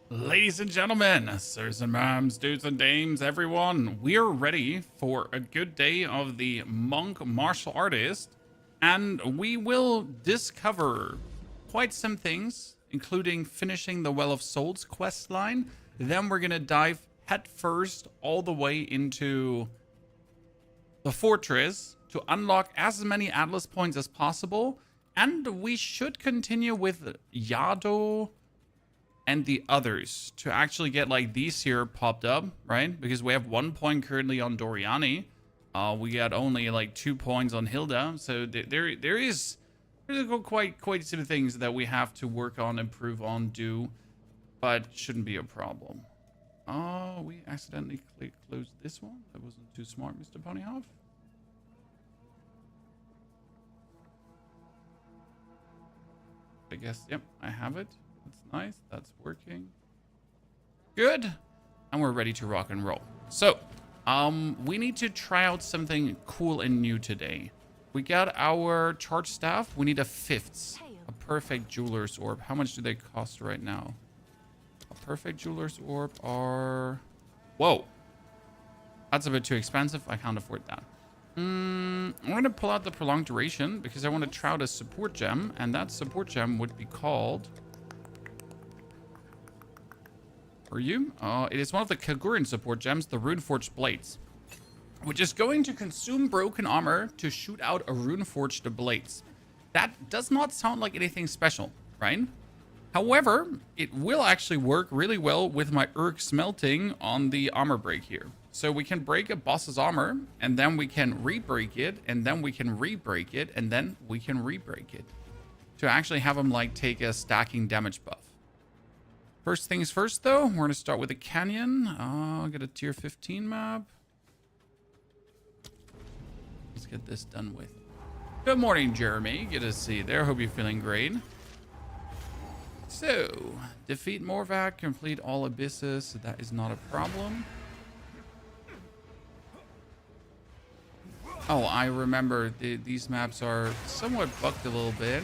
Ladies and gentlemen, sirs and ma'ams, dudes and dames, everyone, we are ready for a good day of the monk martial artist, and we will discover quite some things, including finishing the Well of Souls quest line. Then we're gonna dive headfirst all the way into the fortress to unlock as many Atlas points as possible, and we should continue with Yado and the others to actually get like these here popped up, right? Because we have 1 point currently on Doriani. We got only like 2 points on Hilda. So there's quite some things that we have to work on, improve on, do, but shouldn't be a problem. Oh, we accidentally closed this one. That wasn't too smart, Mr. Ponyhoff. I guess, yep, I have it. That's nice. That's working. Good. And we're ready to rock and roll. So, we need to try out something cool and new today. We got our charge staff. We need a fifth. A perfect jeweler's orb. How much do they cost right now? A perfect jeweler's orb are... Whoa. That's a bit too expensive. I can't afford that. I'm going to pull out the prolonged duration because I want to try out a support gem. And that support gem would be called... Are you? It is one of the Kagurin support gems, the Runeforged Blades, which is going to consume broken armor to shoot out a Runeforged Blades. That does not sound like anything special, right? However, it will actually work really well with my Urk smelting on the armor break here. So we can break a boss's armor, and then we can re-break it, and then we can re-break it, and then we can re-break it. To actually have him like take a stacking damage buff. First things first, though, we're going to start with a canyon. I'll get a tier 15 map. Let's get this done with. Good morning, Jeremy. Good to see you there. Hope you're feeling great. So, defeat Morvac, complete all abysses. That is not a problem. Oh, I remember these maps are somewhat bugged a little bit.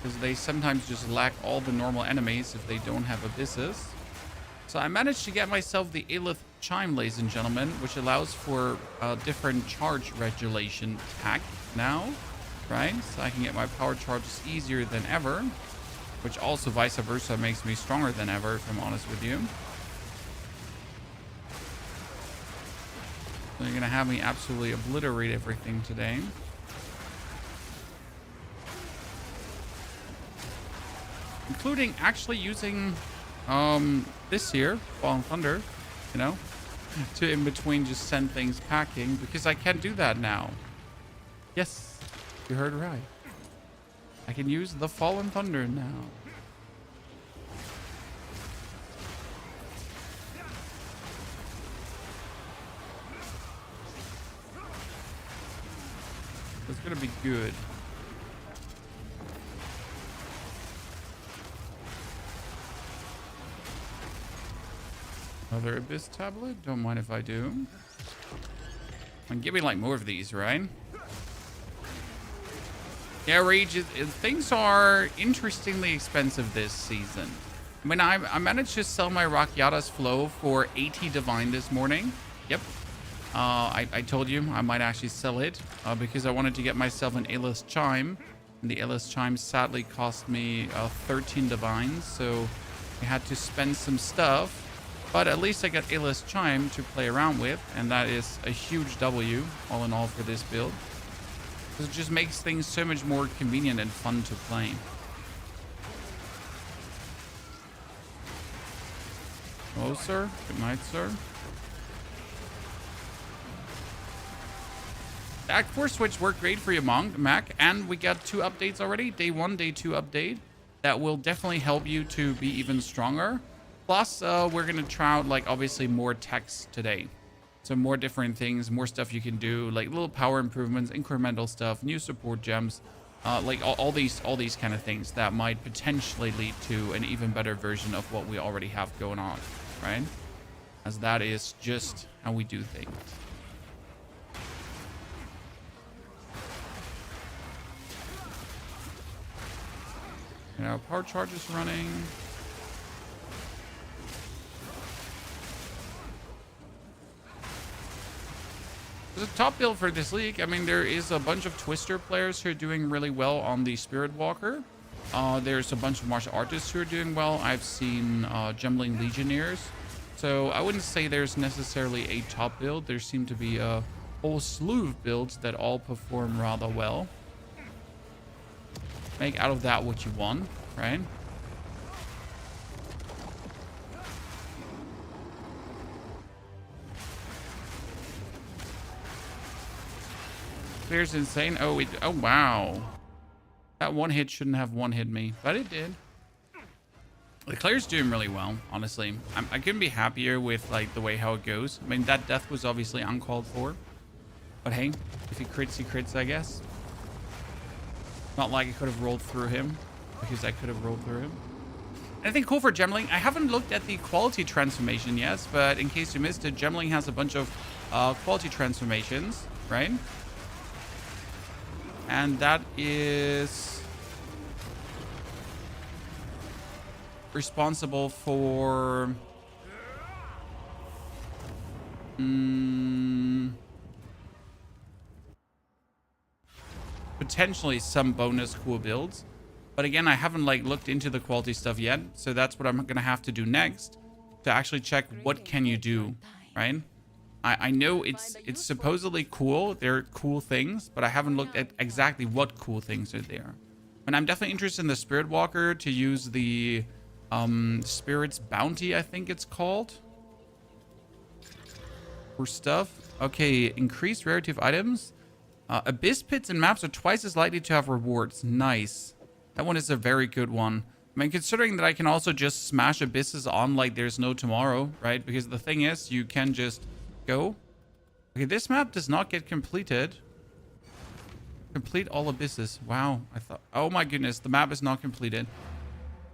Because they sometimes just lack all the normal enemies if they don't have abysses. So I managed to get myself the Aelith Chime, ladies and gentlemen, which allows for a different charge regulation tack now, right? So I can get my power charges easier than ever, which also vice versa makes me stronger than ever, if I'm honest with you. So you're going to have me absolutely obliterate everything today. Including actually using this here, Fallen Thunder, you know, to in between just send things packing, because I can do that now. Yes, you heard right. I can use the Fallen Thunder now. It's gonna be good. Another Abyss tablet? Don't mind if I do. And give me like more of these, right? Yeah, Rage, things are interestingly expensive this season. I mean, I managed to sell my Rakyata's Flow for 80 Divine this morning. Yep. I told you I might actually sell it because I wanted to get myself an Aelith Chime. And the Aelith Chime sadly cost me 13 Divines, so I had to spend some stuff. But at least I got Aelith Chime to play around with, and that is a huge W, all in all, for this build. Because it just makes things so much more convenient and fun to play. Hello, sir. Good night, sir. That core switch worked great for you, Mac, and we got 2 updates already. Day 1, Day 2 update. That will definitely help you to be even stronger. Plus, we're going to try out, like, obviously more techs today. So more different things, more stuff you can do, like little power improvements, incremental stuff, new support gems, like all these kind of things that might potentially lead to an even better version of what we already have going on, right? As that is just how we do things. You know, power charge is running. It's a top build for this league. I mean, there is a bunch of Twister players who are doing really well on the Spirit Walker. There's a bunch of martial artists who are doing well. I've seen Jumbling Legionnaires. So I wouldn't say there's necessarily a top build. There seem to be a whole slew of builds that all perform rather well. Make out of that what you want, right? Clear's insane. Oh, oh wow. That one hit shouldn't have one hit me, but it did. The Clear's doing really well, honestly. I couldn't be happier with like the way how it goes. I mean, that death was obviously uncalled for, but hey, if he crits, I guess. Not like I could have rolled through him, because I could have rolled through him. Anything cool for Gemling? I haven't looked at the quality transformation yet, but in case you missed it, Gemling has a bunch of quality transformations, right? And that is responsible for potentially some bonus cool builds. But again, I haven't like looked into the quality stuff yet, so that's what I'm gonna have to do next to actually check what can you do, right? I know it's supposedly cool. They're cool things, but I haven't looked at exactly what cool things are there. And I'm definitely interested in the Spirit Walker to use the Spirit's Bounty, I think it's called. For stuff. Okay, increased rarity of items. Abyss pits and maps are twice as likely to have rewards. Nice. That one is a very good one. I mean, considering that I can also just smash abysses on like there's no tomorrow, right? Because the thing is, you can just go. Okay, this map does not get completed. Complete all abysses. Wow. I thought, oh my goodness, the map is not completed.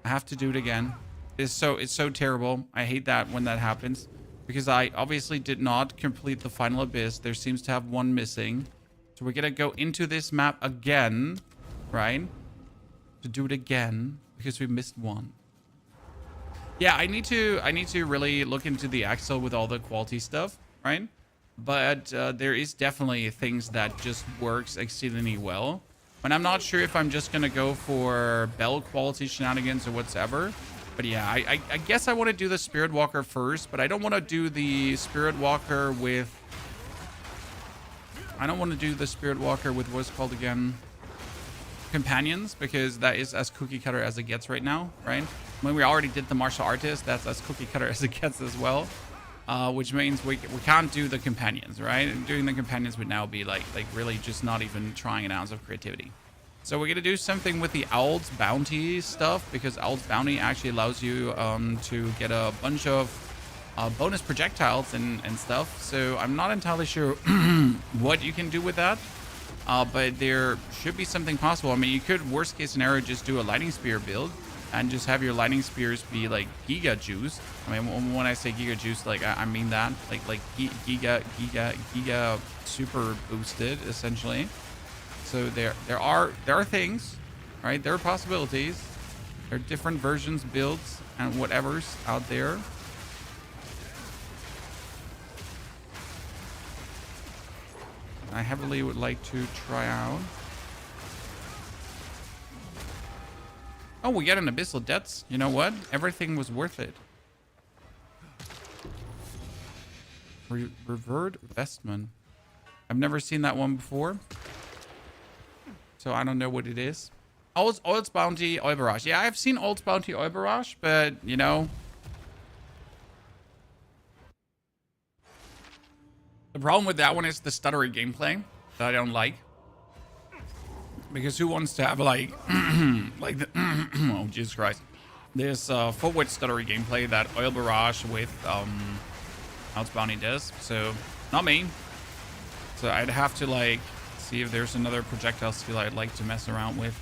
I have to do it again. It's so terrible. I hate that when that happens, because I obviously did not complete the final abyss. There seems to have one missing. So we're gonna go into this map again, right? To do it again because we missed one. Yeah, I need to really look into the Excel with all the quality stuff, right? But there is definitely things that just works exceedingly well. And I'm not sure if I'm just gonna go for bell quality shenanigans or whatsoever. But yeah, I guess I want to do the Spirit Walker first, but I don't want to do the Spirit Walker with... I don't want to do the Spirit Walker with what's called again? Companions, because that is as cookie cutter as it gets right now, right? When we already did the martial artist, that's as cookie cutter as it gets as well. Which means we can't do the companions, right? And doing the companions would now be like really just not even trying an ounce of creativity. So we're gonna do something with the Owl's Bounty stuff, because Owl's Bounty actually allows you to get a bunch of bonus projectiles and stuff. So I'm not entirely sure what you can do with that, but there should be something possible. I mean, you could, worst case scenario, just do a lightning spear build and just have your lightning spears be like giga juice. I mean, when I say giga juice, like I mean that like giga super boosted essentially. So there are things, right? There are possibilities. There are different versions, builds, and whatever's out there. I heavily would like to try out. Oh, we got an Abyssal Debts. You know what? Everything was worth it. Revered Vestment. I've never seen that one before, so I don't know what it is. Oil's Bounty, Oil Barrage. Yeah, I've seen Oil's Bounty, Oil Barrage, but, you know... The problem with that one is the stuttery gameplay that I don't like. Because who wants to have, like... like the... oh, Jesus Christ. This forward stuttery gameplay that Oil Barrage with Oil's Bounty does. So, not me. So I'd have to, like... see if there's another projectile skill I'd like to mess around with.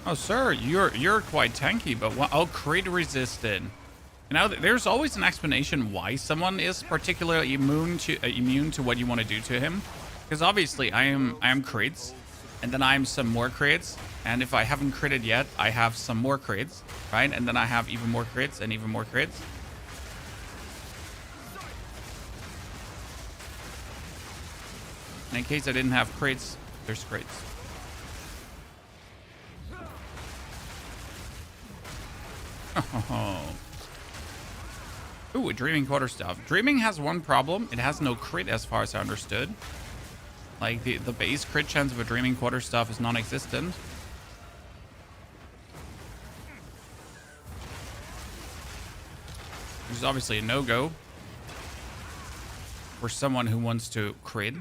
Oh, sir, you're quite tanky, but what? Oh, crit resisted. Now there's always an explanation why someone is particularly immune to what you want to do to him, because obviously I am crits, And then I'm some more crits. And if I haven't critted yet, I have some more crits, right? And then I have even more crits and even more crits. And in case I didn't have crits, there's crits. Oh. Ooh, a Dreaming Quarterstaff. Dreaming has one problem. It has no crit as far as I understood. Like, the base crit chance of a Dreaming Quarterstaff is non-existent. Which is obviously a no-go for someone who wants to crit.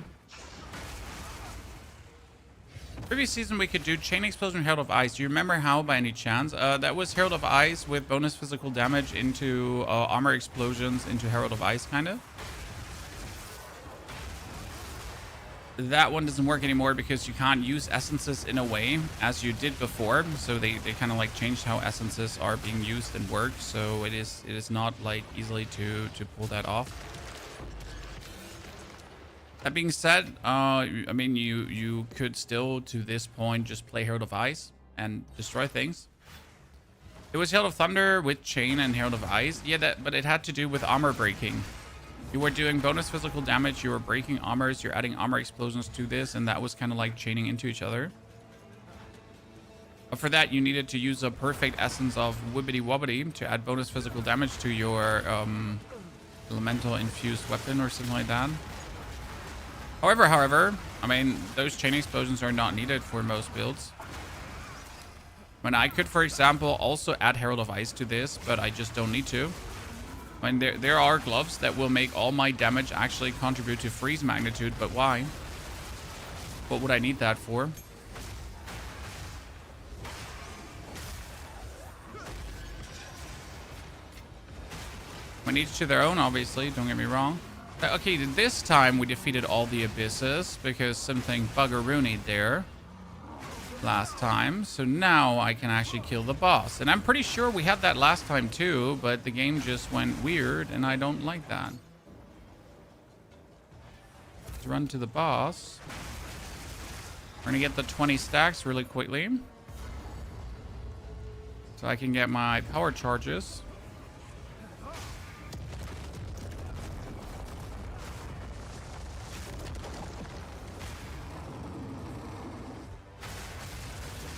Previous season, we could do Chain Explosion, Herald of Ice. Do you remember how, by any chance? That was Herald of Ice with bonus physical damage into armor explosions into Herald of Ice, kind of. That one doesn't work anymore because you can't use essences in a way as you did before. So they kind of like changed how essences are being used and work. So it is not like easily to pull that off. That being said, I mean, you could still, to this point, just play Herald of Ice and destroy things. It was Herald of Thunder with Chain and Herald of Ice. Yeah, but it had to do with armor breaking. You were doing bonus physical damage, you were breaking armors, you're adding armor explosions to this, and that was kind of like chaining into each other. But for that, you needed to use a perfect essence of Wibbity Wobbity to add bonus physical damage to your elemental infused weapon or something like that. However, I mean, those chain explosions are not needed for most builds. When I could, for example, also add Herald of Ice to this, but I just don't need to. I mean, there are gloves that will make all my damage actually contribute to freeze magnitude, but why? What would I need that for? When each to their own, obviously, don't get me wrong. Okay, this time we defeated all the abysses because something buggeroonied there last time. So now I can actually kill the boss. And I'm pretty sure we had that last time too, but the game just went weird and I don't like that. Let's run to the boss. We're gonna get the 20 stacks really quickly so I can get my power charges.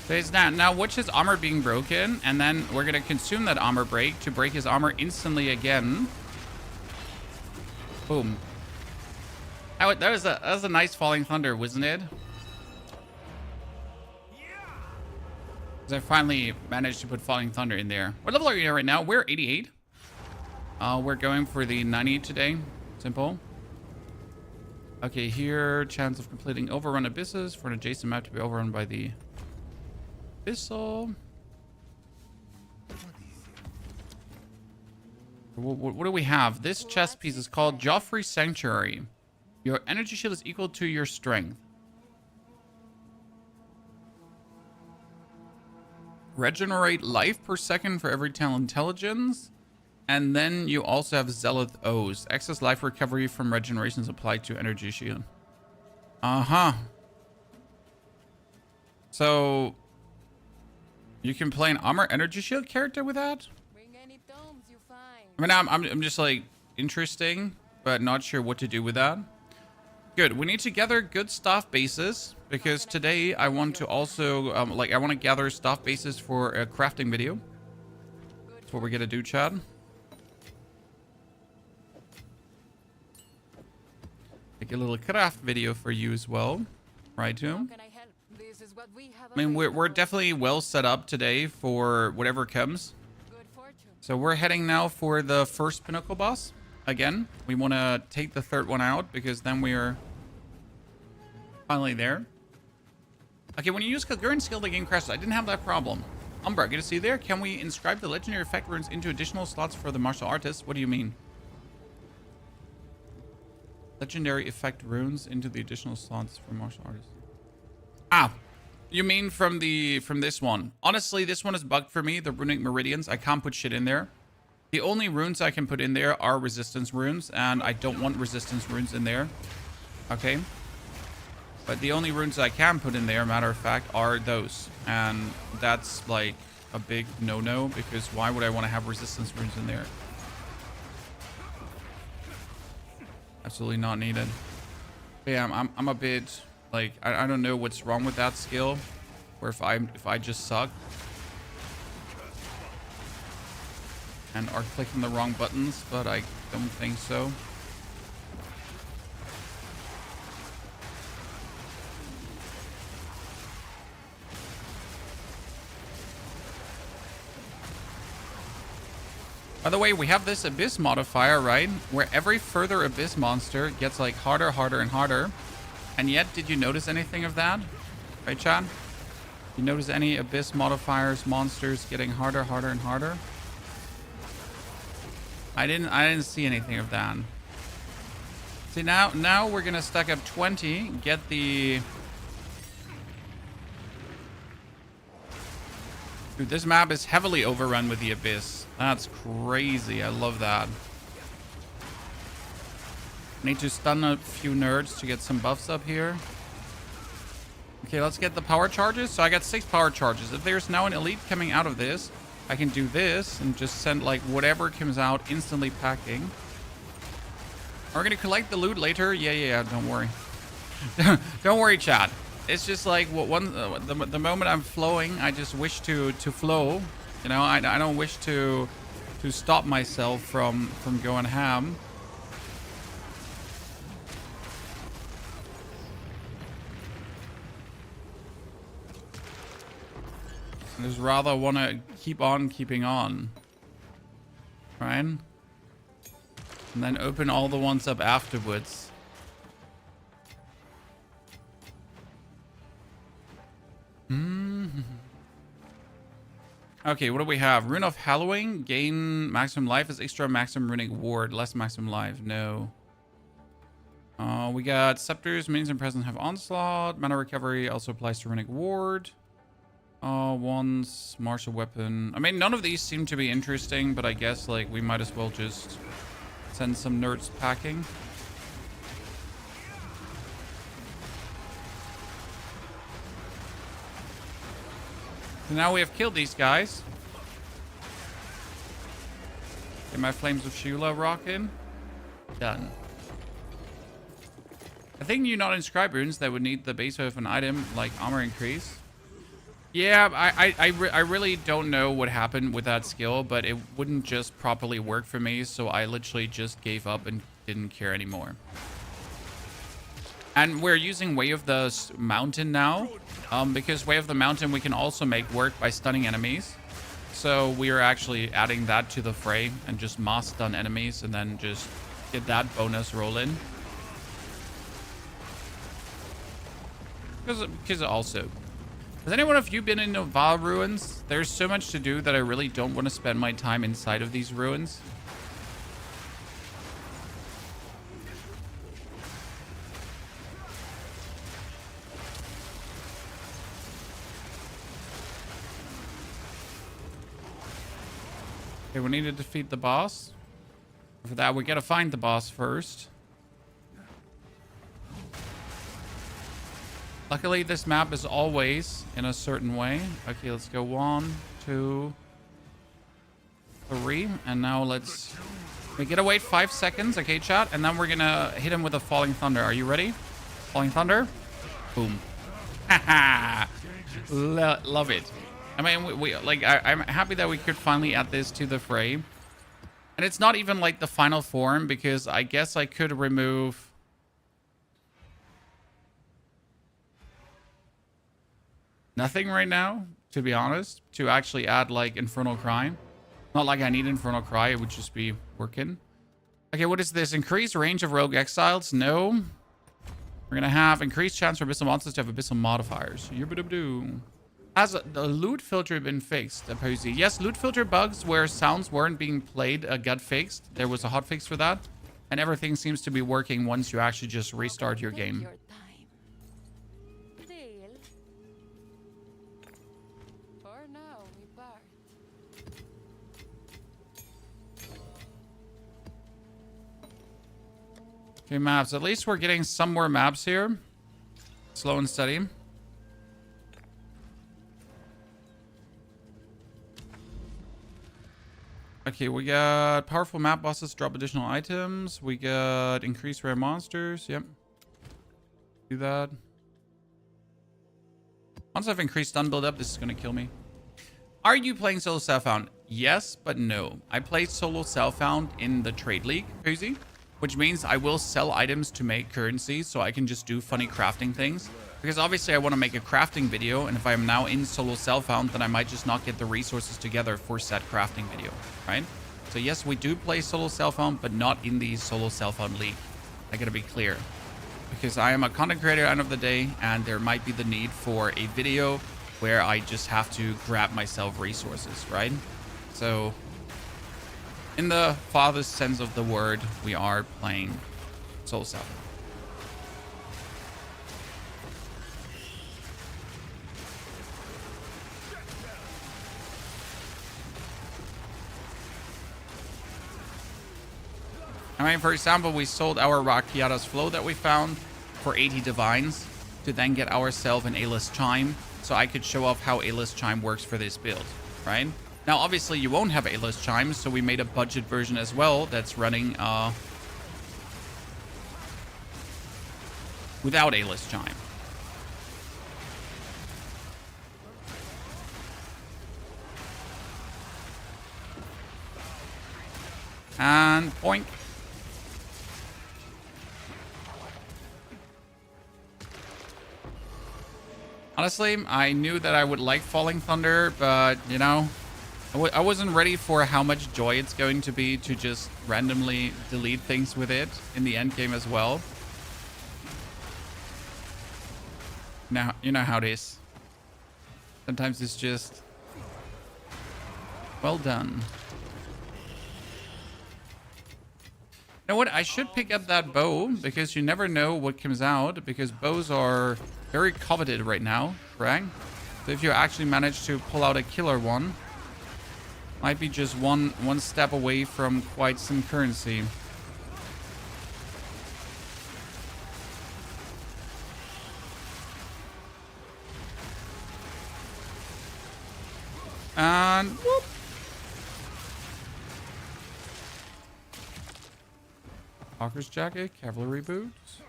So it's now watch his armor being broken, and then we're gonna consume that armor break to break his armor instantly again. Boom. That was a nice Falling Thunder, wasn't it? Because I finally managed to put Falling Thunder in there. What level are you at right now? We're 88. We're going for the 90 today. Simple. Okay, here, chance of completing overrun abysses for an adjacent map to be overrun by the Abyssal. What do we have? This chest piece is called Joffrey's Sanctuary. Your energy shield is equal to your strength. Regenerate life per second for every talent intelligence. And then you also have Zealot O's. Excess life recovery from regeneration is applied to energy shield. Uh-huh. So you can play an armor energy shield character with that? I mean, I'm just like interesting, but not sure what to do with that. Good. We need to gather good staff bases because today I want to also I want to gather staff bases for a crafting video. That's what we're gonna do, Chad. Make a little craft video for you as well, right, Tom? I mean, we're definitely well set up today for whatever comes. So we're heading now for the first Pinnacle boss. Again, we want to take the third one out because then we are finally there. Okay, when you use Kagurn skill, the game crashes. I didn't have that problem. Umbra, good to see you there. Can we inscribe the legendary effect runes into additional slots for the martial artists? What do you mean? Legendary effect runes into the additional slots for martial artists. Ah, you mean from this one? Honestly, this one is bugged for me. The runic meridians. I can't put shit in there. The only runes I can put in there are resistance runes, and I don't want resistance runes in there. Okay. But the only runes I can put in there, matter of fact, are those. And that's like a big no-no, because why would I want to have resistance runes in there? Absolutely not needed. But yeah, I'm a bit like, I don't know what's wrong with that skill, or if I just suck and are clicking the wrong buttons, but I don't think so. By the way, we have this Abyss modifier, right? Where every further Abyss monster gets like harder, harder, and harder. And yet, did you notice anything of that? Right, Chad? You notice any Abyss modifiers, monsters getting harder, harder, and harder? I didn't see anything of that. See, now we're gonna stack up 20, get the... Dude, this map is heavily overrun with the Abyss. That's crazy. I love that. Need to stun a few nerds to get some buffs up here. Okay, let's get the power charges. So I got 6 power charges. If there's now an elite coming out of this, I can do this and just send like whatever comes out instantly packing. We're gonna collect the loot later. Yeah, don't worry. Don't worry, chat. It's just like the moment I'm flowing, I just wish to flow. You know, I don't wish to stop myself from going ham. I just rather want to keep on keeping on. Right? And then open all the ones up afterwards. Okay, what do we have? Rune of Hallowing. Gain maximum life as extra maximum runic ward. Less maximum life. No. We got Scepters. Minions and presence have Onslaught. Mana recovery also applies to runic ward. Wands. Martial weapon. I mean, none of these seem to be interesting, but I guess like we might as well just send some nerds packing. So now we have killed these guys. Get my Flames of Shula rocking. Done. I think you not inscribe runes that would need the base of an item like armor increase. Yeah, I really don't know what happened with that skill, but it wouldn't just properly work for me, so I literally just gave up and didn't care anymore. And we're using Way of the Mountain now, because Way of the Mountain we can also make work by stunning enemies. So we are actually adding that to the fray and just mass stun enemies and then just get that bonus roll in. Because also, has anyone of you been in Nova ruins? There's so much to do that I really don't want to spend my time inside of these ruins. Okay, we need to defeat the boss. For that, we gotta find the boss first. Luckily, this map is always in a certain way. Okay, let's go 1, 2, 3. And now we gotta wait 5 seconds, okay, chat? And then we're gonna hit him with a Falling Thunder. Are you ready? Falling Thunder? Boom. Haha. Love it. I mean, we like, I'm happy that we could finally add this to the fray. And it's not even like the final form, because I guess I could remove... nothing right now, to be honest, to actually add like Infernal Cry. Not like I need Infernal Cry, it would just be working. Okay, what is this? Increased range of rogue exiles? No. We're gonna have increased chance for abyssal monsters to have abyssal modifiers. Has the loot filter been fixed? Posey? Yes, loot filter bugs where sounds weren't being played got fixed. There was a hotfix for that. And everything seems to be working once you actually just restart your game. Okay, maps. At least we're getting some more maps here. Slow and steady. Okay, we got powerful map bosses drop additional items. We got increased rare monsters. Yep. Do that. Once I've increased stun build up, this is going to kill me. Are you playing solo self-found? Yes, but no. I play solo self-found in the trade league, crazy, which means I will sell items to make currency so I can just do funny crafting things. Because obviously I want to make a crafting video, and if I'm now in solo self-found, then I might just not get the resources together for said crafting video, right? So yes, we do play solo self-found, but not in the solo self-found league. I gotta be clear. Because I am a content creator at the end of the day, and there might be the need for a video where I just have to grab myself resources, right? So, in the farthest sense of the word, we are playing solo self. I mean, for example, we sold our Rakiata's Flow that we found for 80 divines to then get ourselves an A-list chime, so I could show off how A-list chime works for this build, right? Now, obviously, you won't have A-list chimes, so we made a budget version as well that's running without A-list chime. And boink. Honestly, I knew that I would like Falling Thunder, but, you know, I wasn't ready for how much joy it's going to be to just randomly delete things with it in the end game as well. Now, you know how it is. Sometimes it's just well done. You know what? I should pick up that bow because you never know what comes out, because bows are very coveted right now, right? So if you actually manage to pull out a killer one, might be just one step away from quite some currency. And whoop. Hawker's Jacket, Cavalry Boots.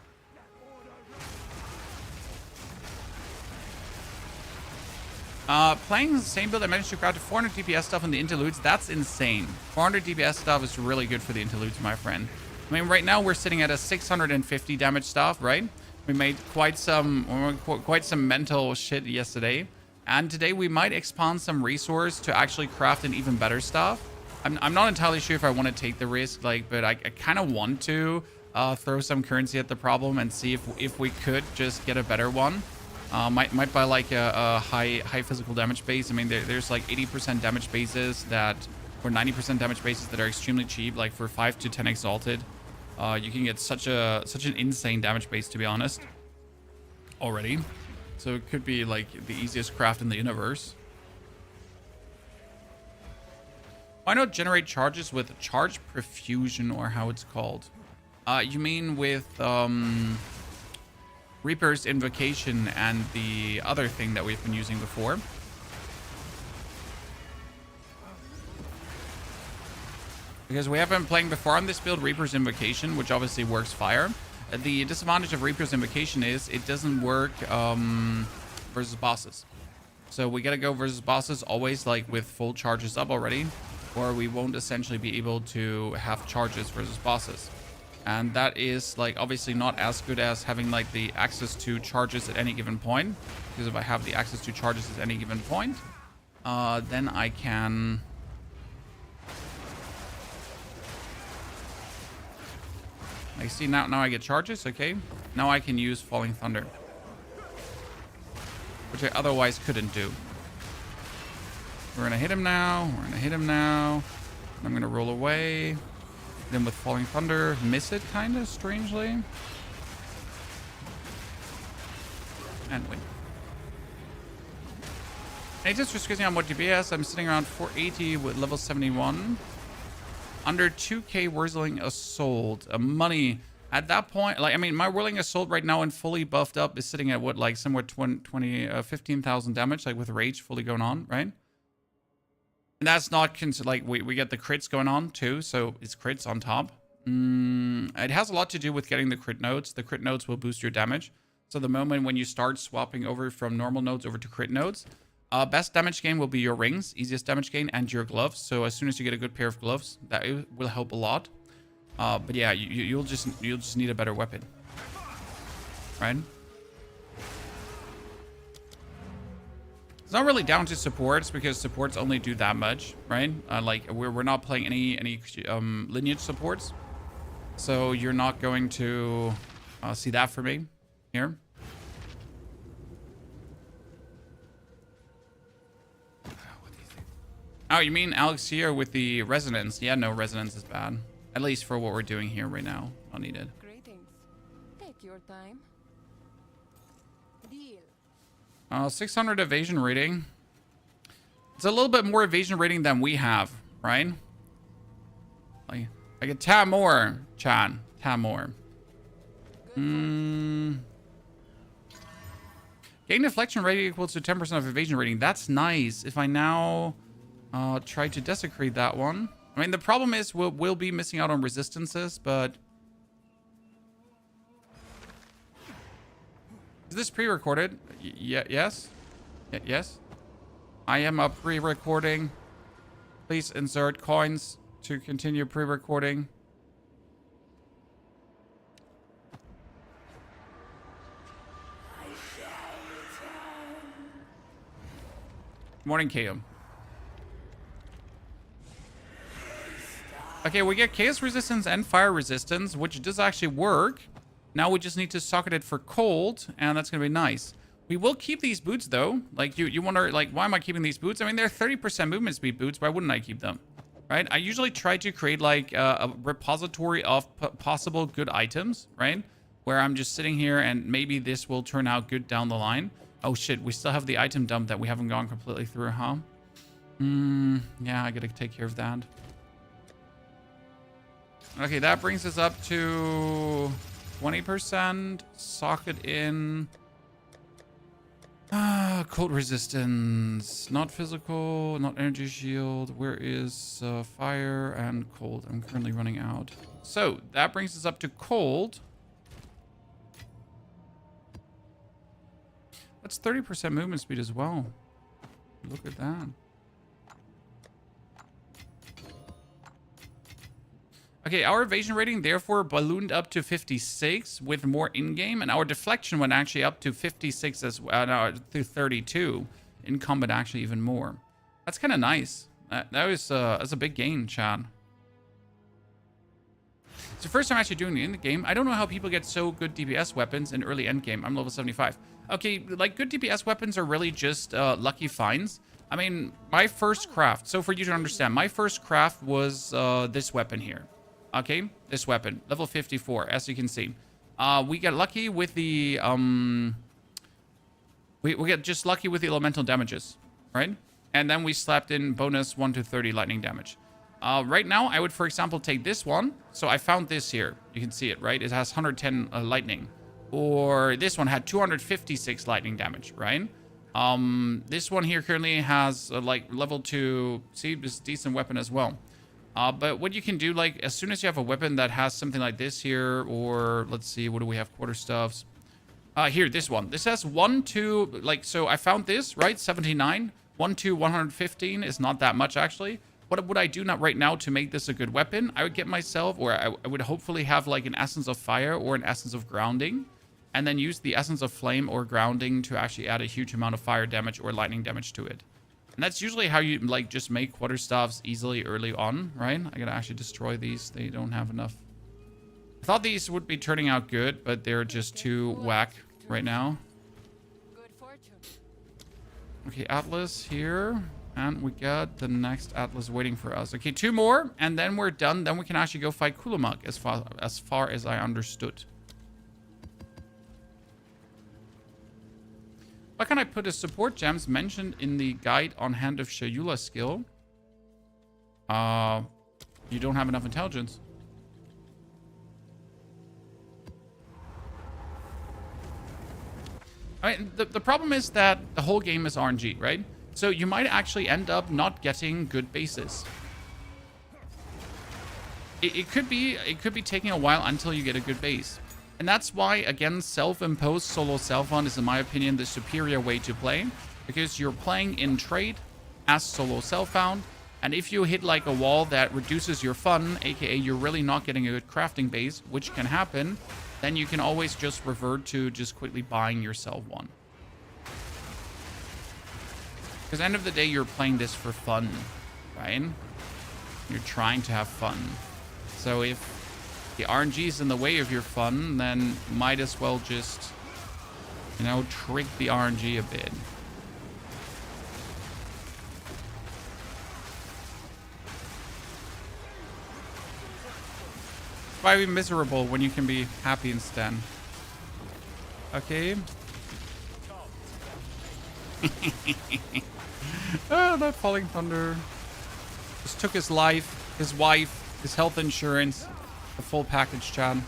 Playing the same build, I managed to craft 400 DPS stuff in the interludes. That's insane. 400 DPS stuff is really good for the interludes, my friend. I mean, right now we're sitting at a 650 damage stuff, right? We made quite some mental shit yesterday. And today we might expand some resource to actually craft an even better stuff. I'm not entirely sure if I want to take the risk, like, but I kind of want to throw some currency at the problem and see if we could just get a better one. Might buy like a high physical damage base. I mean, there's like 80% damage bases that, or 90% damage bases that are extremely cheap. Like for 5 to 10 exalted, you can get such an insane damage base, to be honest, already. So it could be like the easiest craft in the universe. Why not generate charges with charge perfusion, or how it's called? You mean with Reaper's Invocation and the other thing that we've been using before? Because we have been playing before on this build Reaper's Invocation, which obviously works fire. The disadvantage of Reaper's Invocation is it doesn't work versus bosses. So we gotta go versus bosses always like with full charges up already, or we won't essentially be able to have charges versus bosses. And that is like obviously not as good as having like the access to charges at any given point. Because if I have the access to charges at any given point, then I can... I see now I get charges, okay. Now I can use Falling Thunder, which I otherwise couldn't do. We're gonna hit him now. We're gonna hit him now. I'm gonna roll away. Then with Falling Thunder, miss it kind of strangely. And win. And just discussing on what DPS, I'm sitting around 480 with level 71. Under 2k Whirling Assault. Money. At that point, like, I mean, my Whirling Assault right now and fully buffed up is sitting at what, like somewhere 15,000 damage, like with Rage fully going on, right? And that's not, like, we get the crits going on too, so it's crits on top. It has a lot to do with getting the crit nodes. The crit nodes will boost your damage. So the moment when you start swapping over from normal nodes over to crit nodes, best damage gain will be your rings, easiest damage gain, and your gloves. So as soon as you get a good pair of gloves, that will help a lot. But yeah, you'll just need a better weapon, right? It's not really down to supports because supports only do that much, right? Like we're not playing any lineage supports, so you're not going to see that for me here. Oh, you mean Alex here with the resonance? Yeah, no, resonance is bad. At least for what we're doing here right now. Not needed. Greetings. Take your time. Deal. 600 evasion rating. It's a little bit more evasion rating than we have, right? Like a tad more, Chan. Tad more. Gain deflection rating equals to 10% of evasion rating. That's nice. If I now try to desecrate that one. I mean, the problem is we'll be missing out on resistances, but... Is this pre-recorded? Yes? Yes? I am a pre-recording. Please insert coins to continue pre-recording. Morning, KM. Okay, we get chaos resistance and fire resistance, which does actually work. Now we just need to socket it for cold, and that's gonna be nice. We will keep these boots though. Like you wonder, like, why am I keeping these boots? I mean, they're 30% movement speed boots. Why wouldn't I keep them? Right? I usually try to create like a repository of possible good items, right? Where I'm just sitting here and maybe this will turn out good down the line. Oh shit, we still have the item dump that we haven't gone completely through, huh? Yeah, I gotta take care of that. Okay, that brings us up to 20%. Socket in. Cold resistance. Not physical, not energy shield. Where is fire and cold? I'm currently running out. So, that brings us up to cold. That's 30% movement speed as well. Look at that. Okay, our evasion rating therefore ballooned up to 56 with more in-game, and our deflection went actually up to 56 as well, no, to 32 in combat, actually even more. That's kind of nice. That's a big gain, Chad. It's the first time actually doing it in the game. I don't know how people get so good DPS weapons in early endgame. I'm level 75. Okay, like good DPS weapons are really just lucky finds. I mean, my first craft, so for you to understand, my first craft was this weapon here. Okay, this weapon, level 54, as you can see. We get lucky with the, we get just lucky with the elemental damages, right? And then we slapped in bonus 1 to 30 lightning damage. Right now, I would, for example, take this one. So I found this here. You can see it, right? It has 110 lightning. Or this one had 256 lightning damage, right? This one here currently has, like, level 2. See, this decent weapon as well. But what you can do, like, as soon as you have a weapon that has something like this here, or let's see, what do we have? Quarterstaffs. Here, this one. This has 1 to, like, so I found this, right? 79. 1 to 115 is not that much, actually. What would I do not right now to make this a good weapon? I would get myself, or I would hopefully have, like, an Essence of Fire or an Essence of Grounding, and then use the Essence of Flame or Grounding to actually add a huge amount of fire damage or lightning damage to it. And that's usually how you, like, just make quarterstaffs easily early on, right? I gotta actually destroy these. They don't have enough. I thought these would be turning out good, but they're just too whack right now. Okay, Atlas here. And we got the next Atlas waiting for us. Okay, 2 more, and then we're done. Then we can actually go fight Kulamuk, as far as I understood. Why can't I put a support gems mentioned in the guide on Hand of Shayula skill? You don't have enough intelligence. I mean, the problem is that the whole game is RNG, right? So you might actually end up not getting good bases. It could be taking a while until you get a good base. And that's why, again, self-imposed solo self-found is, in my opinion, the superior way to play. Because you're playing in trade as solo self-found. And if you hit like a wall that reduces your fun, aka you're really not getting a good crafting base, which can happen, then you can always just revert to just quickly buying yourself one. Because at the end of the day, you're playing this for fun, right? You're trying to have fun. So if the RNG is in the way of your fun, then might as well just, you know, trick the RNG a bit. Why be miserable when you can be happy instead? Okay. Oh, that falling thunder. Just took his life, his wife, his health insurance, the full package, Chad.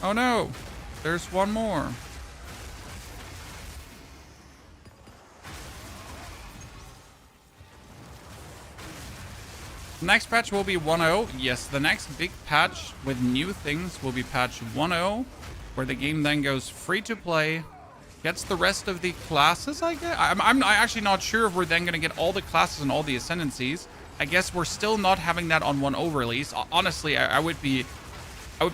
Oh no, there's one more. The next patch will be 1.0. Yes, the next big patch with new things will be patch 1.0, where the game then goes free to play, gets the rest of the classes, I guess. I'm actually not sure if we're then going to get all the classes and all the ascendancies. I guess we're still not having that on 1.0 release. Honestly, I would be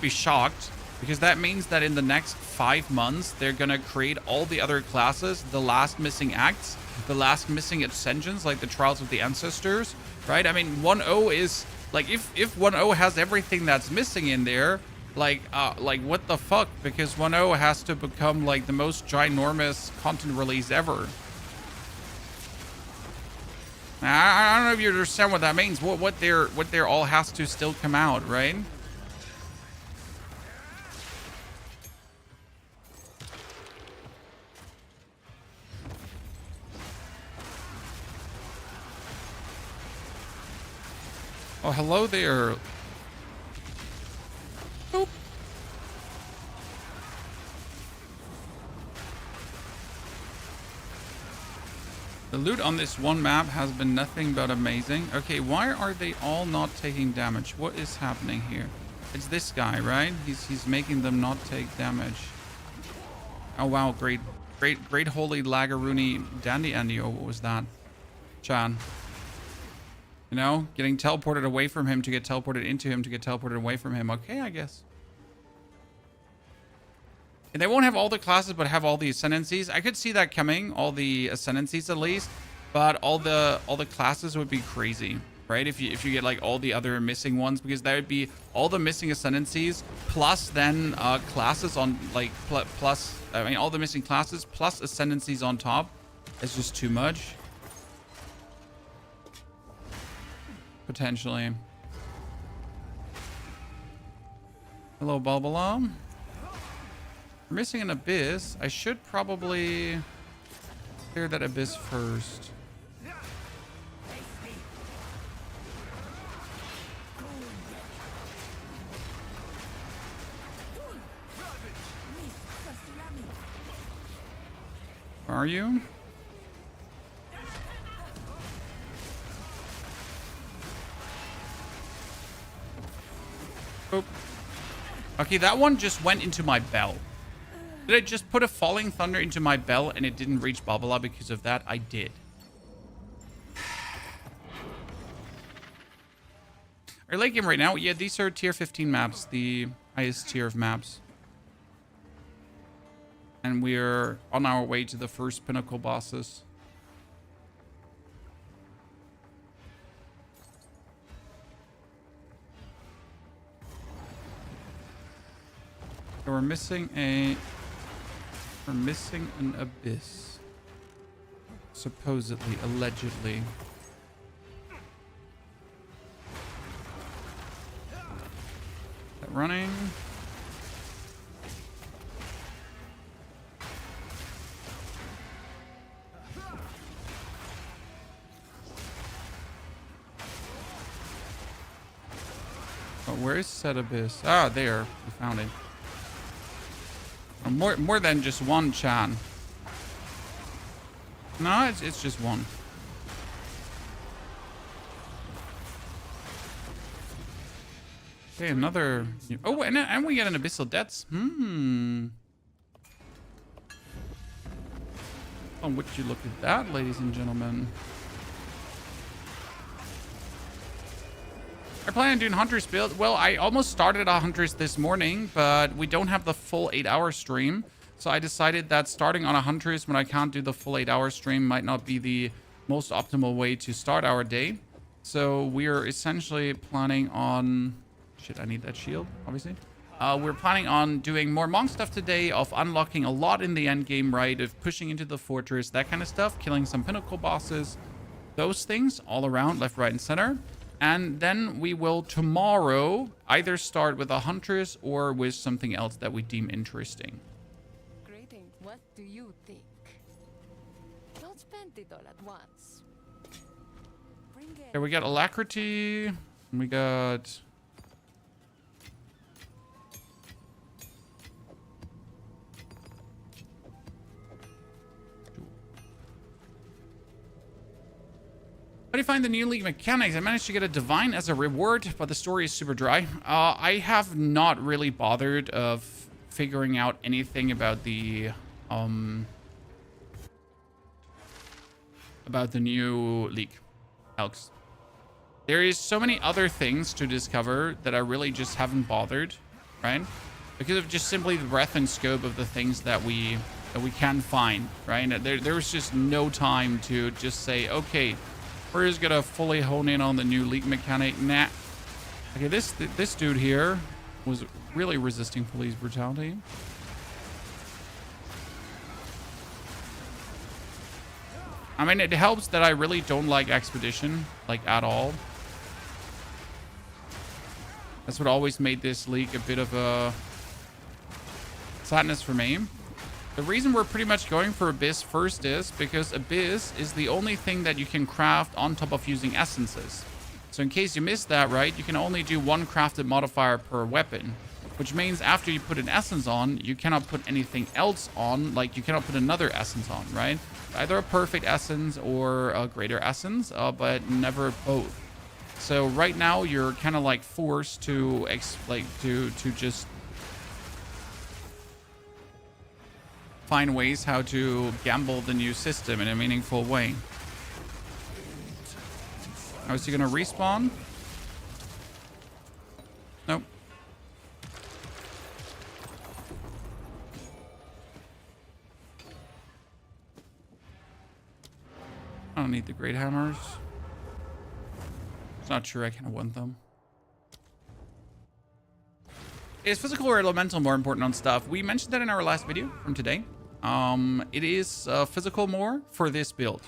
shocked, because that means that in the next 5 months, they're going to create all the other classes, the last missing acts, the last missing ascensions, like the Trials of the Ancestors, right? I mean, 1.0 is, like, if 1.0 has everything that's missing in there, like what the fuck? Because 1.0 has to become, like, the most ginormous content release ever. I don't know if you understand what that means. What there all has to still come out, right? Oh, hello there. Boop. The loot on this one map has been nothing but amazing. Okay, why are they all not taking damage? What is happening here? It's this guy, right? He's making them not take damage. Oh wow, great holy Lagaruni Dandy Andy. Oh, what was that? Chan. You know, getting teleported away from him to get teleported into him to get teleported away from him. Okay, I guess. And they won't have all the classes, but have all the ascendancies. I could see that coming, all the ascendancies at least. But all the classes would be crazy, right? If you get like all the other missing ones, because that would be all the missing ascendancies plus then classes on like plus. I mean, all the missing classes plus ascendancies on top. It's just too much. Potentially. Hello, Bulbala. We're missing an abyss. I should probably clear that abyss first. Where are you? Oh. Okay, that one just went into my bell. Did I just put a falling thunder into my bell and it didn't reach Babala because of that? I did. Our late game right now, yeah, these are tier 15 maps, the highest tier of maps. And we're on our way to the first pinnacle bosses. So we're missing an abyss. Supposedly, allegedly. That running. Oh, where is said abyss? Ah, there. We found it. More than just one, Chan. No, it's just one. Okay, another. Oh, and we get an abyssal debts. Oh, would you look at that, ladies and gentlemen? I plan on doing Hunter's build. Well, I almost started on Hunter's this morning, but we don't have the full 8-hour stream. So I decided that starting on a Hunter's when I can't do the full 8-hour stream might not be the most optimal way to start our day. So we are essentially planning on... Shit, I need that shield, obviously. We're planning on doing more monk stuff today, of unlocking a lot in the end game, right? Of pushing into the fortress, that kind of stuff. Killing some pinnacle bosses. Those things all around, left, right, and center. And then we will tomorrow either start with a Huntress or with something else that we deem interesting. Greetings. What do you think? Don't spend it all at once. Bring it. Okay, we got Alacrity. And we got... How do you find the new league mechanics? I managed to get a divine as a reward, but the story is super dry. I have not really bothered of figuring out anything about the new league elks. There is so many other things to discover that I really just haven't bothered, right? Because of just simply the breadth and scope of the things that we can find, right? There was just no time to just say, okay, we're just gonna fully hone in on the new league mechanic. Nah. Okay, this dude here was really resisting police brutality. I mean, it helps that I really don't like Expedition, like, at all. That's what always made this league a bit of a sadness for me. The reason we're pretty much going for Abyss first is because Abyss is the only thing that you can craft on top of using essences. So in case you missed that, right, you can only do one crafted modifier per weapon, which means after you put an essence on, you cannot put anything else on, like you cannot put another essence on, right? Either a perfect essence or a greater essence, but never both. So right now you're kind of like forced to just find ways how to gamble the new system in a meaningful way. How is he gonna respawn? Nope. I don't need the great hammers. Not sure I kind of want them. Is physical or elemental more important on stuff? We mentioned that in our last video from today. It is physical more for this build.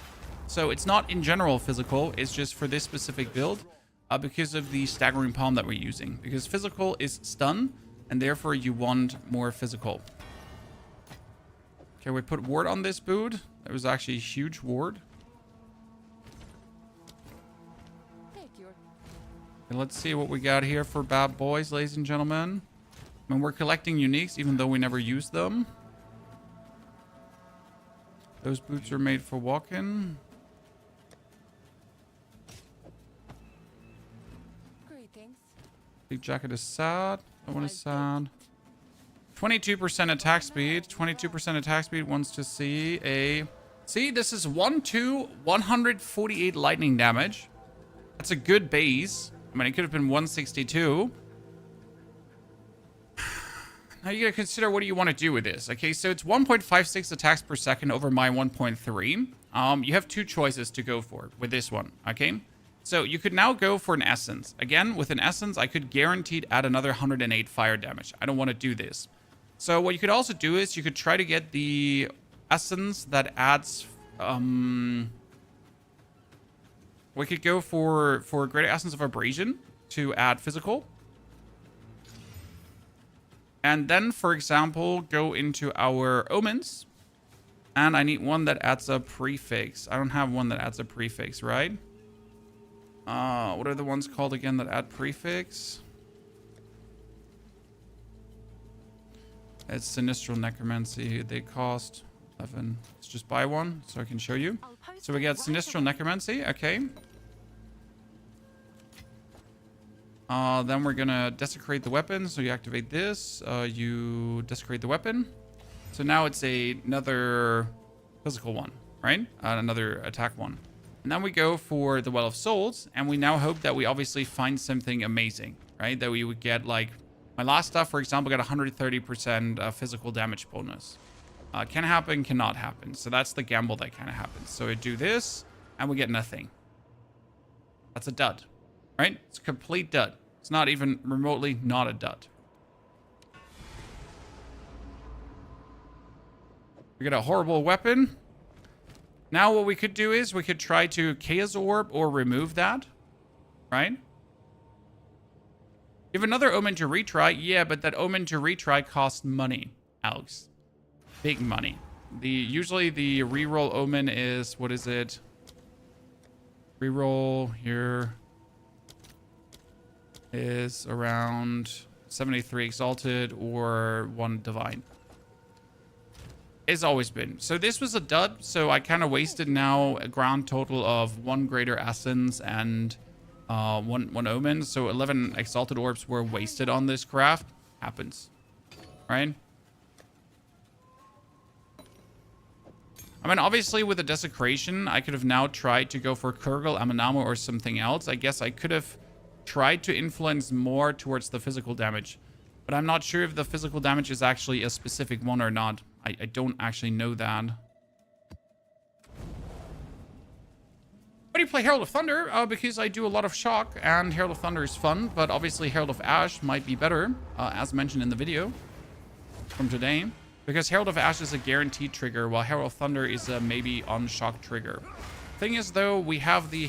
So it's not in general physical, it's just for this specific build because of the staggering palm that we're using. Because physical is stun, and therefore you want more physical. Okay, we put ward on this boot. That was actually a huge ward. Okay, let's see what we got here for bad boys, ladies and gentlemen. I mean, we're collecting uniques even though we never use them. Those boots are made for walking. Greetings. Big jacket is sad. That one is sad. 22% attack speed. 22% attack speed wants to see a... See, this is 148 lightning damage. That's a good base. I mean, it could have been 162. Now you gotta consider what do you want to do with this. Okay, so it's 1.56 attacks per second over my 1.3. You have two choices to go for with this one, okay? So you could now go for an essence. Again, with an essence, I could guaranteed add another 108 fire damage. I don't want to do this. So what you could also do is you could try to get the essence that adds... we could go for greater essence of abrasion to add physical. And then, for example, go into our omens. And I need one that adds a prefix. I don't have one that adds a prefix, right? What are the ones called again that add prefix? It's Sinistral Necromancy. They cost 11. Let's just buy one so I can show you. So we get Sinistral Necromancy. Okay. Then we're gonna desecrate the weapon. So you activate this. You desecrate the weapon. So now it's another physical one, right? Another attack one. And then we go for the Well of Souls. And we now hope that we obviously find something amazing, right? That we would get like... My last stuff, for example, got 130% physical damage bonus. Can happen, cannot happen. So that's the gamble that kind of happens. So we do this, and we get nothing. That's a dud, right? It's a complete dud. It's not even remotely not a dud. We get a horrible weapon. Now what we could do is we could try to Chaos Orb or remove that, right? You have another Omen to retry. Yeah, but that Omen to retry costs money, Alex. Big money. Usually the reroll Omen is, what is it? Reroll here is around 73 Exalted or 1 Divine. It's always been. So this was a dud, so I kind of wasted now a grand total of 1 Greater Essence and... one Omen, so 11 Exalted Orbs were wasted on this craft. Happens, right? I mean, obviously with the Desecration, I could have now tried to go for Kurgle, Amanamo, or something else. I guess I could have tried to influence more towards the physical damage. But I'm not sure if the physical damage is actually a specific one or not. I don't actually know that. Why do you play Herald of Thunder? Because I do a lot of shock, and Herald of Thunder is fun, but obviously Herald of Ash might be better, as mentioned in the video from today. Because Herald of Ash is a guaranteed trigger, while Herald of Thunder is a maybe on shock trigger. Thing is, though, we have the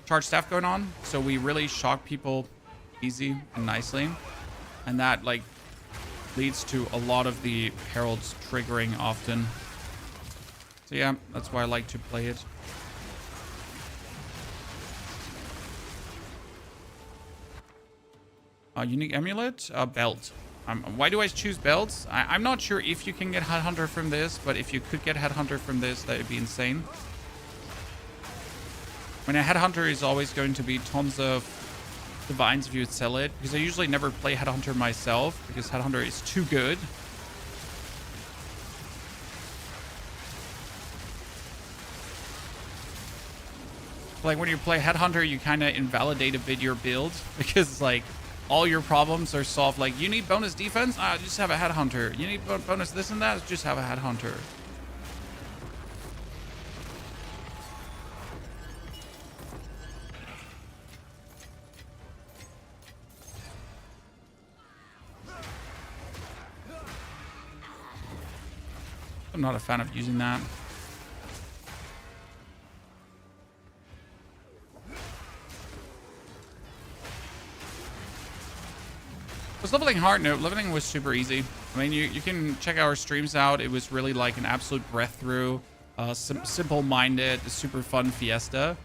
Charge Staff going on, so we really shock people easy and nicely, and that like leads to a lot of the Heralds triggering often. So yeah, that's why I like to play it. Unique amulet, belt. Why do I choose belts? I'm not sure if you can get Headhunter from this, but if you could get Headhunter from this, that would be insane. I mean, a Headhunter is always going to be tons of Divines if you would sell it, because I usually never play Headhunter myself, because Headhunter is too good. Like when you play Headhunter, you kind of invalidate a bit your build because like all your problems are solved. Like you need bonus defense, just have a Headhunter. You need bonus this and that, just have a Headhunter. I'm not a fan of using that. Was leveling hard? No, leveling was super easy. I mean, you can check our streams out. It was really like an absolute breath through, simple-minded, super fun fiesta.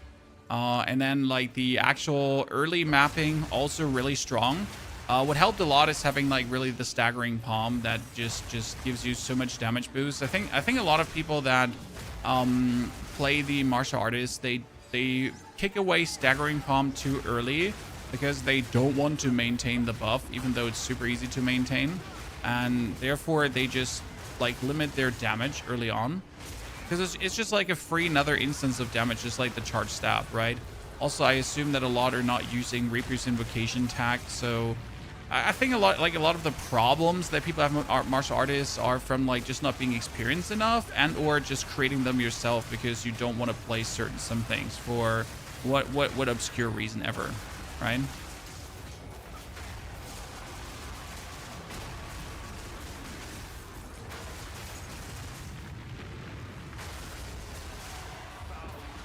And then like the actual early mapping also really strong. What helped a lot is having like really the staggering palm that just gives you so much damage boost. I think a lot of people that play the martial artists, they kick away staggering palm too early because they don't want to maintain the buff, even though it's super easy to maintain, and therefore they just like limit their damage early on because it's just like a free another instance of damage, just like the charge staff, right? Also, I assume that a lot are not using Reaper's Invocation tag, so I think a lot of the problems that people have with martial artists are from like just not being experienced enough and or just creating them yourself because you don't want to play some things for what obscure reason ever, right?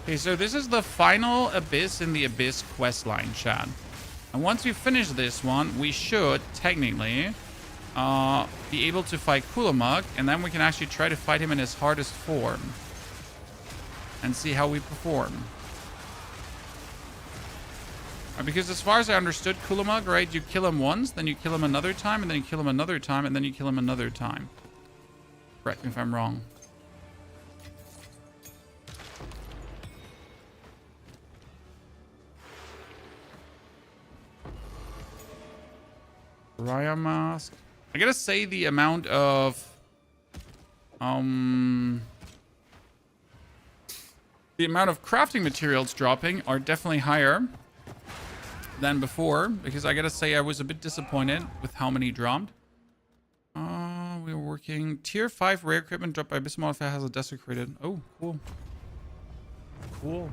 Okay, so this is the final Abyss in the Abyss questline, chat. And once we finish this one, we should technically be able to fight Kulamuk, and then we can actually try to fight him in his hardest form and see how we perform. Because as far as I understood Kulamug, right, you kill him once, then you kill him another time, and then you kill him another time, and then you kill him another time. Correct me if I'm wrong. Raya mask. I gotta say the amount of crafting materials dropping are definitely higher than before, because I gotta say I was a bit disappointed with how many dropped. We were working tier 5 rare equipment dropped by Abysmal if it has a desecrated. Oh, cool. Cool.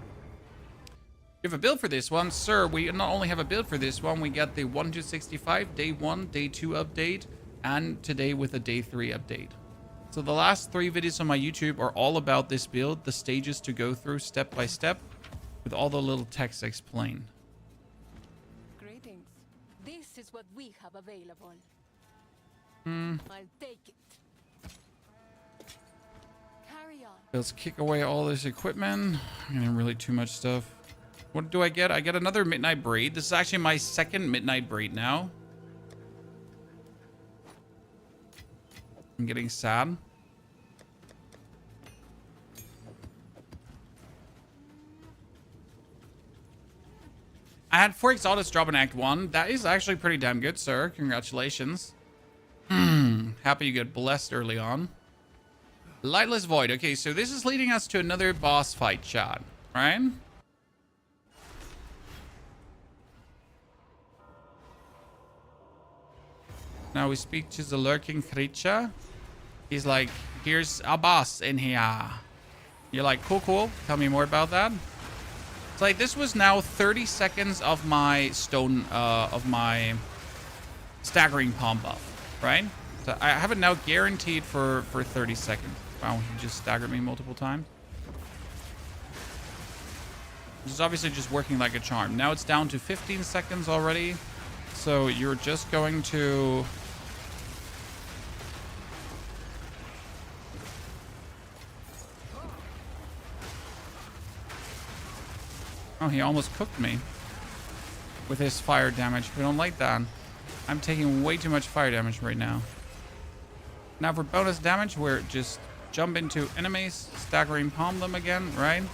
You have a build for this one, sir. We not only have a build for this one, we got the 1-65 day 1, day 2 update, and today with a day 3 update. So the last 3 videos on my YouTube are all about this build, the stages to go through step by step, with all the little text explained. Greetings. This is what we have available. I'll take it. Carry on. Let's kick away all this equipment. I'm getting really too much stuff. What do I get? I get another midnight braid. This is actually my second midnight braid now. I'm getting sad. I had 4 Exaltus drop in Act 1. That is actually pretty damn good, sir. Congratulations. Happy you get blessed early on. Lightless Void. Okay, so this is leading us to another boss fight, chat. Right? Now we speak to the lurking creature. He's like, here's a boss in here. You're like, cool, cool. Tell me more about that. It's like, this was now 30 seconds of my stone, of my staggering palm buff, right? So I have it now guaranteed for 30 seconds. Wow, he just staggered me multiple times. This is obviously just working like a charm. Now it's down to 15 seconds already. So you're just going to... Oh, he almost cooked me with his fire damage. We don't like that. I'm taking way too much fire damage right now. Now for bonus damage, we're just jump into enemies, staggering palm them again, right?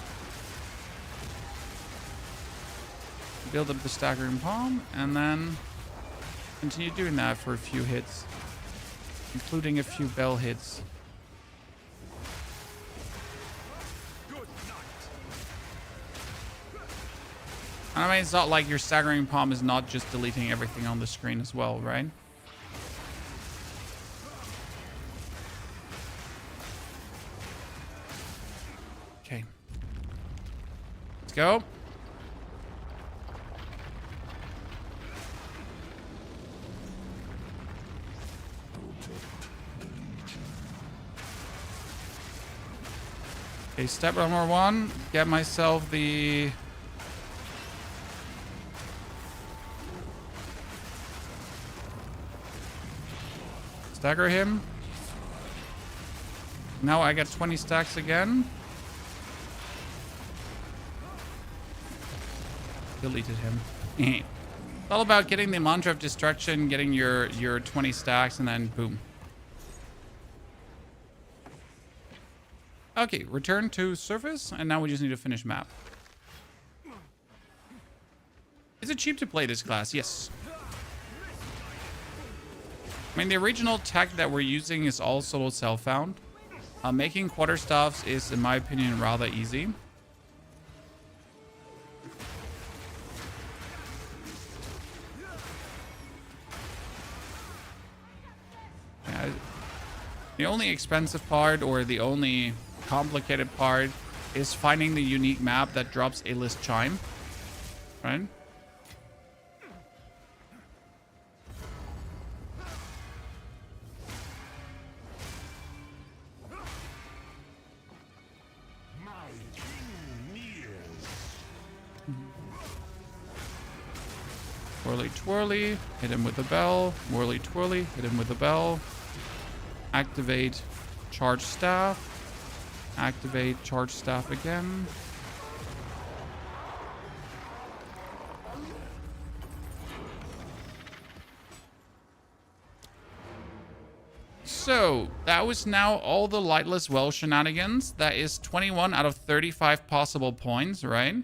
Build up the staggering palm, and then continue doing that for a few hits, including a few bell hits. I mean, it's not like your staggering palm is not just deleting everything on the screen as well, right? Okay. Let's go. Okay, step number 1, get myself the... Stagger him. Now I get 20 stacks again. Deleted him. It's all about getting the mantra of destruction, getting your 20 stacks, and then boom. Okay, return to surface, and now we just need to finish map. Is it cheap to play this class? Yes. I mean, the original tech that we're using is all solo self-found. Making quarterstaffs is, in my opinion, rather easy. Yeah, the only expensive part, or the only complicated part, is finding the unique map that drops a list chime, right? Whirly twirly, hit him with the bell. Whirly twirly, hit him with the bell. Activate charge staff. Activate charge staff again. So that was now all the lightless well shenanigans. That is 21 out of 35 possible points, right?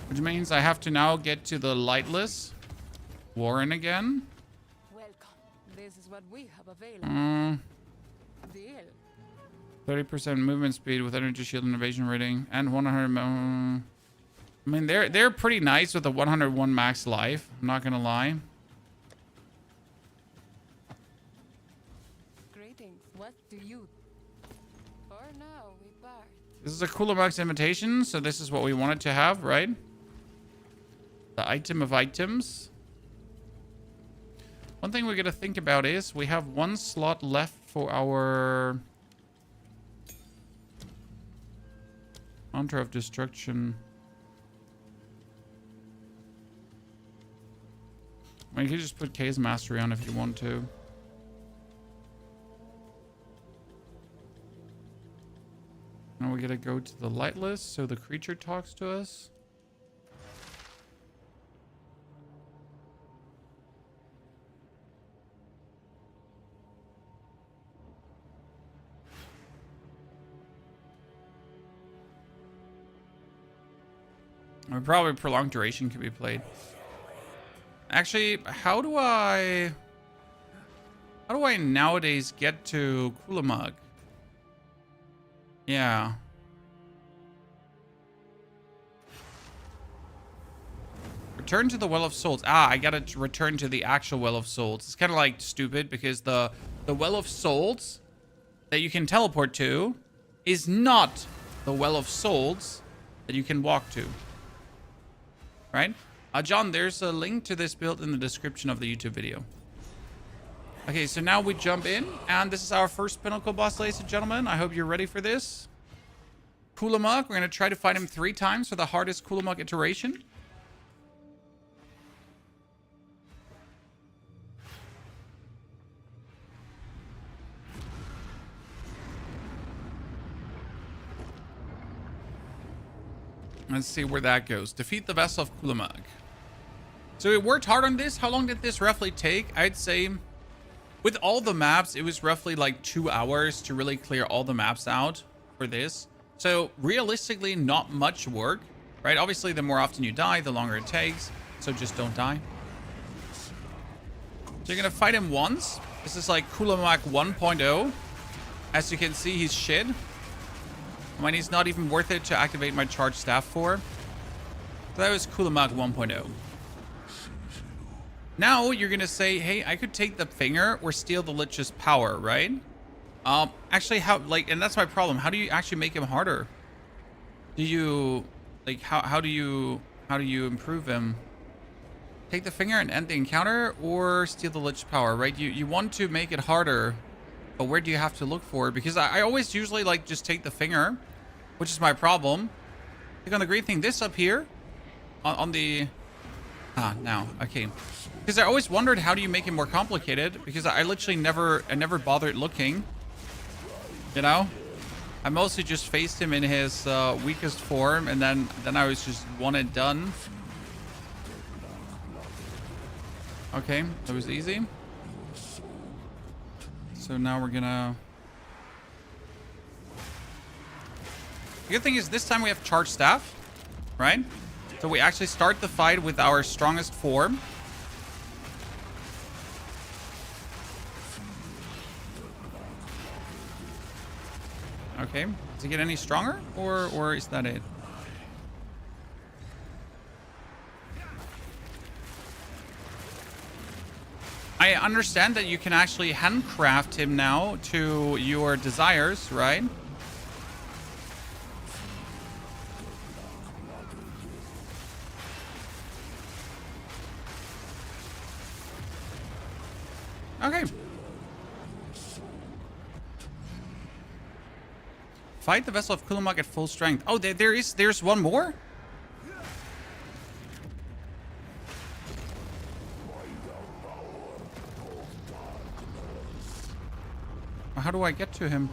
Which means I have to now get to the lightless Warren again. Welcome. This is what we have available. Deal. 30% movement speed with energy shield and evasion rating, and 100. I mean, they're pretty nice with the 101 max life. I'm not gonna lie. Greetings. What do you? For now, we part. This is a Kulamag's invitation, so this is what we wanted to have, right? The item of items. One thing we gotta think about is we have one slot left for our Hunter of Destruction. I mean, you could just put K's Mastery on if you want to. Now we gotta go to the lightless so the creature talks to us. Or probably prolonged duration could be played. Actually, how do I nowadays get to Kulamag? Yeah. Return to the Well of Souls. Ah, I gotta return to the actual Well of Souls. It's kind of like stupid because the Well of Souls that you can teleport to is not the Well of Souls that you can walk to. Right? John, there's a link to this build in the description of the YouTube video. Okay, so now we jump in, and this is our first pinnacle boss, ladies and gentlemen. I hope you're ready for this. Kulamag, we're going to try to fight him 3 times for the hardest Kulamag iteration. Let's see where that goes. Defeat the Vessel of Kulamag. So we worked hard on this. How long did this roughly take? I'd say with all the maps, it was roughly like 2 hours to really clear all the maps out for this. So realistically, not much work, right? Obviously, the more often you die, the longer it takes. So just don't die. So you're going to fight him once. This is like Kulamag 1.0. As you can see, he's shit. I mean, he's not even worth it to activate my charged staff for. So that was Kulamag 1.0. Now you're gonna say, hey, I could take the finger or steal the Lich's power, right? Actually, how, like, and that's my problem. How do you actually make him harder? Do you, like, how do you improve him? Take the finger and end the encounter, or steal the Lich's power, right? You want to make it harder, but where do you have to look for? Because I always usually like just take the finger, which is my problem. Click on the green thing. This up here, on the now okay. Because I always wondered, how do you make it more complicated? Because I literally never bothered looking. You know, I mostly just faced him in his weakest form, and then I was just one and done. Okay, that was easy. So now we're gonna. The good thing is this time we have charged staff, right? So we actually start the fight with our strongest form. Okay, does it get any stronger, or is that it? I understand that you can actually handcraft him now to your desires, right? Okay. Fight the Vessel of Kulamag at full strength. Oh, there's one more? How do I get to him?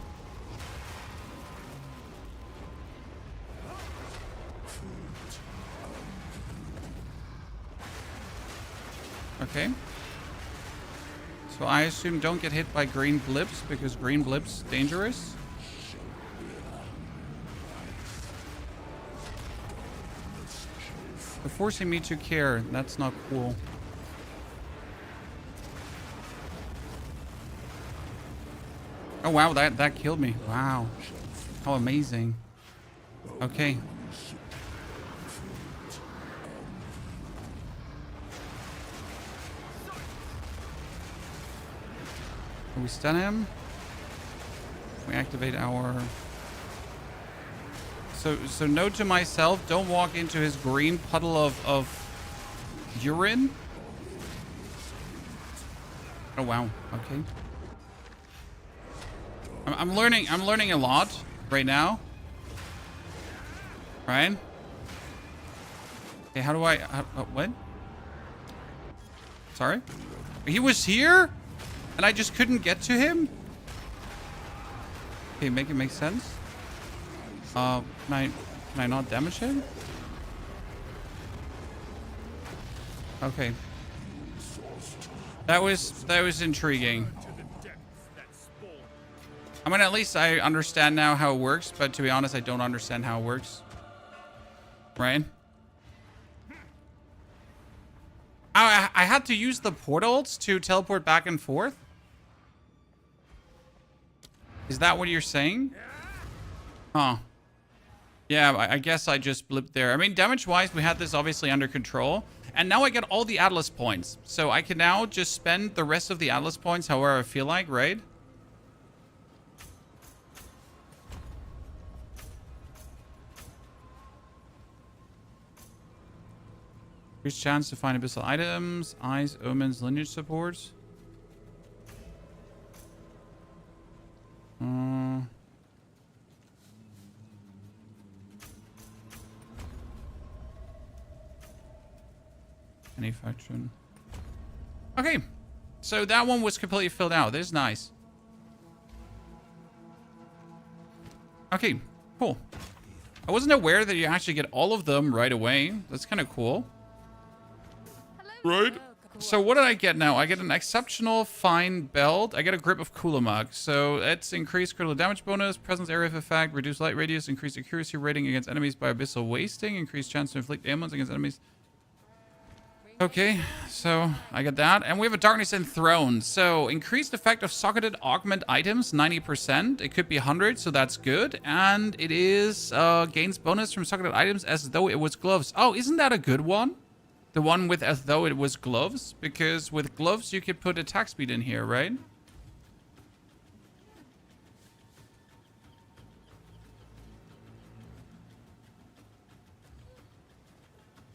Okay. So I assume don't get hit by green blips because green blips dangerous. They're forcing me to care. That's not cool. Oh wow, that killed me. Wow. How amazing. Okay. We stun him. We activate our... So note to myself, don't walk into his green puddle of urine. Oh wow, okay. I'm learning a lot right now. Right? Okay, how do I... what? Sorry? He was here? And I just couldn't get to him? Okay, make it make sense. Can I not damage him? Okay. That was intriguing. I mean, at least I understand now how it works, but to be honest, I don't understand how it works. Right? I had to use the portals to teleport back and forth? Is that what you're saying? Huh. Yeah, I guess I just blipped there. I mean, damage-wise, we had this obviously under control. And now I get all the Atlas points. So I can now just spend the rest of the Atlas points however I feel like, right? Increased chance to find abyssal items, eyes, omens, lineage supports. Any faction. Okay. So that one was completely filled out. This is nice. Okay, cool. I wasn't aware that you actually get all of them right away. That's kind of cool. Right? So what did I get now? I get an exceptional fine belt. I get a grip of Kulamuk. So it's increased critical damage bonus, presence area of effect, reduced light radius, increased accuracy rating against enemies by abyssal wasting, increased chance to inflict ailments against enemies. Okay, so I get that. And we have a Darkness Enthroned. So increased effect of socketed augment items, 90%. It could be 100, so that's good. And it is gains bonus from socketed items as though it was gloves. Oh, isn't that a good one? The one with as though it was gloves? Because with gloves, you could put attack speed in here, right?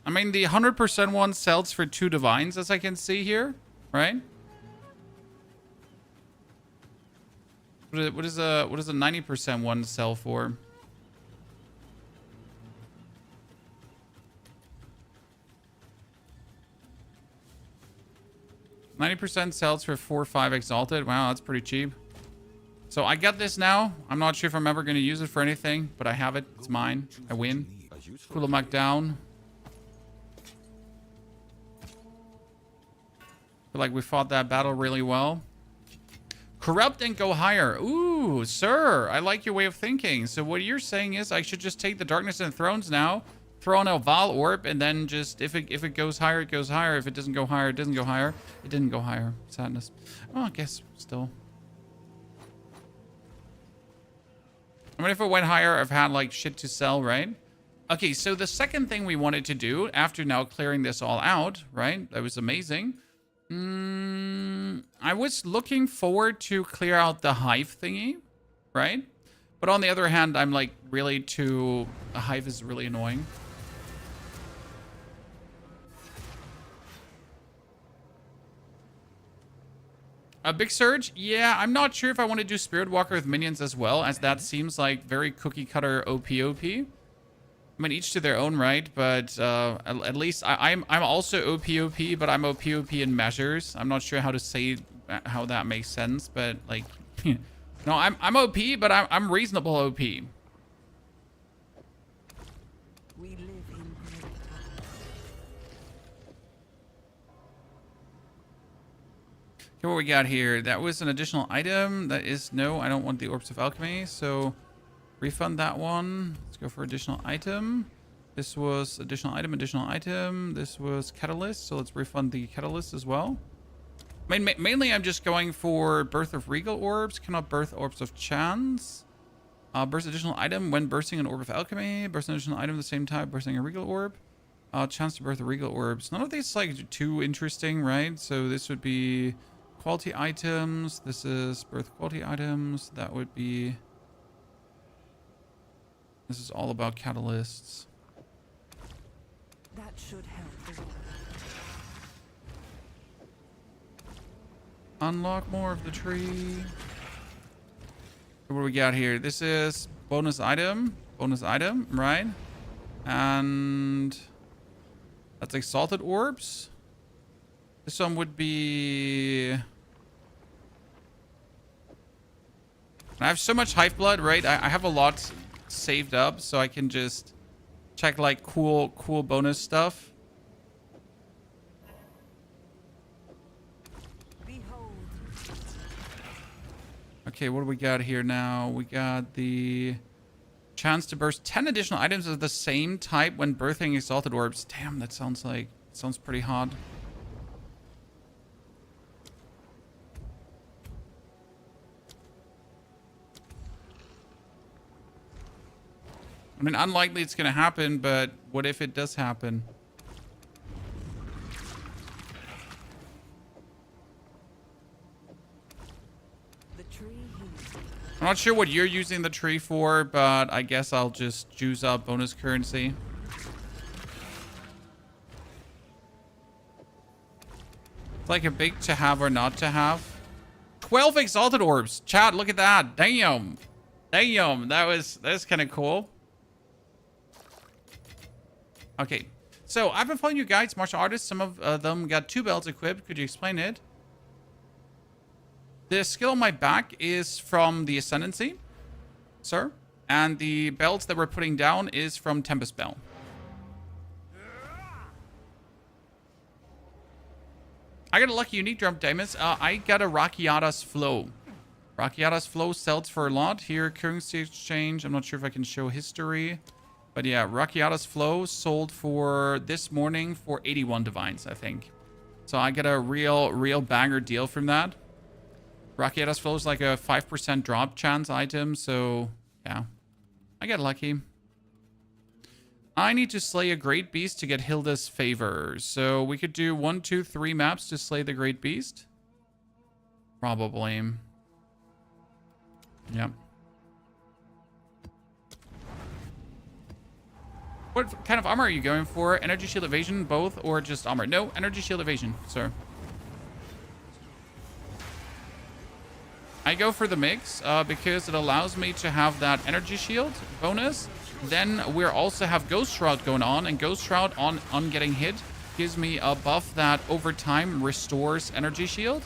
I mean, the 100% one sells for 2 divines, as I can see here, right? What does a 90% one sell for? %90 sells for 4 or 5 exalted. Wow, that's pretty cheap. So I get this now. I'm not sure if I'm ever going to use it for anything, but I have it. It's mine. I win. Kulamuk down. Feel like we fought that battle really well. Corrupt and go higher. Ooh, sir, I like your way of thinking. So what you're saying is I should just take the Darkness and Thrones now, throw on a Val Orb, and then just, if it goes higher, it goes higher. If it doesn't go higher, it doesn't go higher. It didn't go higher. Sadness. Oh, I guess still. I mean, if it went higher, I've had, like, shit to sell, right? Okay, so the second thing we wanted to do, after now clearing this all out, right? That was amazing. I was looking forward to clear out the hive thingy, right? But on the other hand, I'm like really too... The hive is really annoying. A big surge? Yeah, I'm not sure if I want to do Spirit Walker with minions as well, as that seems like very cookie cutter OP. I mean, each to their own right, but at least I'm also OP, but I'm OP in measures. I'm not sure how to say how that makes sense, but like, no, I'm OP, but I'm reasonable OP. We live in great times. Okay, what we got here? That was an additional item. That is no, I don't want the Orbs of Alchemy. So refund that one. Let's go for additional item. This was additional item, additional item. This was Catalyst. So let's refund the Catalyst as well. Mainly I'm just going for Birth of Regal Orbs. Cannot birth Orbs of Chance. Burst additional item when bursting an Orb of Alchemy. Burst an additional item of the same type, bursting a Regal Orb. Chance to birth the Regal Orbs. None of these like too interesting, right? So this would be quality items. This is birth quality items. That would be... This is all about catalysts. That should help as well. Unlock more of the tree. What do we got here? This is bonus item, right? And that's exalted orbs. This one would be... I have so much Hive Blood, right? I have a lot saved up, so I can just check like cool bonus stuff. Okay, what do we got here now? We got the chance to burst 10 additional items of the same type when birthing exalted orbs. Damn, that sounds pretty hot. I mean, unlikely it's going to happen, but what if it does happen? I'm not sure what you're using the tree for, but I guess I'll just juice up bonus currency. It's like a big to have or not to have. 12 exalted orbs. Chat, look at that. Damn. Damn. That's kind of cool. Okay. So I've been following you guys, martial artists. Some of them got 2 belts equipped. Could you explain it? The skill on my back is from the Ascendancy, sir. And the belts that we're putting down is from Tempest Bell. I got a lucky unique drop, Damus. I got a Rakiata's Flow. Rakiata's Flow sells for a lot. Here, currency exchange. I'm not sure if I can show history. But yeah, Rakiata's Flow sold for this morning for 81 divines, I think. So I get a real banger deal from that. Rakiata's Flow is like a 5% drop chance item, so yeah. I get lucky. I need to slay a Great Beast to get Hilda's favor. So we could do 1, 2, 3 maps to slay the Great Beast. Probably. Yep. What kind of armor are you going for? Energy shield evasion, both, or just armor? No, energy shield evasion, sir. I go for the mix because it allows me to have that energy shield bonus. Then we also have Ghost Shroud going on, and Ghost Shroud on getting hit gives me a buff that over time restores energy shield.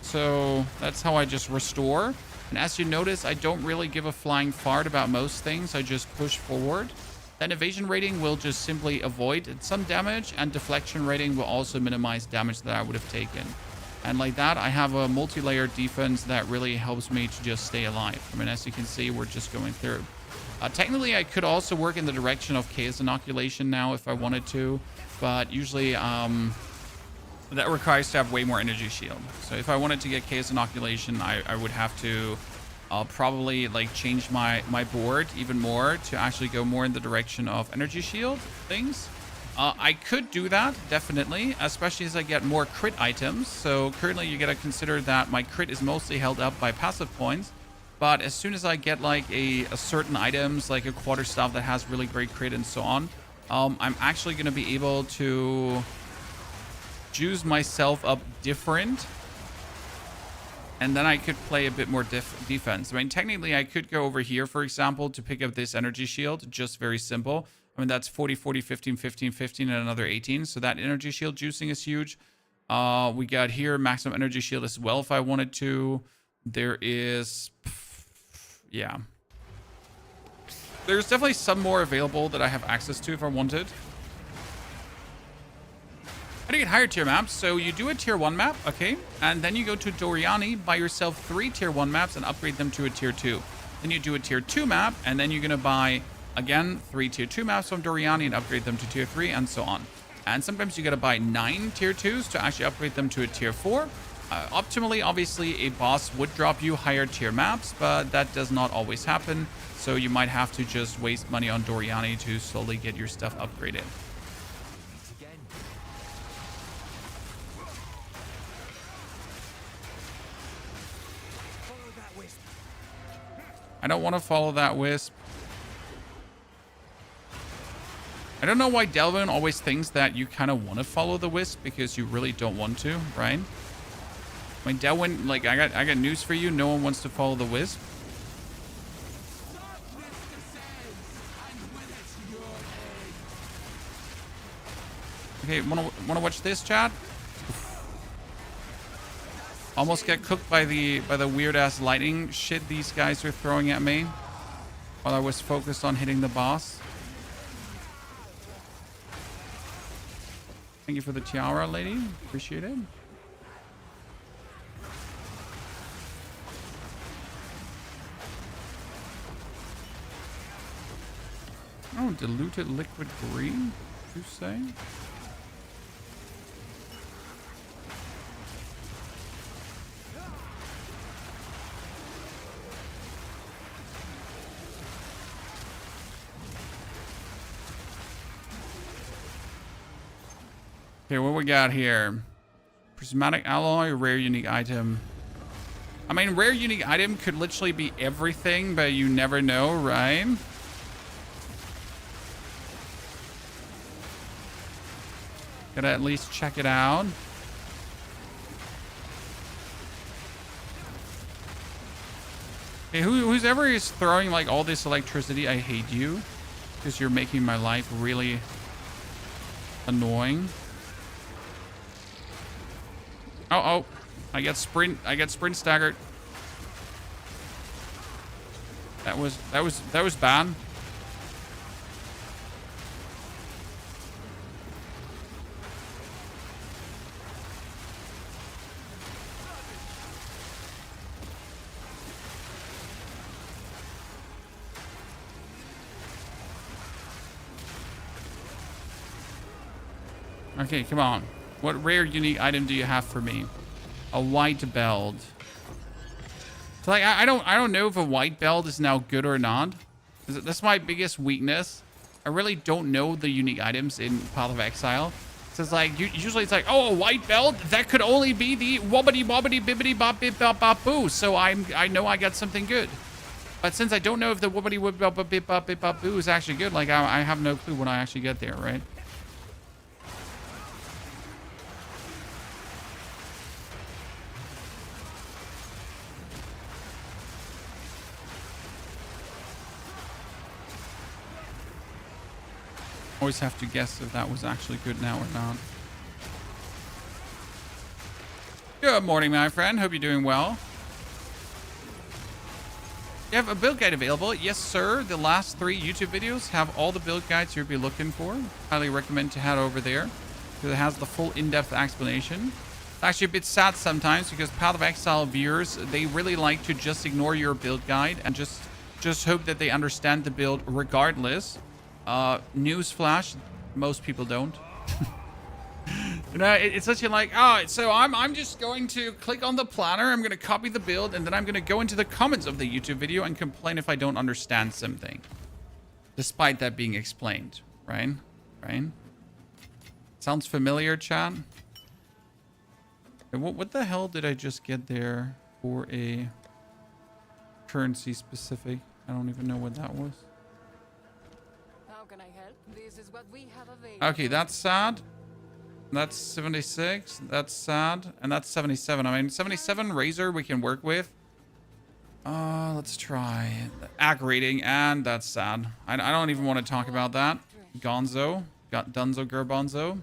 So that's how I just restore. And as you notice, I don't really give a flying fart about most things. I just push forward. Then evasion rating will just simply avoid some damage, and deflection rating will also minimize damage that I would have taken. And like that, I have a multi-layer defense that really helps me to just stay alive. I mean, as you can see, we're just going through. Technically, I could also work in the direction of Chaos Inoculation now if I wanted to. But usually, that requires to have way more energy shield. So if I wanted to get Chaos Inoculation, I would have to probably like change my board even more to actually go more in the direction of energy shield things. I could do that, definitely, especially as I get more crit items. So currently you got to consider that my crit is mostly held up by passive points. But as soon as I get like a certain items, like a quarterstaff that has really great crit and so on, I'm actually going to be able to juice myself up different. And then I could play a bit more defense. I mean, technically I could go over here, for example, to pick up this energy shield. Just very simple. I mean, that's 40, 40, 15, 15, 15, and another 18. So that energy shield juicing is huge. We got here maximum energy shield as well if I wanted to. There is... yeah. There's definitely some more available that I have access to if I wanted. How do you get higher tier maps? So you do a tier 1 map, okay? And then you go to Doriani, buy yourself 3 tier 1 maps and upgrade them to a tier 2. Then you do a tier 2 map, and then you're going to buy, again, 3 tier 2 maps from Doriani and upgrade them to tier 3, and so on. And sometimes you got to buy 9 tier 2s to actually upgrade them to a tier 4. Optimally, obviously, a boss would drop you higher tier maps, but that does not always happen. So you might have to just waste money on Doriani to slowly get your stuff upgraded. I don't want to follow that wisp. I don't know why Delvin always thinks that you kind of want to follow the wisp because you really don't want to, right? I mean, Delvin, like, I got news for you. No one wants to follow the wisp. Okay, wanna watch this, chat? Almost get cooked by the weird ass lightning shit these guys are throwing at me while I was focused on hitting the boss. Thank you for the tiara, lady. Appreciate it. Oh, diluted liquid green, you say? Okay, what we got here? Prismatic alloy, rare unique item. I mean, rare unique item could literally be everything, but you never know, right? Gotta at least check it out. Hey, who's ever is throwing like all this electricity, I hate you. Because you're making my life really annoying. Oh, I get sprint staggered. That was bad. Okay, come on. What rare unique item do you have for me? A white belt. So like I don't know if a white belt is now good or not. That's my biggest weakness. I really don't know the unique items in Path of Exile. So it's like usually it's like, oh, a white belt, that could only be the wobbity bobbity bibbity bop bip bop bop boo. So I know I got something good. But since I don't know if the wobbity wib bop bip bop bip bop boo is actually good, like I have no clue when I actually get there, right? Always have to guess if that was actually good now or not. Good morning, my friend. Hope you're doing well. You have a build guide available? Yes, sir. The last 3 YouTube videos have all the build guides you'll be looking for. Highly recommend to head over there because it has the full in-depth explanation. It's actually a bit sad sometimes because Path of Exile viewers, they really like to just ignore your build guide and just hope that they understand the build regardless. Newsflash, most people don't. You know, it's such a like, oh, so I'm just going to click on the planner, I'm going to copy the build, and then I'm going to go into the comments of the YouTube video and complain if I don't understand something. Despite that being explained, right? Right? Sounds familiar, chat? What the hell did I just get there for a currency specific? I don't even know what that was. This is what we have available. Okay, that's sad. That's 76. That's sad. And that's 77. I mean, 77 Razor we can work with. Let's try Ag rating, and that's sad. I don't even want to talk about that. Gonzo. Got Dunzo Gerbonzo.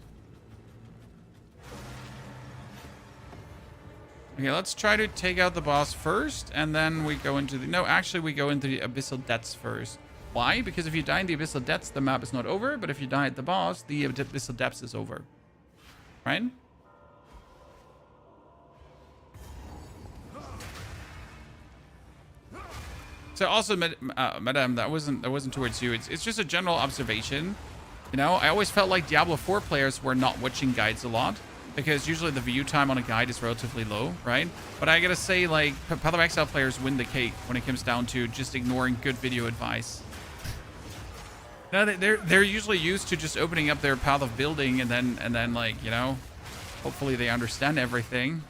Okay, let's try to take out the boss first, and then we go into the... No, actually, we go into the Abyssal Depths first. Why? Because if you die in the Abyssal Depths, the map is not over. But if you die at the boss, the Abyssal Depths is over. right? So also, Madame, that wasn't towards you. It's just a general observation. You know, I always felt like Diablo 4 players were not watching guides a lot because usually the view time on a guide is relatively low, right? But I gotta say, like, Path of Exile players win the cake when it comes down to just ignoring good video advice. No, they're usually used to just opening up their path of building and then like, you know, hopefully they understand everything.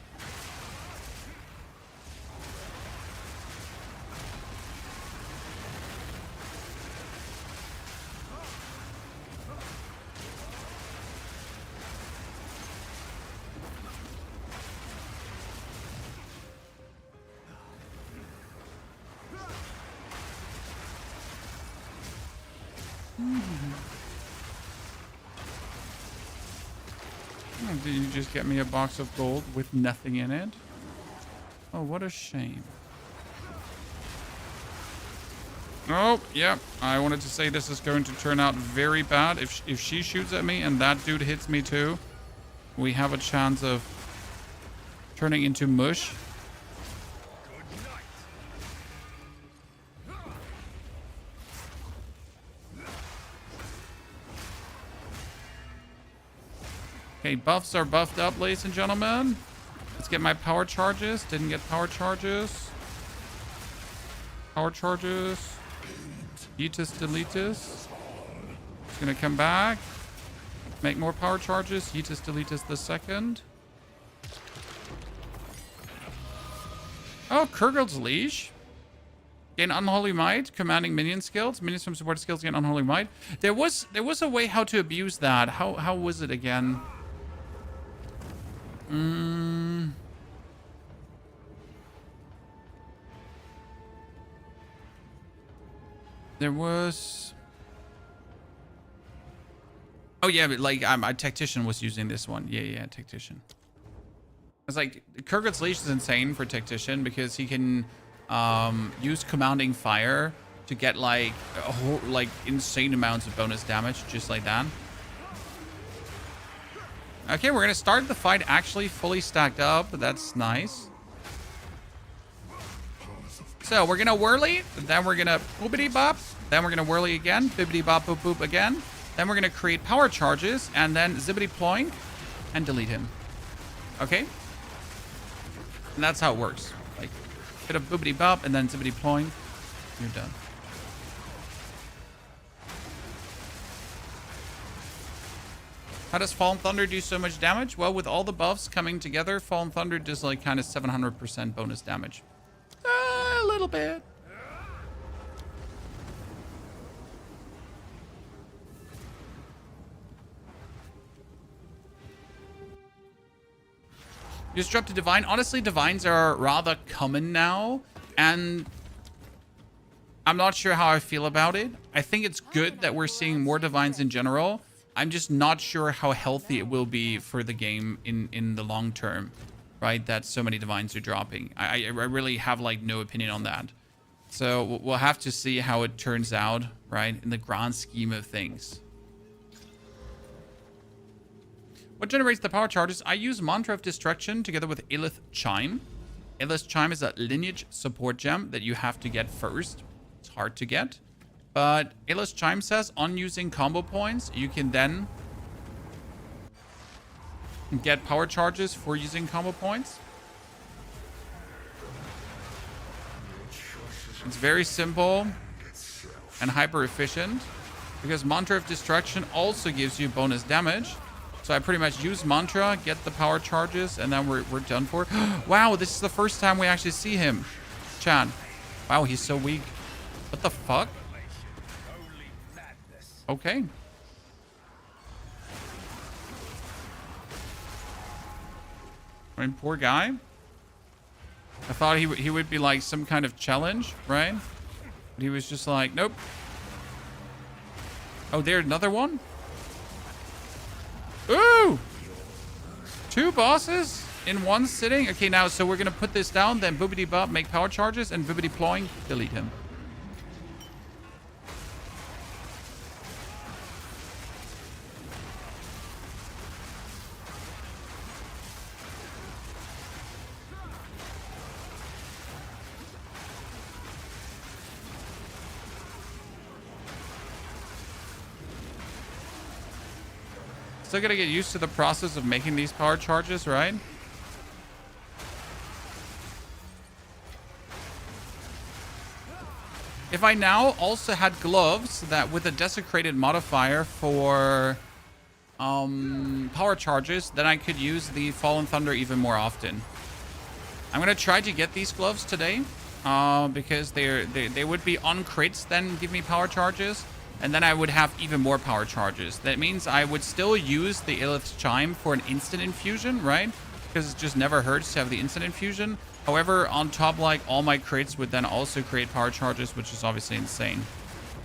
Oh, did you just get me a box of gold with nothing in it? Oh, what a shame. Oh, yeah. I wanted to say this is going to turn out very bad. If she shoots at me and that dude hits me too, we have a chance of turning into mush. Okay, buffs are buffed up, ladies and gentlemen. Let's get my power charges. Didn't get power charges. Power charges. Yeetus deletus. It's gonna come back. Make more power charges. Yeetus deletus the second. Oh, Kurgild's Leash. Gain Unholy Might, commanding minion skills. Minions from support skills gain Unholy Might. There was a way how to abuse that. How was it again? There was... Oh yeah, but like my Tactician was using this one. Yeah, Tactician. It's like Kurgild's Leash is insane for Tactician because he can use Commanding Fire to get like insane amounts of bonus damage just like that. Okay, we're gonna start the fight actually fully stacked up. That's nice. So we're gonna whirly, then we're gonna boopity bop, then we're gonna whirly again, bippity bop boop boop again. Then we're gonna create power charges and then zippity ploink and delete him. Okay? And that's how it works. Like bit of boopity bop and then zippity ploink. You're done. How does Fallen Thunder do so much damage? Well, with all the buffs coming together, Fallen Thunder does like kind of 700% bonus damage. A little bit. You just dropped a Divine. Honestly, Divines are rather common now, and I'm not sure how I feel about it. I think it's good that we're seeing more Divines in general. I'm just not sure how healthy it will be for the game in the long term, right? That so many Divines are dropping. I really have like no opinion on that. So we'll have to see how it turns out, right? In the grand scheme of things. What generates the power charges? I use Mantra of Destruction together with Illith Chime. Illith Chime is a lineage support gem that you have to get first. It's hard to get. But Illith Chime says on using combo points, you can then get power charges for using combo points. It's very simple and hyper efficient because Mantra of Destruction also gives you bonus damage. So I pretty much use Mantra, get the power charges, and then we're done for. Wow, this is the first time we actually see him. Chan. Wow, he's so weak. What the fuck? Okay. I mean, poor guy. I thought he would be like some kind of challenge, right? But he was just like, nope. Oh, there's another one? Ooh! 2 bosses in one sitting? Okay, now, so we're going to put this down, then boopity bop, make power charges, and boopity ploing, delete him. Still gotta get used to the process of making these power charges, right? If I now also had gloves that with a desecrated modifier for power charges, then I could use the Fallen Thunder even more often. I'm gonna try to get these gloves today because they would be on crits, then give me power charges, and then I would have even more power charges. That means I would still use the Illith's Chime for an instant infusion, right? Because it just never hurts to have the instant infusion. However, on top, like, all my crits would then also create power charges, which is obviously insane.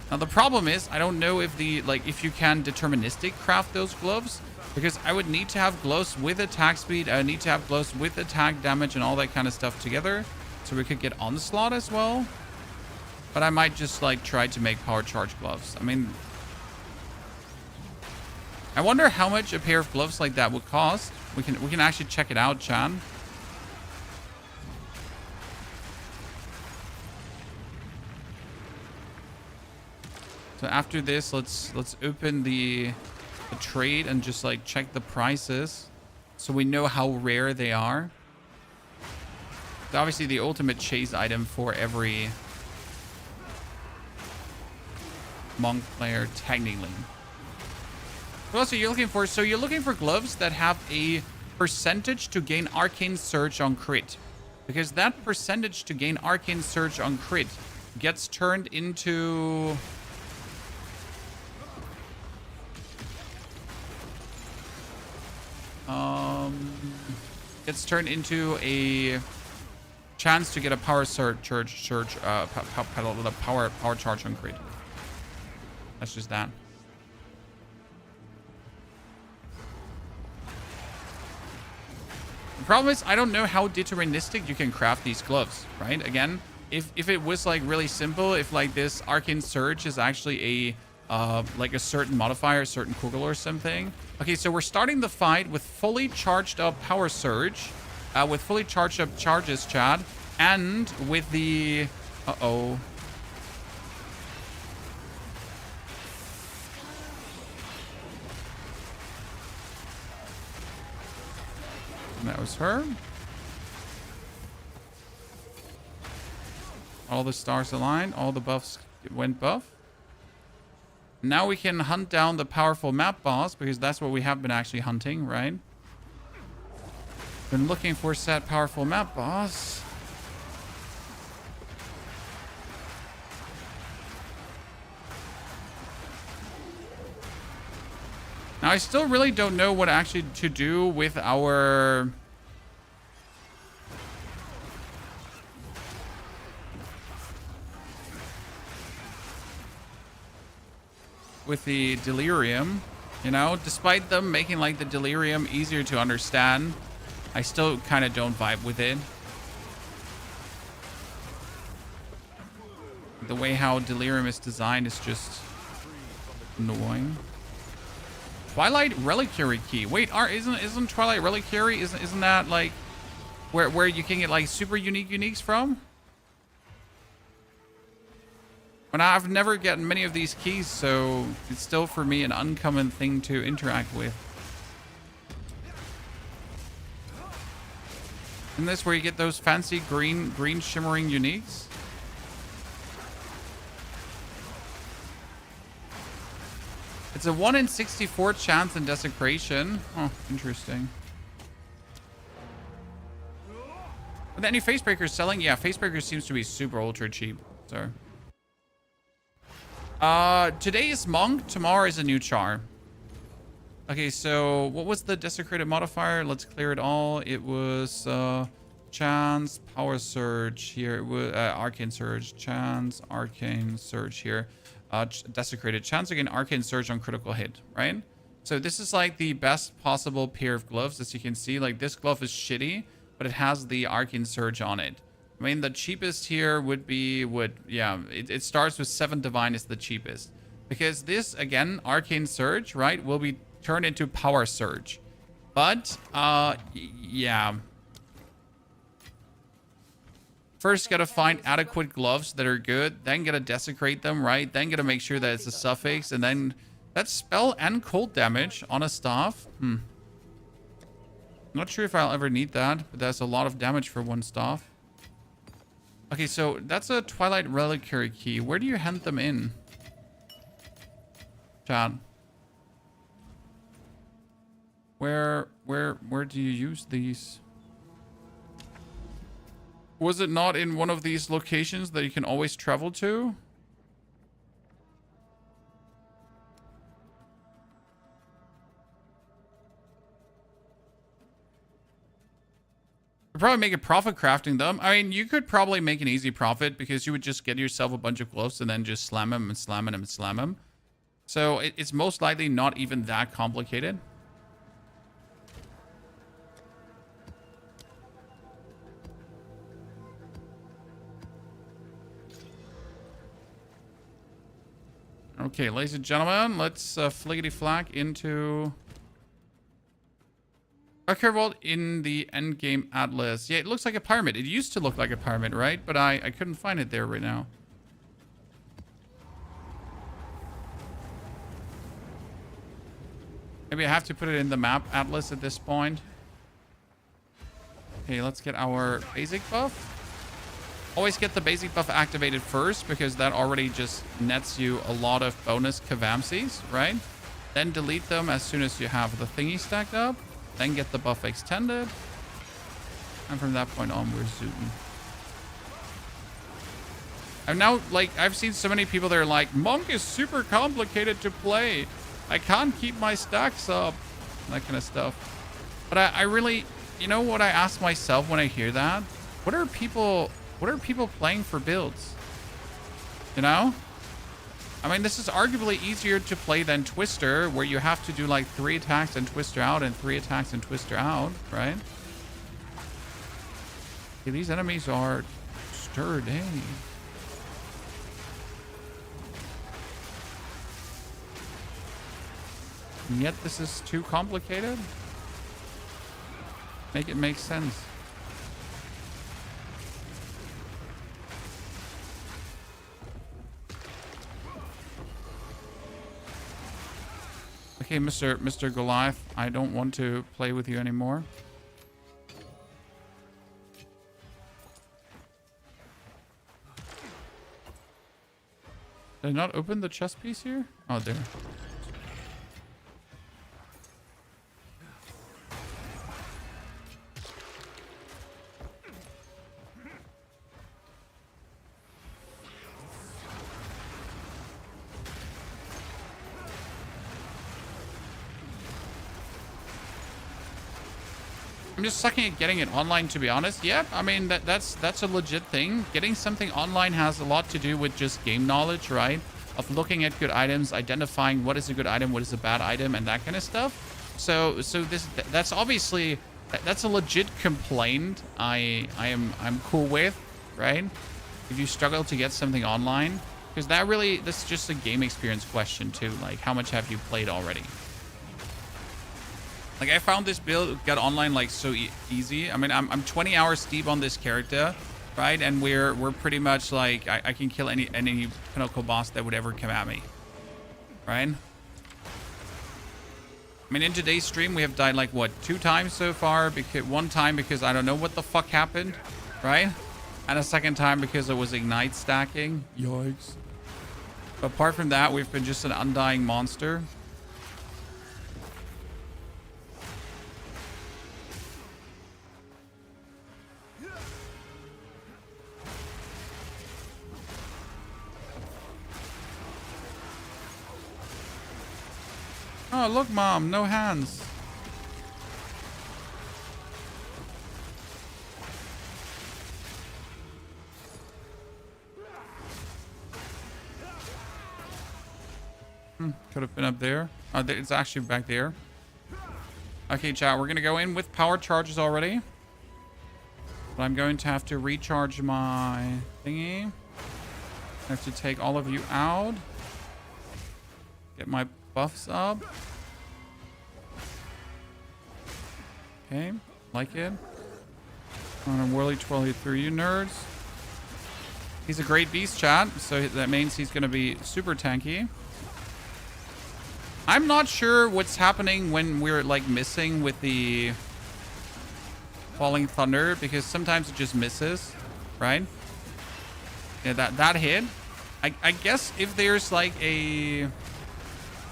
Now, the problem is, I don't know if if you can deterministic craft those gloves, because I would need to have gloves with attack speed. I would need to have gloves with attack damage and all that kind of stuff together, so we could get Onslaught as well. But I might just, like, try to make power charge gloves. I mean, I wonder how much a pair of gloves like that would cost. We can actually check it out, Chan. So after this, let's open the trade and just like check the prices so we know how rare they are. It's obviously the ultimate chase item for every monk player, technically. What else are you looking for? So you're looking for gloves that have a percentage to gain Arcane Surge on crit, because that percentage to gain Arcane Surge on crit gets turned into a chance to get a power power charge on crit. That's just that. The problem is I don't know how deterministic you can craft these gloves, right? Again, if it was like really simple, if like this Arcane Surge is actually a like a certain modifier, a certain Kugel or something. Okay, so we're starting the fight with fully charged up Power Surge, with fully charged up charges, Chad, and with the... Uh-oh. And that was her. All the stars aligned, all the buffs went buff. Now we can hunt down the powerful map boss, because that's what we have been actually hunting, right? Been looking for said powerful map boss. Now, I still really don't know what actually to do with our... with the Delirium, you know? Despite them making, like, the Delirium easier to understand, I still kind of don't vibe with it. The way how Delirium is designed is just annoying. Twilight Reliquary Key. Wait, isn't Twilight Reliquary, isn't that like where you can get like super unique uniques from? But I've never gotten many of these keys, so it's still for me an uncommon thing to interact with. Isn't this where you get those fancy green shimmering uniques? It's a 1 in 64 chance in Desecration. Oh, interesting. Are there any Facebreakers selling? Yeah, Facebreakers seems to be super ultra cheap. So. Today is Monk. Tomorrow is a new Char. Okay, so what was the Desecrated modifier? Let's clear it all. It was Chance, Power Surge here. It was Arcane Surge, Chance, Arcane Surge here. Desecrated. Chance again, Arcane Surge on critical hit, right? So this is like the best possible pair of gloves. As you can see, like this glove is shitty, but it has the Arcane Surge on it. I mean, the cheapest here would be, it starts with 7 Divine is the cheapest. Because this, again, Arcane Surge, right, will be turned into Power Surge. But, yeah. First, gotta find adequate gloves that are good. Then gotta desecrate them, right? Then gotta make sure that it's a suffix. And then That's spell and cold damage on a staff. Not sure if I'll ever need that, but that's a lot of damage for one staff. Okay, so that's a Twilight Reliquary key. Where do you hand them in? Chat. Where do you use these? Was it not in one of these locations that you can always travel to? You'd probably make a profit crafting them. I mean, you could probably make an easy profit because you would just get yourself a bunch of gloves and then just slam them and slam them and slam them. So it's most likely not even that complicated. Okay, ladies and gentlemen, let's fliggity flack into Archive Vault in the Endgame Atlas. Yeah, it looks like a pyramid. It used to look like a pyramid, right? But I couldn't find it there right now. Maybe I have to put it in the map atlas at this point. Okay, let's get our basic buff. Always get the basic buff activated first because that already just nets you a lot of bonus Kavamsies, right? Then delete them as soon as you have the thingy stacked up. Then get the buff extended. And from that point on, we're zooting. And now, like, I've seen so many people that are like, Monk is super complicated to play. I can't keep my stacks up. That kind of stuff. But I really, you know what I ask myself when I hear that? What are people playing for builds? You know? I mean, this is arguably easier to play than Twister, where you have to do like 3 attacks and Twister out and 3 attacks and Twister out, right? Okay, these enemies are sturdy. And yet this is too complicated. Make it make sense. Okay, Mr. Goliath, I don't want to play with you anymore. Did I not open the chest piece here? Oh, there. I'm just sucking at getting it online, to be honest. Yeah, I mean, that's a legit thing. Getting something online has a lot to do with just game knowledge, right? Of looking at good items, identifying what is a good item, what is a bad item, and that kind of stuff. So that's obviously, that's a legit complaint I'm cool with, right? If you struggle to get something online, because that's just a game experience question too. Like, how much have you played already? Like, I found this build got online like so easy. I mean, I'm 20 hours deep on this character, right? And we're pretty much like I can kill any pinnacle boss that would ever come at me, right? I mean, in today's stream we have died like what 2 times so far, because 1 time because I don't know what the fuck happened, right? And a 2nd time because it was ignite stacking. Yikes. But apart from that, we've been just an undying monster. Oh, look, Mom, no hands. Could have been up there. Oh, it's actually back there. Okay, chat, we're going to go in with power charges already. But I'm going to have to recharge my thingy. I have to take all of you out. Get my buffs up. Okay, like it. I'm gonna whirly twirly through you nerds. He's a great beast, chat, so that means he's gonna be super tanky. I'm not sure what's happening when we're like missing with the falling thunder, because sometimes it just misses, right? Yeah, that hit. I guess if there's like a,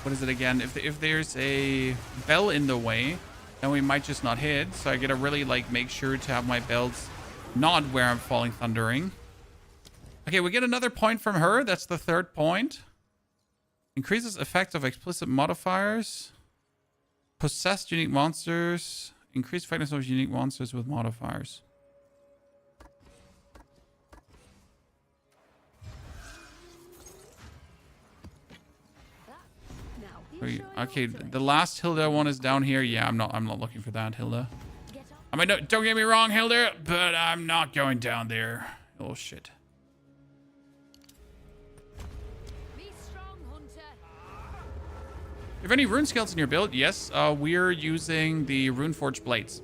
what is it again? If there's a bell in the way, then we might just not hit. So I gotta really like make sure to have my belts not where I'm falling thundering. Okay, we get another point from her. That's the third point. Increases effect of explicit modifiers. Possessed unique monsters. Increased effectiveness of unique monsters with modifiers. Okay, the last Hilda one is down here. Yeah, I'm not looking for that, Hilda. I mean, don't get me wrong, Hilda, but I'm not going down there. Oh shit. You have any rune skills in your build? Yes, we're using the Runeforged blades.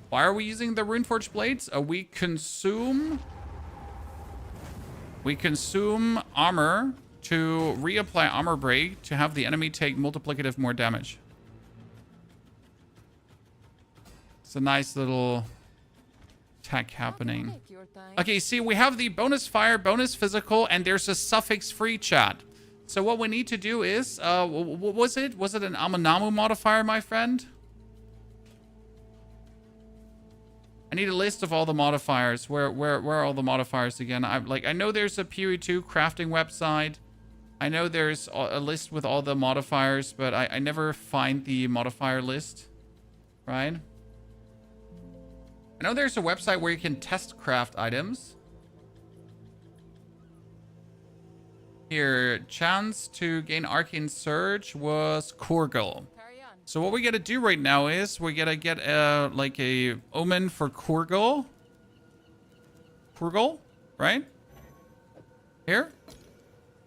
Why are we using the Runeforged blades? We consume armor to reapply armor break to have the enemy take multiplicative more damage. It's a nice little tech happening. Okay, see, we have the bonus fire, bonus physical, and there's a suffix free, chat. So what we need to do is, what was it? Was it an Amanamu modifier, my friend? I need a list of all the modifiers. Where are all the modifiers again? I know there's a POE 2 crafting website. I know there's a list with all the modifiers, but I never find the modifier list, right? I know there's a website where you can test craft items. Here, chance to gain Arcane Surge was Korgal. So what we gotta do right now is we gotta get like a omen for Korgal. Korgal, right? Here.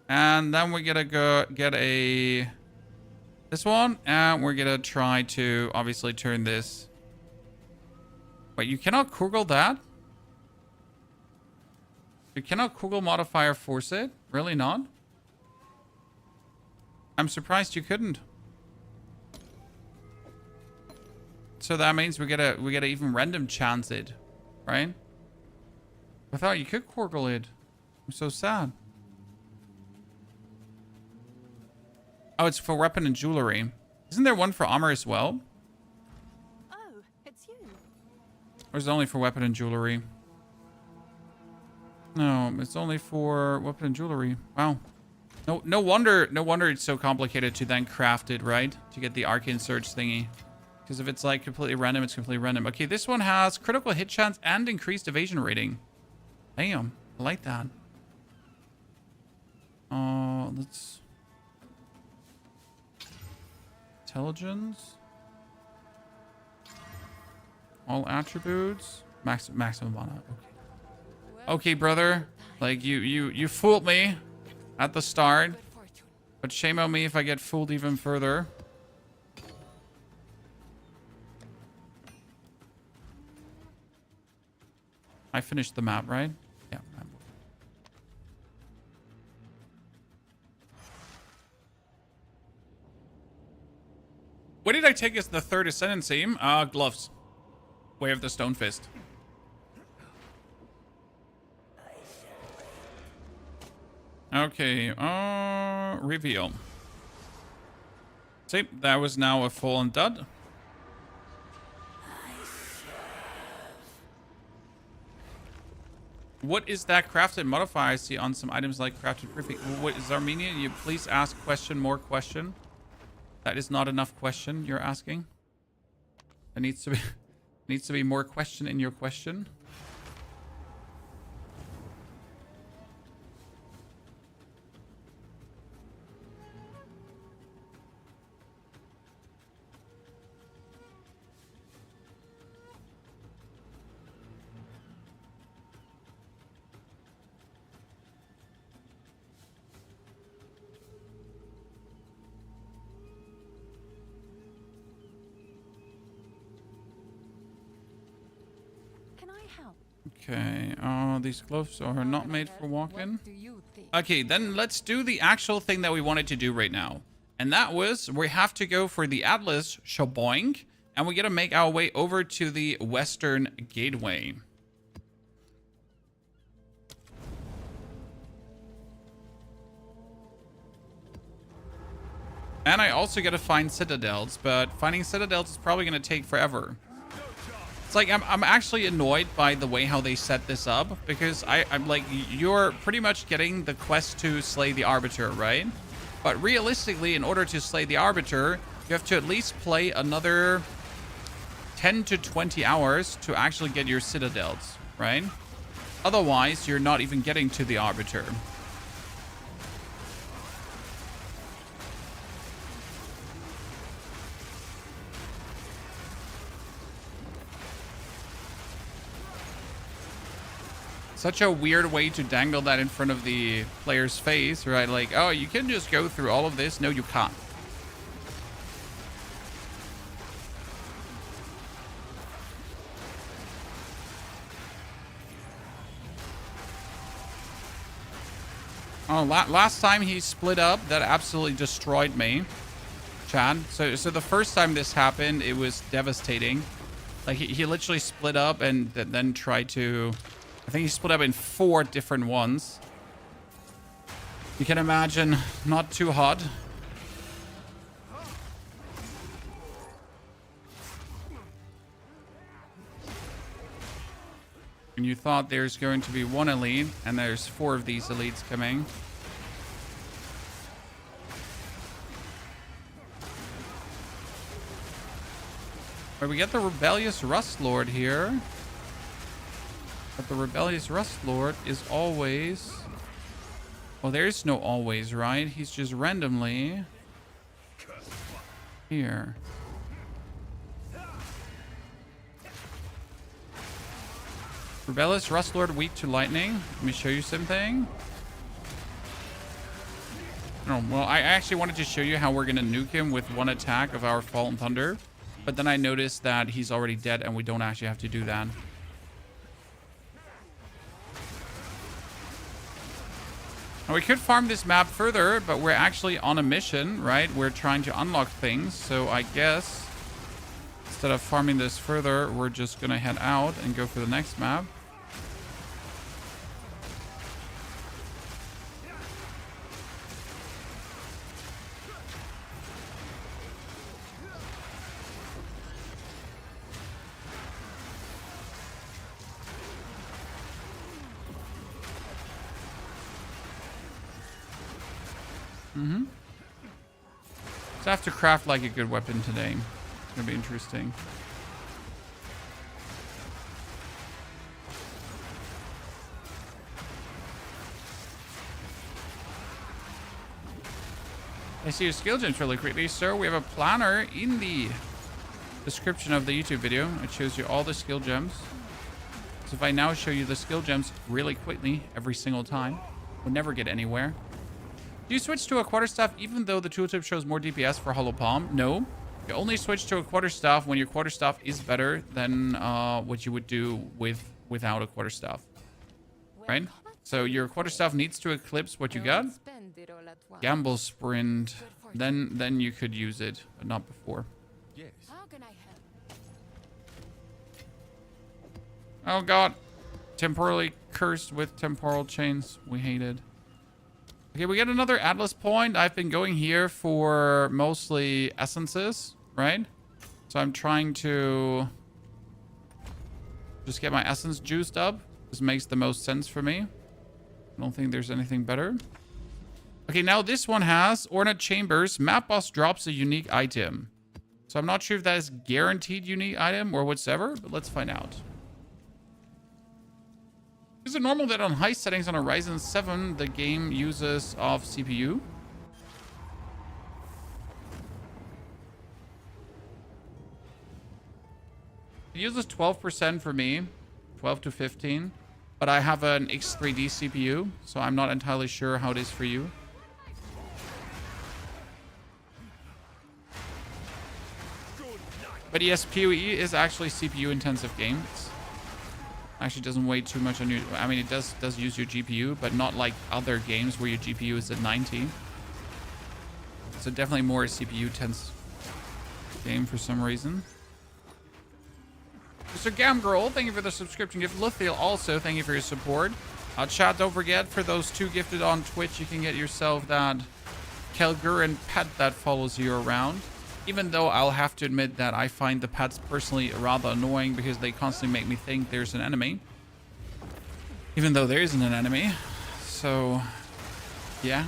And then we gotta go get this one, and we're gonna try to obviously turn this. Wait, you cannot Korgal that? You cannot Korgal modifier force it? Really not? I'm surprised you couldn't. So that means we gotta even random chance it, right? I thought you could Korgal it. I'm so sad. Oh, it's for weapon and jewelry. Isn't there one for armor as well? Oh, it's you. Or is it only for weapon and jewelry? No, it's only for weapon and jewelry. Wow. No wonder it's so complicated to then craft it, right? To get the Arcane Surge thingy. Because if it's like completely random, it's completely random. Okay, this one has critical hit chance and increased evasion rating. Damn, I like that. Let's... Intelligence. All attributes. Maximum mana. Okay. Okay, brother. Like, you fooled me at the start. But shame on me if I get fooled even further. I finished the map, right? Yeah. What did I take as the third ascendancy? Gloves. Way of the Stone Fist. Okay, reveal. See, that was now a full and dud. What is that crafted modifier I see on some items like crafted perfect? What is Armenian? You please ask question, more question. That is not enough question you're asking. There needs to be more question in your question. Okay, these gloves are not made for walking. Okay, then let's do the actual thing that we wanted to do right now. And that was, we have to go for the Atlas Shaboing, and we got to make our way over to the Western Gateway. And I also got to find citadels, but finding citadels is probably going to take forever. It's like, I'm actually annoyed by the way how they set this up, because I'm like, you're pretty much getting the quest to slay the Arbiter, right? But realistically, in order to slay the Arbiter, you have to at least play another 10 to 20 hours to actually get your citadels, right? Otherwise, you're not even getting to the Arbiter. Such a weird way to dangle that in front of the player's face, right? Like, oh, you can just go through all of this. No, you can't. Oh, last time he split up, that absolutely destroyed me, Chad. So the first time this happened, it was devastating. Like, he literally split up and then tried to... I think he split up in 4 different ones. You can imagine, not too hot. And you thought there's going to be 1 elite, and there's 4 of these elites coming. But we get the Rebellious Rust Lord here. But the Rebellious Rust Lord is always... Well, there's no always, right? He's just randomly... here. Rebellious Rust Lord weak to lightning. Let me show you something. Oh, well, I actually wanted to show you how we're going to nuke him with 1 attack of our Fallen Thunder. But then I noticed that he's already dead and we don't actually have to do that. Now, we could farm this map further, but we're actually on a mission, right? We're trying to unlock things. So I guess instead of farming this further, we're just going to head out and go for the next map. So I have to craft like a good weapon today. It's gonna be interesting. I see your skill gems really quickly, sir. We have a planner in the description of the YouTube video. It shows you all the skill gems. So if I now show you the skill gems really quickly every single time, we'll never get anywhere. Do you switch to a quarterstaff even though the tooltip shows more DPS for Hollow Palm? No. You only switch to a quarterstaff when your quarterstaff is better than what you would do without a quarterstaff. Right? So your quarterstaff needs to eclipse what you got. Gamble sprint. Then you could use it, but not before. Yes. How can I help? Oh god. Temporally cursed with temporal chains. We hate it. Okay, we get another Atlas point. I've been going here for mostly essences, right? So I'm trying to just get my essence juiced up. This makes the most sense for me. I don't think there's anything better. Okay, now this one has Ornate Chambers. Map boss drops a unique item. So I'm not sure if that is guaranteed unique item or whatsoever, but let's find out. Is it normal that on high settings on a Ryzen 7, the game uses off CPU? It uses 12% for me, 12 to 15, but I have an X3D CPU, so I'm not entirely sure how it is for you. But yes, POE is actually CPU intensive game. Actually doesn't weigh too much on your... I mean, it does use your GPU, but not like other games where your GPU is at 90. So definitely more CPU tense game for some reason. Mr. Gamgirl, thank you for the subscription gift. Lithiel also, thank you for your support. Chat, don't forget, for those 2 gifted on Twitch, you can get yourself that Kelguran pet that follows you around. Even though I'll have to admit that I find the pets personally rather annoying because they constantly make me think there's an enemy. Even though there isn't an enemy. So, yeah.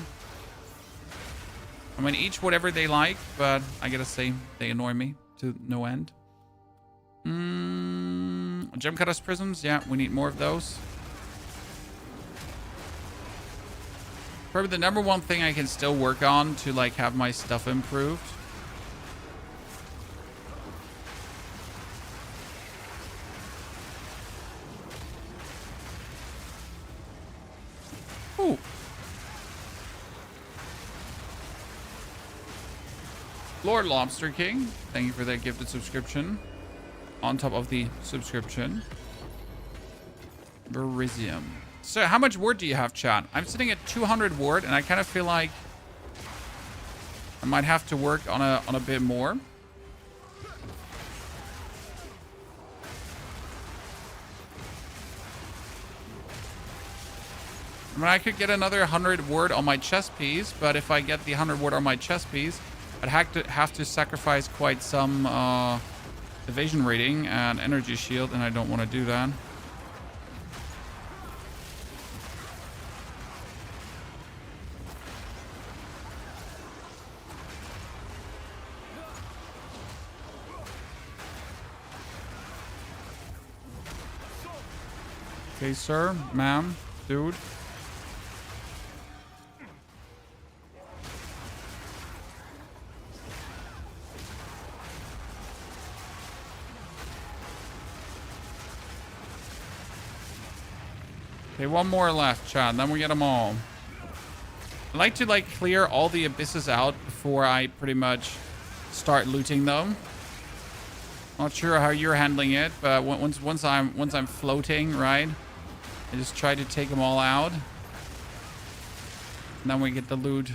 I mean, each whatever they like, but I gotta say, they annoy me to no end. Gem Cutters Prisms, yeah, we need more of those. Probably the number one thing I can still work on to like have my stuff improved. Ooh. Lord Lobster King, thank you for that gifted subscription. On top of the subscription. Berisium. So how much ward do you have, chat? I'm sitting at 200 ward, and I kind of feel like I might have to work on a bit more. I mean, I could get another 100 ward on my chest piece, but if I get the 100 ward on my chest piece, I'd have to sacrifice quite some evasion rating and energy shield, and I don't want to do that. Okay, sir, ma'am, dude. Okay, one more left, chat. Then we get them all. I like to like clear all the abysses out before I pretty much start looting them. Not sure how you're handling it, but once I'm floating, right? I just try to take them all out. And then we get the loot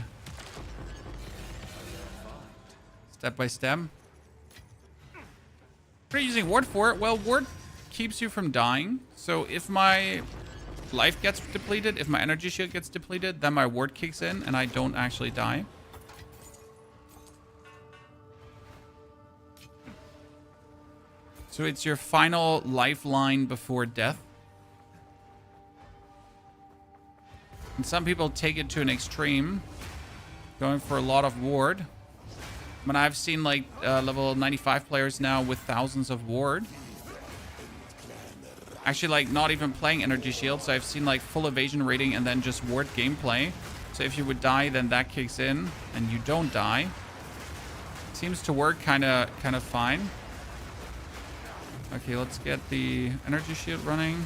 step by step. What are you using ward for? Well, ward keeps you from dying. So if my life gets depleted, if my energy shield gets depleted, then my ward kicks in and I don't actually die. So it's your final lifeline before death. And some people take it to an extreme, going for a lot of ward. I mean, I've seen like level 95 players now with thousands of ward. Actually, like not even playing energy shield. So I've seen like full evasion rating and then just ward gameplay. So if you would die, then that kicks in and you don't die. Seems to work kind of fine. Okay, let's get the energy shield running.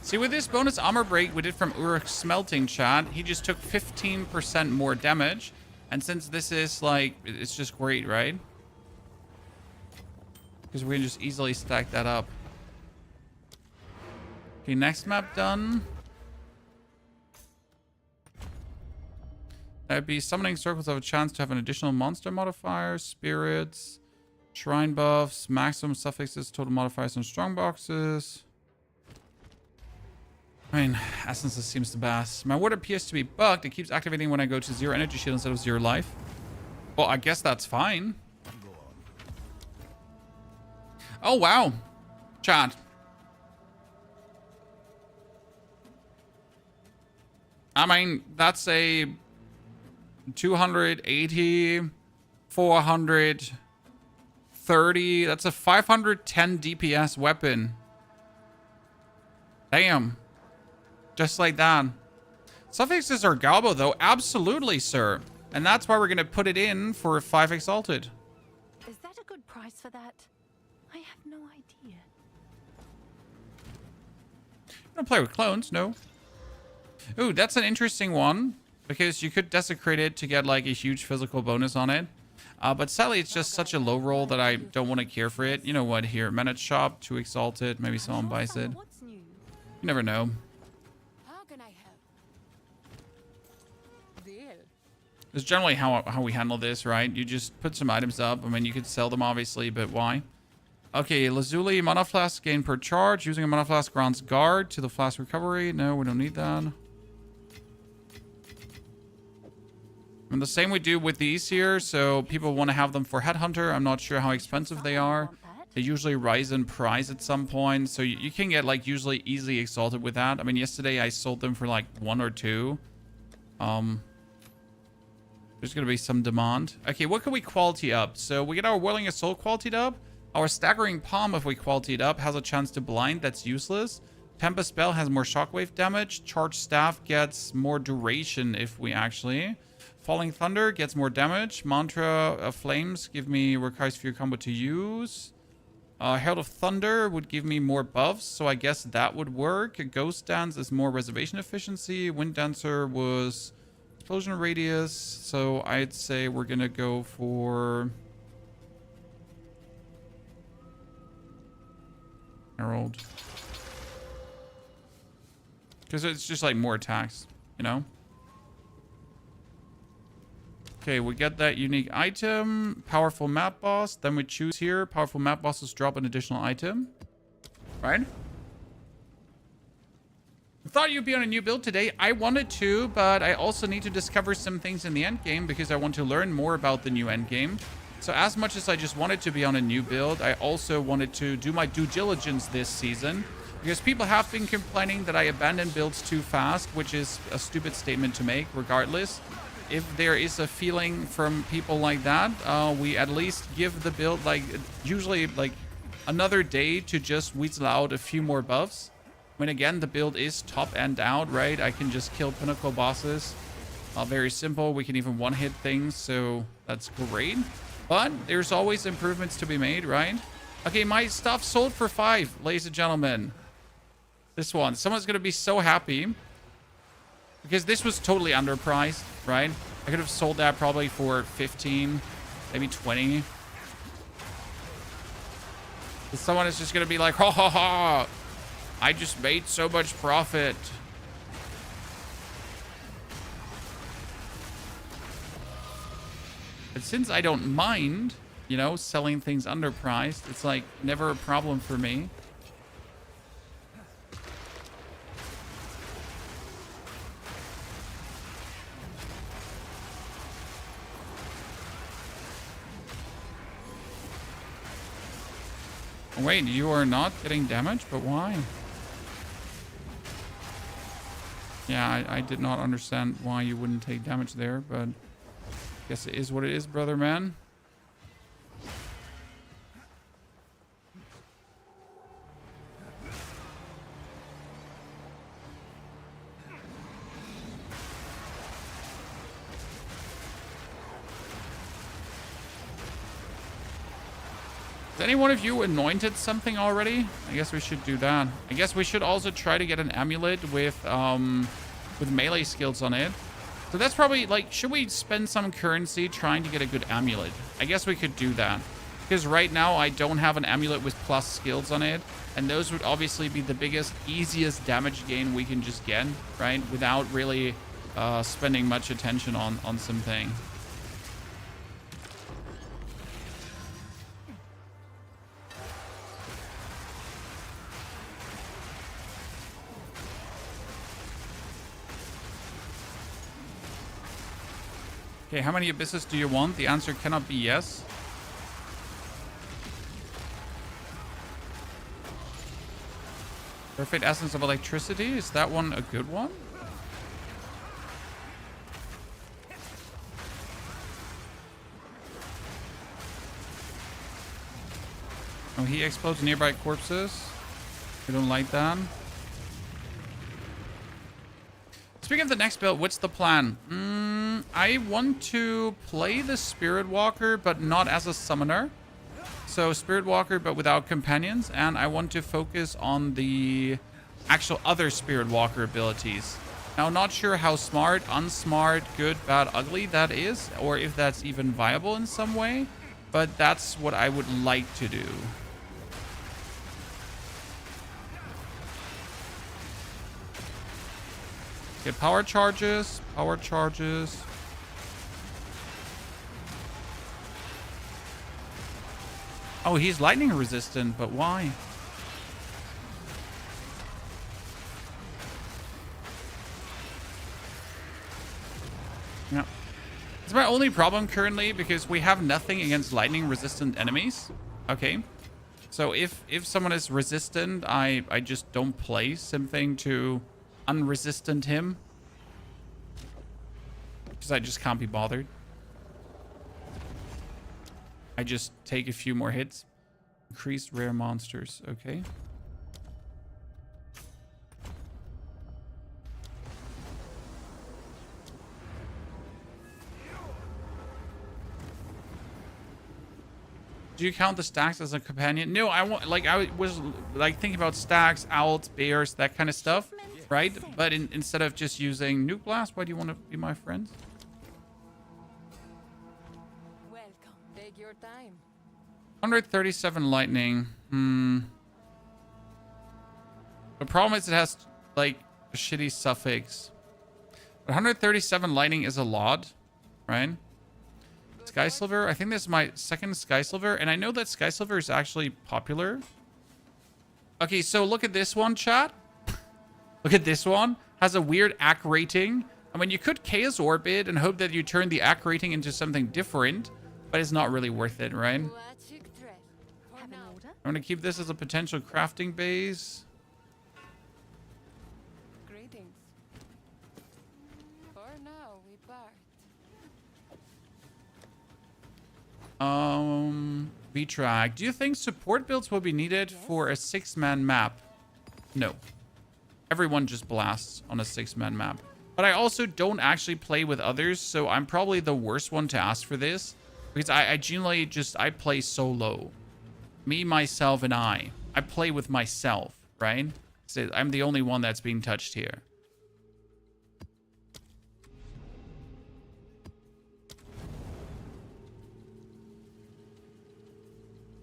See, with this bonus armor break we did from Uruk's smelting, chat, he just took 15% more damage. And since this is like, it's just great, right? Because we can just easily stack that up. Okay, next map done. That'd be summoning circles have a chance to have an additional monster modifier, spirits, shrine buffs, maximum suffixes, total modifiers, and strong boxes. I mean, Essences seems the best. My ward appears to be bugged. It keeps activating when I go to 0 energy shield instead of 0 life. Well, I guess that's fine. Oh, wow. Chat. I mean, that's a 280, 430. That's a 510 DPS weapon. Damn. Just like that. Suffixes are Galbo, though. Absolutely, sir. And that's why we're going to put it in for 5 Exalted. Is that a good price for that? I have no idea. I don't play with clones, no. Ooh, that's an interesting one. Because you could desecrate it to get like a huge physical bonus on it. But sadly, it's just such a low roll that I don't want to care for it. You know what? Here, Minute Shop, 2 Exalted. Maybe someone buys it. You never know. That's generally how we handle this, right? You just put some items up. I mean, you could sell them, obviously, but why? Okay, Lazuli, mana flask gain per charge. Using a mana flask grants guard to the flask recovery. No, we don't need that. And the same we do with these here. So people want to have them for Headhunter. I'm not sure how expensive they are. They usually rise in price at some point. So you can get like usually easily exalted with that. I mean, yesterday I sold them for like 1 or 2. There's going to be some demand. Okay, what can we quality up? So we get our Whirling Assault qualityed up. Our Staggering Palm, if we quality it up, has a chance to blind. That's useless. Tempest Spell has more shockwave damage. Charged Staff gets more duration if we actually... Falling Thunder gets more damage. Mantra of Flames requires fewer combo to use. Herald of Thunder would give me more buffs, so I guess that would work. Ghost Dance is more reservation efficiency. Wind Dancer was explosion radius, so I'd say we're gonna go for Herald. Because it's just like more attacks, you know? Okay, we get that unique item. Powerful map boss. Then we choose here. Powerful map bosses drop an additional item. Right? I thought you'd be on a new build today. I wanted to, but I also need to discover some things in the end game because I want to learn more about the new end game. So as much as I just wanted to be on a new build, I also wanted to do my due diligence this season. Because people have been complaining that I abandon builds too fast, which is a stupid statement to make regardless. If there is a feeling from people like that, we at least give the build like usually like another day to just weasel out a few more buffs. When again, the build is top end out, right? I can just kill pinnacle bosses. Very simple. We can even one-hit things, so that's great. But there's always improvements to be made, right? Okay, my stuff sold for 5, ladies and gentlemen. This one. Someone's going to be so happy. Because this was totally underpriced, right? I could have sold that probably for 15, maybe 20. But someone is just going to be like, ha ha ha, I just made so much profit. But since I don't mind, you know, selling things underpriced, it's like never a problem for me. Wait, you are not getting damage? But why? Yeah, I did not understand why you wouldn't take damage there, but I guess it is what it is, brother man. Has any one of you anointed something already? I guess we should do that. I guess we should also try to get an amulet with melee skills on it. So that's probably like, should we spend some currency trying to get a good amulet? I guess we could do that. Because right now I don't have an amulet with plus skills on it. And those would obviously be the biggest, easiest damage gain we can just get, right? Without really spending much attention on something. Okay, how many abysses do you want? The answer cannot be yes. Perfect Essence of Electricity. Is that one a good one? Oh, he explodes nearby corpses. We don't like that. Speaking of the next build, what's the plan? I want to play the Spirit Walker, but not as a summoner. So Spirit Walker, but without companions. And I want to focus on the actual other Spirit Walker abilities. Now, not sure how smart, unsmart, good, bad, ugly that is, or if that's even viable in some way. But that's what I would like to do. Okay, power charges, power charges. Oh, he's lightning resistant, but why? Yeah. It's my only problem currently because we have nothing against lightning resistant enemies. Okay. So if someone is resistant, I just don't play something to unresistant him. Because I just can't be bothered. I just take a few more hits. Increased rare monsters. Okay. Do you count the stacks as a companion? No, I was like thinking about stacks, owls, bears, that kind of stuff, right? But instead of just using nuke blast, why do you want to be my friends? Welcome. Take your time. 137 lightning. The problem is it has like a shitty suffix. But 137 lightning is a lot, right? Sky Silver. I think this is my second Sky Silver, and I know that Sky Silver is actually popular. Okay, so look at this one, chat. Look at this one. Has a weird AC rating. I mean, you could Chaos Orbit and hope that you turn the AC rating into something different, but it's not really worth it, right? I'm going to keep this as a potential crafting base. Greetings. For now, we part. V-Track. Do you think support builds will be needed for a 6-man map? No. Everyone just blasts on a 6-man map. But I also don't actually play with others, so I'm probably the worst one to ask for this. Because I genuinely I play solo. Me, myself, and I. I play with myself, right? So I'm the only one that's being touched here.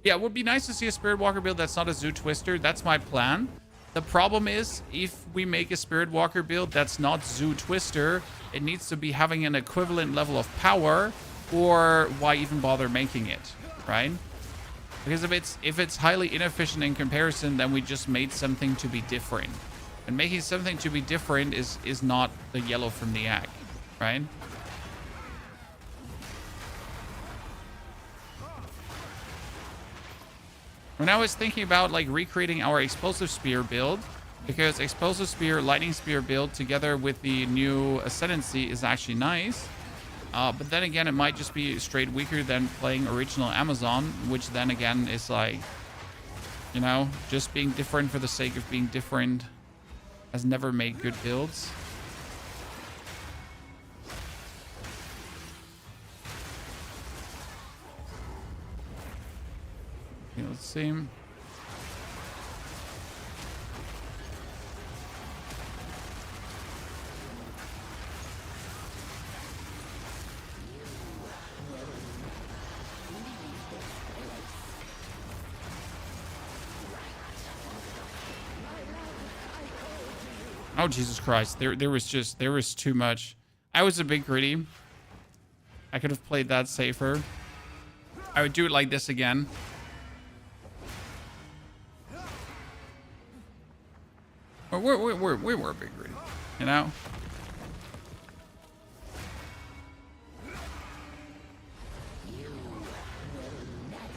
Yeah, it would be nice to see a Spirit Walker build that's not a Zoo Twister. That's my plan. The problem is, if we make a Spirit Walker build that's not Zoo Twister, it needs to be having an equivalent level of power, or why even bother making it, right? Because if it's highly inefficient in comparison, then we just made something to be different. And making something to be different is not the yellow from the egg, right? When I was thinking about like recreating our Explosive Spear build, because Explosive Spear, Lightning Spear build together with the new Ascendancy is actually nice. But then again, it might just be straight weaker than playing original Amazon, which then again is like, you know, just being different for the sake of being different has never made good builds. Okay, let's see. Oh, Jesus Christ. There was too much. I was a bit greedy. I could have played that safer. I would do it like this again. We were a bit greedy, you know?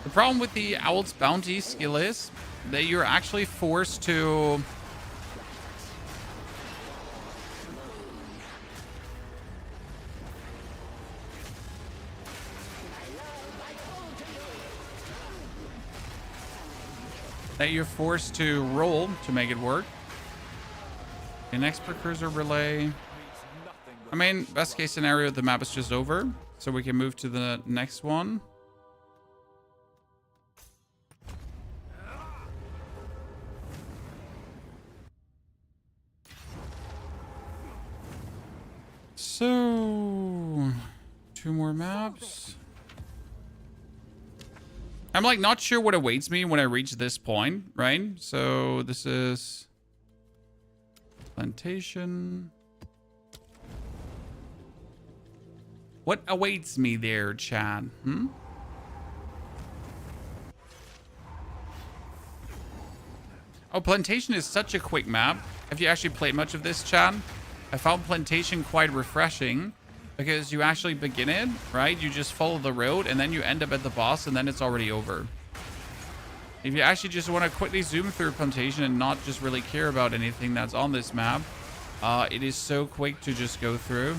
The problem with the Owl's Bounty skill is that you're actually forced to... roll to make it work. Okay, next precursor relay. I mean, best case scenario, the map is just over, so we can move to the next one. So, 2 more maps. I'm like not sure what awaits me when I reach this point, right? So this is plantation. What awaits me there, Chad? Oh, Plantation is such a quick map. Have you actually played much of this, Chan? I found Plantation quite refreshing because you actually begin it, right? You just follow the road and then you end up at the boss and then it's already over. If you actually just want to quickly zoom through Plantation and not just really care about anything that's on this map, it is so quick to just go through.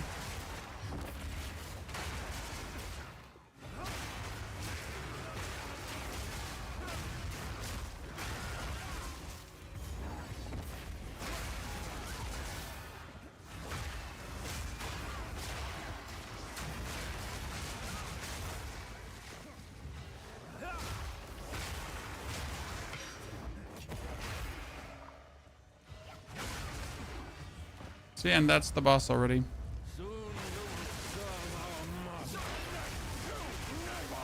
So yeah, and that's the boss already.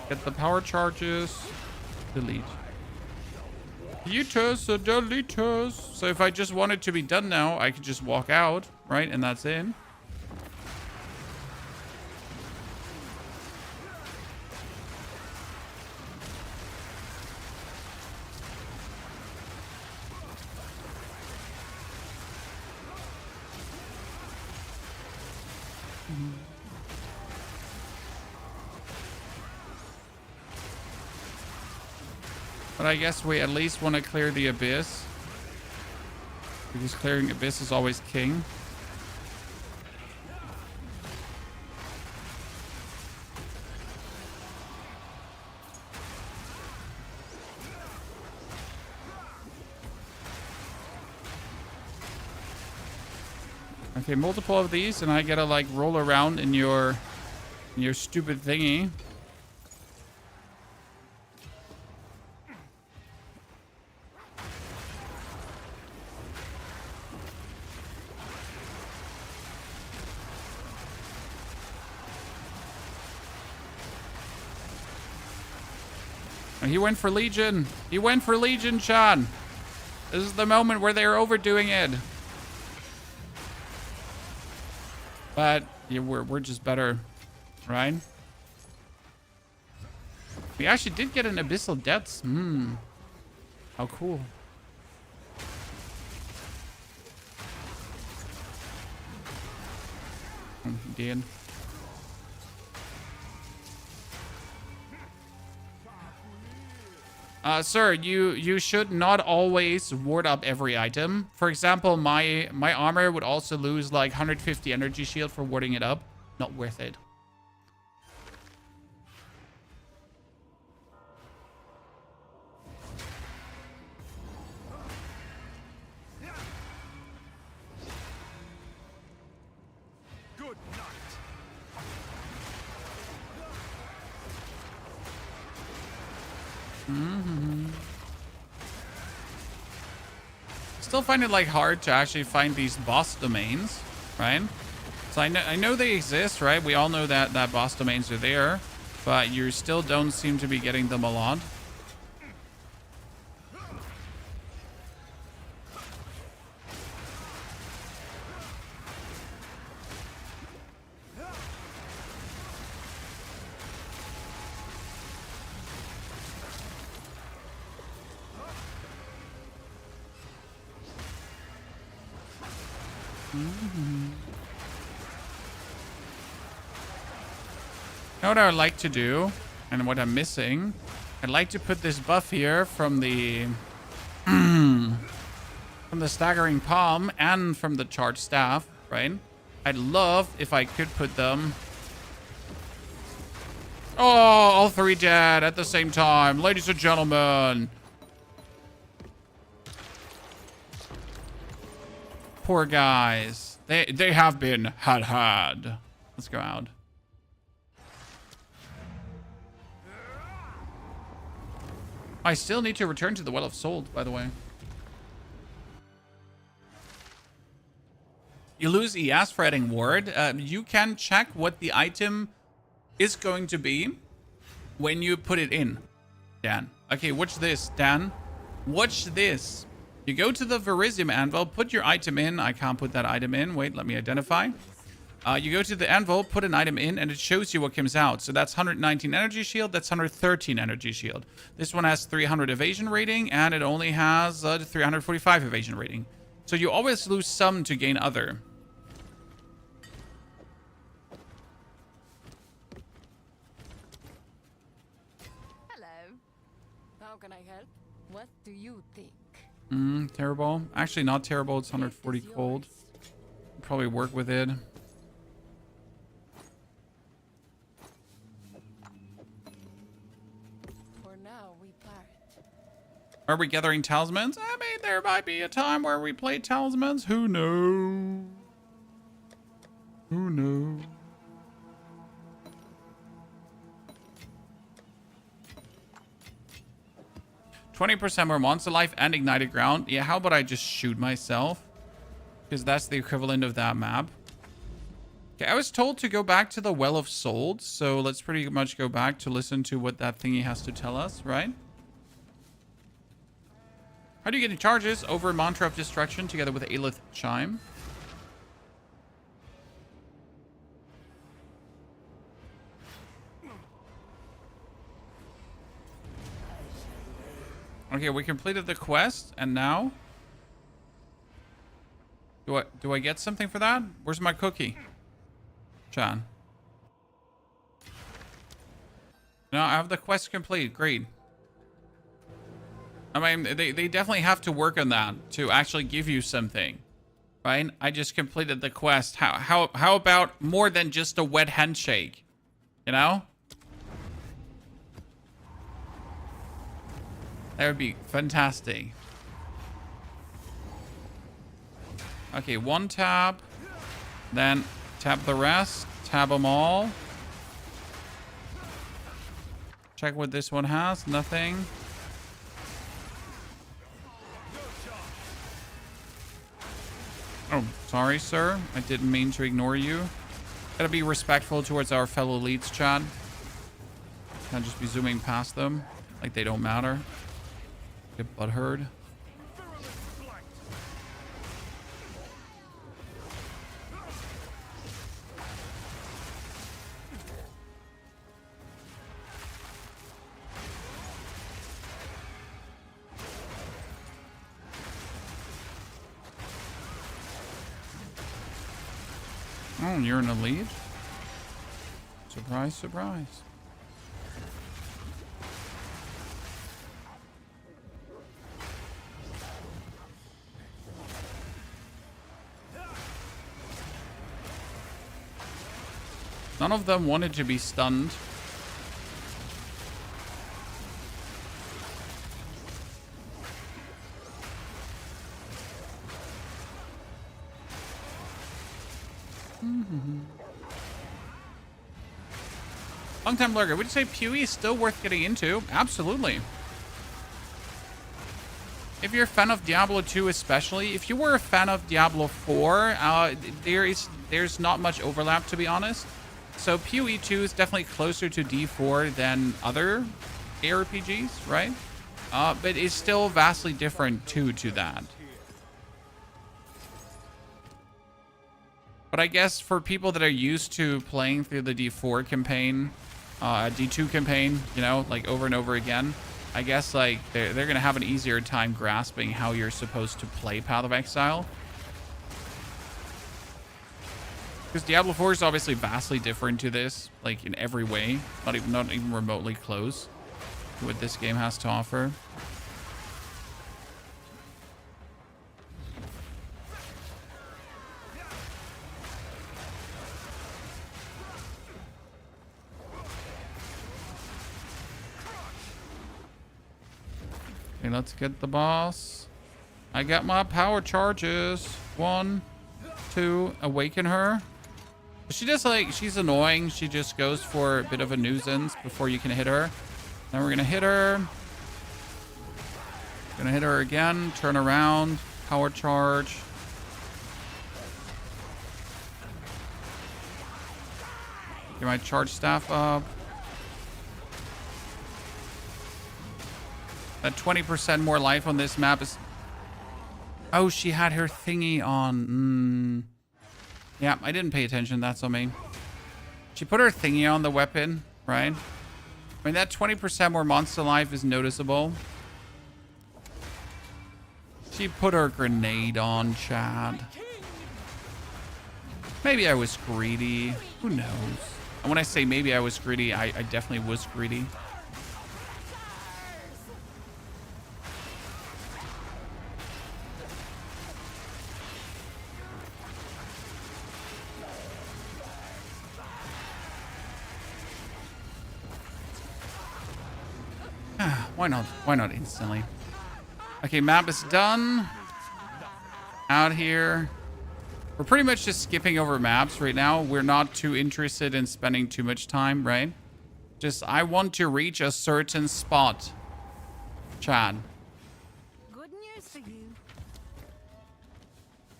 Get the power charges. Delete. Utus, deleters. So if I just want it to be done now, I could just walk out, right? And that's it. But I guess we at least want to clear the Abyss. Because clearing Abyss is always king. Okay, multiple of these and I gotta like roll around in your stupid thingy. He went for Legion. He went for Legion, Sean. This is the moment where they're overdoing it. But yeah, we're just better, right? We actually did get an Abyssal Depths. How cool. He did. Sir, you should not always ward up every item. For example, my armor would also lose like 150 energy shield for warding it up. Not worth it. Good night. Still find it like hard to actually find these boss domains, right? So I know they exist, right? We all know that boss domains are there, but you still don't seem to be getting them a lot. You know what I would like to do, and what I'm missing? I'd like to put this buff here from the from the staggering palm and from the charged staff, right? I'd love if I could put them. Oh, all three dead at the same time, ladies and gentlemen. Poor guys. They have been had. Let's go out. I still need to return to the Well of Souls, by the way. You lose ES for adding ward. You can check what the item is going to be when you put it in, Dan. Okay, watch this, Dan. Watch this. You go to the Verisium Anvil, put your item in. I can't put that item in. Wait, let me identify. You go to the anvil, put an item in, and it shows you what comes out. So that's 119 energy shield. That's 113 energy shield. This one has 300 evasion rating, and it only has 345 evasion rating. So you always lose some to gain other. Hello. How can I help? What do you think? Terrible. Actually, not terrible. It's 140 It is cold. yours. Probably work with it. For now, we part. Are we gathering talismans? I mean, there might be a time where we play talismans. Who knows? Who knows? %20 more monster life and ignited ground. Yeah, how about I just shoot myself? Because that's the equivalent of that map. Okay, I was told to go back to the Well of Souls, so let's pretty much go back to listen to what that thingy has to tell us, right? How do you get charges? Over Mantra of Destruction together with Aelith Chime. Okay, we completed the quest, and now do I get something for that? Where's my cookie? John. No, I have the quest complete. Great. I mean, they definitely have to work on that to actually give you something, right? I just completed the quest. How about more than just a wet handshake? You know? That would be fantastic. Okay, one tab. Then tap the rest. Tab them all. Check what this one has. Nothing. Oh, sorry, sir. I didn't mean to ignore you. Gotta be respectful towards our fellow elites, Chad. Can't just be zooming past them like they don't matter. Get butthurt. Oh, you're in the lead? Surprise, surprise. None of them wanted to be stunned. Long-time lurker. Would you say POE is still worth getting into? Absolutely. If you're a fan of Diablo 2 especially, if you were a fan of Diablo 4, there's not much overlap, to be honest. So POE 2 is definitely closer to D4 than other ARPGs, right? But it's still vastly different to that. But I guess for people that are used to playing through the D4 campaign, D2 campaign, you know, like over and over again, I guess like they're going to have an easier time grasping how you're supposed to play Path of Exile. Because Diablo 4 is obviously vastly different to this, like in every way, not even remotely close to what this game has to offer. Okay, let's get the boss. I got my power charges. 1, 2, awaken her. She just like, she's annoying. She just goes for a bit of a nuisance before you can hit her. Then we're gonna hit her. Gonna hit her again. Turn around. Power charge. Get my charge staff up. That 20% more life on this map is... Oh, she had her thingy on. Yeah, I didn't pay attention. That's on me. She put her thingy on the weapon, right? I mean, that 20% more monster life is noticeable. She put her grenade on, Chad. Maybe I was greedy. Who knows? And when I say maybe I was greedy, I definitely was greedy. Why not? Why not instantly? Okay, map is done. Out here. We're pretty much just skipping over maps right now. We're not too interested in spending too much time, right? Just, I want to reach a certain spot. Chad. Good news for you.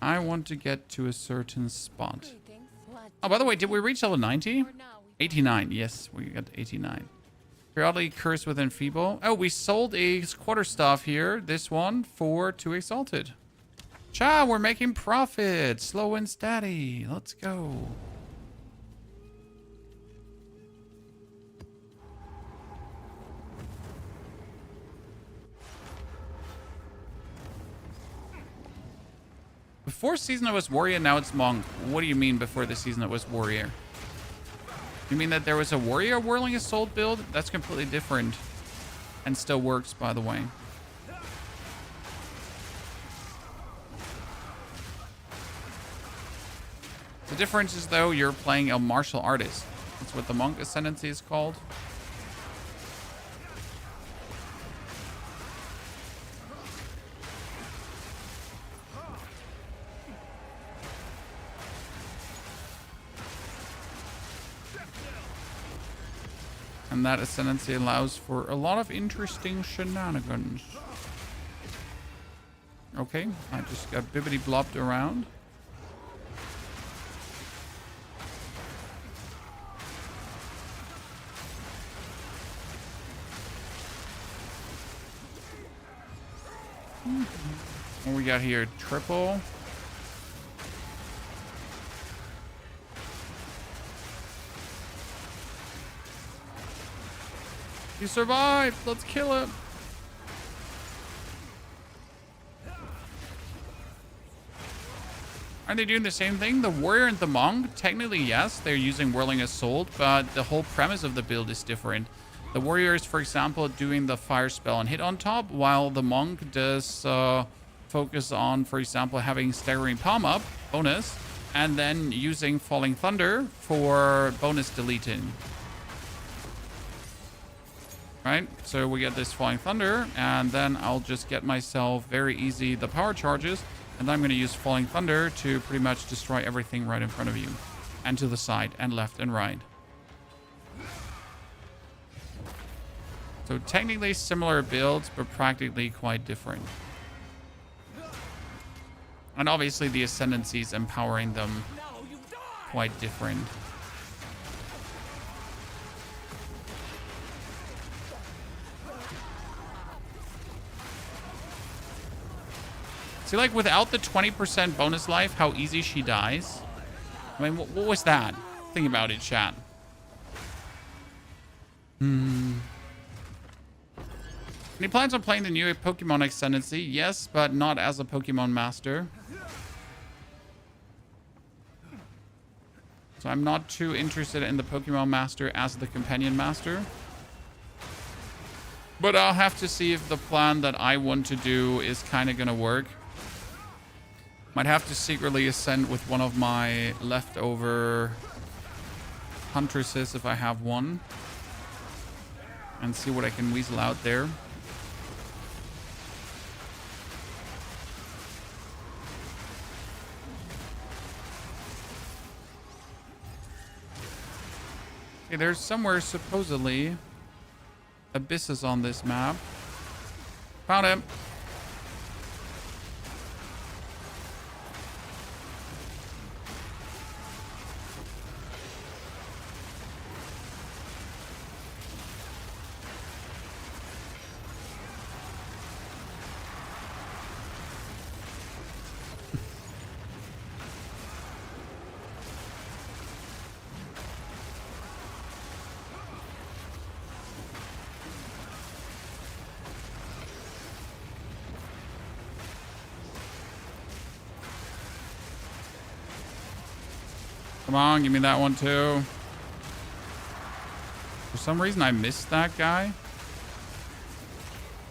I want to get to a certain spot. Greetings. What Oh, by the way, did we reach level 90? for now we 89. Yes, we got 89. Periodically curse with enfeeble. Oh, we sold a quarterstaff here. This one for 2 exalted. Cha, we're making profit. Slow and steady. Let's go. Before season it was warrior, now it's monk. What do you mean before the season it was warrior? You mean that there was a warrior Whirling Assault build? That's completely different. And still works, by the way. The difference is, though, you're playing a martial artist. That's what the monk ascendancy is called. And that ascendancy allows for a lot of interesting shenanigans. Okay, I just got bibbity blobbed around. What we got here? Triple. He survived. Let's kill him. Are they doing the same thing? The warrior and the monk? Technically, yes. They're using Whirling Assault, but the whole premise of the build is different. The warrior is, for example, doing the fire spell and hit on top, while the monk does focus on, for example, having staggering palm up, bonus, and then using falling thunder for bonus deleting. Right? So we get this falling thunder, and then I'll just get myself very easy the power charges, and I'm going to use falling thunder to pretty much destroy everything right in front of you, and to the side, and left and right. So technically similar builds, but practically quite different. And obviously the ascendancies empowering them quite different. See, like, without the 20% bonus life, how easy she dies. I mean, what was that? Think about it, chat. And he plans on playing the new Pokemon Ascendancy. Yes, but not as a Pokemon Master. So I'm not too interested in the Pokemon Master as the Companion Master. But I'll have to see if the plan that I want to do is kind of going to work. Might have to secretly ascend with one of my leftover huntresses if I have one. And see what I can weasel out there. Okay, there's somewhere supposedly abysses on this map. Found him. Come on, give me that one too. For some reason, I missed that guy.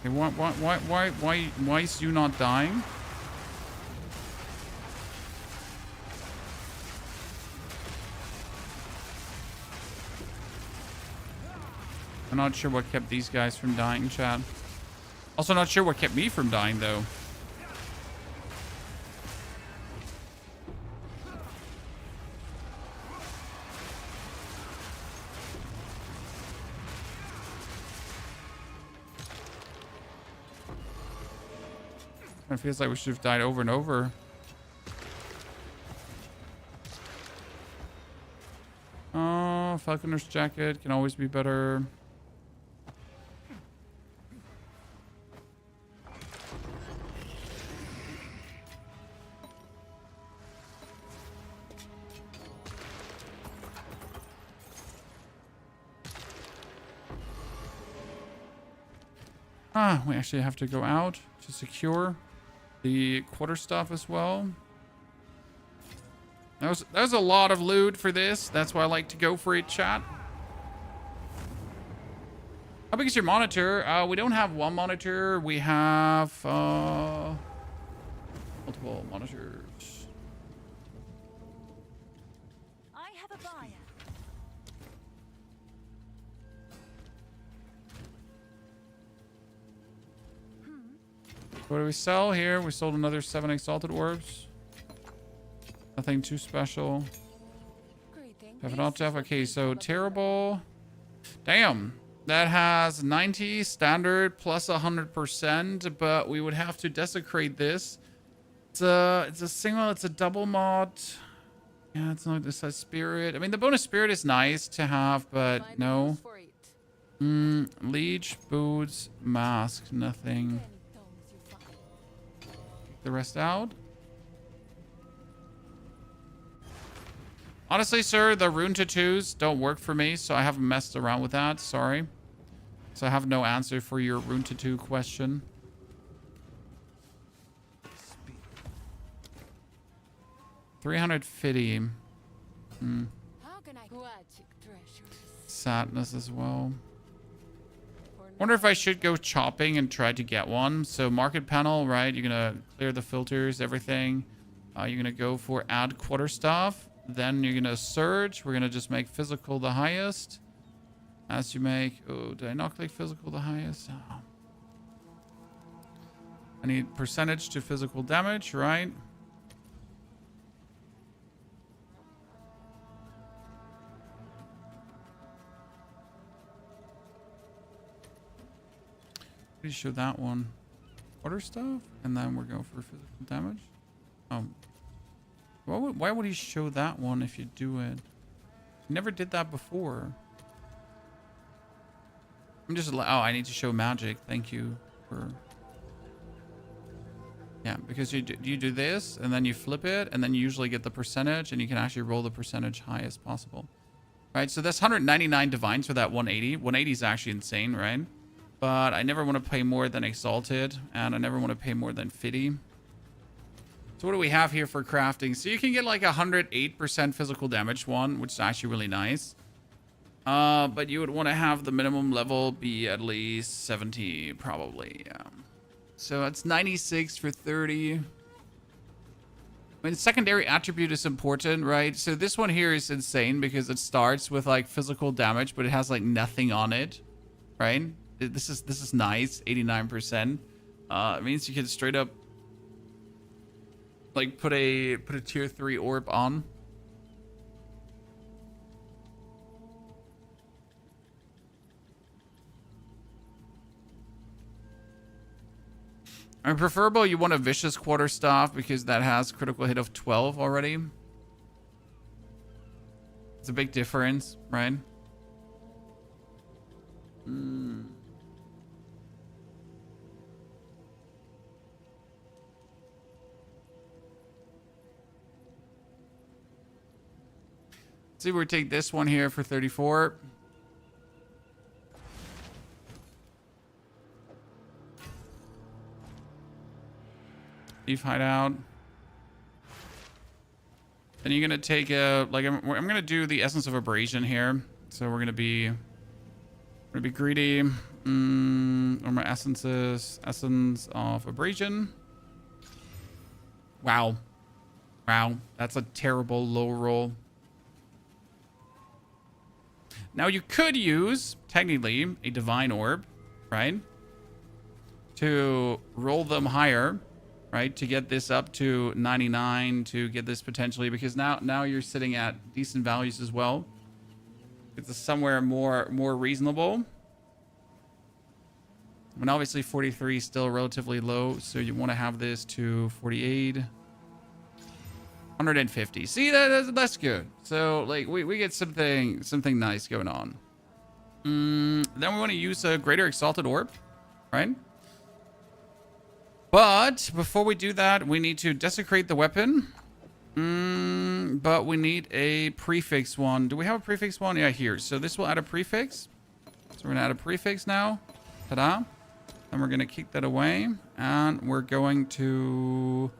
Okay, why is you not dying? I'm not sure what kept these guys from dying, chat. Also not sure what kept me from dying, though. It feels like we should have died over and over. Oh, Falconer's Jacket can always be better. Ah, we actually have to go out to secure the quarterstaff as well. That was a lot of loot for this. That's why I like to go for it, chat. How big is your monitor? We don't have one monitor. We have multiple monitors. I have a buyer. What do we sell here? We sold another 7 exalted orbs. Nothing too special. Have an alt F. Okay, so terrible. Damn. That has 90 standard plus 100%, but we would have to desecrate this. It's a single, it's a double mod. Yeah, it's not like this has spirit. I mean, the bonus spirit is nice to have, but no. Leech, boots, mask, nothing. Take the rest out. Honestly, sir, the rune tattoos don't work for me, so I haven't messed around with that. Sorry. So I have no answer for your rune tattoo question. 350. Sadness as well. Wonder if I should go chopping and try to get one. So market panel, right? You're gonna clear the filters, everything. You're gonna go for add quarterstaff. Then you're gonna surge. We're gonna just make physical the highest. As you make... Oh, did I not click physical the highest? Oh. I need percentage to physical damage, right? Please show that one. Water stuff. And then we're going for physical damage. Why would he show that one if you do it? He never did that before. I'm just... Oh, I need to show magic. Thank you for... Yeah, because you do this, and then you flip it, and then you usually get the percentage, and you can actually roll the percentage high as possible. Right, so that's 199 divines for that 180. 180 is actually insane, right? But I never want to pay more than Exalted, and I never want to pay more than 50. So what do we have here for crafting? So you can get like 108% physical damage one, which is actually really nice. But you would want to have the minimum level be at least 70, probably, yeah. So it's 96 for 30. I mean, secondary attribute is important, right? So this one here is insane because it starts with like physical damage, but it has like nothing on it, right? This is nice, 89%. It means you can straight up like put a tier 3 orb on. I mean, preferable you want a vicious quarterstaff because that has critical hit of 12 already. It's a big difference, right? See, we take this one here for 34. Thief hideout. Then you're gonna take a I'm gonna do the Essence of Abrasion here. So we're gonna be greedy. Or my essences, Essence of Abrasion. Wow, that's a terrible low roll. Now you could use technically a Divine Orb, right? To roll them higher, right? To get this up to 99, to get this potentially, because now you're sitting at decent values as well. It's somewhere more reasonable. I mean, obviously 43 is still relatively low, so you want to have this to 48, 150. See, that's good. So like we get something nice going on. Then we want to use a Greater Exalted Orb, right? But before we do that, we need to desecrate the weapon. But we need a prefix one. Do we have a prefix one? Yeah, here. So this will add a prefix. So we're gonna add a prefix now. Ta-da. Then we're gonna kick that away, and we're going to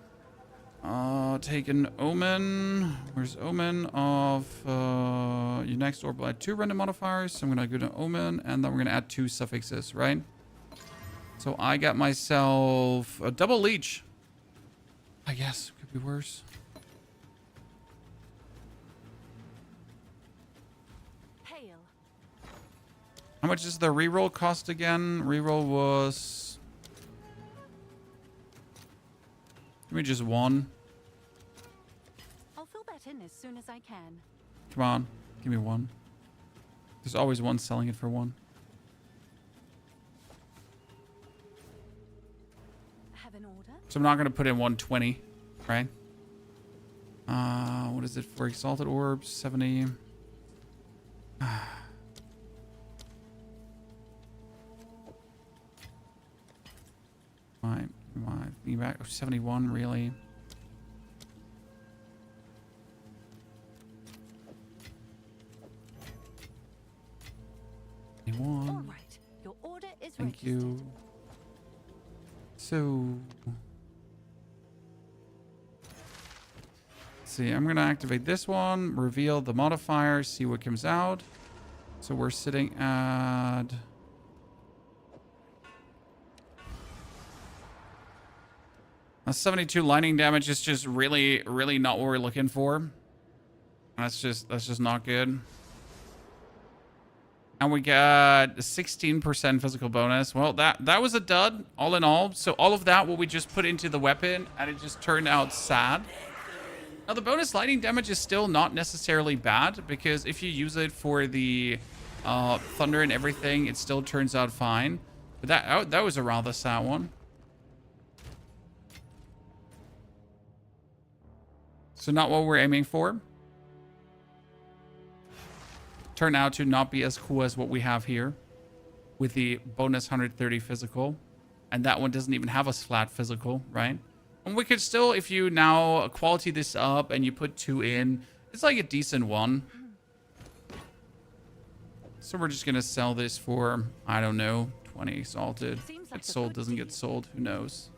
take an omen. Where's omen of your next orb will add 2 random modifiers. So I'm gonna go to omen, and then we're gonna add 2 suffixes, right? So I got myself a double leech. I guess could be worse. Hail. How much does the reroll cost again? Reroll was... Give me just 1. I'll fill that in as soon as I can. Come on, give me 1. There's always one selling it for 1. Have an order? So I'm not going to put in 120, right? What is it for Exalted Orbs? 70. My back. 71, really? All right. Your order is Thank registered. you. So... see, I'm going to activate this one, reveal the modifier, see what comes out. So we're sitting at... a 72 lightning damage is just really not what we're looking for. That's just not good. And we got a 16% physical bonus. Well, that was a dud, all in all. So all of that, what we just put into the weapon, and it just turned out sad. Now, the bonus lightning damage is still not necessarily bad, because if you use it for the thunder and everything, it still turns out fine. But that was a rather sad one. So not what we're aiming for. Turned out to not be as cool as what we have here with the bonus 130 physical. And that one doesn't even have a flat physical, right? And we could still, if you now quality this up and you put 2 in, it's like a decent one. So we're just going to sell this for, I don't know, 20 exalted. Gets sold, doesn't get sold, who knows?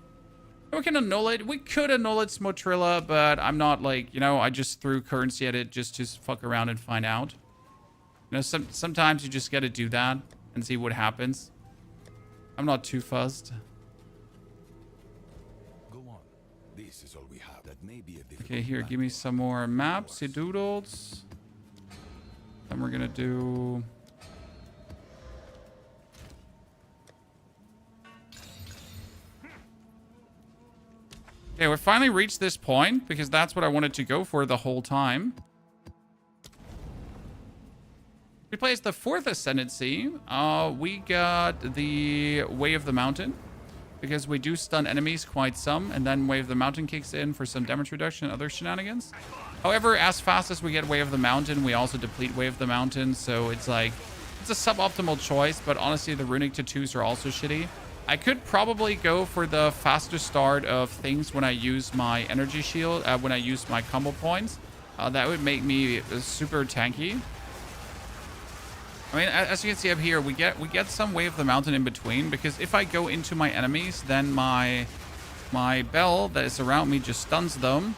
We can annul it. We could annul it, Smotrilla, but I'm not like, you know, I just threw currency at it just to fuck around and find out. You know, sometimes you just got to do that and see what happens. I'm not too fussed. Go on. This is all we have. That may be a difficult Okay, here, give me some more maps, doodles. Then we're gonna do... okay, we finally reached this point because that's what I wanted to go for the whole time. We placed the 4th Ascendancy. We got the Way of the Mountain because we do stun enemies quite some, and then Way of the Mountain kicks in for some damage reduction and other shenanigans. However, as fast as we get Way of the Mountain, we also deplete Way of the Mountain, so it's like, it's a suboptimal choice, but honestly, the runic tattoos are also shitty. I could probably go for the faster start of things when I use my energy shield, when I use my combo points. That would make me super tanky. I mean, as you can see up here, we get some Way of the Mountain in between, because if I go into my enemies, then my bell that is around me just stuns them.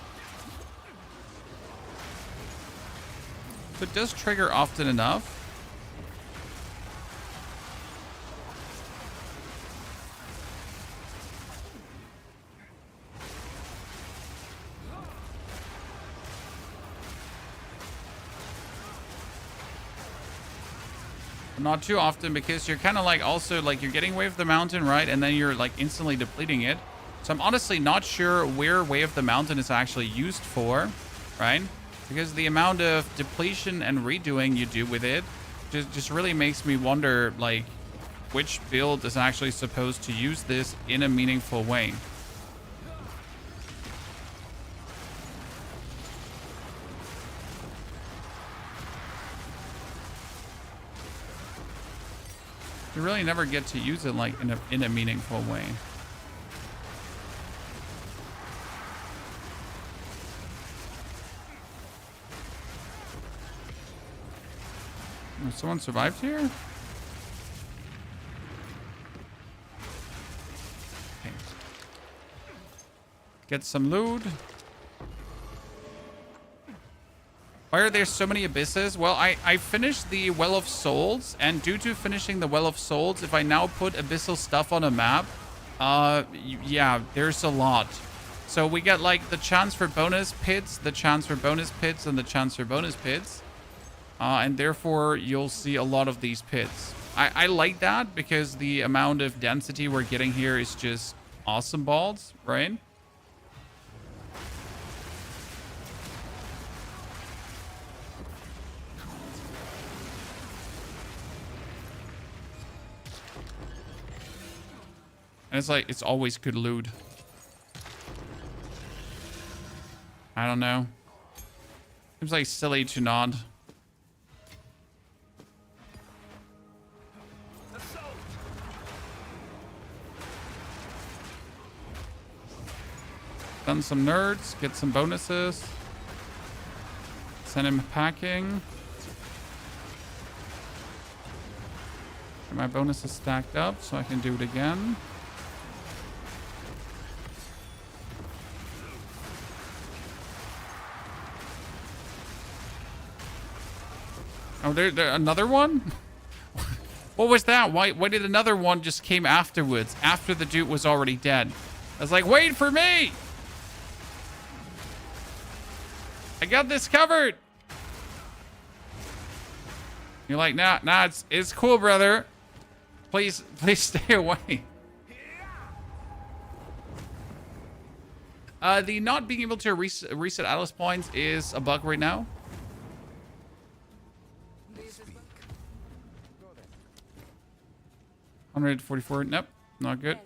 So it does trigger often enough. Not too often, because you're kind of like also like you're getting Wave of the Mountain, right? And then you're like instantly depleting it. So I'm honestly not sure where Wave of the Mountain is actually used for, right? Because the amount of depletion and redoing you do with it just really makes me wonder like which build is actually supposed to use this in a meaningful way. You really never get to use it like in a meaningful way. Oh, someone survived here? Okay. Get some loot. Why are there so many abysses? Well, I finished the Well of Souls, and due to finishing the Well of Souls, if I now put abyssal stuff on a map, yeah, there's a lot. So we get like the chance for bonus pits, the chance for bonus pits, and the chance for bonus pits. And therefore, you'll see a lot of these pits. I like that because the amount of density we're getting here is just awesome balls, right? And it's like, it's always good loot. I don't know. Seems like silly to not. Done some nerds, get some bonuses. Send him packing. Get my bonuses stacked up so I can do it again. Oh, there another one? What was that? Why did another one just came afterwards, after the dude was already dead? I was like, wait for me! I got this covered! You're like, nah, it's cool, brother. Please stay away. The not being able to reset Atlas points is a bug right now. 144. Nope, not good.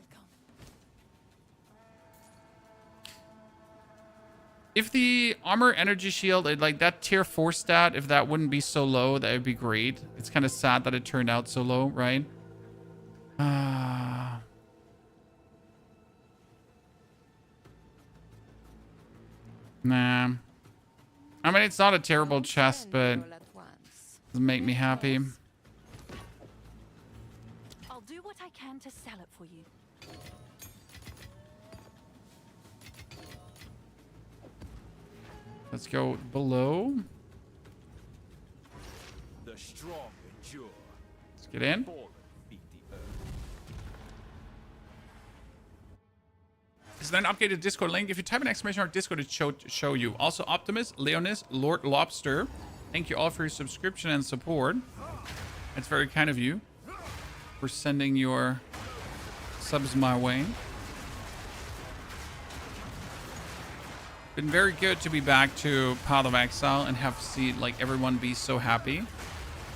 If the armor energy shield, like that tier 4 stat, if that wouldn't be so low, that would be great. It's kind of sad that it turned out so low, right? Nah. I mean, it's not a terrible chest, but it doesn't make me happy. I'll do what I can to sell it for you. Let's go below. The strong endure. Let's get in. Is there an updated Discord link? If you type an exclamation mark Discord, it show you. Also, Optimus, Leonis, Lord Lobster. Thank you all for your subscription and support. It's very kind of you for sending your subs my way. Been very good to be back to Path of Exile and have seen like everyone be so happy.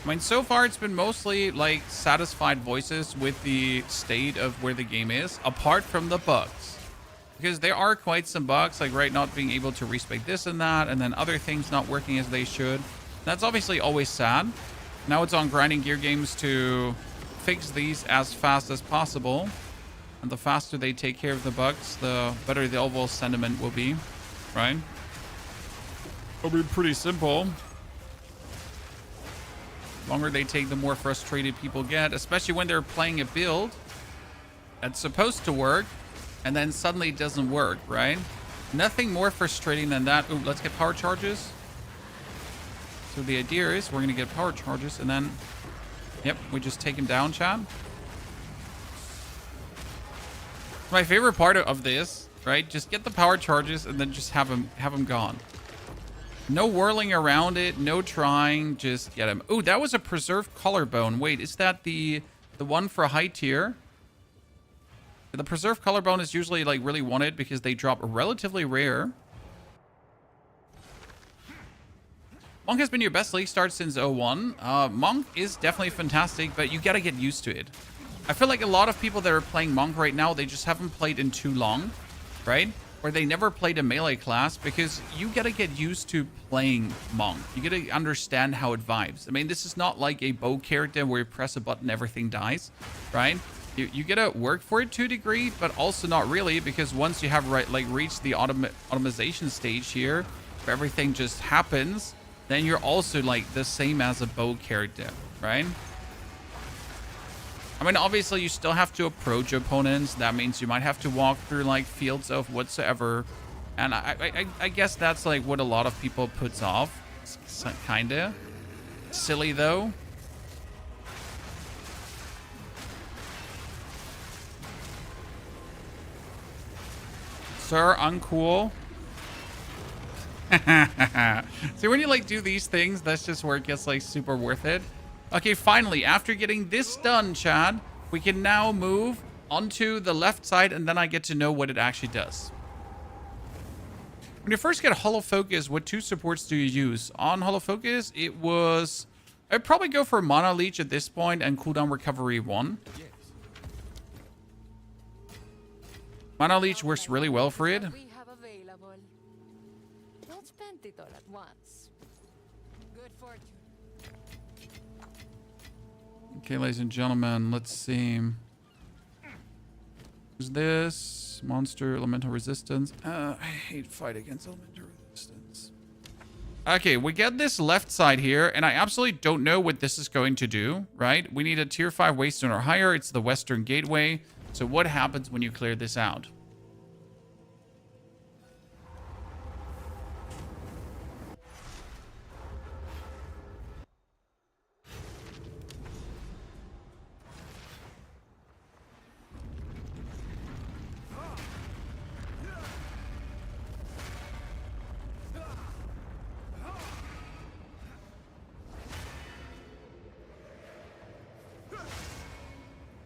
I mean, so far it's been mostly like satisfied voices with the state of where the game is, apart from the bugs. Because there are quite some bugs, like right, not being able to respec this and that, and then other things not working as they should. That's obviously always sad. Now it's on Grinding Gear Games to fix these as fast as possible. And the faster they take care of the bugs, the better the overall sentiment will be. Right? It'll be pretty simple. The longer they take, the more frustrated people get, especially when they're playing a build that's supposed to work and then suddenly it doesn't work, right? Nothing more frustrating than that. Ooh, let's get power charges. So the idea is we're going to get power charges and then... Yep, we just take him down, Chad. My favorite part of this, right? Just get the power charges and then just have him gone. No whirling around it, no trying, just get him. Oh, that was a preserved collarbone. Wait, is that the one for high tier? The preserved collarbone is usually like really wanted because they drop relatively rare. Monk has been your best league start since 01. Monk is definitely fantastic, but you gotta get used to it. I feel like a lot of people that are playing Monk right now, they just haven't played in too long, right? Or they never played a melee class, because you gotta get used to playing Monk. You gotta understand how it vibes. I mean, this is not like a bow character where you press a button, everything dies, right? You gotta work for it to a degree, but also not really, because once you have reached the automation stage here, where everything just happens, then you're also like the same as a bow character, right? I mean, obviously you still have to approach opponents. That means you might have to walk through like fields of whatsoever. And I guess that's like what a lot of people puts off. It's kinda silly though. Sir, uncool. See, when you like do these things, that's just where it gets like super worth it. Okay, finally, after getting this done, Chad, we can now move onto the left side, and then I get to know what it actually does. When you first get Hollow Focus, what 2 supports do you use? On Hollow Focus, I'd probably go for Mana Leech at this point and Cooldown Recovery 1. Yes. Mana Leech works really well for it. We have available. Don't spend it all at once. Good fortune. Okay, ladies and gentlemen, let's see. Who's this? Monster Elemental Resistance. I hate fight against Elemental Resistance. Okay, we get this left side here, and I absolutely don't know what this is going to do, right? We need a tier 5 Waystone or higher. It's the Western Gateway. So what happens when you clear this out?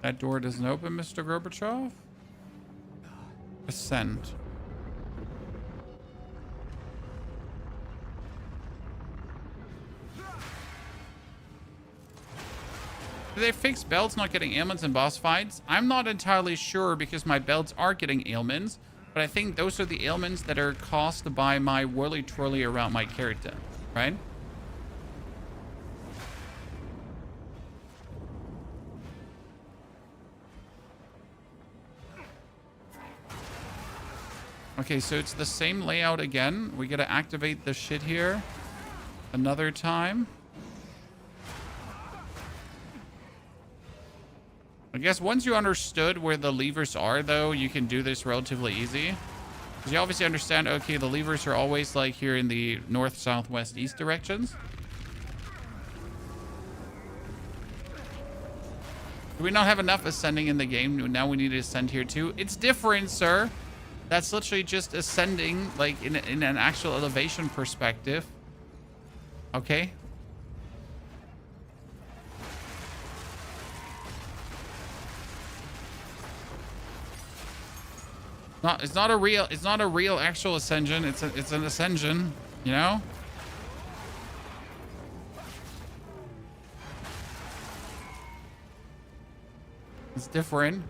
That door doesn't open, Mr. Gorbachev. Ascend. Do they fix belts not getting ailments in boss fights? I'm not entirely sure because my belts are getting ailments, but I think those are the ailments that are caused by my whirly-twirly around my character, right? Okay, so it's the same layout again. We gotta activate the shit here another time. I guess once you understood where the levers are, though, you can do this relatively easy. Because you obviously understand, okay, the levers are always like here in the north, south, west, east directions. Do we not have enough ascending in the game? Now we need to ascend here too. It's different, sir. That's literally just ascending, like, in an actual elevation perspective. Okay. It's not a real actual ascension. It's an ascension, you know? It's different.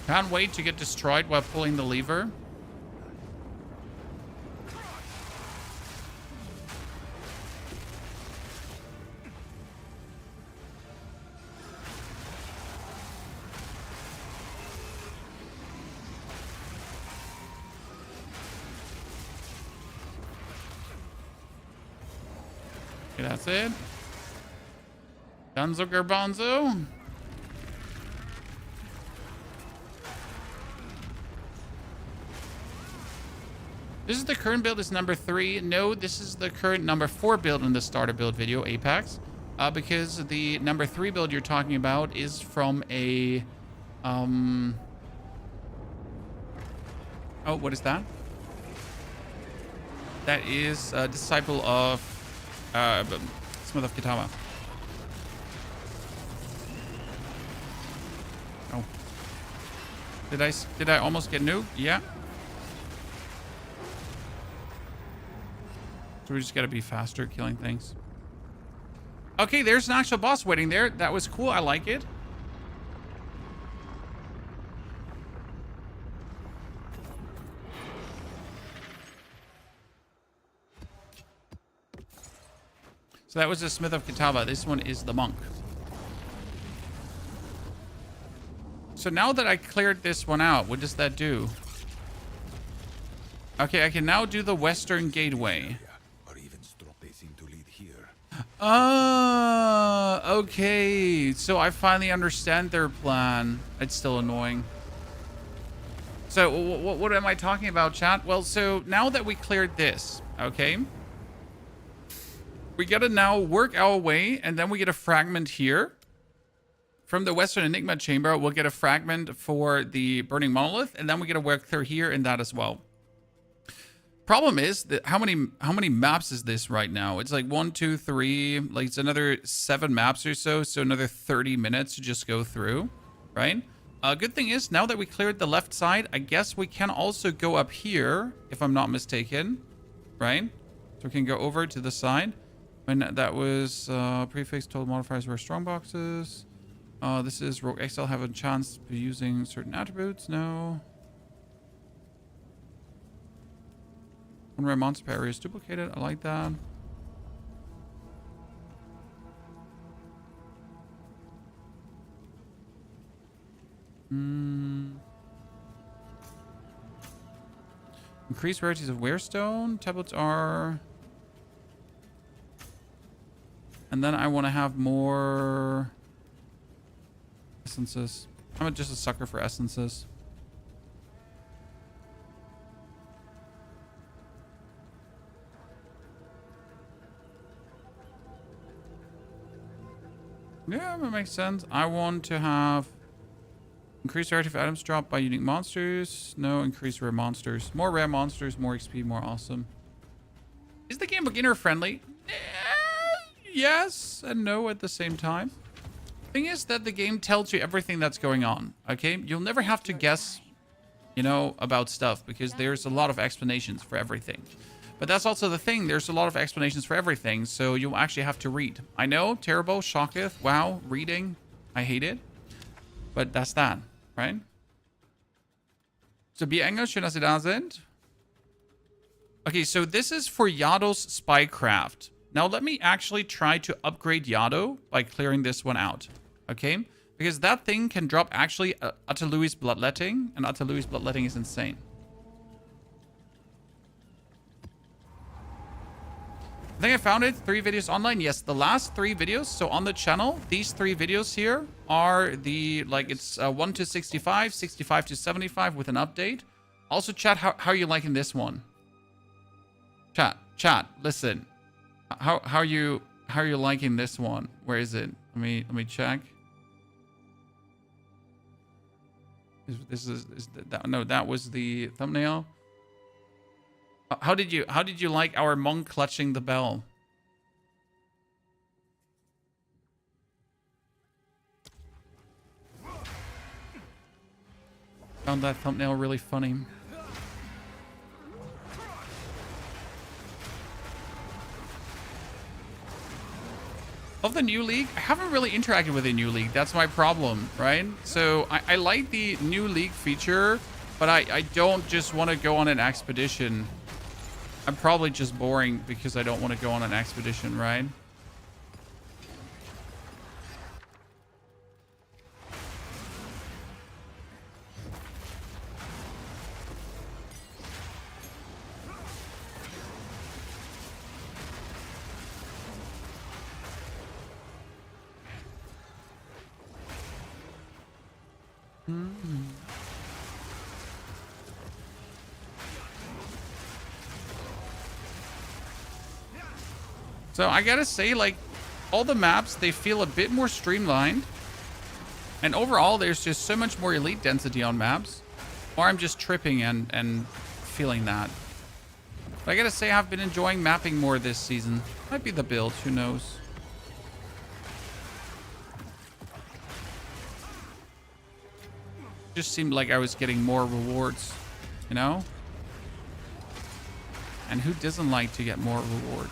Can't wait to get destroyed while pulling the lever. Okay, that's it. Gonzo Garbanzo. This is the current build is number 3. No, this is the current number 4 build in the starter build video, Apex. Because the number 3 build you're talking about is from a... Oh, what is that? That is a disciple of Smith of Kitama. Oh. Did I almost get nuked? Yeah. So we just gotta be faster killing things. Okay, there's an actual boss waiting there. That was cool. I like it. So that was the Smith of Kitaba. This one is the monk. So now that I cleared this one out, what does that do? Okay, I can now do the Western Gateway. Okay. So I finally understand their plan. It's still annoying. So what am I talking about, chat? Well, so now that we cleared this, okay, we gotta now work our way, and then we get a fragment here. From the Western Enigma Chamber, we'll get a fragment for the Burning Monolith, and then we get to work through here in that as well. Problem is that how many maps is this right now? It's like 1, 2, 3, like it's another 7 maps or so, so another 30 minutes to just go through, right? Good thing is, now that we cleared the left side, I guess we can also go up here, if I'm not mistaken, right? So we can go over to the side. When that was prefix told modifiers were strong boxes. This is Rogue XL have a chance of using certain attributes. No. One rare monster area is duplicated. I like that. Increased rarities of Wearstone. Tablets are... And then I want to have more... essences. I'm just a sucker for essences. Yeah, that makes sense. I want to have increased rarity of items dropped by unique monsters. No, increased rare monsters. More rare monsters, more XP, more awesome. Is the game beginner friendly? Yes and no at the same time. Thing is that the game tells you everything that's going on. Okay, you'll never have to guess, you know, about stuff because there's a lot of explanations for everything. But that's also the thing. There's a lot of explanations for everything, so you'll actually have to read. I know, terrible, shocketh, wow, reading. I hate it. But that's that, right? So, be Englisch, schön, dass Sie da sind. Okay, so this is for Yado's Spycraft. Now, let me actually try to upgrade Yado by clearing this one out. Okay? Because that thing can drop actually Atalui's Bloodletting, and Atalui's Bloodletting is insane. I think I found it. 3 videos online. Yes, the last 3 videos. So on the channel, these 3 videos here are the, like, it's 1 to 65, 65 to 75 with an update. Also, chat, how are you liking this one? Chat, listen. How are you liking this one? Where is it? Let me check. That was the thumbnail. How did you like our monk clutching the bell? Found that thumbnail really funny. Of the new league, I haven't really interacted with the new league. That's my problem, right? So I like the new league feature, but I don't just want to go on an expedition. I'm probably just boring because I don't want to go on an expedition, right? So I gotta say, like, all the maps, they feel a bit more streamlined. And overall, there's just so much more elite density on maps. Or I'm just tripping and feeling that. But I gotta say, I've been enjoying mapping more this season. Might be the build, who knows. Just seemed like I was getting more rewards, you know? And who doesn't like to get more rewards?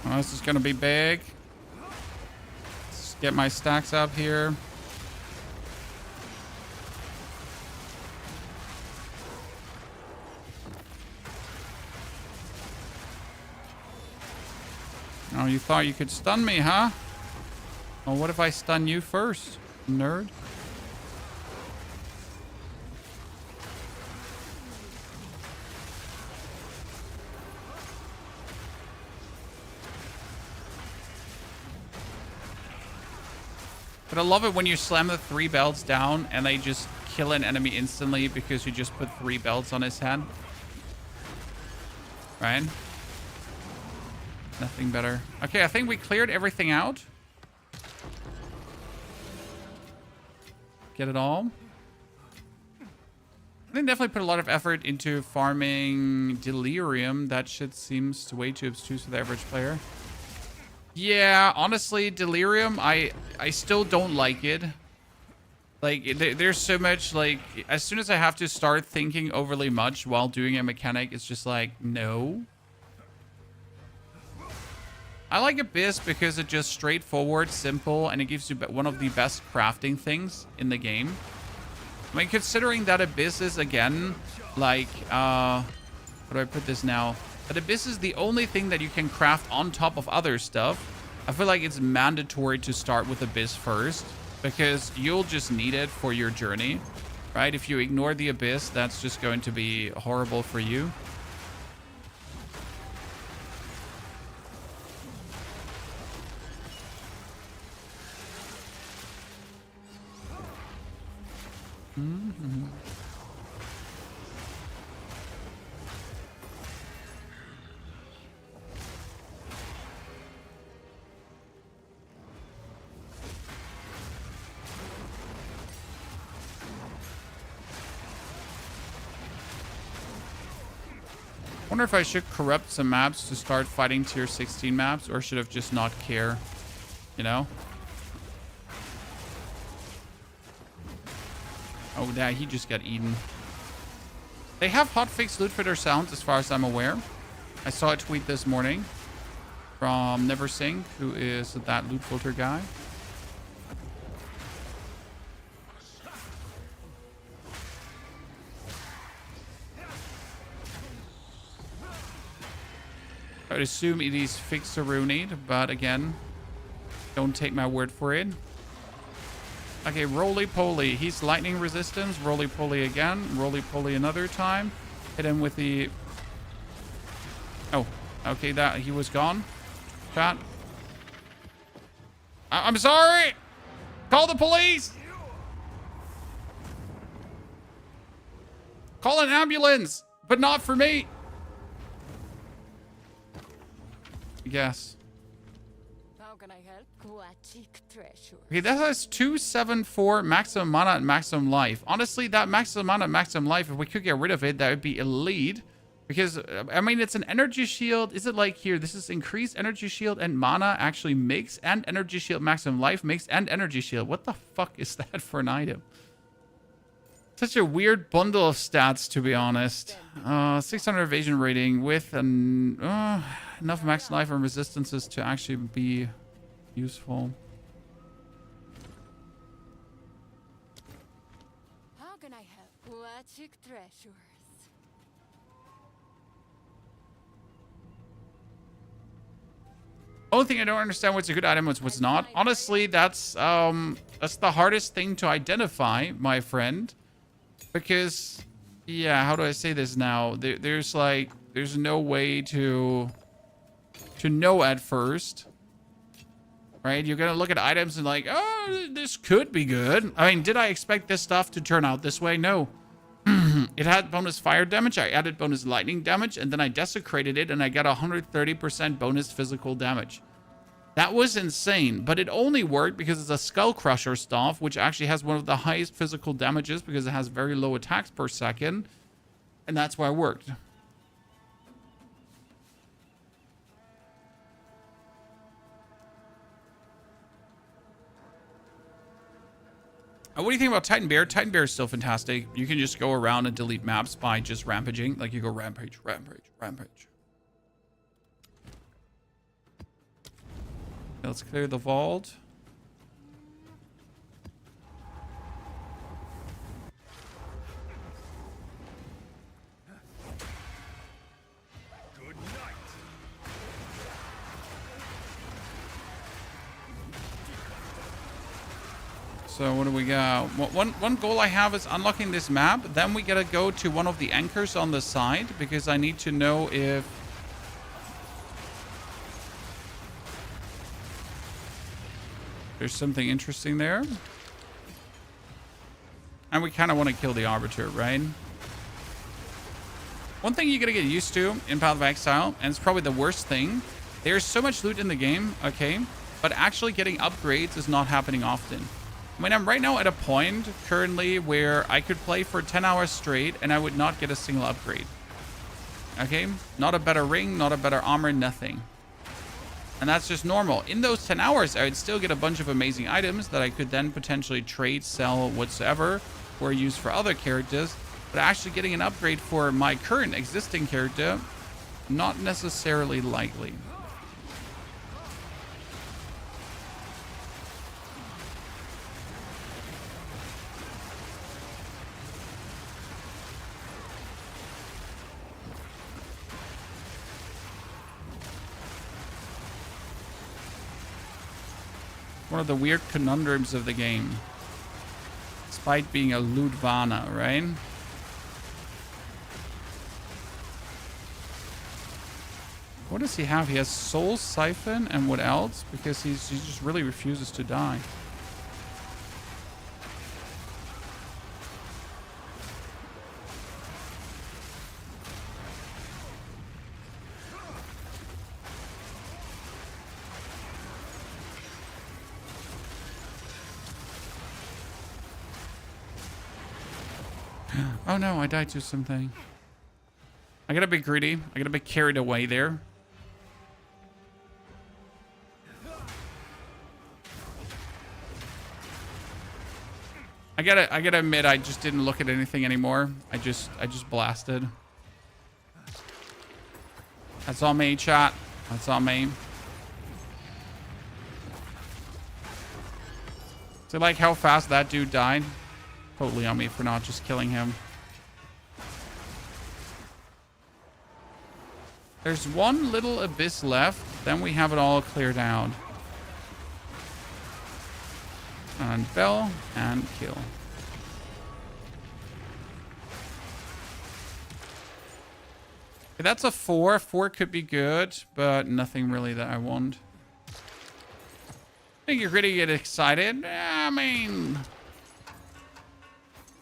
Oh, this is gonna be big. Let's get my stacks up here. Oh, you thought you could stun me, huh? Well, what if I stun you first, nerd? But I love it when you slam the 3 belts down and they just kill an enemy instantly because you just put 3 belts on his head. Right? Nothing better. Okay, I think we cleared everything out. Get it all. I think definitely put a lot of effort into farming Delirium. That shit seems way too obtuse for the average player. Yeah, honestly, Delirium, I still don't like it. Like, there's so much, like, as soon as I have to start thinking overly much while doing a mechanic, it's just like, no. I like Abyss because it's just straightforward, simple, and it gives you one of the best crafting things in the game. I mean, considering that Abyss is, again, like, how do I put this now? That Abyss is the only thing that you can craft on top of other stuff. I feel like it's mandatory to start with Abyss first, because you'll just need it for your journey, right? If you ignore the Abyss, that's just going to be horrible for you. Mm-hmm. Wonder if I should corrupt some maps to start fighting tier 16 maps, or should have just not care, you know? Oh, yeah, he just got eaten. They have hotfix loot filter sounds, as far as I'm aware. I saw a tweet this morning from Neversing, who is that loot filter guy. I would assume it is fixerunied, but again, don't take my word for it. Okay, roly-poly. He's lightning resistance. Roly-poly again. Roly-poly another time. Hit him with the... Oh, okay, that he was gone. Chat. I'm sorry! Call the police! Call an ambulance! But not for me! Yes. How can I help? Quachic treasure. Okay, that has 274 maximum mana and maximum life. Honestly, that maximum mana and maximum life, if we could get rid of it, that would be elite. Because, I mean, it's an energy shield. Is it like here? This is increased energy shield and mana actually makes, and energy shield maximum life makes, and energy shield. What the fuck is that for an item? Such a weird bundle of stats, to be honest. 600 evasion rating with an, enough max life and resistances to actually be useful. How can I help? Quachic treasures. Only thing I don't understand what's a good item and what's not. Honestly, that's the hardest thing to identify, my friend. Because, yeah, how do I say this now? There's no way to to know at first. Right? You're going to look at items and like, oh, this could be good. I mean, did I expect this stuff to turn out this way? No. It had bonus fire damage. I added bonus lightning damage, and then I desecrated it, and I got 130% bonus physical damage. That was insane, but it only worked because it's a Skull Crusher staff, which actually has one of the highest physical damages because it has very low attacks per second, and that's why it worked. What do you think about Titan Bear? Titan Bear is still fantastic. You can just go around and delete maps by just rampaging. Like you go rampage, rampage, rampage. Okay, let's clear the vault. Good night. So what do we got? One goal I have is unlocking this map. Then we gotta go to one of the anchors on the side because I need to know if there's something interesting there. And we kind of want to kill the Arbiter, right? One thing you gotta get used to in Path of Exile, and it's probably the worst thing, there's so much loot in the game, okay? But actually getting upgrades is not happening often. I mean, I'm right now at a point currently where I could play for 10 hours straight and I would not get a single upgrade. Okay? Not a better ring, not a better armor, nothing. And that's just normal. In those 10 hours, I would still get a bunch of amazing items that I could then potentially trade, sell, whatsoever, or use for other characters. But actually getting an upgrade for my current existing character, not necessarily likely. One of the weird conundrums of the game. Despite being a Ludvana, right? What does he have? He has Soul Siphon and what else? Because he just really refuses to die. Oh no, I died to something. I got a bit greedy. I got a bit carried away there. I gotta admit, I just didn't look at anything anymore. I just blasted. That's on me, chat. That's on me. So like how fast that dude died? Totally on me for not just killing him. There's one little abyss left. Then we have it all cleared out. And bell and kill. Okay, that's a 4. 4 could be good, but nothing really that I want. I think you're ready to get excited. I mean,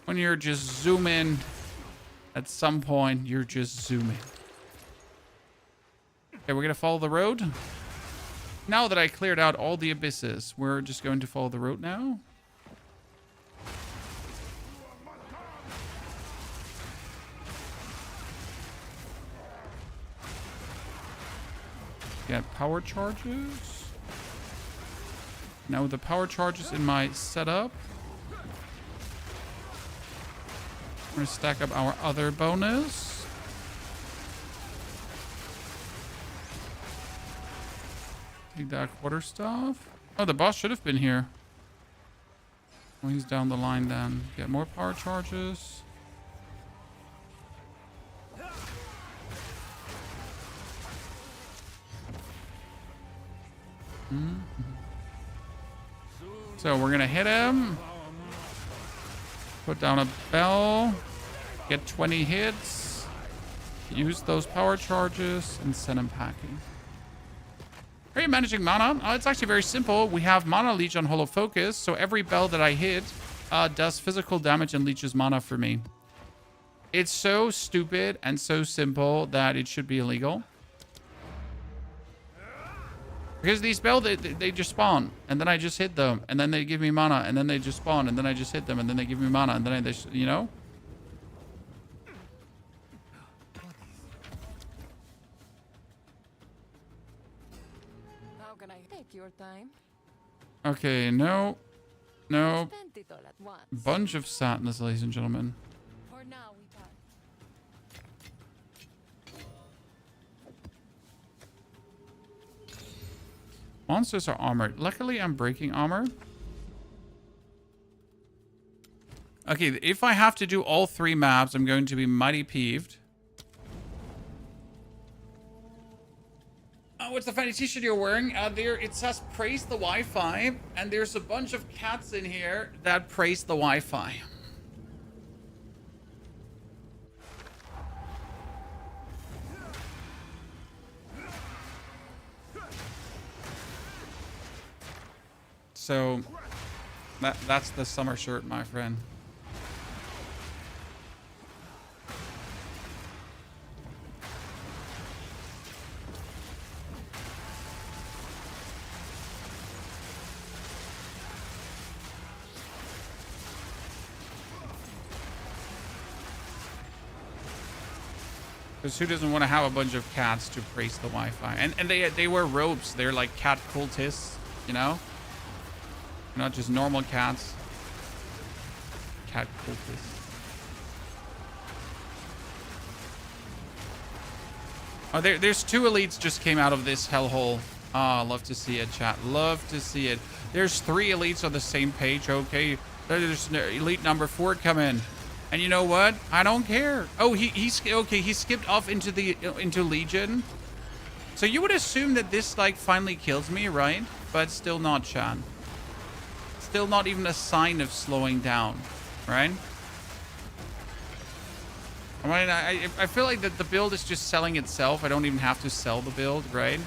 when you're just zooming, at some point, you're just zooming. Okay, we're going to follow the road. Now that I cleared out all the abysses, we're just going to follow the road now. Get power charges. Now with the power charges in my setup, we're going to stack up our other bonus. Take that quarterstaff. Oh, the boss should have been here. Well, he's down the line then. Get more power charges. So we're gonna hit him. Put down a bell. Get 20 hits. Use those power charges and send him packing. Are you managing mana? It's actually very simple. We have Mana Leech on Hollow Focus, so every bell that I hit does physical damage and leeches mana for me. It's so stupid and so simple that it should be illegal. Because these spells, they just spawn, and then I just hit them, and then they give me mana, and then they just spawn, and then I just hit them, and then they give me mana, and then you know? How can I take your time? Okay, no. No. Spend it all at once. Bunch of sadness, ladies and gentlemen. For now, we part. Monsters are armored. Luckily, I'm breaking armor. Okay, if I have to do all 3 maps, I'm going to be mighty peeved. Oh, what's the funny t-shirt you're wearing? There, it says praise the Wi-Fi, and there's a bunch of cats in here that praise the Wi-Fi. So, that's the summer shirt, my friend. Because who doesn't want to have a bunch of cats to praise the Wi-Fi? And they wear robes. They're like cat cultists, you know? Not just normal cats. Cat cultists. Oh, there's 2 elites just came out of this hellhole. Ah, love to see it, chat. Love to see it. There's 3 elites on the same page. Okay, there's elite number 4 come in. And you know what? I don't care. Oh, he's okay. He skipped off into Legion. So you would assume that this like finally kills me, right? But still not, chat. Still not even a sign of slowing down, right? I mean, I feel like that the build is just selling itself. I don't even have to sell the build, right?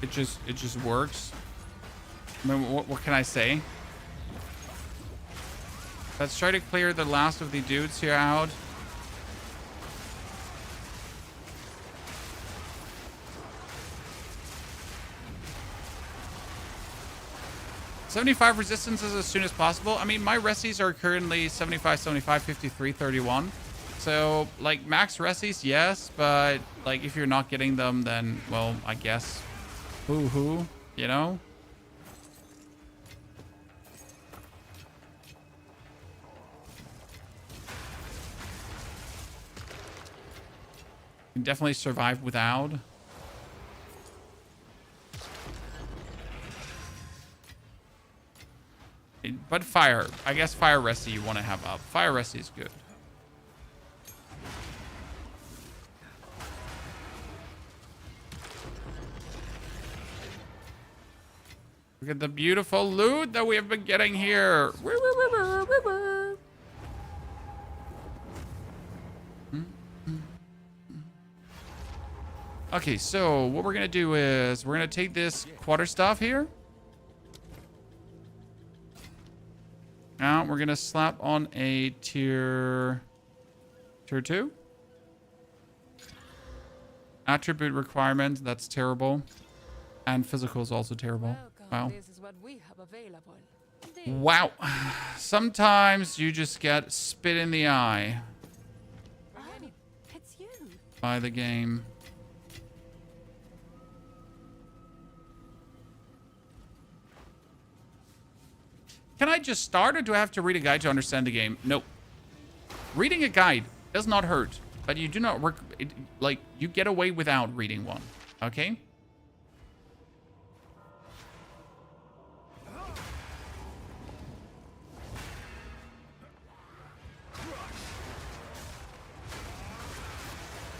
It just works. I mean, what can I say? Let's try to clear the last of the dudes here out. $75 resistances as soon as possible. I mean, my resis are currently 75, 75, 53, 31. So, like, max resis, yes. But, like, if you're not getting them, then, well, I guess. Hoo-hoo, you know? You can definitely survive without. But fire. I guess fire resi you want to have up. Fire resi is good. Look at the beautiful loot that we have been getting here. Okay, so what we're going to do is we're going to take this quarterstaff here. Now we're going to slap on a tier 2. Attribute requirement, that's terrible. And physical is also terrible. Wow. This is what we have available. Wow. Sometimes you just get spit in the eye Oh, it's you. by the game. Can I just start, or do I have to read a guide to understand the game? Nope. Reading a guide does not hurt, but you do not work. Like, you get away without reading one. Okay?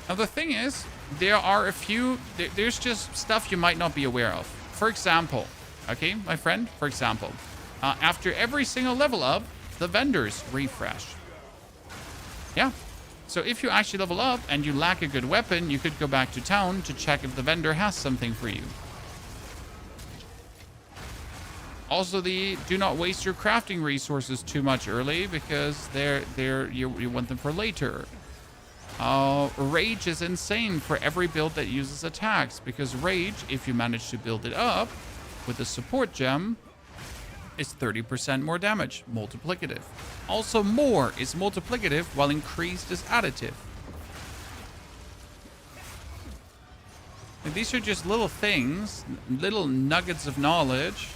Now, the thing is, there are a few... There's just stuff you might not be aware of. For example, okay, my friend, for example, after every single level up, the vendors refresh. Yeah. So if you actually level up and you lack a good weapon, you could go back to town to check if the vendor has something for you. Also, do not waste your crafting resources too much early, because you want them for later. Rage is insane for every build that uses attacks, because Rage, if you manage to build it up with a support gem, is 30% more damage, multiplicative. Also, more is multiplicative, while increased is additive. And these are just little things, little nuggets of knowledge.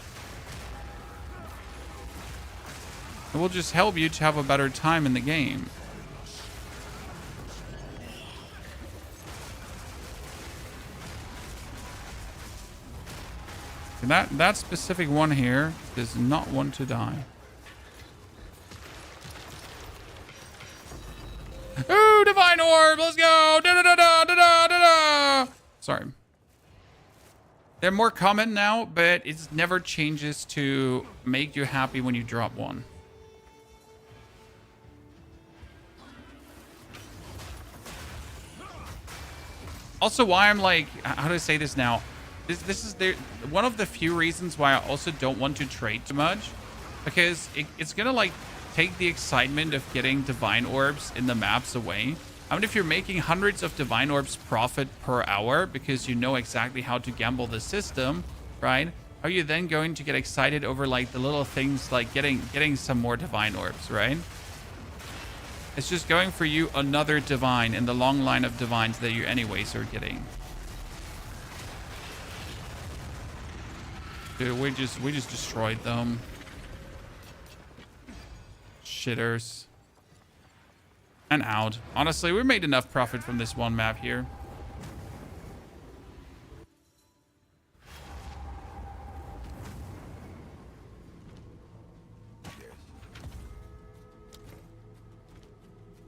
It will just help you to have a better time in the game. That specific one here does not want to die. Ooh, Divine Orb! Let's go! Da-da-da-da-da-da-da-da! Sorry. They're more common now, but it never changes to make you happy when you drop one. Also, why I'm like, how do I say this now? This is one of the few reasons why I also don't want to trade too much, because it's gonna like take the excitement of getting divine orbs in the maps away. I mean, if you're making hundreds of divine orbs profit per hour because you know exactly how to gamble the system, right? Are you then going to get excited over like the little things like getting some more divine orbs, right? It's just going for you another divine in the long line of divines that you anyways are getting. Dude, we just destroyed them. Shitters. And out. Honestly, we made enough profit from this one map here.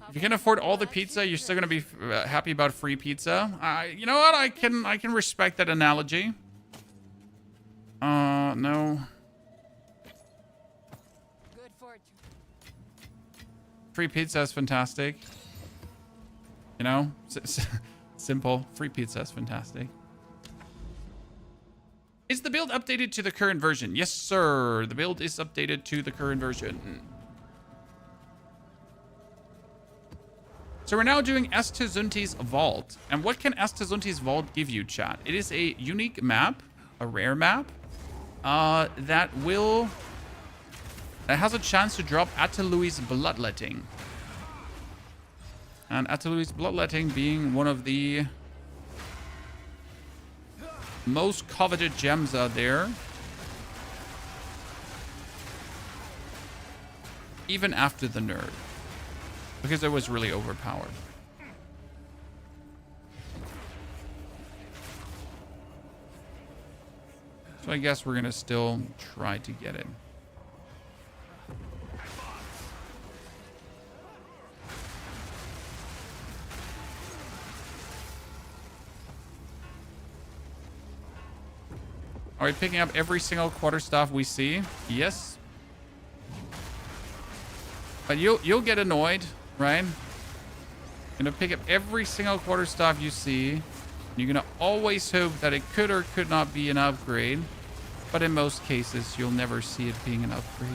If you can afford all the pizza, you're still gonna be happy about free pizza. You know what? I can respect that analogy. No. Good fortune. Free pizza is fantastic. You know, simple. Free pizza is fantastic. Is the build updated to the current version? Yes, sir. The build is updated to the current version. So we're now doing Estezunti's Vault. And what can Estezunti's Vault give you, chat? It is a unique map, a rare map, that has a chance to drop Atalui's Bloodletting. And Atalui's Bloodletting being one of the most coveted gems out there. Even after the nerf. Because it was really overpowered. So I guess we're going to still try to get it. Are we picking up every single quarterstaff we see? Yes. But you'll get annoyed, right? You're gonna pick up every single quarterstaff you see. You're gonna always hope that it could or could not be an upgrade. But in most cases, you'll never see it being an upgrade.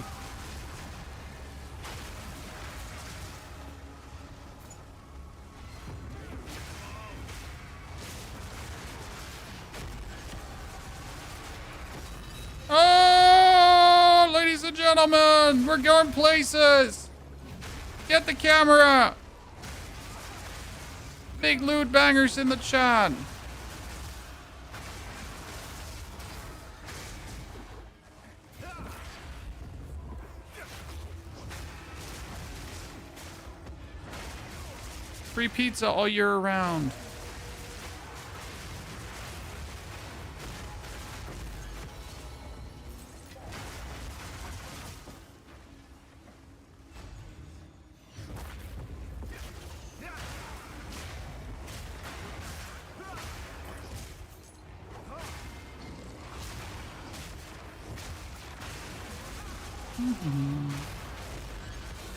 Oh, ladies and gentlemen, we're going places. Get the camera. Big loot bangers in the chat. Free pizza all year round.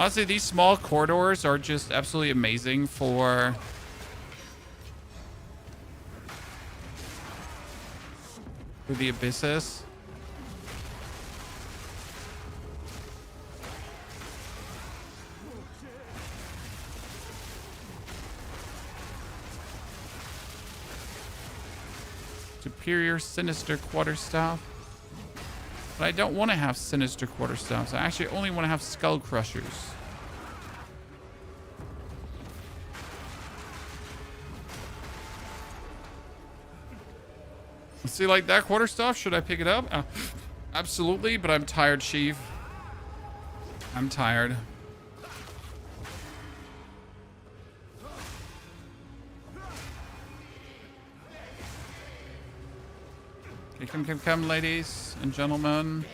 Honestly, these small corridors are just absolutely amazing for the abysses. Superior Sinister Quarterstaff. But I don't want to have Sinister Quarterstaffs. I actually only want to have Skull Crushers. See, like that quarterstaff, should I pick it up? Absolutely, but I'm tired, Sheev. I'm tired. Okay, come, ladies and gentlemen.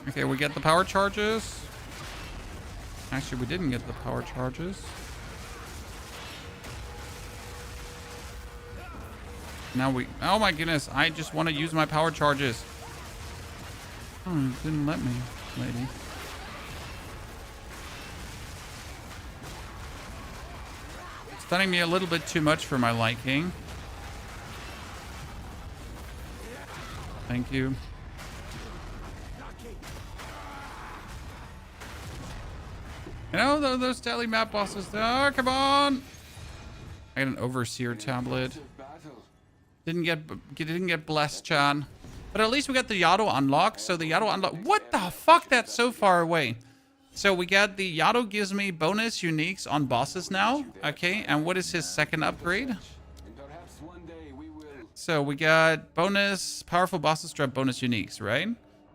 Okay, we get the power charges. Actually, we didn't get the power charges. Now we... Oh my goodness, I just want to use my power charges. Oh, it didn't let me, lady. Stunning me a little bit too much for my liking. Thank you. You know, those daily map bosses. Oh, come on! I got an Overseer tablet. Didn't get blessed, Chan. But at least we got the Yado unlocked. So the Yado unlock. What the fuck? That's so far away. So we got the Yado gives me bonus uniques on bosses now. Okay, and what is his second upgrade? So we got bonus powerful bosses drop bonus uniques, right?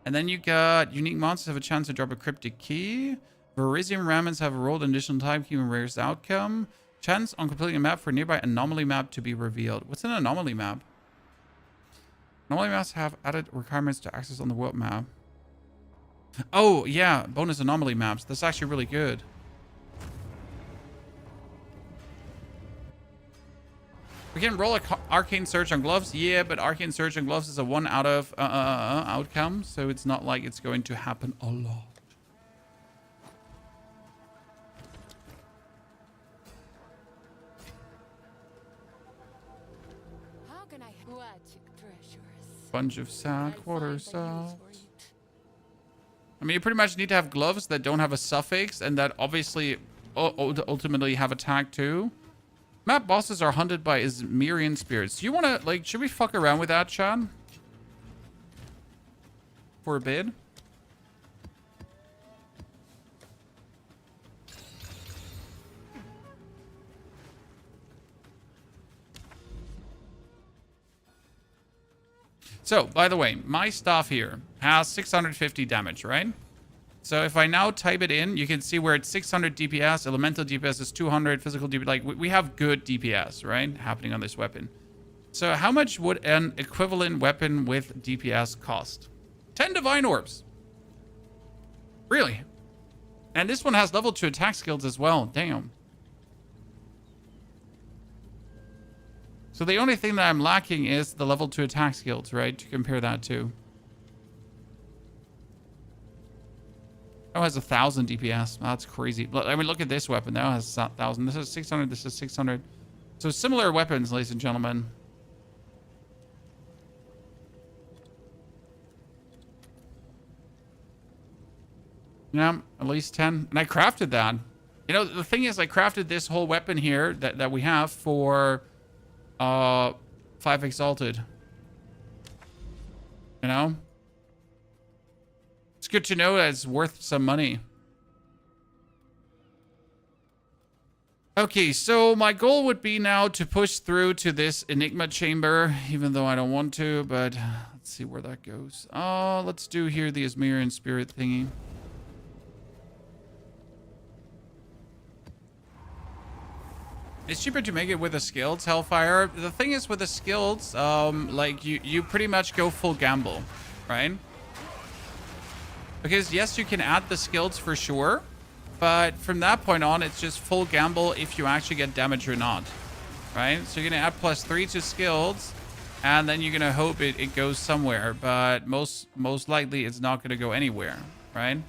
And then you got unique monsters have a chance to drop a cryptic key. Verisium Ramens have a rolled additional time key and rarest outcome. Chance on completing a map for a nearby anomaly map to be revealed. What's an anomaly map? Anomaly maps have added requirements to access on the world map. Oh, yeah. Bonus anomaly maps. That's actually really good. We can roll a Arcane Search on gloves. Yeah, but Arcane Search on gloves is a 1 out of outcome. So it's not like it's going to happen a lot. How can I watch treasures? Bunch of sad quarters out. I mean, you pretty much need to have gloves that don't have a suffix and that obviously ultimately have a tag too. Map bosses are hunted by Izmirian spirits. Do you want to, like, should we fuck around with that, Chan? For a bid? So, by the way, my stuff here has 650 damage, right? So if I now type it in, you can see where it's 600 DPS, elemental DPS is 200, physical DPS, like we have good DPS, right? Happening on this weapon. So how much would an equivalent weapon with DPS cost? 10 Divine Orbs. Really? And this one has level 2 attack skills as well. Damn. So the only thing that I'm lacking is the level 2 attack skills, right? To compare that to. Oh, it has 1,000 DPS. Oh, that's crazy. I mean, look at this weapon. That has 1,000. This is 600. This is 600. So similar weapons, ladies and gentlemen. Yeah, at least 10. And I crafted that. You know, the thing is, I crafted this whole weapon here that we have for 5 Exalted. You know? It's good to know that it's worth some money. Okay, so my goal would be now to push through to this Enigma chamber, even though I don't want to, but let's see where that goes. Oh, let's do here the Izmirian spirit thingy. It's cheaper to make it with the skills, Hellfire. The thing is with the skills, like you pretty much go full gamble, right? Because yes, you can add the skills for sure, but from that point on, it's just full gamble if you actually get damage or not, right? So you're gonna add +3 to skills, and then you're gonna hope it goes somewhere, but most likely it's not gonna go anywhere, right?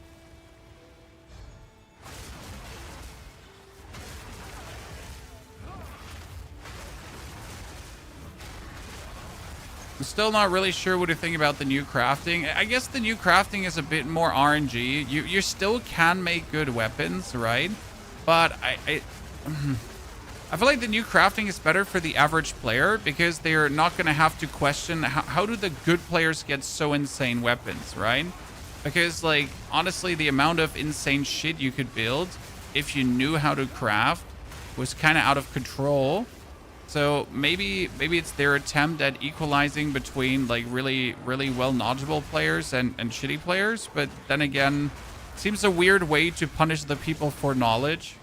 I'm still not really sure what to think about the new crafting. I guess the new crafting is a bit more RNG. You still can make good weapons, right? But I feel like the new crafting is better for the average player because they're not going to have to question how do the good players get so insane weapons, right? Because, like, honestly, the amount of insane shit you could build if you knew how to craft was kind of out of control. So maybe it's their attempt at equalizing between, like, really well knowledgeable players and shitty players. But then again, it seems a weird way to punish the people for knowledge,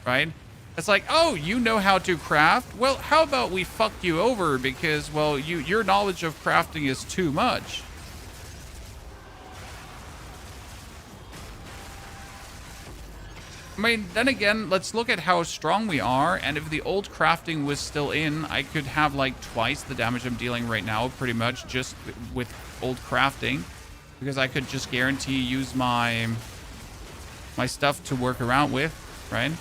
right? It's like, oh, you know how to craft? Well, how about we fuck you over because, well, your knowledge of crafting is too much. I mean, then again, let's look at how strong we are, and if the old crafting was still in, I could have, like, twice the damage I'm dealing right now, pretty much, just with old crafting, because I could just guarantee use my stuff to work around with, right?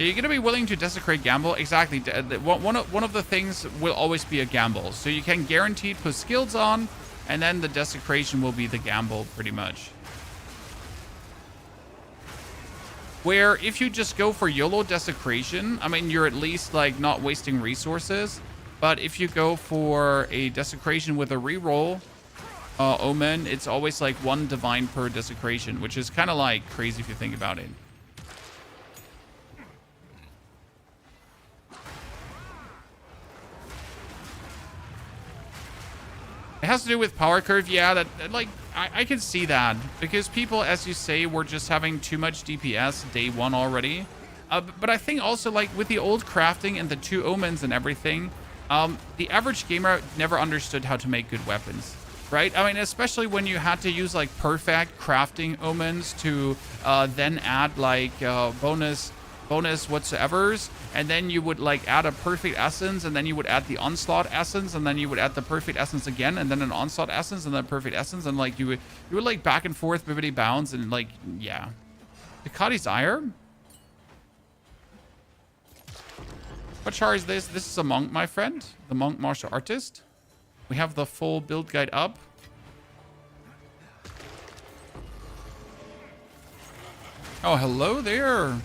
Are you going to be willing to desecrate gamble? Exactly. One of the things will always be a gamble, so you can guaranteed put skills on, and then the desecration will be the gamble, pretty much. Where if you just go for YOLO desecration, I mean, you're at least, like, not wasting resources. But if you go for a desecration with a reroll omen, it's always, like, 1 divine per desecration, which is kind of, like, crazy if you think about it. It has to do with power curve. Yeah, that like, I can see that. Because people, as you say, were just having too much DPS day 1 already. But I think also, like, with the old crafting and the 2 omens and everything, the average gamer never understood how to make good weapons, right? I mean, especially when you had to use, like, perfect crafting omens to then add, like, bonus whatsoevers, and then you would, like, add a perfect essence, and then you would add the onslaught essence, and then you would add the perfect essence again, and then an onslaught essence, and then perfect essence, and, like, you would like back and forth bibbity bounds, and, like, yeah. Ducati's Ire? What char is this? This is a monk, my friend. The monk martial artist. We have the full build guide up. Oh, hello there.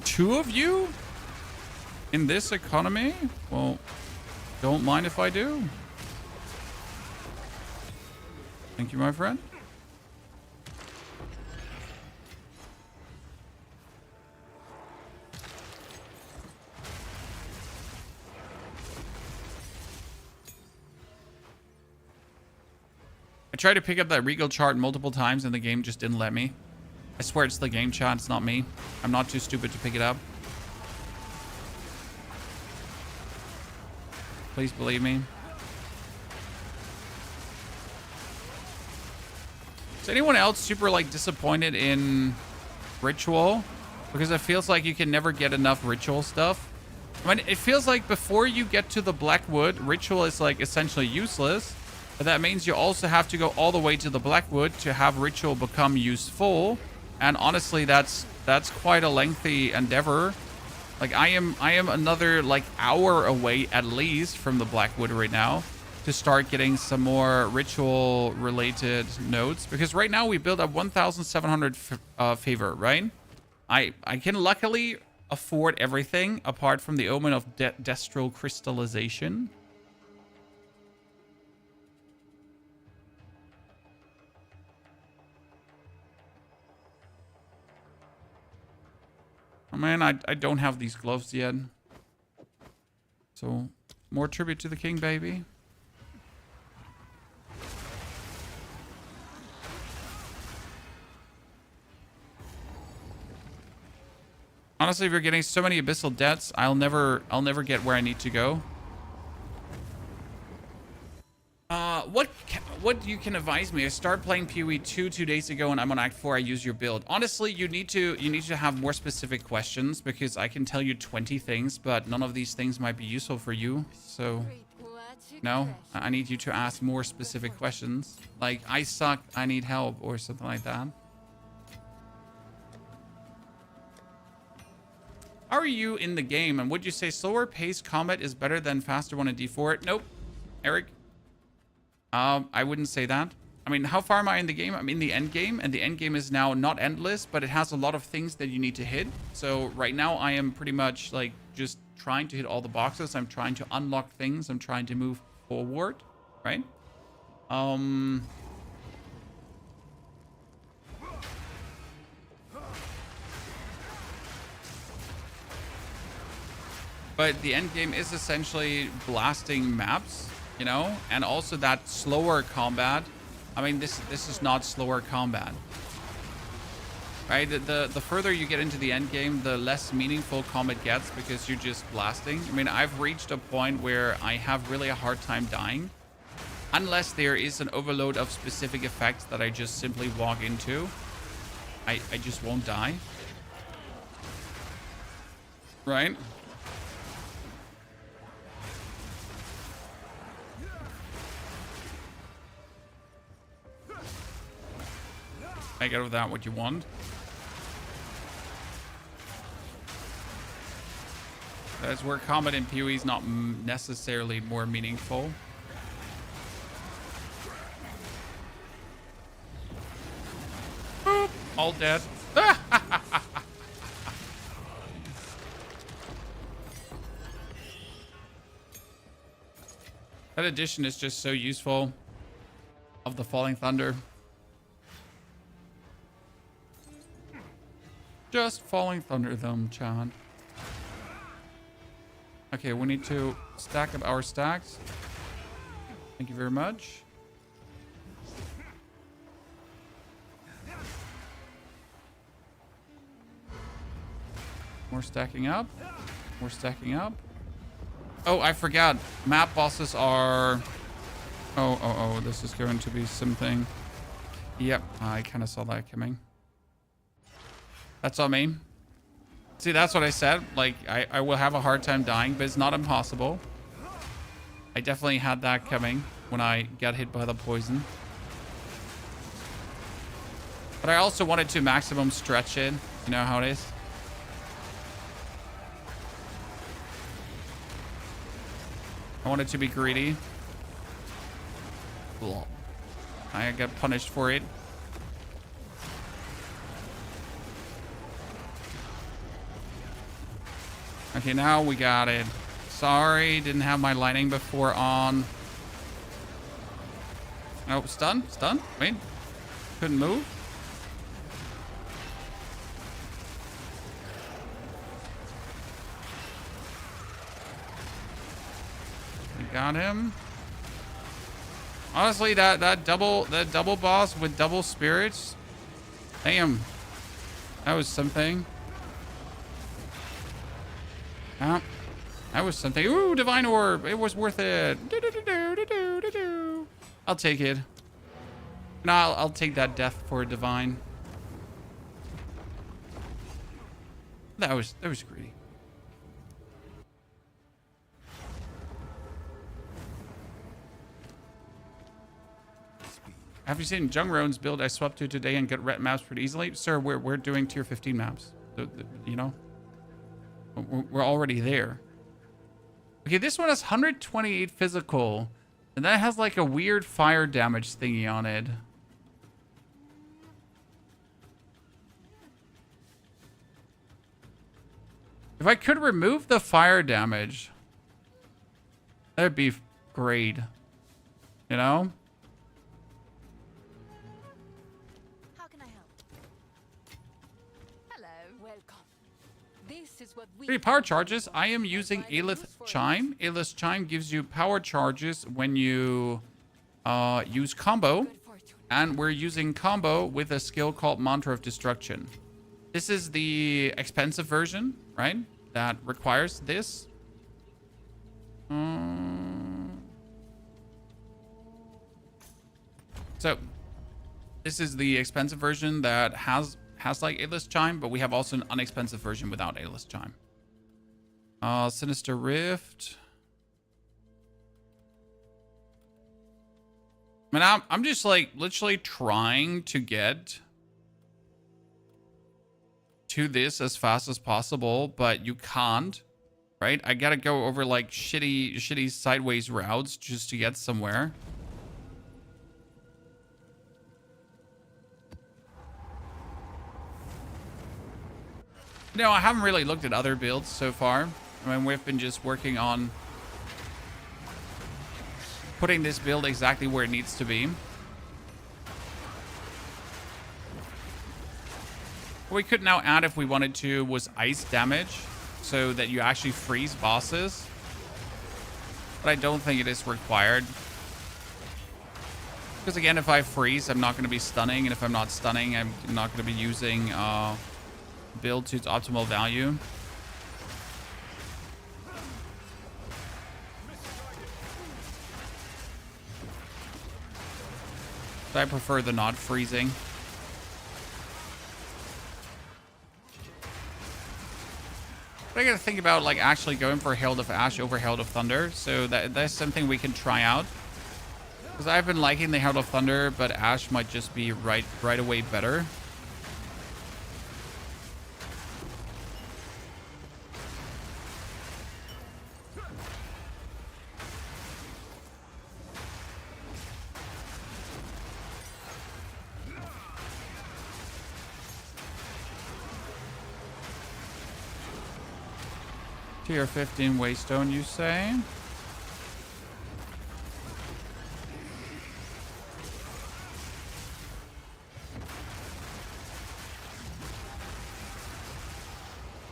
2 of you? In this economy? Well, don't mind if I do. Thank you, my friend. I tried to pick up that Regal chart multiple times and the game just didn't let me. I swear it's the game chat, it's not me. I'm not too stupid to pick it up. Please believe me. Is anyone else super, like, disappointed in Ritual? Because it feels like you can never get enough Ritual stuff. I mean, it feels like before you get to the Blackwood, Ritual is, like, essentially useless. But that means you also have to go all the way to the Blackwood to have Ritual become useful. And honestly, that's quite a lengthy endeavor. Like, I am another, like, hour away at least from the Blackwood right now to start getting some more ritual related nodes, because right now we build up 1,700 favor, right? I can luckily afford everything apart from the omen of destral crystallization. Oh man, I don't have these gloves yet. So, more tribute to the king, baby. Honestly, if you're getting so many abyssal debts, I'll never what get where I need to go. what you can advise me? I started playing POE 2 days ago, and I'm on Act 4. I use your build. Honestly, you need to have more specific questions, because I can tell you 20 things, but none of these things might be useful for you. So, no, I need you to ask more specific questions. Like, I suck, I need help, or something like that. How are you in the game? And would you say slower paced combat is better than faster one in D4? Nope. Eric? I wouldn't say that. I mean, how far am I in the game? I'm in the end game, and the end game is now not endless, but it has a lot of things that you need to hit. So right now I am pretty much like just trying to hit all the boxes. I'm trying to unlock things. I'm trying to move forward, right? But the end game is essentially blasting maps, you know, and also that slower combat. I mean, this is not slower combat, right? The further you get into the end game, the less meaningful combat gets, because you're just blasting. I mean, I've reached a point where I have really a hard time dying, unless there is an overload of specific effects that I just simply walk into. I just won't die, right? Make out of that what you want. That's where combat in PoE is not necessarily more meaningful. Boop, all dead. That addition is just so useful of the Falling Thunder. Just Falling Thunder them, Chad. Okay, we need to stack up our stacks. Thank you very much. More stacking up. More stacking up. Oh, I forgot. Map bosses are... Oh, this is going to be something. Yep, I kind of saw that coming. That's on me. See, that's what I said. Like, I will have a hard time dying, but it's not impossible. I definitely had that coming when I got hit by the poison. But I also wanted to maximum stretch it. You know how it is. I wanted to be greedy. Cool. I got punished for it. Okay, now we got it. Sorry, didn't have my lightning before on. Oh, stun? Stun? Wait. Couldn't move? We got him. Honestly, that double boss with double spirits. Damn. That was something. Ah, that was something. Ooh, divine orb. It was worth it. I'll take it. No, I'll take that death for a divine. That was greedy. Have you seen Jungrone's build I swapped to today and got red maps pretty easily? Sir, we're doing tier 15 maps. You know? We're already there. Okay, this one has 128 physical. And that has like a weird fire damage thingy on it. If I could remove the fire damage, that'd be great. You know? How can I help? Hello. Welcome. This is what we 3 power charges. I am using Aelith Chime. Aelith Chime gives you power charges when you use combo. good fortune. And we're using combo with a skill called Mantra of Destruction. This is the expensive version, right? That requires this. So this is the expensive version that has like A-list chime, but we have also an unexpensive version without A-list chime. Sinister Rift. I mean, I'm just like literally trying to get to this as fast as possible, but you can't, right? I gotta go over like shitty sideways routes just to get somewhere. No, I haven't really looked at other builds so far. I mean, we've been just working on putting this build exactly where it needs to be. What we could now add if we wanted to was ice damage so that you actually freeze bosses. But I don't think it is required. Because again, if I freeze, I'm not going to be stunning. And if I'm not stunning, I'm not going to be using build to its optimal value. So I prefer the not freezing. But I gotta think about like actually going for Herald of Ash over Herald of Thunder. So that's something we can try out. Because I've been liking the Herald of Thunder, but Ash might just be right away better. Tier 15 Waystone, you say?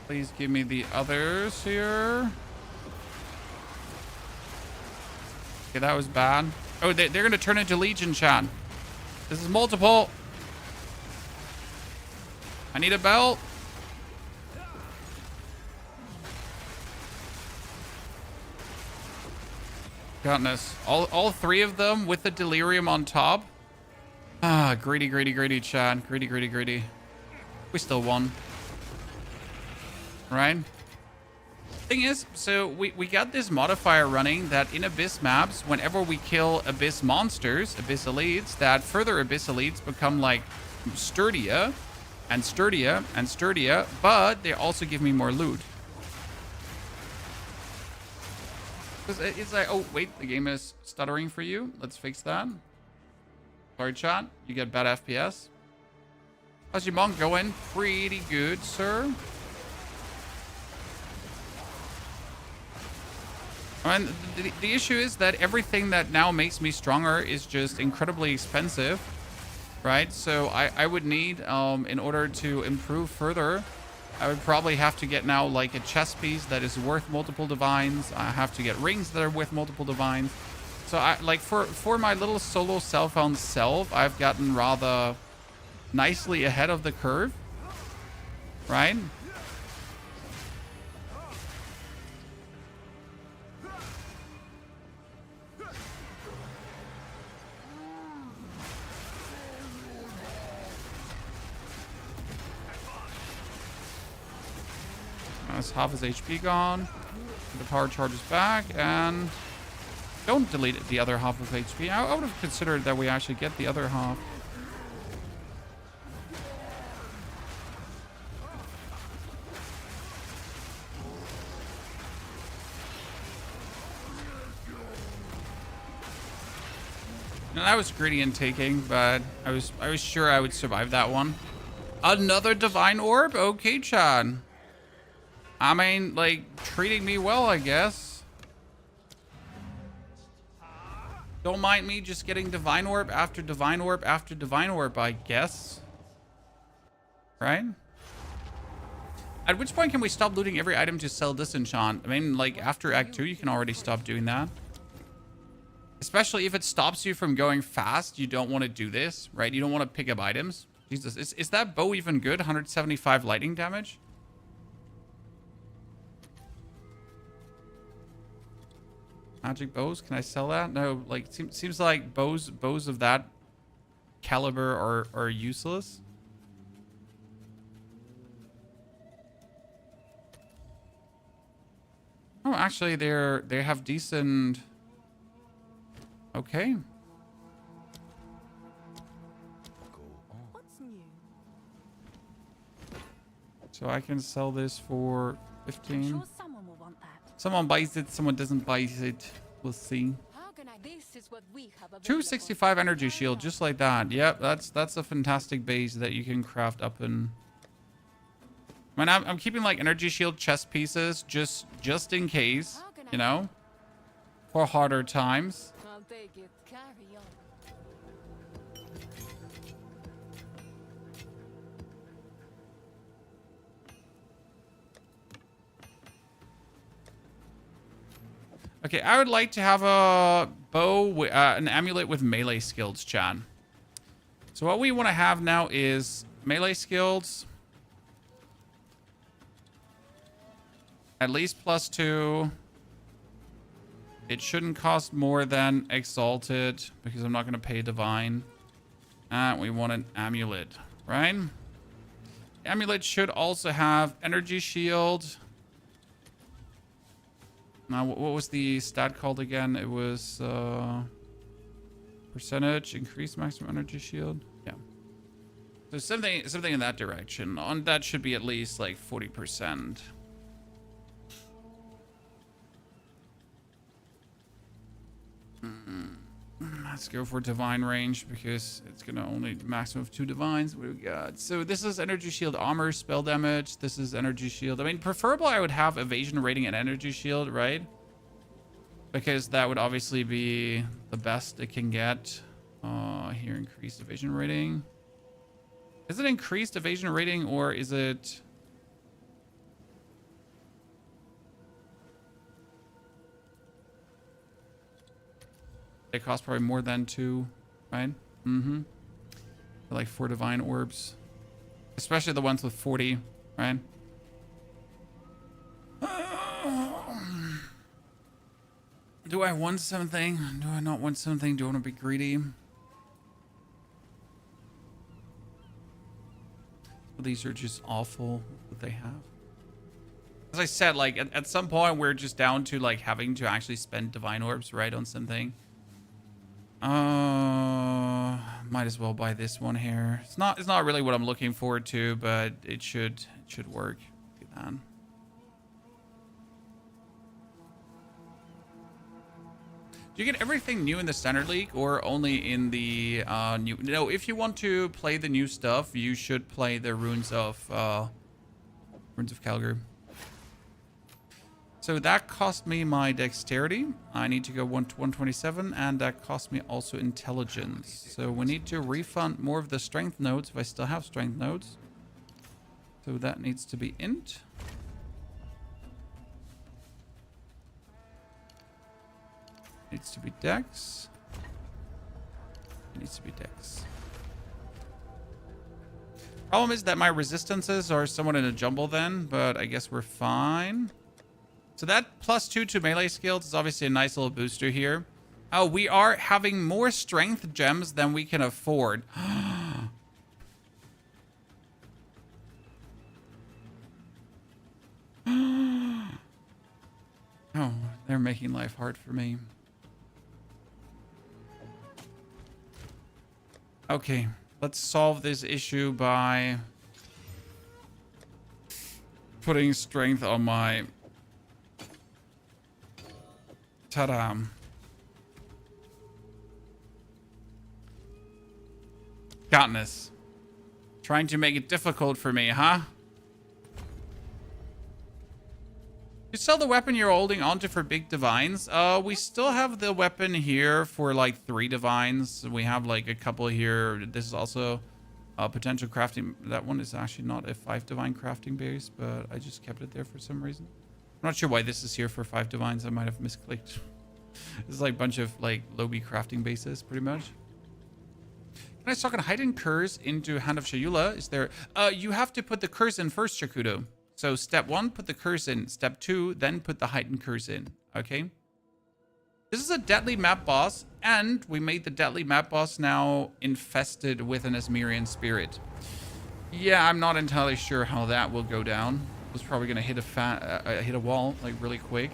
Please give me the others here. Okay, that was bad. Oh, they're going to turn into Legion, chat. This is multiple. I need a belt. Goodness. All three of them with the delirium on top. Ah, greedy, chat. Greedy. We still won. Right? Thing is, so we got this modifier running that in Abyss maps, whenever we kill Abyss monsters, Abyss elites, that further Abyss elites become like sturdier and sturdier and sturdier, but they also give me more loot. Because it's like, oh, wait, the game is stuttering for you. Let's fix that. Sorry, chat. You get bad FPS. How's your monk going? Pretty good, sir. And the issue is that everything that now makes me stronger is just incredibly expensive, right? So I would need, in order to improve further, I would probably have to get now like a chess piece that is worth multiple divines. I have to get rings that are worth multiple divines. So I like for my little solo cell-found self, I've gotten rather nicely ahead of the curve, right? That's half his HP gone. The power charge is back, and don't delete the other half of HP. I would have considered that we actually get the other half. Now, that was greedy in taking, but I was sure I would survive that one. Another divine orb? Okay, Chad. I mean, like, treating me well, I guess. Don't mind me just getting divine orb after divine orb after divine orb, I guess. Right? At which point can we stop looting every item to sell disenchant? I mean, like, after Act 2, you can already stop doing that. Especially if it stops you from going fast, you don't want to do this, right? You don't want to pick up items. Jesus, is that bow even good? 175 lightning damage? Magic bows, can I sell that? No, like, seems like bows of that caliber are useless. Oh, actually, they have decent. Okay. What's new? So I can sell this for 15. Sure someone will want that. Someone buys it, someone doesn't buy it. We'll see. How can I? This is what we have available. 265 energy shield, just like that. Yep, that's a fantastic base that you can craft up in. I mean, I'm keeping like energy shield chest pieces just in case, you know, for harder times. I'll take it. Carry on. Okay, I would like to have a bow, an amulet with melee skills, chat. So what we want to have now is melee skills. At least +2. It shouldn't cost more than Exalted because I'm not going to pay Divine. And we want an amulet, right? Amulet should also have energy shield. Now, what was the stat called again? It was percentage increase maximum energy shield. Yeah. So something in that direction. On that should be at least like 40%. Let's go for divine range because it's gonna only maximum of 2 divines. What do we got? So this is energy shield, armor, spell damage. This is energy shield. I mean, preferable I would have evasion rating and energy shield, right? Because that would obviously be the best it can get. Here, increased evasion rating. Is it increased evasion rating or is it? They cost probably more than 2, right? Mm-hmm. Like 4 divine orbs. Especially the ones with 40, right? Do I want something? Do I not want something? Do I want to be greedy? These are just awful what they have. As I said, like at some point we're just down to like having to actually spend divine orbs, right, on something. Might as well buy this one here. It's not really what I'm looking forward to, but it should work. Look at that. Do you get everything new in the Standard League or only in the new? No, if you want to play the new stuff, you should play the Runes of Calgary. So that cost me my dexterity. I need to go 1 to 127, and that cost me also intelligence. So we need to refund more of the strength nodes if I still have strength nodes. So that needs to be int. Needs to be dex. Needs to be dex. Problem is that my resistances are somewhat in a jumble then, but I guess we're fine. So that +2 to melee skills is obviously a nice little booster here. Oh, we are having more strength gems than we can afford. Oh, they're making life hard for me. Okay, let's solve this issue by putting strength on my... Ta-da. Katniss. Trying to make it difficult for me, huh? You sell the weapon you're holding onto for big divines. We still have the weapon here for like 3 divines. We have like a couple here. This is also a potential crafting. That one is actually not a 5 divine crafting base, but I just kept it there for some reason. I'm not sure why this is here for 5 divines. I might have misclicked. This is like a bunch of like lobby crafting bases, pretty much. Can I stock a heightened curse into Hand of Shayula? Is there... you have to put the curse in first, Shakudo. So step 1, put the curse in. Step 2, then put the heightened curse in. Okay? This is a deadly map boss, and we made the deadly map boss now infested with an Asmerian spirit. Yeah, I'm not entirely sure how that will go down. I was probably gonna hit a wall like really quick.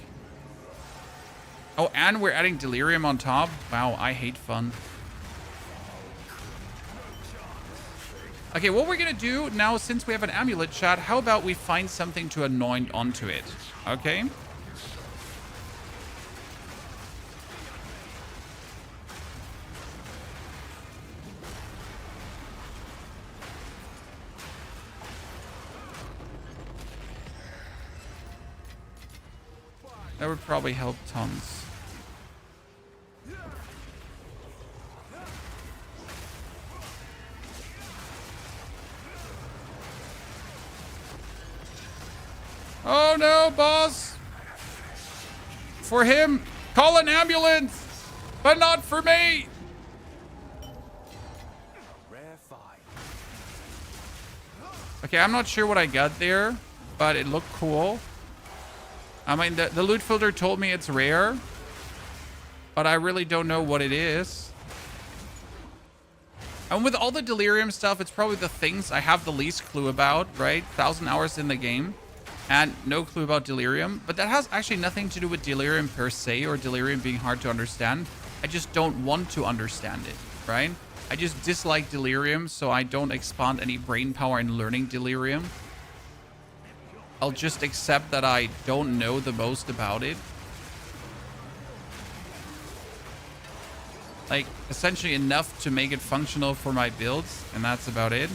Oh, and we're adding delirium on top. Wow, I hate fun. Okay, what we're gonna do now, since we have an amulet, chat, how about we find something to anoint onto it? Okay. That would probably help tons. Oh no, boss! For him, call an ambulance, but not for me. Rare find. Okay, I'm not sure what I got there, but it looked cool. I mean, the loot filter told me it's rare, but I really don't know what it is. And with all the delirium stuff, it's probably the things I have the least clue about, right? 1,000 hours in the game and no clue about delirium. But that has actually nothing to do with delirium per se or delirium being hard to understand. I just don't want to understand it, right? I just dislike delirium, so I don't expend any brain power in learning delirium. I'll just accept that I don't know the most about it. Like, essentially enough to make it functional for my builds, and that's about it.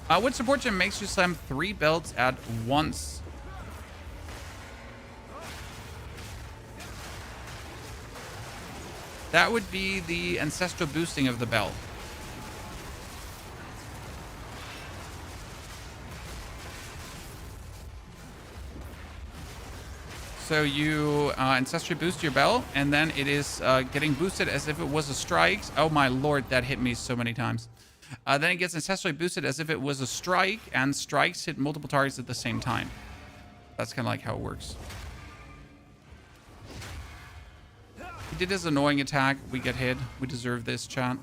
What support gem makes you slam 3 belts at once? That would be the ancestral boosting of the belt. So you ancestry boost your bell, and then it is getting boosted as if it was a strike. Oh my lord, that hit me so many times. Then it gets ancestrally boosted as if it was a strike, and strikes hit multiple targets at the same time. That's kind of like how it works. He did his annoying attack. We get hit. We deserve this, chat.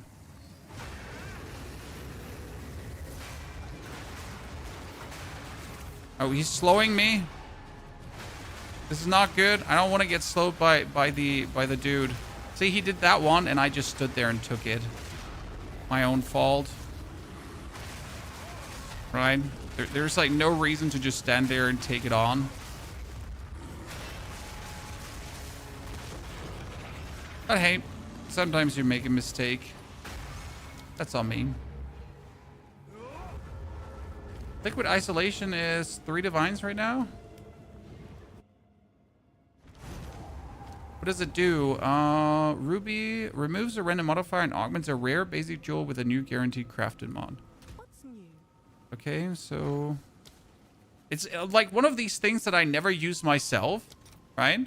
Oh, he's slowing me. This is not good. I don't want to get slowed by the dude. See, he did that one, and I just stood there and took it. My own fault. Right? There's like no reason to just stand there and take it on. But hey, sometimes you make a mistake. That's all me. Liquid isolation is 3 divines right now. What does it do? Ruby removes a random modifier and augments a rare basic jewel with a new guaranteed crafted mod. What's new? Okay, so it's like one of these things that I never use myself, right?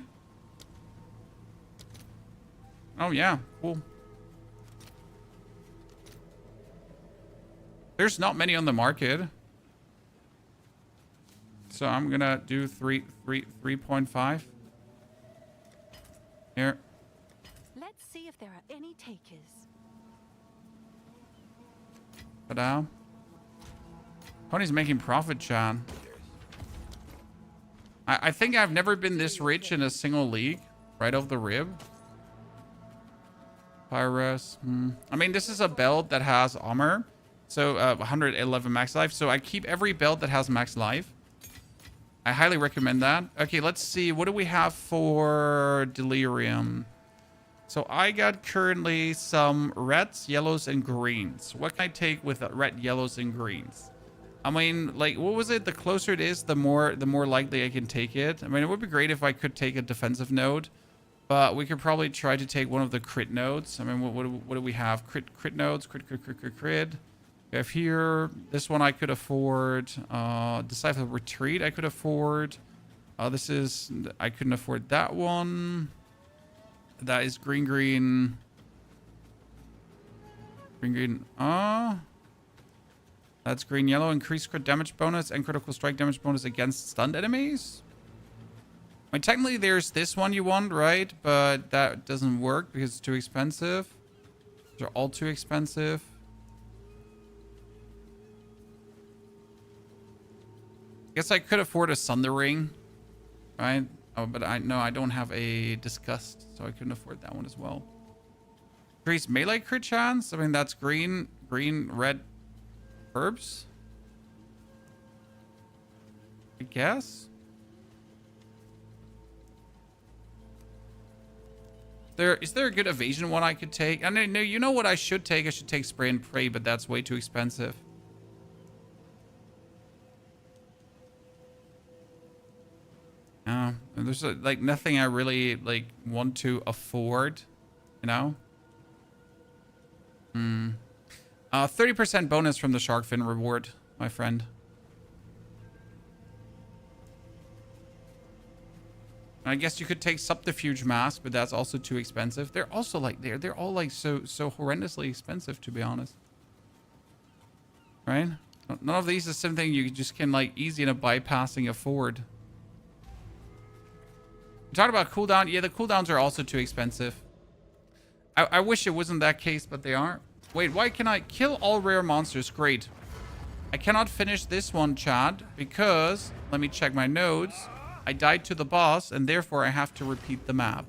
Oh yeah, cool. There's not many on the market. So I'm gonna do 3.5. Here. Let's see if there are any takers. Ta-da. Pony's making profit, chat. I think I've never been this rich in a single league. Right off the rib. Pyrus. I mean, this is a belt that has armor. So 111 max life. So I keep every belt that has max life. I highly recommend that. Okay, let's see. What do we have for delirium? So I got currently some reds, yellows, and greens. What can I take with red, yellows, and greens? I mean, like, what was it? The closer it is, the more likely I can take it. I mean, it would be great if I could take a defensive node, but we could probably try to take one of the crit nodes. I mean, what do we have? Crit nodes, crit. We have here, this one I could afford. Decisive Retreat I could afford. I couldn't afford that one. That is green. That's green-yellow. Increased crit damage bonus and critical strike damage bonus against stunned enemies. I mean, technically, there's this one you want, right? But that doesn't work because it's too expensive. They're all too expensive. Guess I could afford a Thunder Ring, right? Oh, but I don't have a Disgust, so I couldn't afford that one as well. Increase melee crit chance. I mean, that's green, red herbs. I guess. Is there a good evasion one I could take? I know, you know what I should take? I should take Spray and Pray, but that's way too expensive. There's like nothing I really like want to afford, you know? 30% bonus from the shark fin reward, my friend. I guess you could take Subterfuge Mask, but that's also too expensive. They're also like they're all like so horrendously expensive, to be honest. Right? None of these is something you just can like easy enough bypassing afford. You talk about cooldown. Yeah, the cooldowns are also too expensive. I wish it wasn't that case, but they aren't. Wait, why can I kill all rare monsters? Great. I cannot finish this one, Chad, because let me check my notes. I died to the boss, and therefore I have to repeat the map.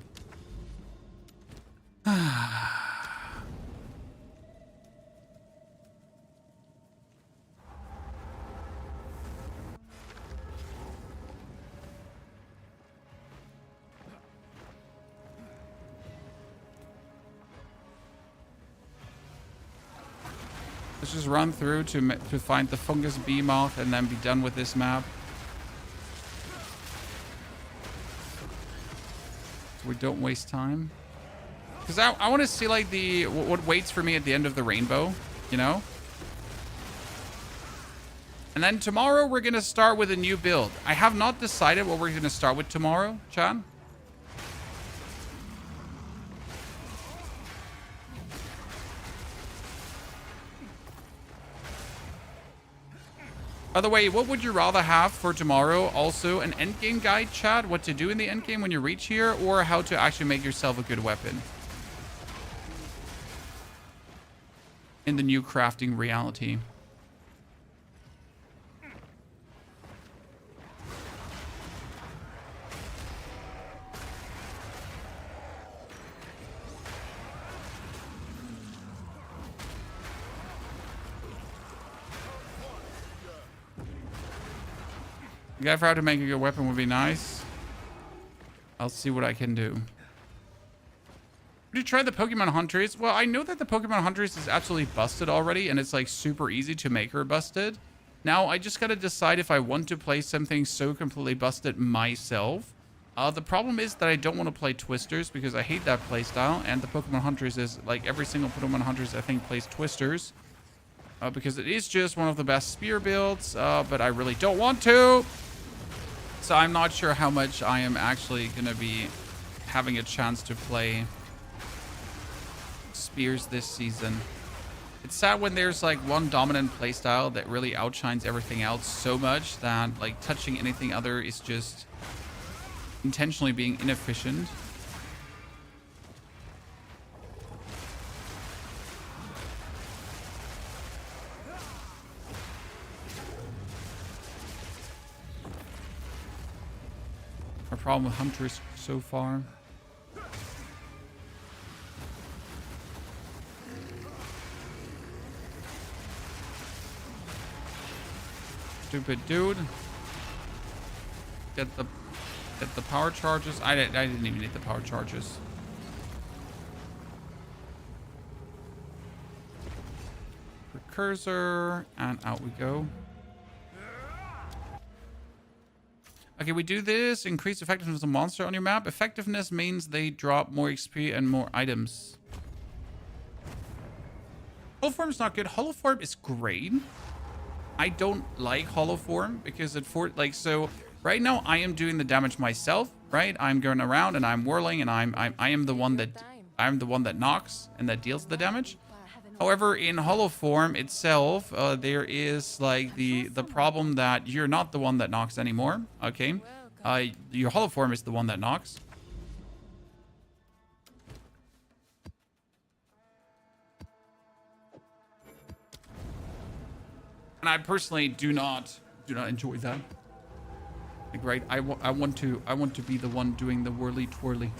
Let's just run through to find the fungus behemoth and then be done with this map. So we don't waste time. Because I want to see like what waits for me at the end of the rainbow, you know? And then tomorrow we're going to start with a new build. I have not decided what we're going to start with tomorrow, Chad. By the way, what would you rather have for tomorrow? Also, an endgame guide, Chad? What to do in the endgame when you reach here? Or how to actually make yourself a good weapon? In the new crafting reality. A guy for how to make a good weapon would be nice. I'll see what I can do. Did you try the Pokemon Huntress? Well, I know that the Pokemon Huntress is absolutely busted already, and it's like super easy to make her busted. Now, I just gotta decide if I want to play something so completely busted myself. The problem is that I don't want to play Twisters because I hate that playstyle, and the Pokemon Huntress is like every single Pokemon Huntress I think plays Twisters. Because it is just one of the best spear builds, but I really don't want to. So I'm not sure how much I am actually going to be having a chance to play spears this season. It's sad when there's like one dominant playstyle that really outshines everything else so much that like touching anything other is just intentionally being inefficient. Our problem with Huntress so far. Stupid dude. Get the power charges. I didn't even need the power charges. Precursor, and out we go. Okay, we do this. Increase effectiveness of the monster on your map. Effectiveness means they drop more XP and more items. Holoform is not good. Holoform is great. I don't like Holoform because it so right now I am doing the damage myself, right? I'm going around and I'm whirling and I am the one that knocks and that deals the damage. However, in Holoform itself, there is like the problem that you're not the one that knocks anymore, okay? Your hollow form is the one that knocks. And I personally do not enjoy that. Like, right, I want to be the one doing the whirly twirly.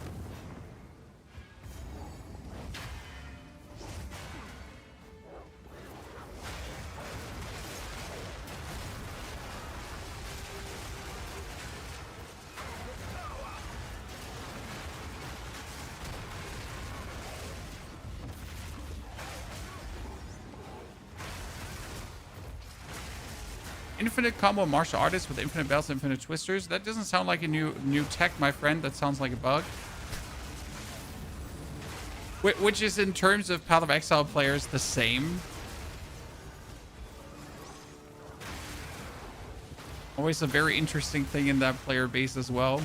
Infinite combo martial artist with infinite bells and infinite twisters. That doesn't sound like a new tech, my friend. That sounds like a bug. Which is, in terms of Path of Exile players, the same. Always a very interesting thing in that player base as well.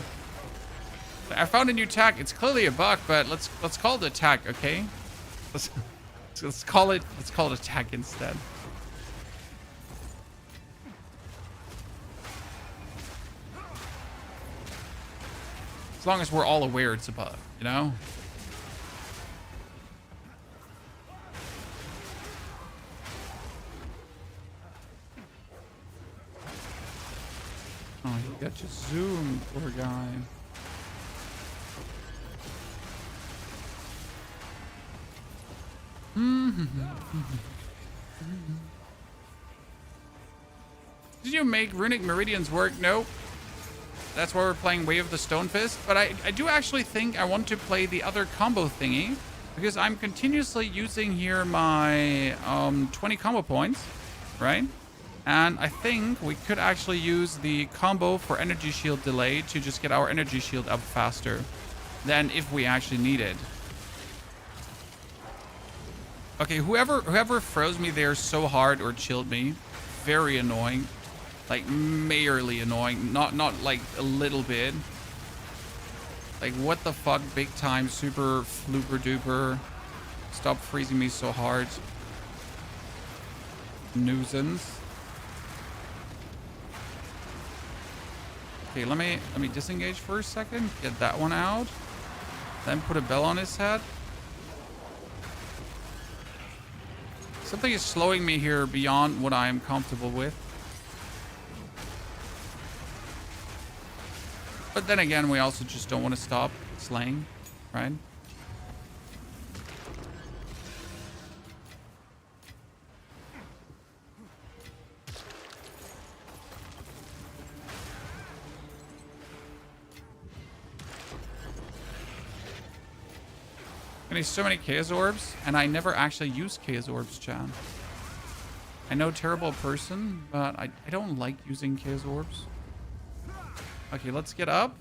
I found a new tag. It's clearly a bug, but let's call it a tag, okay? Let's call it a tag instead. As long as we're all aware it's a bug, you know? Oh, you got your zoom, poor guy. Did you make Runic Meridians work? Nope. That's why we're playing Way of the Stone Fist. But I do actually think I want to play the other combo thingy, because I'm continuously using here my 20 combo points, right? And I think we could actually use the combo for energy shield delay to just get our energy shield up faster than if we actually need it. Okay, whoever froze me there so hard or chilled me, very annoying. Like, majorly annoying. Not like a little bit. Like, what the fuck? Big time. Super flooper duper. Stop freezing me so hard. Nuisance. Okay, let me disengage for a second. Get that one out. Then put a bell on his head. Something is slowing me here beyond what I am comfortable with. But then again, we also just don't want to stop slaying, right? I need so many Chaos Orbs, and I never actually use Chaos Orbs, chat. I know, terrible person, but I don't like using Chaos Orbs. Okay, let's get up.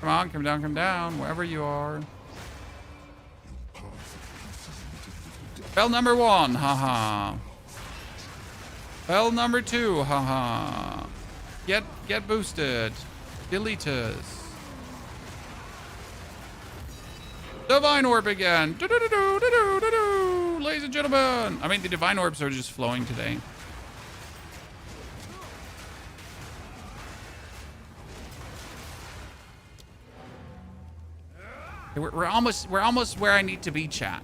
Come on, come down, wherever you are. Bell number 1, haha. Bell number 2, haha. Get boosted. Deletus. Divine Orb again. Do-do-do-do-do-do-do-do. Ladies and gentlemen. I mean, the Divine Orbs are just flowing today. Okay, we're almost where I need to be, chat.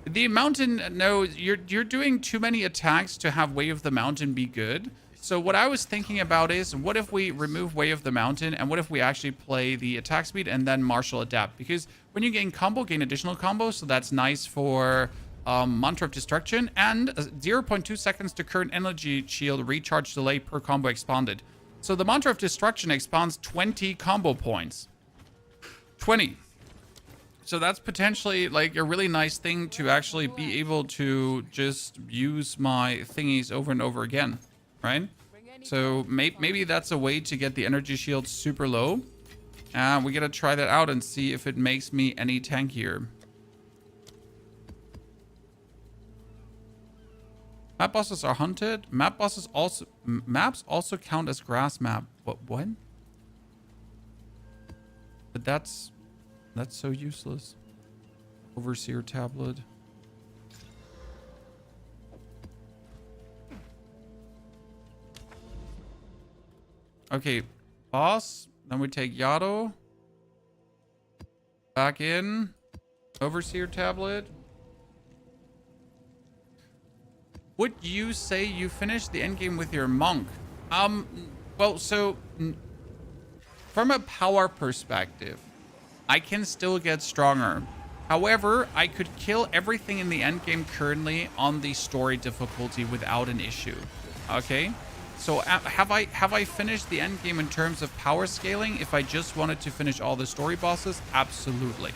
The mountain, no, you're doing too many attacks to have Way of the Mountain be good. So what I was thinking about is, what if we remove Way of the Mountain, and what if we actually play the attack speed and then martial adapt? Because when you gain combo, gain additional combo, so that's nice for Mantra of Destruction, and 0.2 seconds to current energy shield recharge delay per combo expanded. So the Mantra of Destruction expands 20 combo points. 20. So that's potentially like a really nice thing to actually be able to just use my thingies over and over again, right? So maybe that's a way to get the energy shield super low. And we gotta try that out and see if it makes me any tankier. Map bosses are hunted. Map bosses also... Maps also count as grass map. What? But that's so useless. Overseer tablet. Okay, boss. Then we take Yato. Back in. Overseer tablet. Would you say you finished the endgame with your monk? Well, so from a power perspective, I can still get stronger. However, I could kill everything in the endgame currently on the story difficulty without an issue. Okay? So have I finished the endgame in terms of power scaling if I just wanted to finish all the story bosses? Absolutely.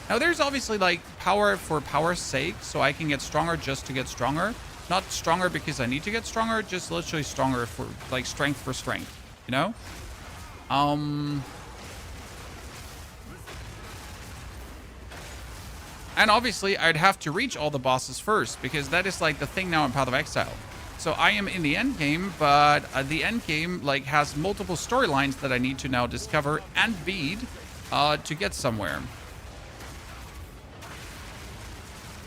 Now there's obviously like power for power's sake, so I can get stronger just to get stronger. Not stronger because I need to get stronger, just literally stronger for like strength for strength, you know? And obviously I'd have to reach all the bosses first because that is like the thing now in Path of Exile. So I am in the end game, but the end game like has multiple storylines that I need to now discover and beat to get somewhere.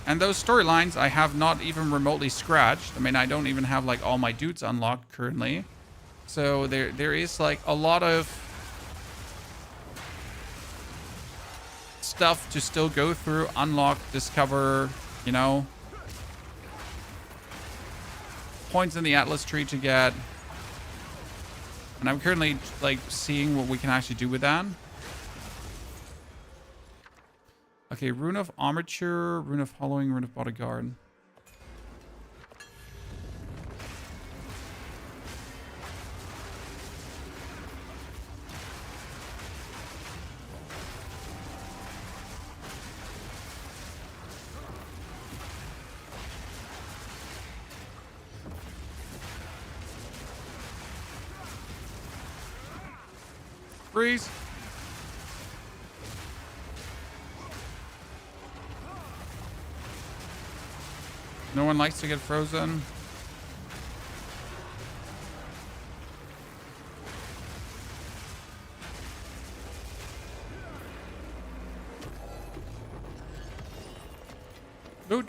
And those storylines I have not even remotely scratched. I mean, I don't even have like all my dudes unlocked currently. So there is like a lot of stuff to still go through, unlock, discover, you know. Points in the Atlas tree to get. And I'm currently like seeing what we can actually do with that. Okay, Rune of Armature, Rune of Hollowing, Rune of Bodyguard. Freeze. No one likes to get frozen. Dude.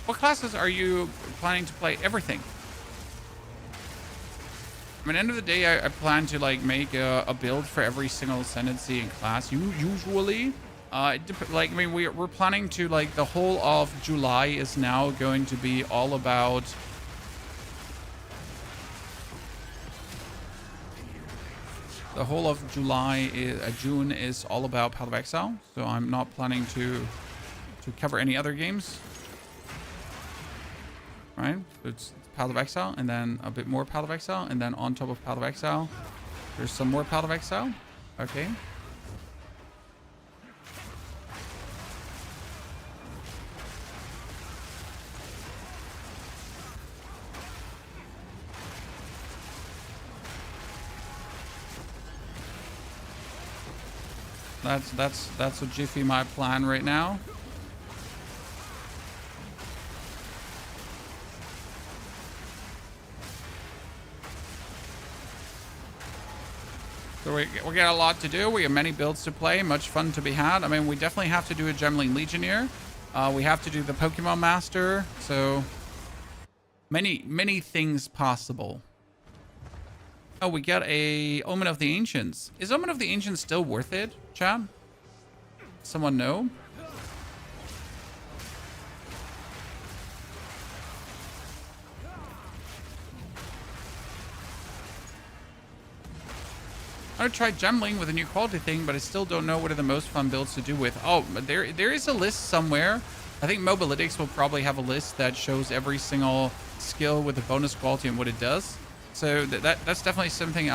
What classes are you planning to play? Everything. I mean, end of the day, I plan to like make a build for every single ascendancy in class. Usually, like I mean, we're planning to like the whole of July is now going to be all about. The whole of July, June is all about Path of Exile. So I'm not planning to cover any other games. Right? So it's Path of Exile, and then a bit more Path of Exile, and then on top of Path of Exile, there's some more Path of Exile. Okay. That's a jiffy my plan right now. So we got a lot to do. We have many builds to play. Much fun to be had. I mean, we definitely have to do a Gemling Legionnaire. We have to do the Pokemon Master. So many things possible. Oh, we got a Omen of the Ancients. Is Omen of the Ancients still worth it, chat? Someone know? I tried Gemling with a new quality thing, but I still don't know what are the most fun builds to do with. Oh, there is a list somewhere. I think Mobalytics will probably have a list that shows every single skill with the bonus quality and what it does. So that's definitely something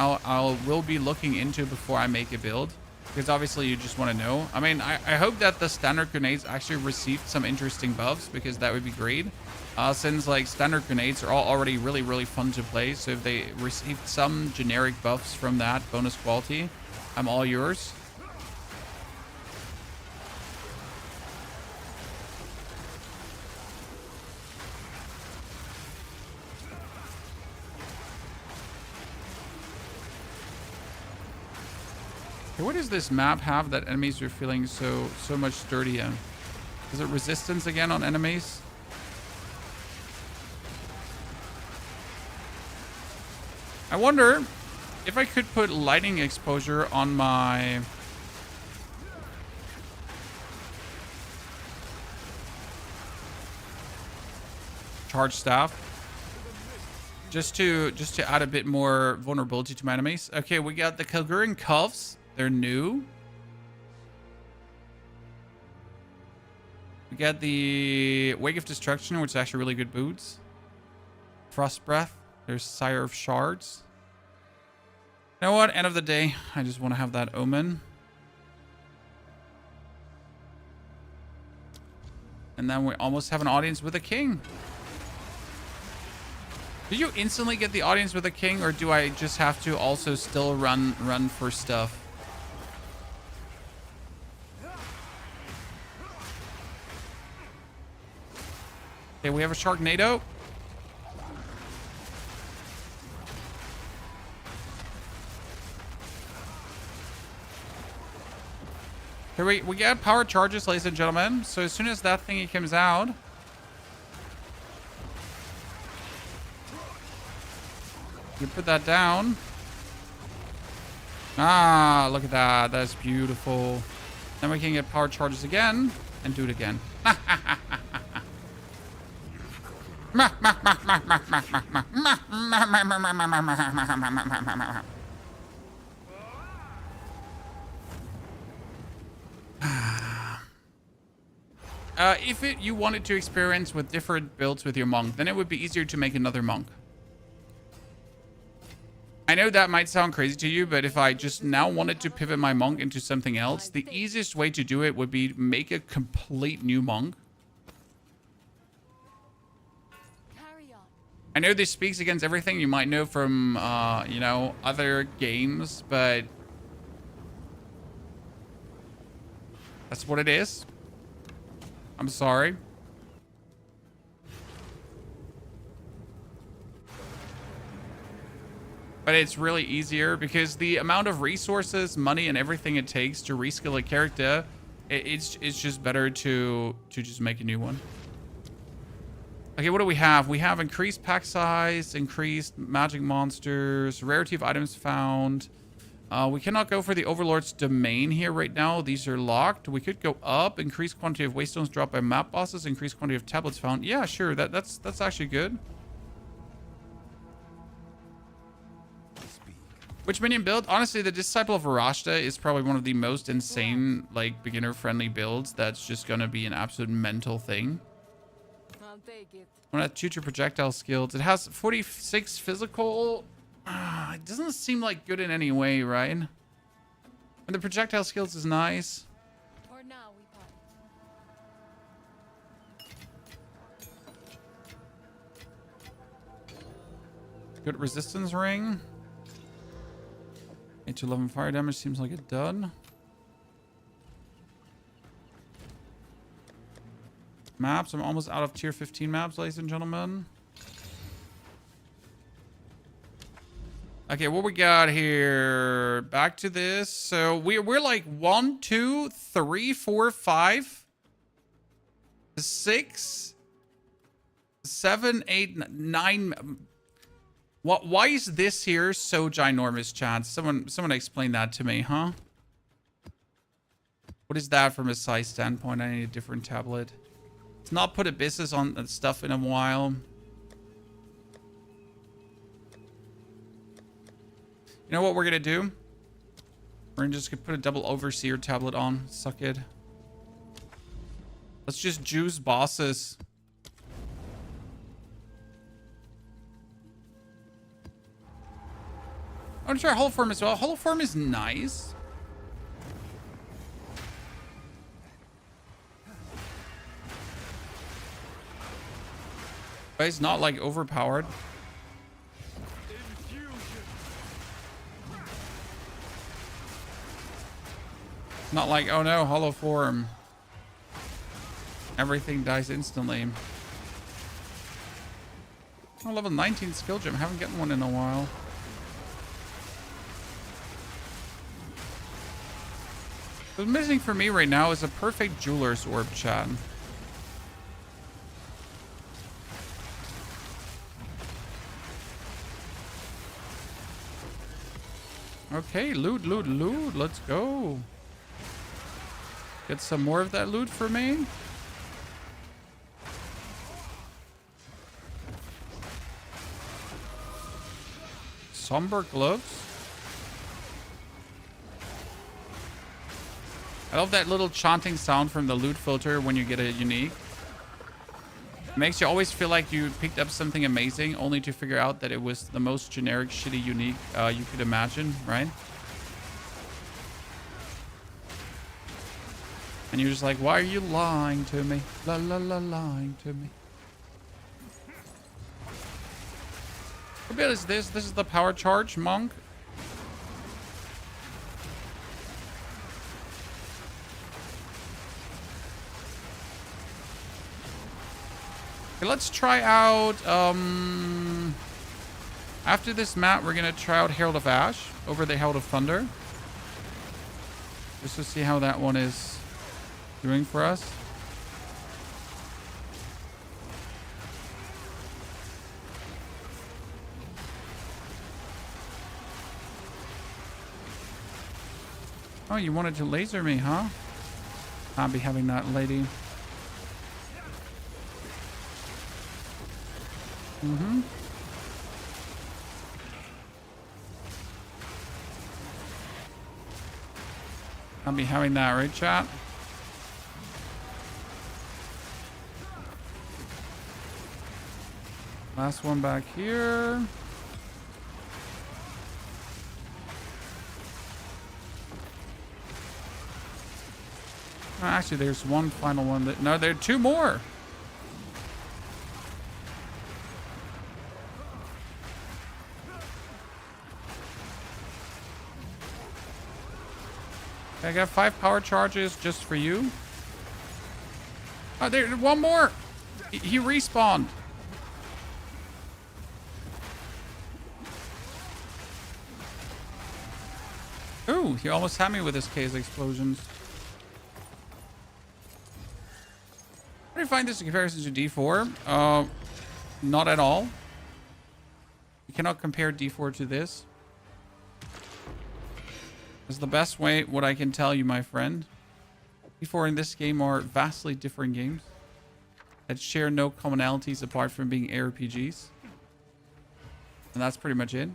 will be looking into before I make a build, because obviously you just want to know. I mean, I hope that the standard grenades actually received some interesting buffs, because that would be great. Since like standard grenades are all already really fun to play, so if they received some generic buffs from that bonus quality, I'm all yours. Okay, what does this map have that enemies are feeling so much sturdier? Is it resistance again on enemies? I wonder if I could put lightning exposure on my... charge staff. Just to add a bit more vulnerability to my enemies. Okay, we got the Kalgurin Cuffs. They're new. We got the Wake of Destruction, which is actually really good boots. Frost Breath. There's Sire of Shards. You know what? End of the day, I just want to have that Omen. And then we almost have an audience with a king. Do you instantly get the audience with a king, or do I just have to also still run for stuff? Okay, we have a Sharknado. Here we get power charges, ladies and gentlemen. So as soon as that thingy comes out, you put that down. Ah, look at that. That's beautiful. Then we can get power charges again and do it again. If you wanted to experience with different builds with your monk, then it would be easier to make another monk. I know that might sound crazy to you, but if I just now wanted to pivot my monk into something else, the easiest way to do it would be make a complete new monk. I know this speaks against everything you might know from, you know, other games, but that's what it is. I'm sorry. But it's really easier because the amount of resources, money, and everything it takes to reskill a character, it's just better to just make a new one. Okay, what do we have? We have increased pack size, increased magic monsters, rarity of items found. We cannot go for the Overlord's domain here right now. These are locked. We could go up, increased quantity of waystones dropped by map bosses, increased quantity of tablets found. Yeah, sure. That's actually good. Which minion build? Honestly, the Disciple of Arashta is probably one of the most insane, like, beginner-friendly builds. That's just gonna be an absolute mental thing. I'll take it. One of future projectile skills. It has 46 physical. It doesn't seem like good in any way, right? And the projectile skills is nice. For now, we part. Good resistance ring. 8 to 11 fire damage seems like a dud. Maps. I'm almost out of tier 15 maps, ladies and gentlemen. Okay, what we got here? Back to this. So we're like 1, 2, 3, 4, 5, 6, 7, 8, 9. What? Why is this here so ginormous, Chad? Someone explain that to me, huh? What is that from a size standpoint? I need a different tablet. It's not put abysses on stuff in a while. You know what we're gonna do? We're gonna just put a double overseer tablet on. Suck it. Let's just juice bosses. I'm gonna try Hollow Form as well. Hollow Form is nice. But it's not like overpowered. Not like, oh no, Hollow Form. Everything dies instantly. Oh, level 19 skill gem. Haven't gotten one in a while. What's missing for me right now is a perfect jeweler's orb, chat. Okay, loot, loot, loot. Let's go. Get some more of that loot for me. Somber gloves. I love that little chanting sound from the loot filter when you get a unique. It makes you always feel like you picked up something amazing, only to figure out that it was the most generic, shitty unique you could imagine, right? And you're just like, why are you lying to me? La la la, lying to me. What bit is this? This is the power charge, monk. Okay, let's try out, after this map, we're going to try out Herald of Ash over the Herald of Thunder. Just to see how that one is doing for us. Oh, you wanted to laser me, huh? I'll be having that, lady. Mm-hmm. I'll be having that, right, chat? Last one back here. Oh, actually, there's one final one that... No, there are two more. I got 5 power charges just for you. Oh, there, one more. He respawned. Ooh, he almost had me with his case explosions. How do you find this in comparison to D4? Not at all. You cannot compare D4 to this. It's the best way, what I can tell you, my friend. D4 in this game are vastly different games that share no commonalities apart from being ARPGs. And that's pretty much it.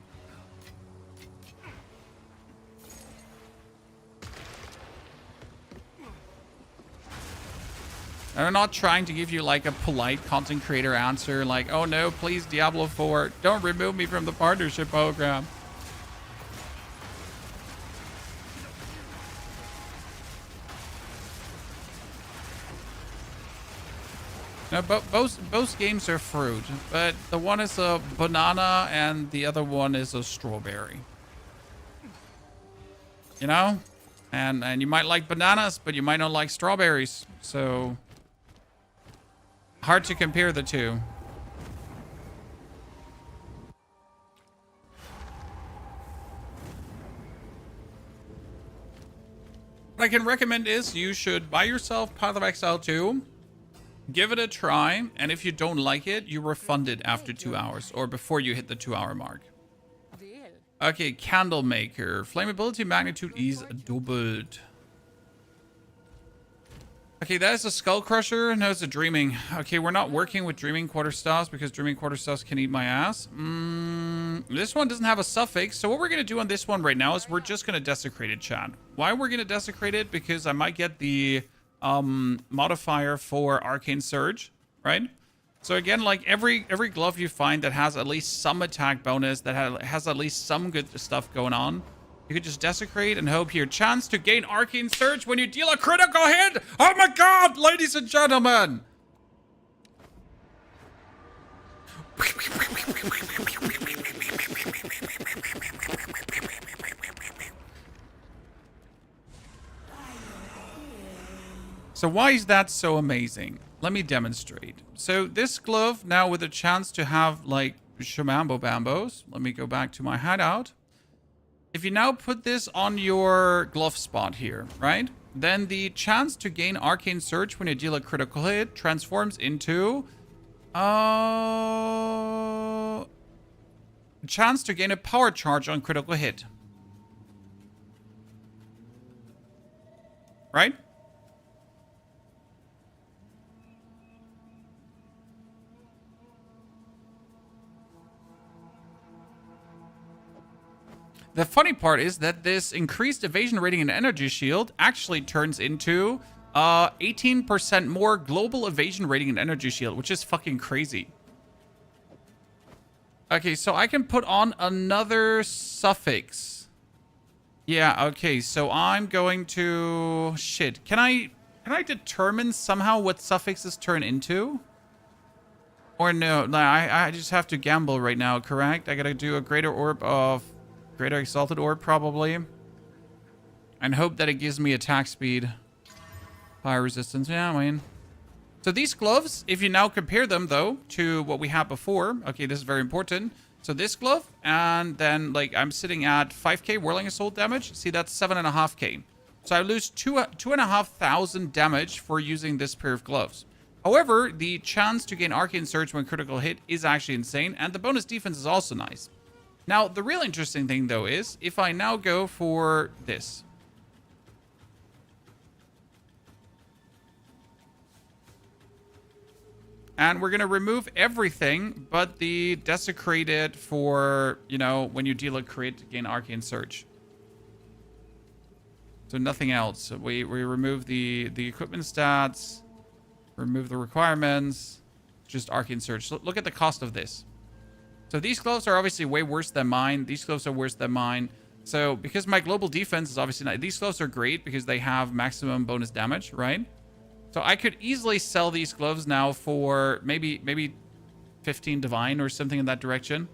I'm not trying to give you like a polite content creator answer like, oh no, please Diablo 4, don't remove me from the partnership program. No, both games are fruit, but the one is a banana and the other one is a strawberry. You know? And you might like bananas, but you might not like strawberries. So hard to compare the two. What I can recommend is you should buy yourself Path of Exile 2. Give it a try, and if you don't like it, you refund it after 2 hours or before you hit the 2-hour mark. Deal. Okay, Candle Maker. Flammability magnitude is doubled. Okay, that is a Skull Crusher. No, it's a Dreaming. Okay, we're not working with Dreaming Quarterstaffs because Dreaming Quarterstaffs can eat my ass. This one doesn't have a suffix, so what we're going to do on this one right now is we're just going to desecrate it, chat. Why we're going to desecrate it? Because I might get the modifier for Arcane Surge, right? So again, like every glove you find that has at least some attack bonus, that has at least some good stuff going on, you could just desecrate and hope your chance to gain Arcane Surge when you deal a critical hit. Oh my god, ladies and gentlemen! So why is that so amazing? Let me demonstrate. So this glove now with a chance to have like Shamambo Bambos. Let me go back to my hideout. If you now put this on your glove spot here, right? then the chance to gain Arcane Surge when you deal a critical hit transforms into... chance to gain a power charge on critical hit. Right? The funny part is that this increased evasion rating and energy shield actually turns into 18% more global evasion rating and energy shield, which is fucking crazy. Okay, so I can put on another suffix. Yeah, okay, so I'm going to... Shit, can I determine somehow what suffixes turn into? Or no, I just have to gamble right now, correct? I gotta do a greater orb of... Greater Exalted Orb, probably. And hope that it gives me attack speed. Fire resistance. Yeah, I mean. So these gloves, if you now compare them, though, to what we had before. Okay, this is very important. So this glove, and then, like, I'm sitting at 5k Whirling Assault damage. See, that's 7.5k. So I lose 2,500 damage for using this pair of gloves. However, the chance to gain Arcane Surge when critical hit is actually insane. And the bonus defense is also nice. Now, the real interesting thing, though, is if I now go for this. And we're going to remove everything but the desecrated for, you know, when you deal a crit, gain Arcane Surge. So nothing else. So we remove the equipment stats, remove the requirements, just Arcane Surge. So look at the cost of this. So these gloves are obviously way worse than mine. These gloves are worse than mine. So because my global defense is obviously not... These gloves are great because they have maximum bonus damage, right? So I could easily sell these gloves now for maybe 15 divine or something in that direction.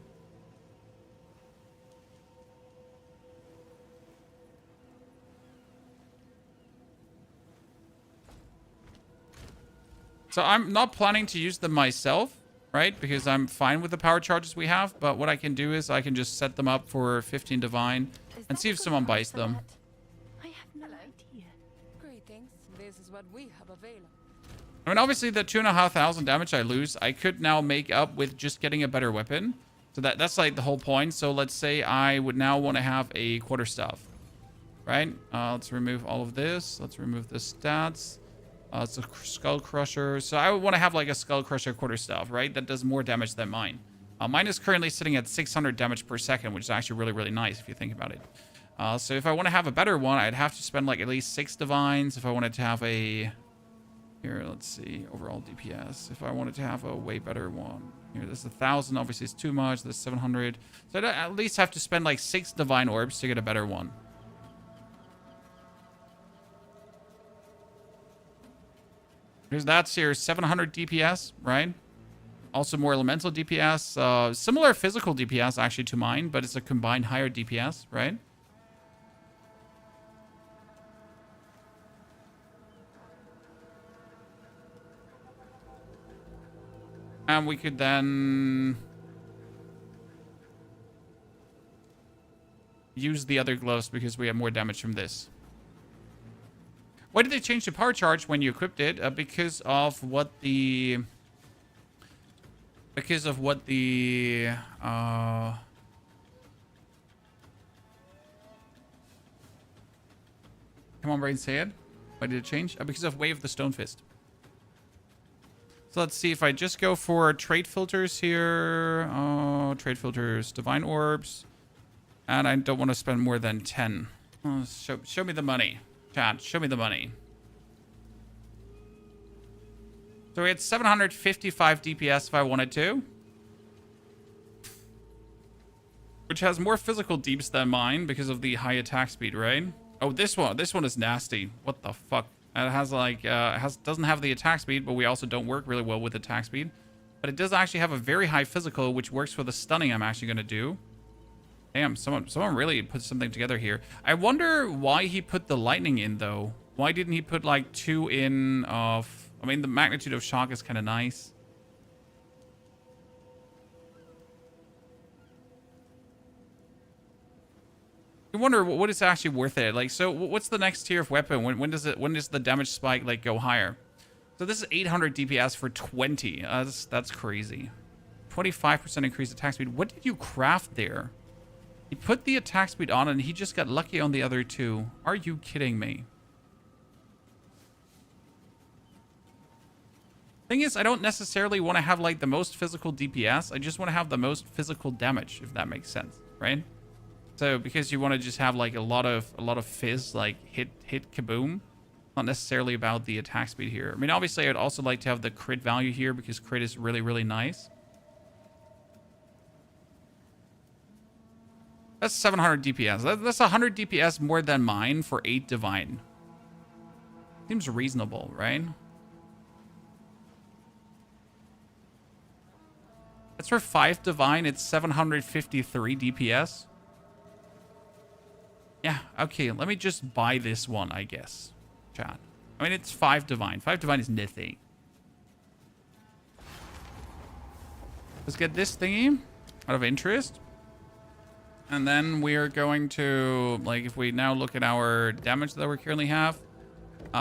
So I'm not planning to use them myself. Right? Because I'm fine with the power charges we have. But what I can do is I can just set them up for 15 divine and see if someone buys them. I have no idea. Greetings. This is what we have available. I mean, obviously, the 2,500 damage I lose, I could now make up with just getting a better weapon. So that's like the whole point. So let's say I would now want to have a quarterstaff. Right? Let's remove all of this. Let's remove the stats. It's a Skull Crusher. So I would want to have like a Skull Crusher quarterstaff, right? That does more damage than mine. Mine is currently sitting at 600 damage per second, which is actually really, really nice if you think about it. So if I want to have a better one, I'd have to spend like at least 6 divines. If I wanted to have a... Here, let's see. Overall DPS. If I wanted to have a way better one. Here, this is 1,000. Obviously, it's too much. This is 700. So I'd at least have to spend like 6 divine orbs to get a better one. Here's that's here, 700 DPS, right? Also more elemental DPS. Similar physical DPS, actually, to mine, but it's a combined higher DPS, right? And we could then use the other gloves because we have more damage from this. Why did they change the power charge when you equipped it? Because of what the... Come on, brain, say it. Why did it change? Because of Wave of the Stone Fist. So let's see if I just go for trade filters here. Oh, trade filters, divine orbs. And I don't want to spend more than 10. Oh, show me the money. Chat, show me the money. So we had 755 DPS if I wanted to. Which has more physical deeps than mine because of the high attack speed, right? Oh, this one is nasty. What the fuck? And it has like, doesn't have the attack speed, but we also don't work really well with attack speed. But it does actually have a very high physical, which works for the stunning I'm actually going to do. Damn, someone really put something together here. I wonder why he put the lightning in, though. Why didn't he put, like, 2 in of... I mean, the magnitude of shock is kind of nice. You wonder what is actually worth it. Like, so what's the next tier of weapon? When does the damage spike like go higher? So this is 800 DPS for 20. That's crazy. 25% increased attack speed. What did you craft there? He put the attack speed on and he just got lucky on the other two. Are you kidding me? Thing is, I don't necessarily want to have like the most physical DPS. I just want to have the most physical damage, if that makes sense, right? So because you want to just have like a lot of fizz, like hit kaboom. Not necessarily about the attack speed here. I mean, obviously, I'd also like to have the crit value here because crit is really, really nice. That's 700 DPS. That's 100 DPS more than mine for 8 divine. Seems reasonable, right? That's for 5 divine. It's 753 DPS. Yeah, okay. Let me just buy this one, I guess. Chat. I mean, it's 5 divine. 5 divine is nothing. Let's get this thingy out of interest. And then we are going to, like, if we now look at our damage that we currently have,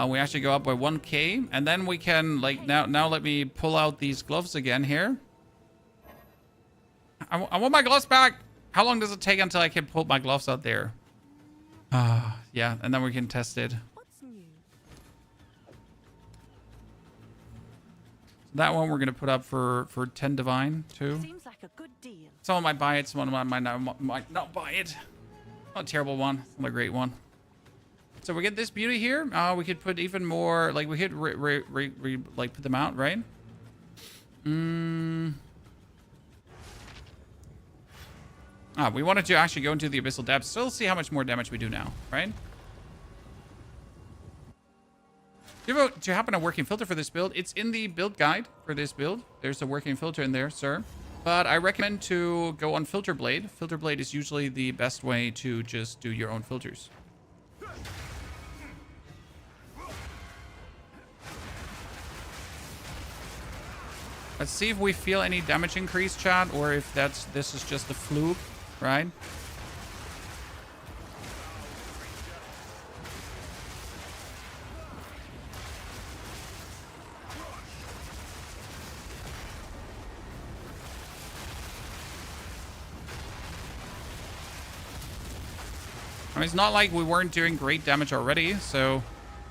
we actually go up by 1k. And then we can, like, now let me pull out these gloves again here. I want my gloves back. How long does it take until I can pull my gloves out there? Yeah, and then we can test it. What's new? That one we're going to put up for 10 divine, too. Seems like a good deal. Someone might buy it, someone might not buy it. Not a terrible one, not a great one. So we get this beauty here. We could put even more, like we could like put them out, right? We wanted to actually go into the abyssal depths. So let's see how much more damage we do now, right? Do you happen a working filter for this build? It's in the build guide for this build. There's a working filter in there, sir. But I recommend to go on Filter Blade. Filter Blade is usually the best way to just do your own filters. Let's see if we feel any damage increase, chat, or if this is just a fluke, right? I mean, it's not like we weren't doing great damage already, so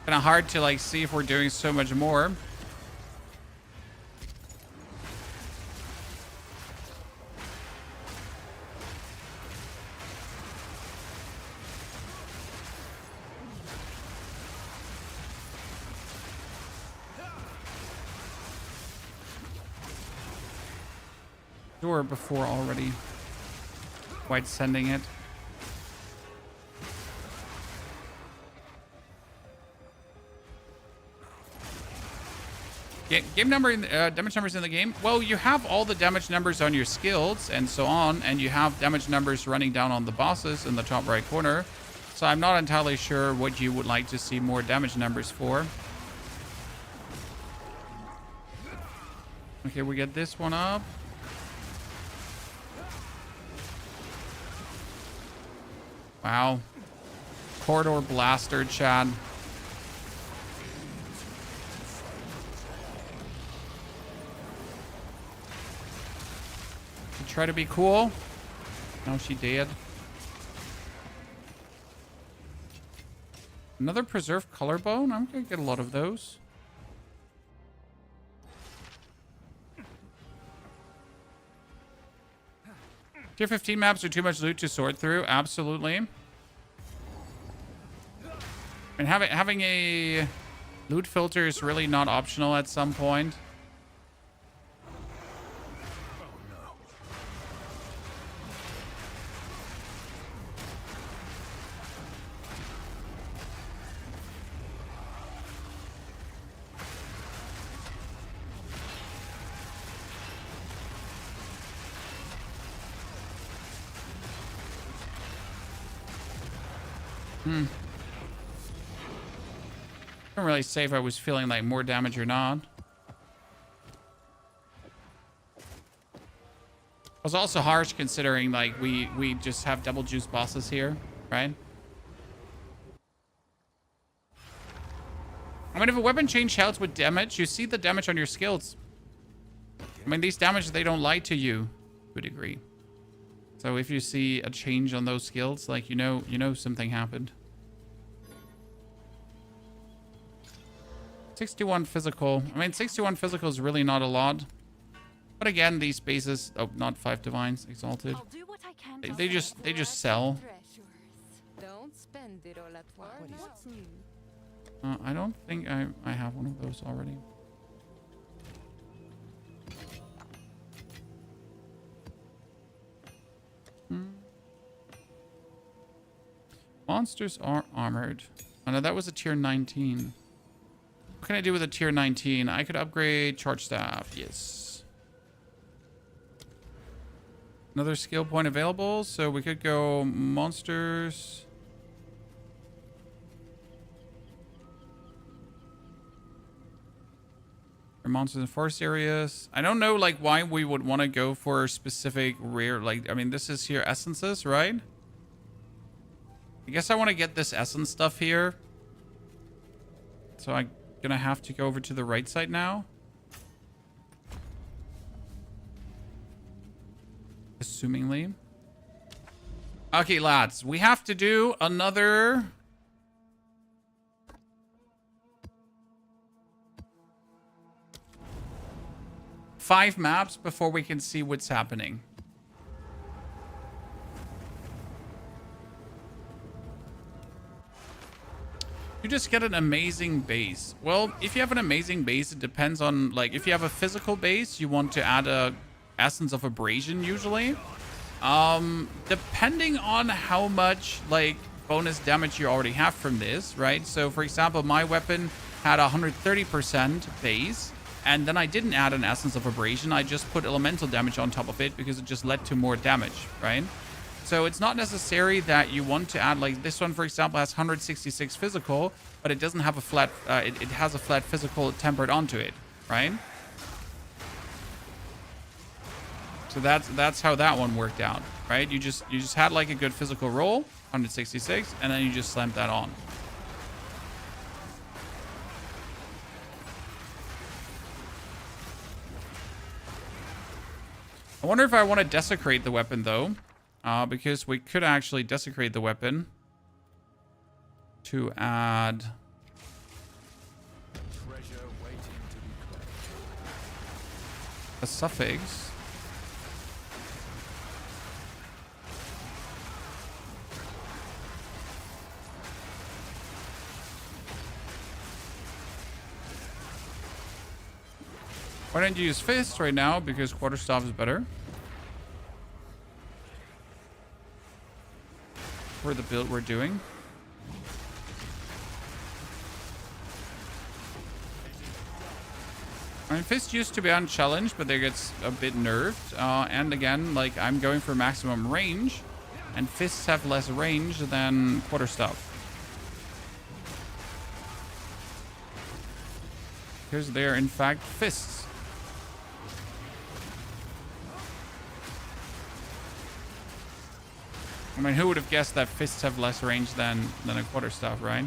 kind of hard to like see if we're doing so much more. Door before already. Quite sending it. Game number, damage numbers in the game. Well, you have all the damage numbers on your skills and so on, and you have damage numbers running down on the bosses in the top right corner. So I'm not entirely sure what you would like to see more damage numbers for. Okay, we get this one up. Wow. Corridor blaster, Chad. Try to be cool. No, she did. Another preserved collarbone. I'm gonna get a lot of those. Tier 15 maps are too much loot to sort through. Absolutely. And having a loot filter is really not optional at some point. I don't really say if I was feeling like more damage or not. It was also harsh considering like we just have double juice bosses here. right? I mean, if a weapon change helps with damage, you see the damage on your skills. I mean, these damage, they don't lie to you to a degree. So if you see a change on those skills, like, you know something happened. 61 physical. I mean, 61 physical is really not a lot. But again, these bases... Oh, not 5 divines. Exalted. I'll do what I can. They just sell. Treasures. Don't spend it all at once. What's new? I don't think I have one of those already. Monsters are armored. Oh no, that was a tier 19. What can I do with a tier 19? I could upgrade charge staff. Yes. Another skill point available. So we could go monsters. Or monsters in forest areas. I don't know like why we would want to go for specific rare, like, I mean, this is here essences, right? I guess I want to get this essence stuff here. So I'm gonna have to go over to the right side now. Assumingly. Okay, lads. We have to do another... 5 maps before we can see what's happening. You just get an amazing base. Well, if you have an amazing base, it depends on, like, if you have a physical base, you want to add a essence of abrasion usually. Depending on how much, like, bonus damage you already have from this, right? So, for example, my weapon had 130% base, and then I didn't add an essence of abrasion. I just put elemental damage on top of it because it just led to more damage, right? So it's not necessary that you want to add, like this one, for example, has 166 physical, but it doesn't have a flat, it has a flat physical tempered onto it, right? So that's how that one worked out, right? You just had like a good physical roll, 166, and then you just slammed that on. I wonder if I want to desecrate the weapon though. Because we could actually desecrate the weapon to add Treasure waiting to be collected. a suffix. Why don't you use fist right now? Because quarterstaff is better. For the build we're doing. I mean, Fist used to be unchallenged, but they gets a bit nerfed. And again, like, I'm going for maximum range, and Fists have less range than Quarterstaff. Because they're, in fact, Fists. I mean, who would have guessed that Fists have less range than a Quarterstaff, right?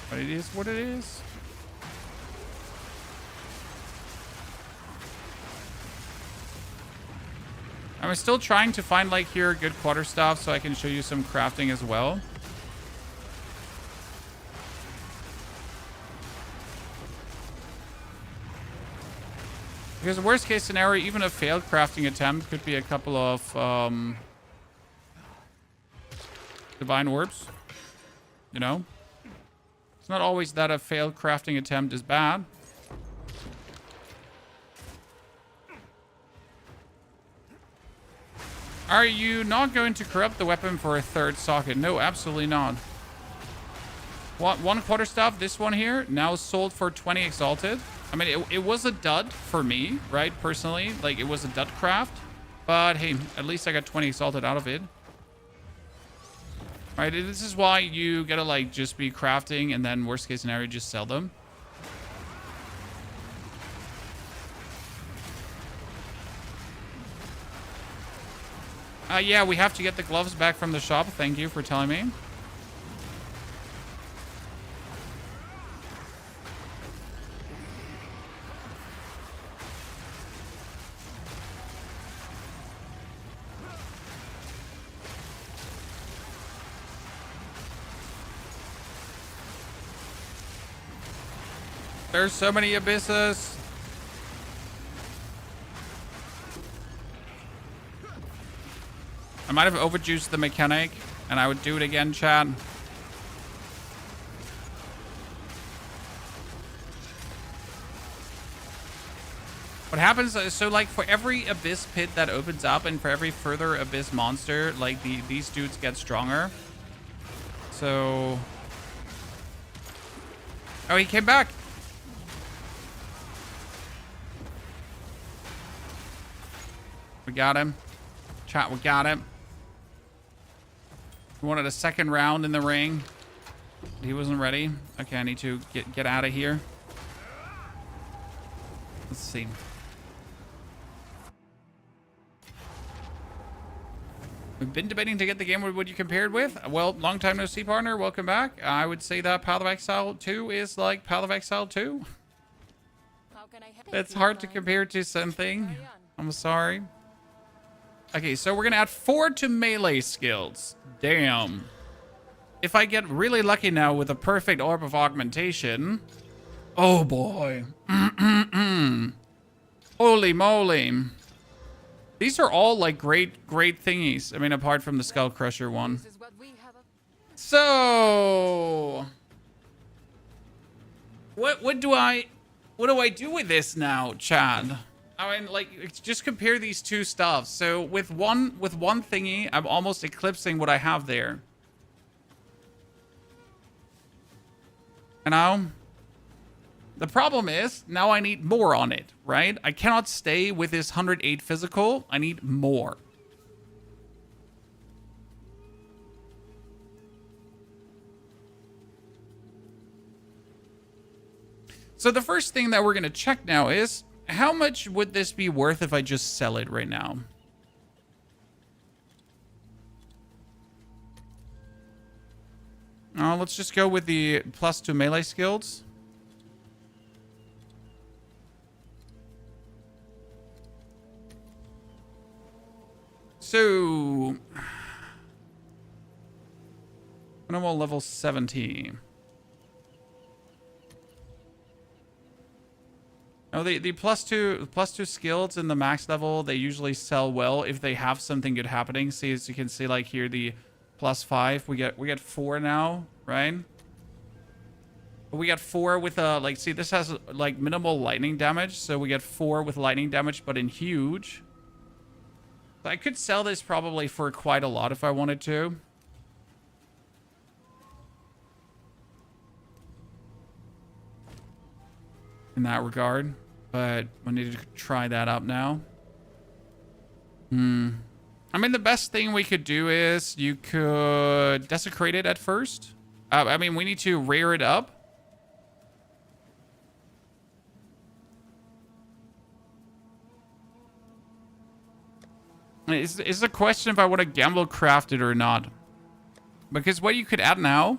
But it is what it is. I'm still trying to find, like, here good Quarterstaff so I can show you some crafting as well. Because the worst case scenario, even a failed crafting attempt could be a couple of divine orbs. You know? It's not always that a failed crafting attempt is bad. Are you not going to corrupt the weapon for a third socket? No, absolutely not. One Quarterstaff, this one here, now sold for 20 exalted. I mean, it was a dud for me, right? Personally, like, it was a dud craft. But hey, at least I got 20 exalted out of it. Right, this is why you gotta, like, just be crafting and then worst case scenario, just sell them. Yeah, we have to get the gloves back from the shop. Thank you for telling me. There's so many abysses. I might have overjuiced the mechanic, and I would do it again, chat. What happens is, so like for every abyss pit that opens up and for every further abyss monster, like these dudes get stronger. So... Oh, he came back. We got him. Chat, we got him. We wanted a second round in the ring. He wasn't ready. Okay, I need to get out of here. Let's see. We've been debating to get the game. What you compared with? Well, long time no see, partner. Welcome back. I would say that Path of Exile 2 is like Path of Exile 2. How can I help? It's hard to compare to something. I'm sorry. Okay, so we're going to add 4 to melee skills. Damn. If I get really lucky now with a perfect orb of augmentation. Oh boy. Holy moly. These are all like great thingies. I mean, apart from the Skull Crusher one. This is what we have. So what do I do with this now, Chad? I mean, like, just compare these two stuff. So with one thingy, I'm almost eclipsing what I have there. You know? The problem is, now I need more on it, right? I cannot stay with this 108 physical. I need more. So the first thing that we're going to check now is, how much would this be worth if I just sell it right now? Let's just go with the +2 melee skills. So, minimal level 70. Oh, the +2 skills in the max level, they usually sell well if they have something good happening. See, as you can see, like here, the +5, we get 4 now, right? But we got 4 with like, see, this has like minimal lightning damage, so we get 4 with lightning damage, but in huge. I could sell this probably for quite a lot if I wanted to. In that regard. But we need to try that up now. I mean, the best thing we could do is you could desecrate it at first. I mean, we need to rear it up. It's a question if I want to gamble craft it or not. Because what you could add now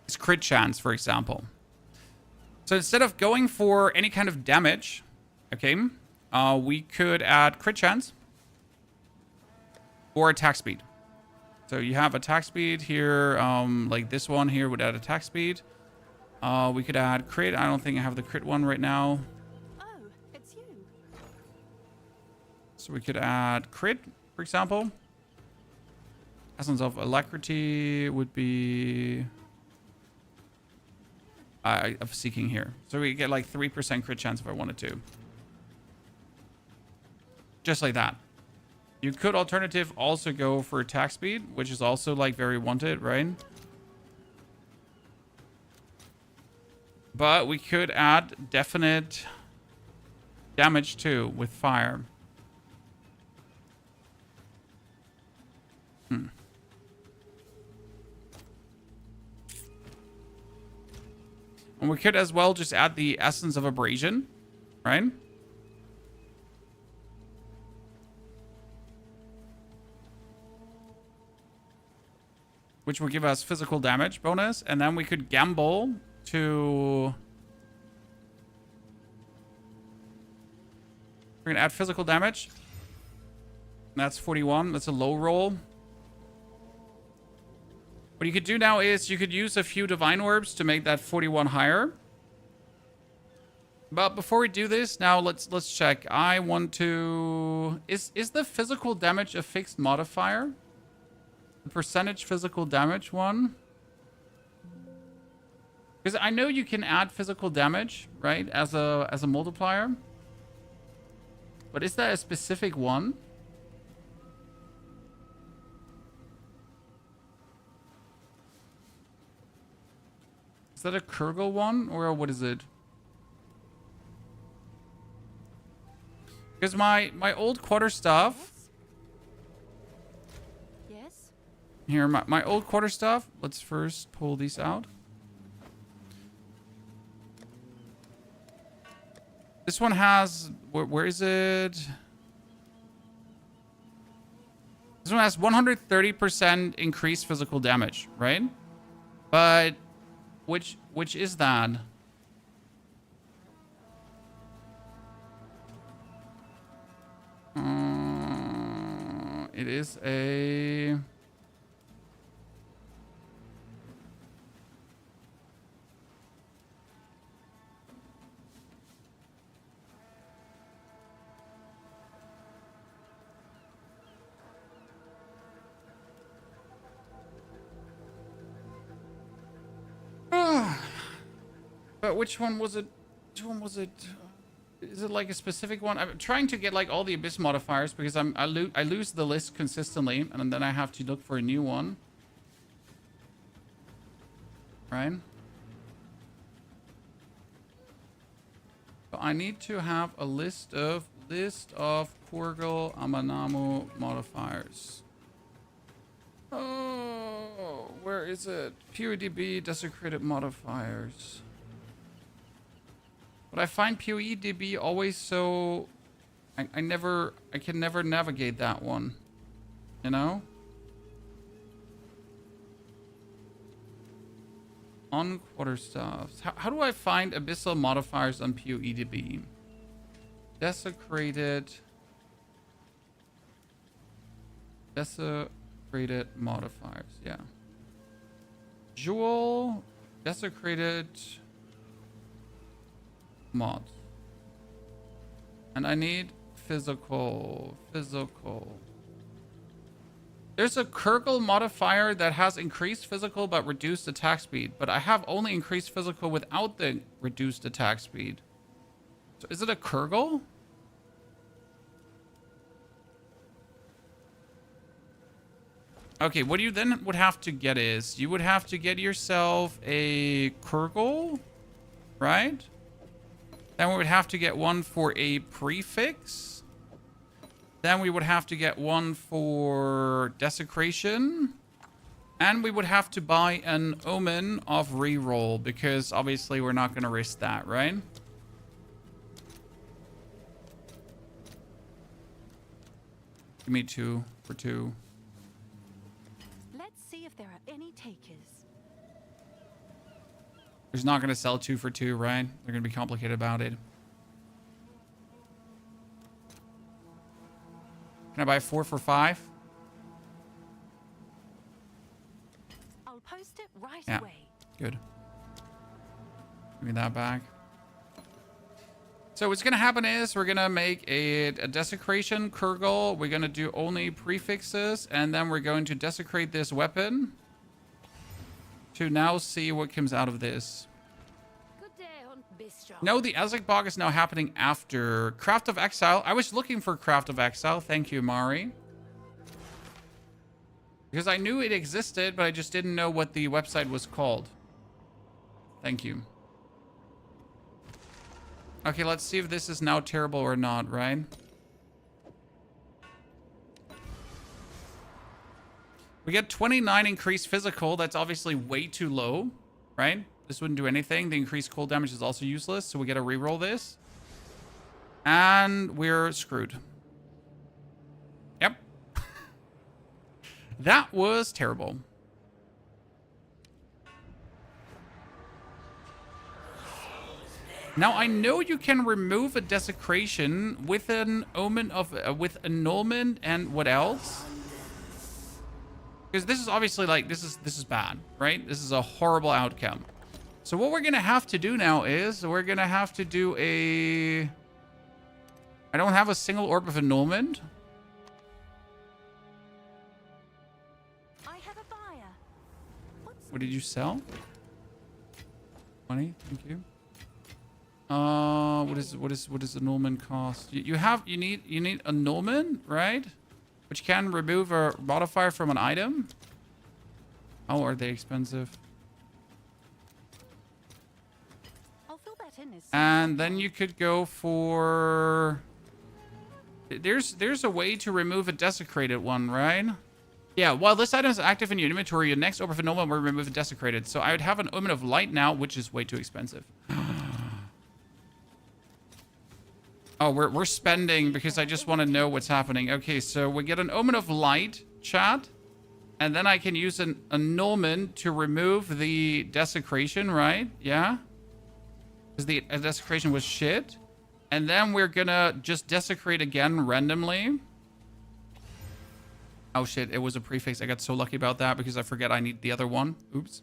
is crit chance, for example. So instead of going for any kind of damage, okay, we could add crit chance or attack speed. So you have attack speed here, like this one here would add attack speed. We could add crit. I don't think I have the crit one right now. Oh, it's you. So we could add crit, for example. Essence of Alacrity would be... of Seeking here. So we get like 3% crit chance if I wanted to. Just like that. You could alternative also go for attack speed, which is also like very wanted, right? But we could add definite damage too with fire. And we could as well just add the Essence of Abrasion, right? Which will give us physical damage bonus. And then we could gamble to... We're going to add physical damage. That's 41. That's a low roll. What you could do now is you could use a few Divine Orbs to make that 41 higher. But before we do this, now let's check. I want to... Is the physical damage a fixed modifier? The percentage physical damage one? Because I know you can add physical damage, right? As a multiplier. But is that a specific one? Is that a Kurgle one? Or what is it? Because my old quarterstaff... Yes? Here, my old quarterstaff. Let's first pull these out. This one has... Where is it? This one has 130% increased physical damage, right? But... Which is that? It is a... But which one was it? Which one was it? Is it like a specific one? I'm trying to get like all the Abyss modifiers because I lose the list consistently, and then I have to look for a new one. Right? So I need to have a list of Kurgle Amanamu modifiers. Oh, where is it? POEDB desecrated modifiers. But I find POEDB always so... I can never navigate that one. You know? On quarterstaffs. How do I find abyssal modifiers on POEDB? Desecrated modifiers, yeah. Jewel, desecrated mods. And I need physical. There's a Kurgle modifier that has increased physical but reduced attack speed. But I have only increased physical without the reduced attack speed. So is it a Kurgle? Okay, what you then would have to get is... You would have to get yourself a Kurgle, right? Then we would have to get one for a prefix. Then we would have to get one for desecration. And we would have to buy an omen of reroll, because obviously we're not going to risk that, right? Give me 2 for 2. Let's see if there are any takers. There's not going to sell 2 for 2, right? They're going to be complicated about it. Can I buy 4 for 5? I'll post it right Yeah. away. Good. Give me that back. So what's going to happen is we're going to make a desecration Kurgle. We're going to do only prefixes. And then we're going to desecrate this weapon. To now see what comes out of this. Good day on Bistro. No, the Azek bog is now happening after Craft of Exile. I was looking for Craft of Exile. Thank you, Mari. Because I knew it existed, but I just didn't know what the website was called. Thank you. Okay, let's see if this is now terrible or not, right? We get 29 increased physical. That's obviously way too low, right? This wouldn't do anything. The increased cold damage is also useless, so we gotta reroll this. And we're screwed. Yep. That was terrible. Now, I know you can remove a desecration with an omen of... with annulment and what else? Because this is obviously, like, this is bad, right? This is a horrible outcome. So what we're going to have to do now is we're going to have to do a... I don't have a single orb of annulment. I have a buyer. What did you sell? 20, thank you. What is annulment cost? You need annulment, right? Which can remove a modifier from an item. Oh, are they expensive? I'll fill that in as soon And then you could go for... There's a way to remove a desecrated one, right? Yeah, while this item is active in your inventory, your next orb of annulment will remove a desecrated. So I would have an omen of light now, which is way too expensive. Oh, we're spending because I just want to know what's happening. Okay, so we get an omen of light, chat. And then I can use an annulment to remove the desecration, right? Yeah? Because the desecration was shit. And then we're gonna just desecrate again randomly. Oh shit, it was a prefix. I got so lucky about that because I forget I need the other one. Oops.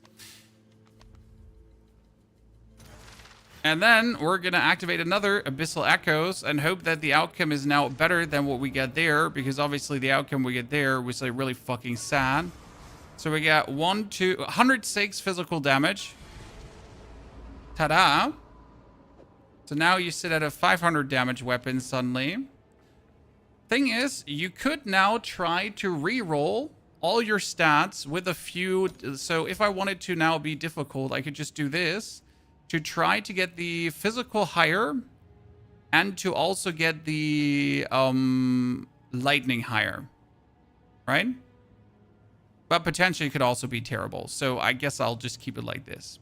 And then we're going to activate another Abyssal Echoes and hope that the outcome is now better than what we get there. Because obviously the outcome we get there was like really fucking sad. So we got 106 physical damage. Ta-da. So now you sit at a 500 damage weapon suddenly. Thing is, you could now try to re-roll all your stats with a few. So if I wanted to now be difficult, I could just do this. To try to get the physical higher and to also get the lightning higher, right? But potentially could also be terrible. So I guess I'll just keep it like this.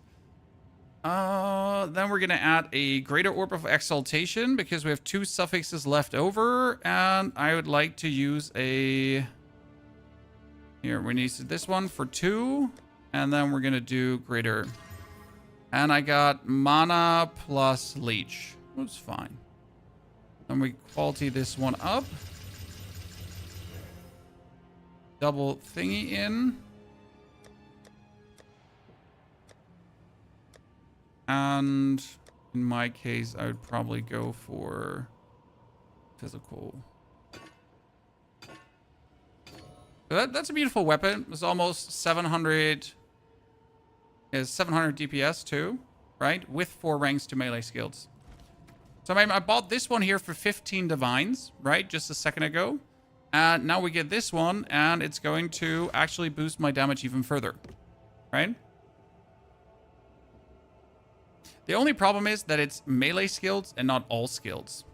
Then we're going to add a Greater Orb of Exaltation because we have 2 suffixes left over. And I would like to use a... Here, we need this one for 2. And then we're going to do Greater... And I got mana plus leech. That's fine. Then we quality this one up. Double thingy in. And in my case, I would probably go for physical. That's a beautiful weapon. It's almost 700... Is 700 DPS too, right? With 4 ranks to melee skills. So I bought this one here for 15 divines, right? Just a second ago. And now we get this one, and it's going to actually boost my damage even further, right? The only problem is that it's melee skills and not all skills.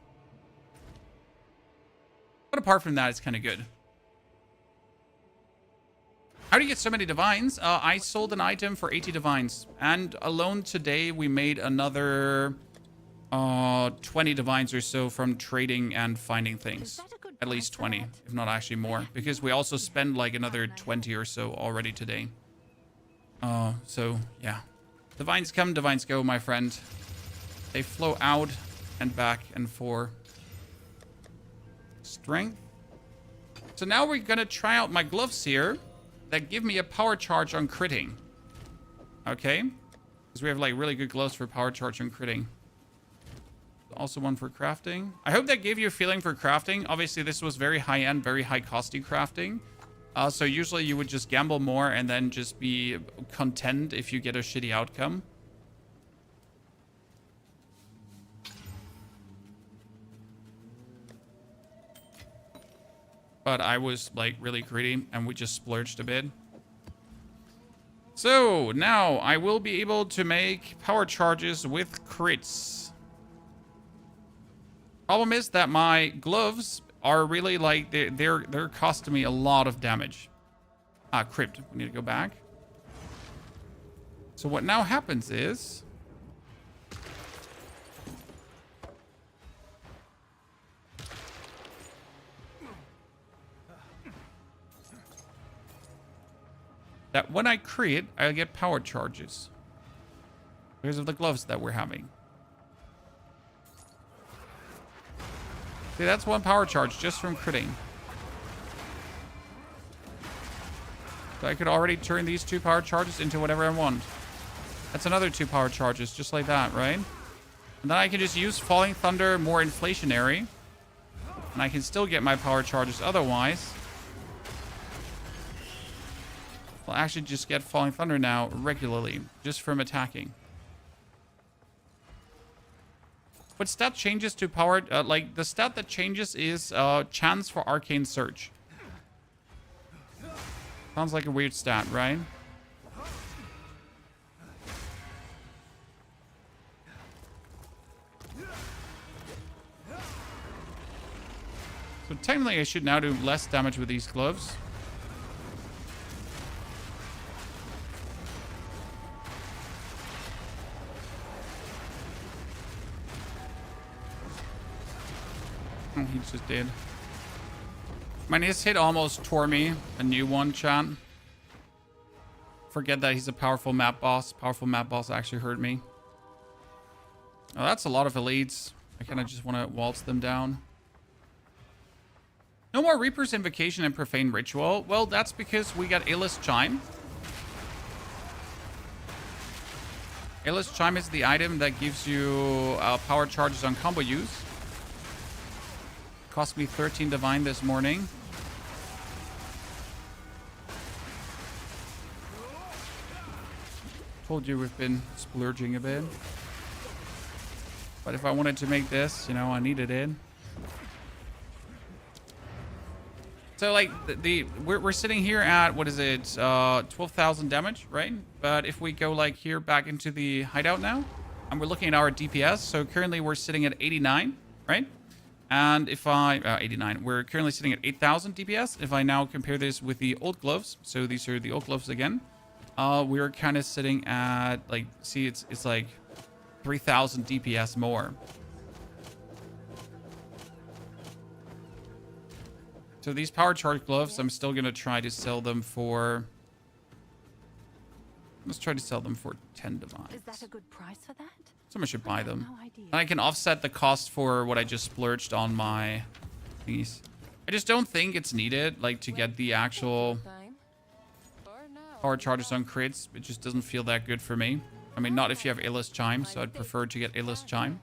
But apart from that, it's kind of good. How do you get so many divines? I sold an item for 80 divines. And alone today, we made another 20 divines or so from trading and finding things. At least 20, if not actually more. Because we also spend like another 20 or so already today. So, yeah. Divines come, divines go, my friend. They flow out and back and forth. Strength. So now we're going to try out my gloves here. That give me a power charge on critting. Okay. Because we have like really good gloves for power charge on critting. Also one for crafting. I hope that gave you a feeling for crafting. Obviously, this was very high-end, very high-costy crafting. So usually you would just gamble more and then just be content if you get a shitty outcome. But I was like really greedy and we just splurged a bit. So now I will be able to make power charges with crits. Problem is that my gloves are really like they're costing me a lot of damage. Ah, crypt. We need to go back. So what now happens is... that when I crit, I get power charges. Because of the gloves that we're having. See, that's one power charge just from critting. So I could already turn these 2 power charges into whatever I want. That's another 2 power charges, just like that, right? And then I can just use Falling Thunder more inflationary. And I can still get my power charges otherwise. I'll actually just get Falling Thunder now regularly, just from attacking. What stat changes to power... like, the stat that changes is chance for Arcane Surge. Sounds like a weird stat, right? So technically I should now do less damage with these gloves. Oh, he just did. My Nis hit almost tore me. A new one, chat. Forget that he's a powerful map boss. Powerful map boss actually hurt me. Oh, that's a lot of elites. I kind of just want to waltz them down. No more Reaper's Invocation and Profane Ritual. Well, that's because we got Ayla's Chime. Ayla's Chime is the item that gives you power charges on combo use. Cost me 13 divine this morning. Told you we've been splurging a bit. But if I wanted to make this, you know, I needed it. So like we're sitting here at, what is it, 12,000 damage, right? But if we go like here back into the hideout now, and we're looking at our DPS, so currently we're sitting at 89, right? And if I 89, we're currently sitting at 8,000 DPS. If I now compare this with the old gloves, so these are the old gloves again, we're kind of sitting at like, see, it's like 3,000 DPS more. So these power charge gloves, I'm still gonna try to sell them for. Let's try to sell them for 10 divines. Is that a good price for that? Someone should buy them. No idea. And I can offset the cost for what I just splurged on my thingies. I just don't think it's needed, like, to get the actual power charges on crits. It just doesn't feel that good for me. I mean, not if you have Ayla's Chime, so I'd prefer to get Ayla's Chime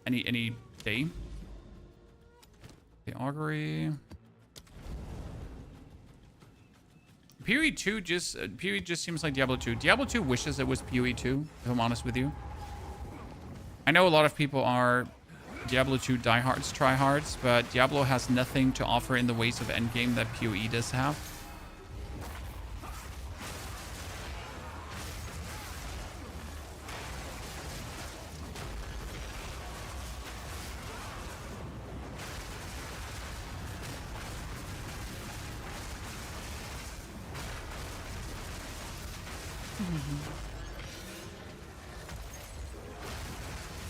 any day. The Augury. POE 2 POE just seems like Diablo 2. Diablo 2 wishes it was POE 2, if I'm honest with you. I know a lot of people are Diablo 2 diehards, tryhards, but Diablo has nothing to offer in the ways of endgame that POE does have.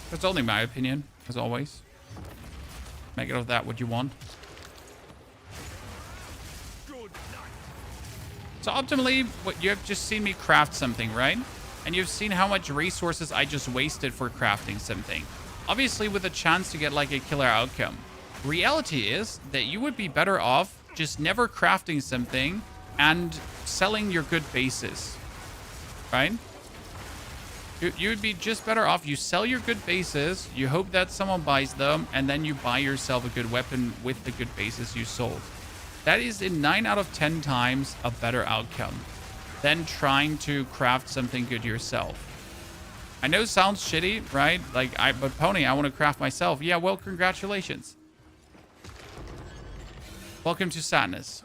That's only my opinion, as always. Make it of that what you want. So optimally, what you have just seen me craft something, right? And you've seen how much resources I just wasted for crafting something. Obviously, with a chance to get like a killer outcome. Reality is that you would be better off just never crafting something and selling your good bases, right? You would be just better off. You sell your good bases, you hope that someone buys them, and then you buy yourself a good weapon with the good bases you sold. That is in 9 out of 10 times a better outcome than trying to craft something good yourself. I know it sounds shitty, right? Like, but Pony, I want to craft myself. Yeah, well, congratulations. Welcome to sadness.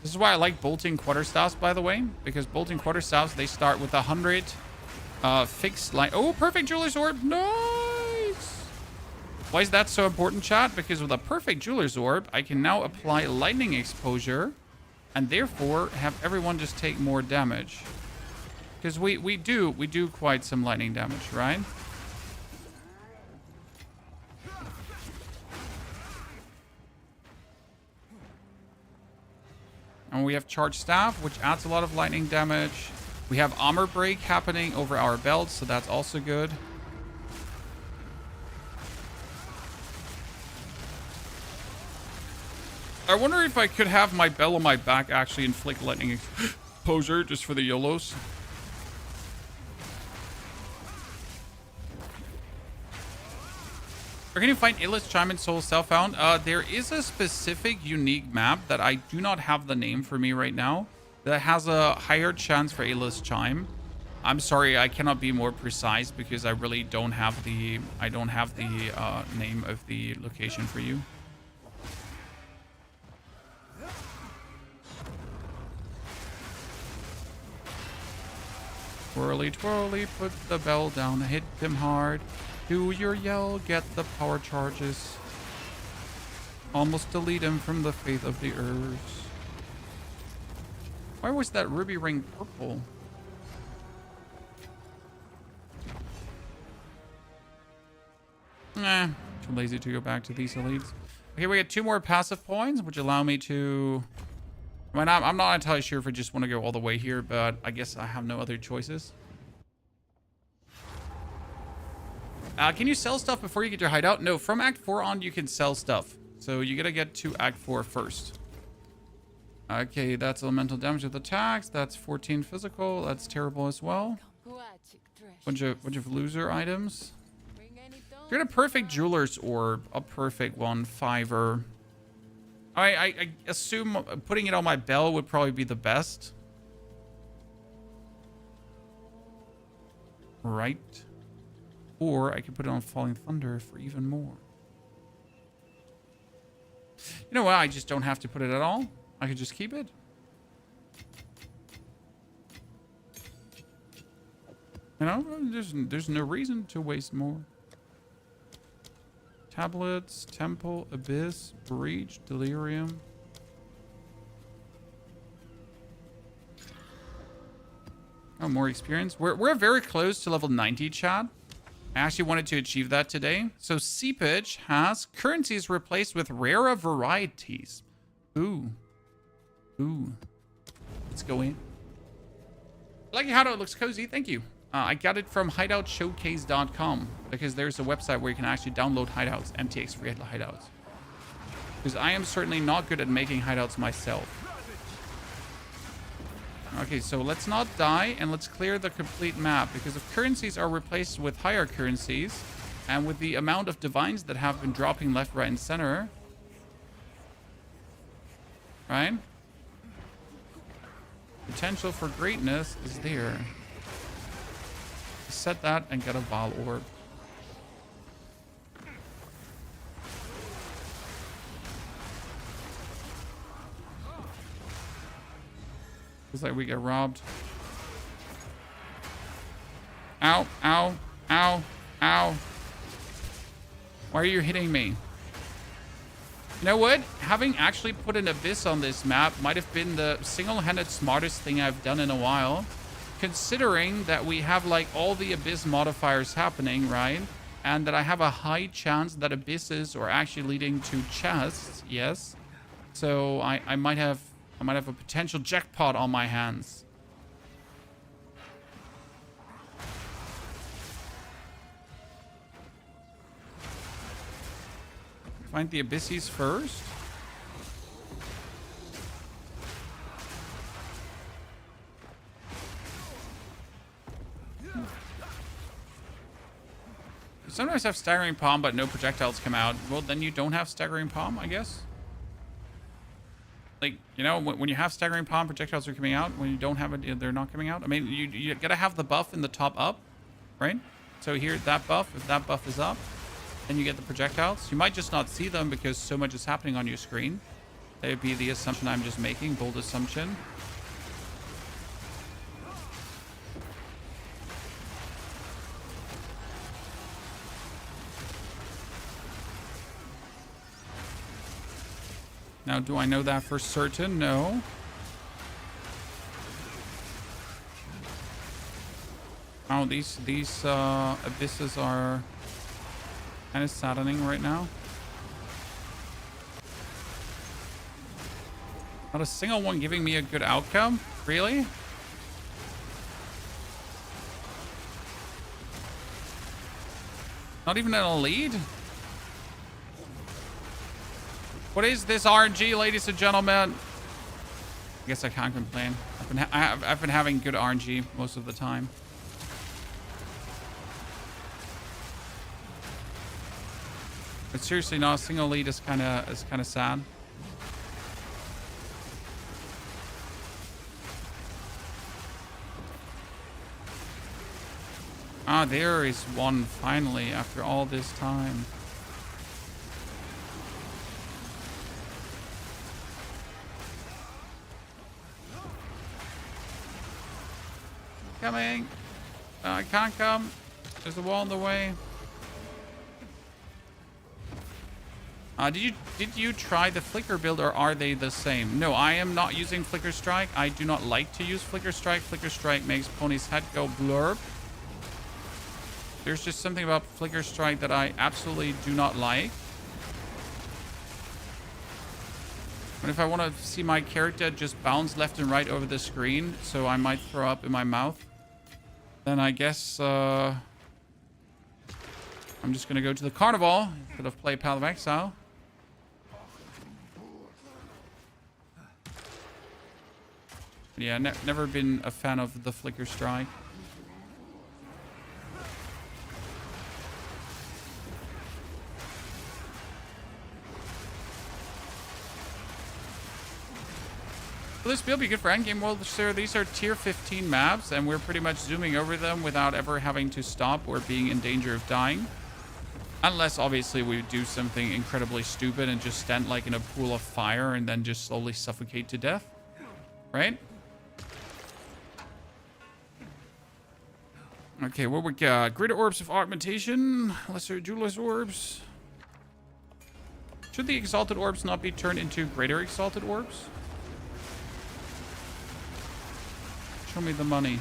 This is why I like bolting quarterstaffs, by the way, because bolting quarterstaffs, they start with 100 fixed line. Oh, perfect jeweler's orb. Nice. Why is that so important, chat? Because with a perfect jeweler's orb, I can now apply lightning exposure and therefore have everyone just take more damage. Because we do quite some lightning damage, right? And we have charged staff, which adds a lot of lightning damage. We have armor break happening over our belts, so that's also good. I wonder if I could have my bell on my back actually inflict lightning exposure just for the YOLOs. Where can you find Illis Chime and Soul Self-Found? There is a specific unique map that I do not have the name for me right now that has a higher chance for Illis Chime. I'm sorry, I cannot be more precise because I really don't have the name of the location for you. Twirly, twirly, put the bell down, hit him hard. Do your yell, get the power charges. Almost delete him from the faith of the earth. Why was that ruby ring purple? Nah, too lazy to go back to these elites. Okay, we get 2 more passive points, which allow me to... I mean, I'm not entirely sure if I just want to go all the way here, but I guess I have no other choices. Can you sell stuff before you get your hideout? No, from Act 4 on, you can sell stuff. So you gotta get to Act 4 first. Okay, that's elemental damage with attacks. That's 14 physical. That's terrible as well. Bunch of loser items. You're a perfect jeweler's orb. A perfect one. 5er. I assume putting it on my bell would probably be the best. Right. Or I could put it on Falling Thunder for even more. You know what? I just don't have to put it at all. I could just keep it. You know, there's no reason to waste more. Tablets, Temple, Abyss, Breach, Delirium. Oh, more experience. We're very close to level 90, Chad. I actually wanted to achieve that today. So Seepage has currencies replaced with rarer varieties. Ooh. Ooh. Let's go in. I like how it looks cozy. Thank you. I got it from hideoutshowcase.com because there's a website where you can actually download hideouts, MTX free hideouts. Because I am certainly not good at making hideouts myself. Okay, so let's not die and let's clear the complete map because if currencies are replaced with higher currencies and with the amount of divines that have been dropping left, right, and center, right? Potential for greatness is there. Set that and get a Val orb. Looks like we get robbed. Ow, ow, ow, ow. Why are you hitting me? You know what? Having actually put an Abyss on this map might have been the single-handed smartest thing I've done in a while. Considering that we have like all the Abyss modifiers happening, right? And that I have a high chance that Abysses are actually leading to chests, yes. So I might have a potential jackpot on my hands. Find the Abysses first. You sometimes have Staggering Palm, but no projectiles come out. Well, then you don't have Staggering Palm, I guess. Like, you know, when you have Staggering Palm, projectiles are coming out. When you don't have it, they're not coming out. I mean, you gotta have the buff in the top up, right? So here, that buff, if that buff is up, then you get the projectiles. You might just not see them because so much is happening on your screen. That would be the assumption I'm just making. Bold assumption. Now, do I know that for certain? No. Oh, these abysses are kind of saddening right now. Not a single one giving me a good outcome? Really? Not even an lead? What is this RNG, ladies and gentlemen? I guess I can't complain. I've been having good RNG most of the time. But seriously, no, a single lead is kind of sad. Ah, there is one finally after all this time. Coming. I can't come. There's a wall in the way. Did you try the Flicker build, or are they the same? No, I am not using Flicker Strike. I do not like to use Flicker Strike. Flicker Strike makes Pony's head go blurb. There's just something about Flicker Strike that I absolutely do not like. But if I want to see my character just bounce left and right over the screen, so I might throw up in my mouth, then I guess I'm just going to go to the carnival instead of play Path of Exile. But yeah, never been a fan of the Flicker Strike. Will this build be good for endgame? Well, sir, these are tier 15 maps, and we're pretty much zooming over them without ever having to stop or being in danger of dying. Unless, obviously, we do something incredibly stupid and just stand like in a pool of fire and then just slowly suffocate to death. Right? Okay, what we got? Greater Orbs of Augmentation. Lesser Jeweler's Orbs. Should the Exalted Orbs not be turned into Greater Exalted Orbs? Show me the money.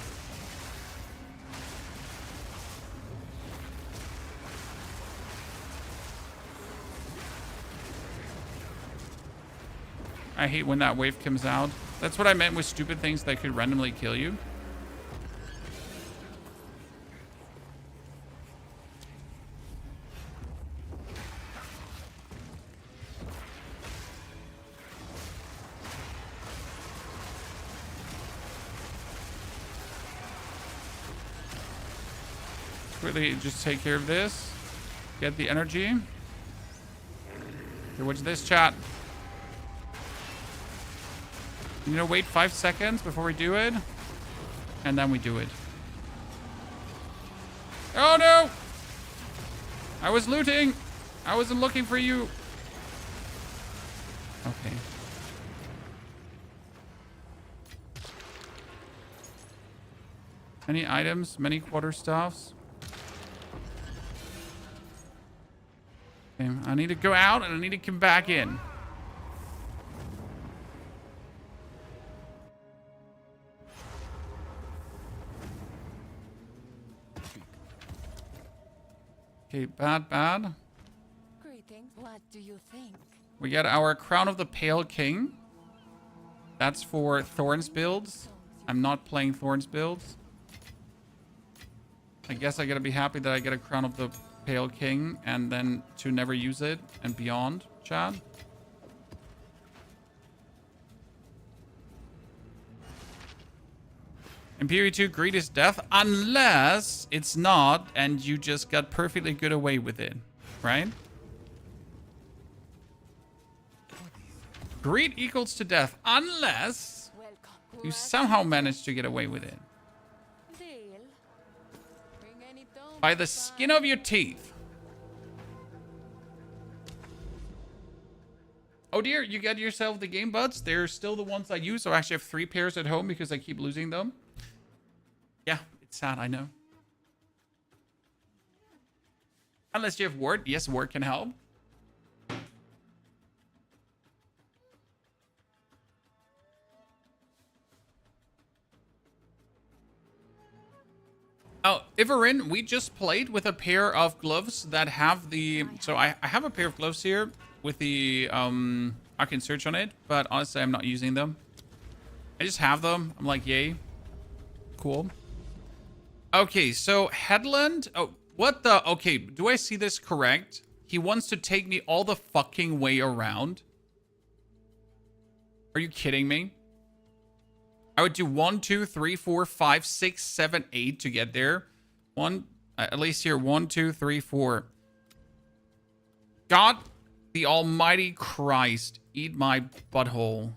I hate when that wave comes out. That's what I meant with stupid things that could randomly kill you. Quickly just take care of this. Get the energy. Okay, what's this, chat? You know, wait 5 seconds before we do it. And then we do it. Oh no! I was looting! I wasn't looking for you. Okay. Many items, many quarterstaffs. Okay, I need to go out and I need to come back in. Okay, bad. Greetings. What do you think? We got our Crown of the Pale King. That's for Thorns builds. I'm not playing Thorns builds. I guess I gotta be happy that I get a Crown of the Pale King and then to never use it and beyond, Chad. In POE 2, greed is death, unless it's not and you just got perfectly good away with it, right? Greed equals to death, unless you somehow manage to get away with it. Deal. Bring any dough By to the skin of your teeth. Oh dear, you got yourself the game buds. They're still the ones I use. So I actually have 3 pairs at home because I keep losing them. Yeah, it's sad, I know. Unless you have Word. Yes, Word can help. Oh, Iverin, we just played with a pair of gloves that have the... So I have a pair of gloves here with the Arcane Search on it, but honestly, I'm not using them. I just have them. I'm like, yay. Cool. Okay, so Headland... Oh, what the... Okay, do I see this correct? He wants to take me all the fucking way around. Are you kidding me? I would do 1, 2, 3, 4, 5, 6, 7, 8 to get there. At least here, 1, 2, 3, 4. God, the almighty Christ, eat my butthole.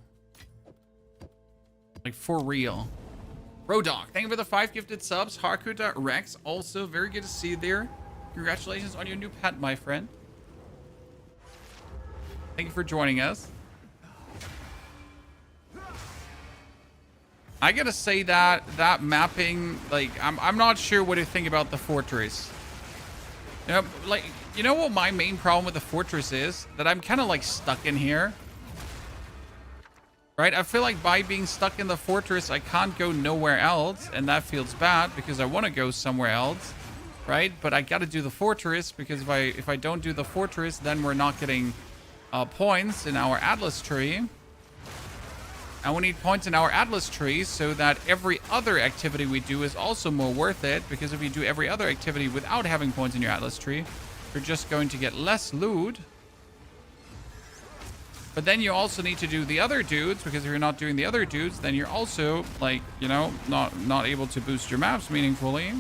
Like, for real. Rodog, thank you for the 5 gifted subs. Hakuta Rex, also very good to see you there. Congratulations on your new pet, my friend. Thank you for joining us. I gotta say that mapping, like, I'm not sure what to think about the fortress. You know, like, you know what my main problem with the fortress is? That I'm kind of like stuck in here. Right? I feel like by being stuck in the fortress, I can't go nowhere else, and that feels bad because I want to go somewhere else, right? But I gotta do the fortress because if I don't do the fortress, then we're not getting points in our Atlas tree. And we need points in our Atlas tree so that every other activity we do is also more worth it. Because if you do every other activity without having points in your Atlas tree, you're just going to get less loot. But then you also need to do the other dudes, because if you're not doing the other dudes, then you're also, like, you know, not able to boost your maps meaningfully.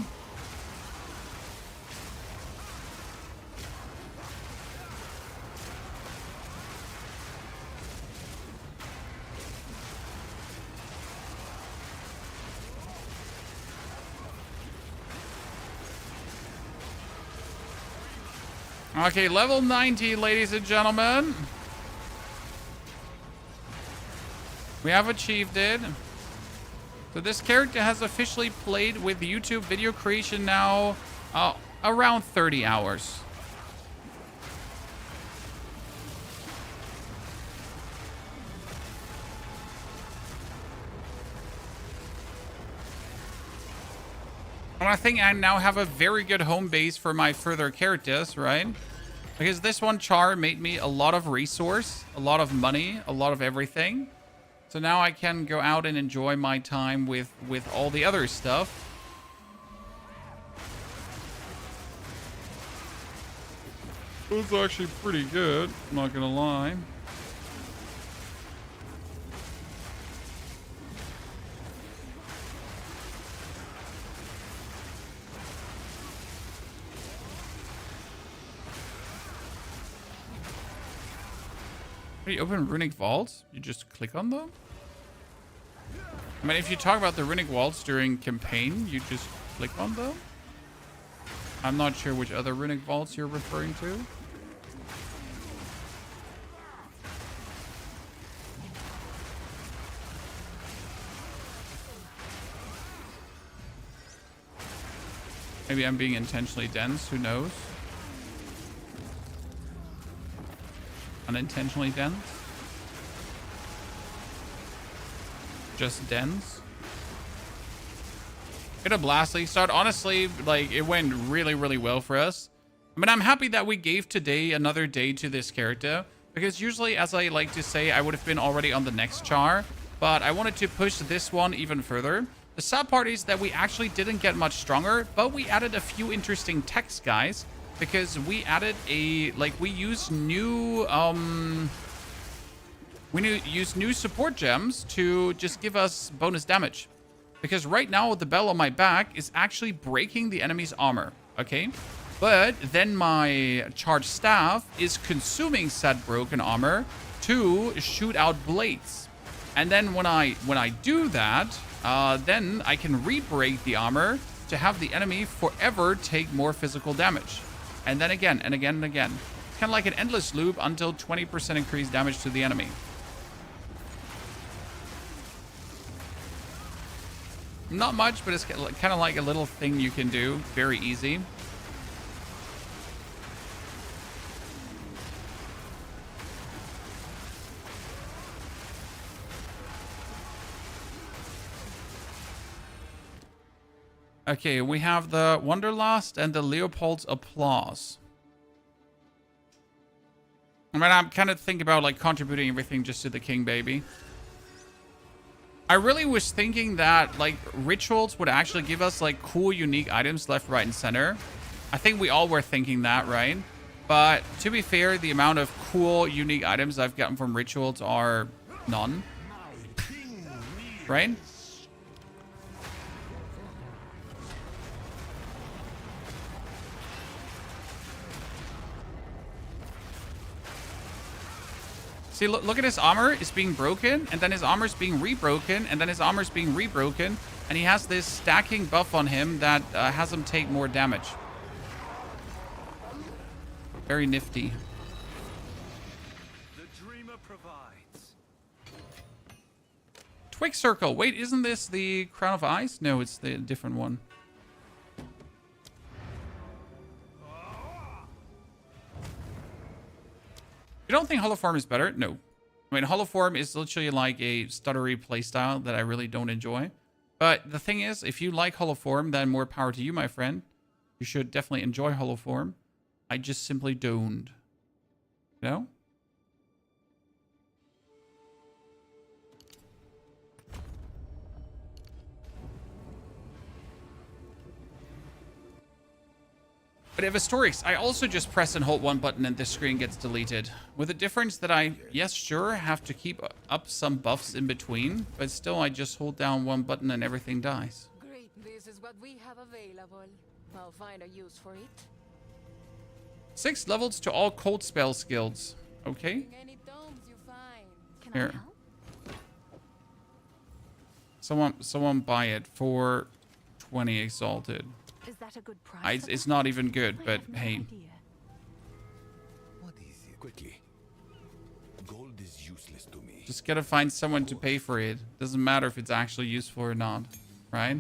Okay, level 90, ladies and gentlemen. We have achieved it. So this character has officially played with YouTube video creation now around 30 hours. And I think I now have a very good home base for my further characters, right? Because this one char made me a lot of resource, a lot of money, a lot of everything. So now I can go out and enjoy my time with all the other stuff. It's actually pretty good, I'm not gonna lie. When you open runic vaults, you just click on them? I mean, if you talk about the runic vaults during campaign, you just click on them? I'm not sure which other runic vaults you're referring to. Maybe I'm being intentionally dense, who knows? Unintentionally dense? Just dense? Get a Blastly start. Honestly, like, it went really, really well for us. I mean, I'm happy that we gave today another day to this character, because usually, as I like to say, I would have been already on the next char, but I wanted to push this one even further. The sad part is that we actually didn't get much stronger, but we added a few interesting techs, guys, because we added a, like, we use new, use new support gems to just give us bonus damage. Because right now, the bell on my back is actually breaking the enemy's armor, okay? But then my charged staff is consuming said broken armor to shoot out blades. And then when I do that, then I can re-break the armor to have the enemy forever take more physical damage. And then again, and again, and again. kind of like an endless loop until 20% increased damage to the enemy. Not much, but it's kind of like a little thing you can do. Very easy. Okay, we have the Wanderlust and the Leopold's Applause. I mean, I'm kind of thinking about like contributing everything just to the king, baby. I really was thinking that like rituals would actually give us like cool, unique items left, right, and center. I think we all were thinking that, right? But to be fair, the amount of cool, unique items I've gotten from rituals are none. Right? See, look at his armor. It's being broken, and then his armor's being rebroken, and then his armor's being rebroken, and he has this stacking buff on him that has him take more damage. Very nifty. The dreamer provides. Twig Circle. Wait, isn't this the Crown of Ice? No, it's the different one. You don't think Holoform is better? No. I mean, Holoform is literally like a stuttery playstyle that I really don't enjoy. But the thing is, if you like Holoform, then more power to you, my friend. You should definitely enjoy Holoform. I just simply don't. You know? But if Historics, I also just press and hold one button and this screen gets deleted. With the difference that I, yes, sure, have to keep up some buffs in between, but still I just hold down one button and everything dies. Great, this is what we have available. I'll find a use for it. 6 levels to all cold spell skills. Okay. Any domes you find. Can Here. I help? Someone buy it for 20 exalted. Is that a good price? It's not even good, I but have no hey. idea. What is it? Quickly. Gold is useless to me. Just gotta find someone to pay for it. Doesn't matter if it's actually useful or not, right?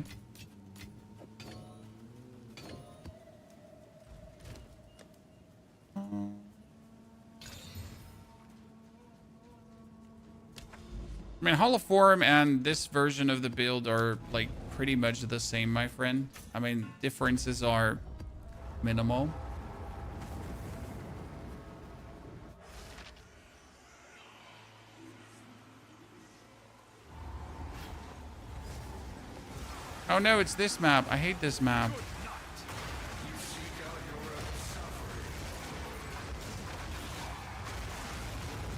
I mean, Holoform and this version of the build are like pretty much the same, my friend. I mean, differences are minimal. Oh no, it's this map. I hate this map.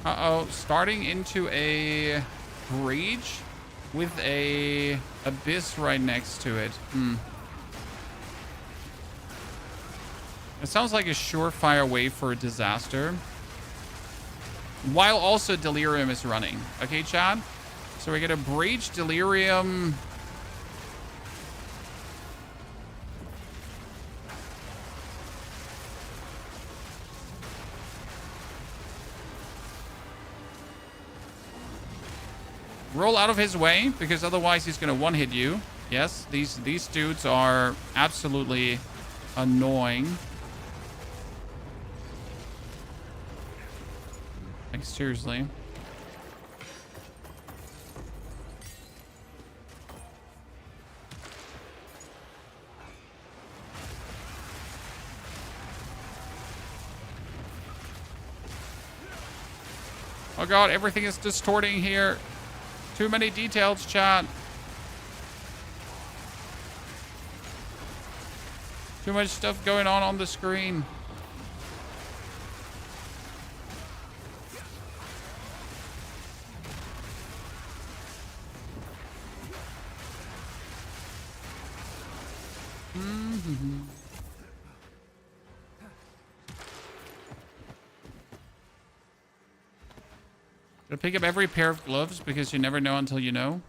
Uh-oh, starting into a breach with a abyss right next to it. It sounds like a surefire way for a disaster. While also Delirium is running. Okay, Chad? So we get a breach, Delirium. Roll out of his way, because otherwise he's going to one-hit you. Yes, these dudes are absolutely annoying. Like, seriously. Oh god, everything is distorting here. Too many details, chat. Too much stuff going on the screen. Gotta pick up every pair of gloves because you never know until you know.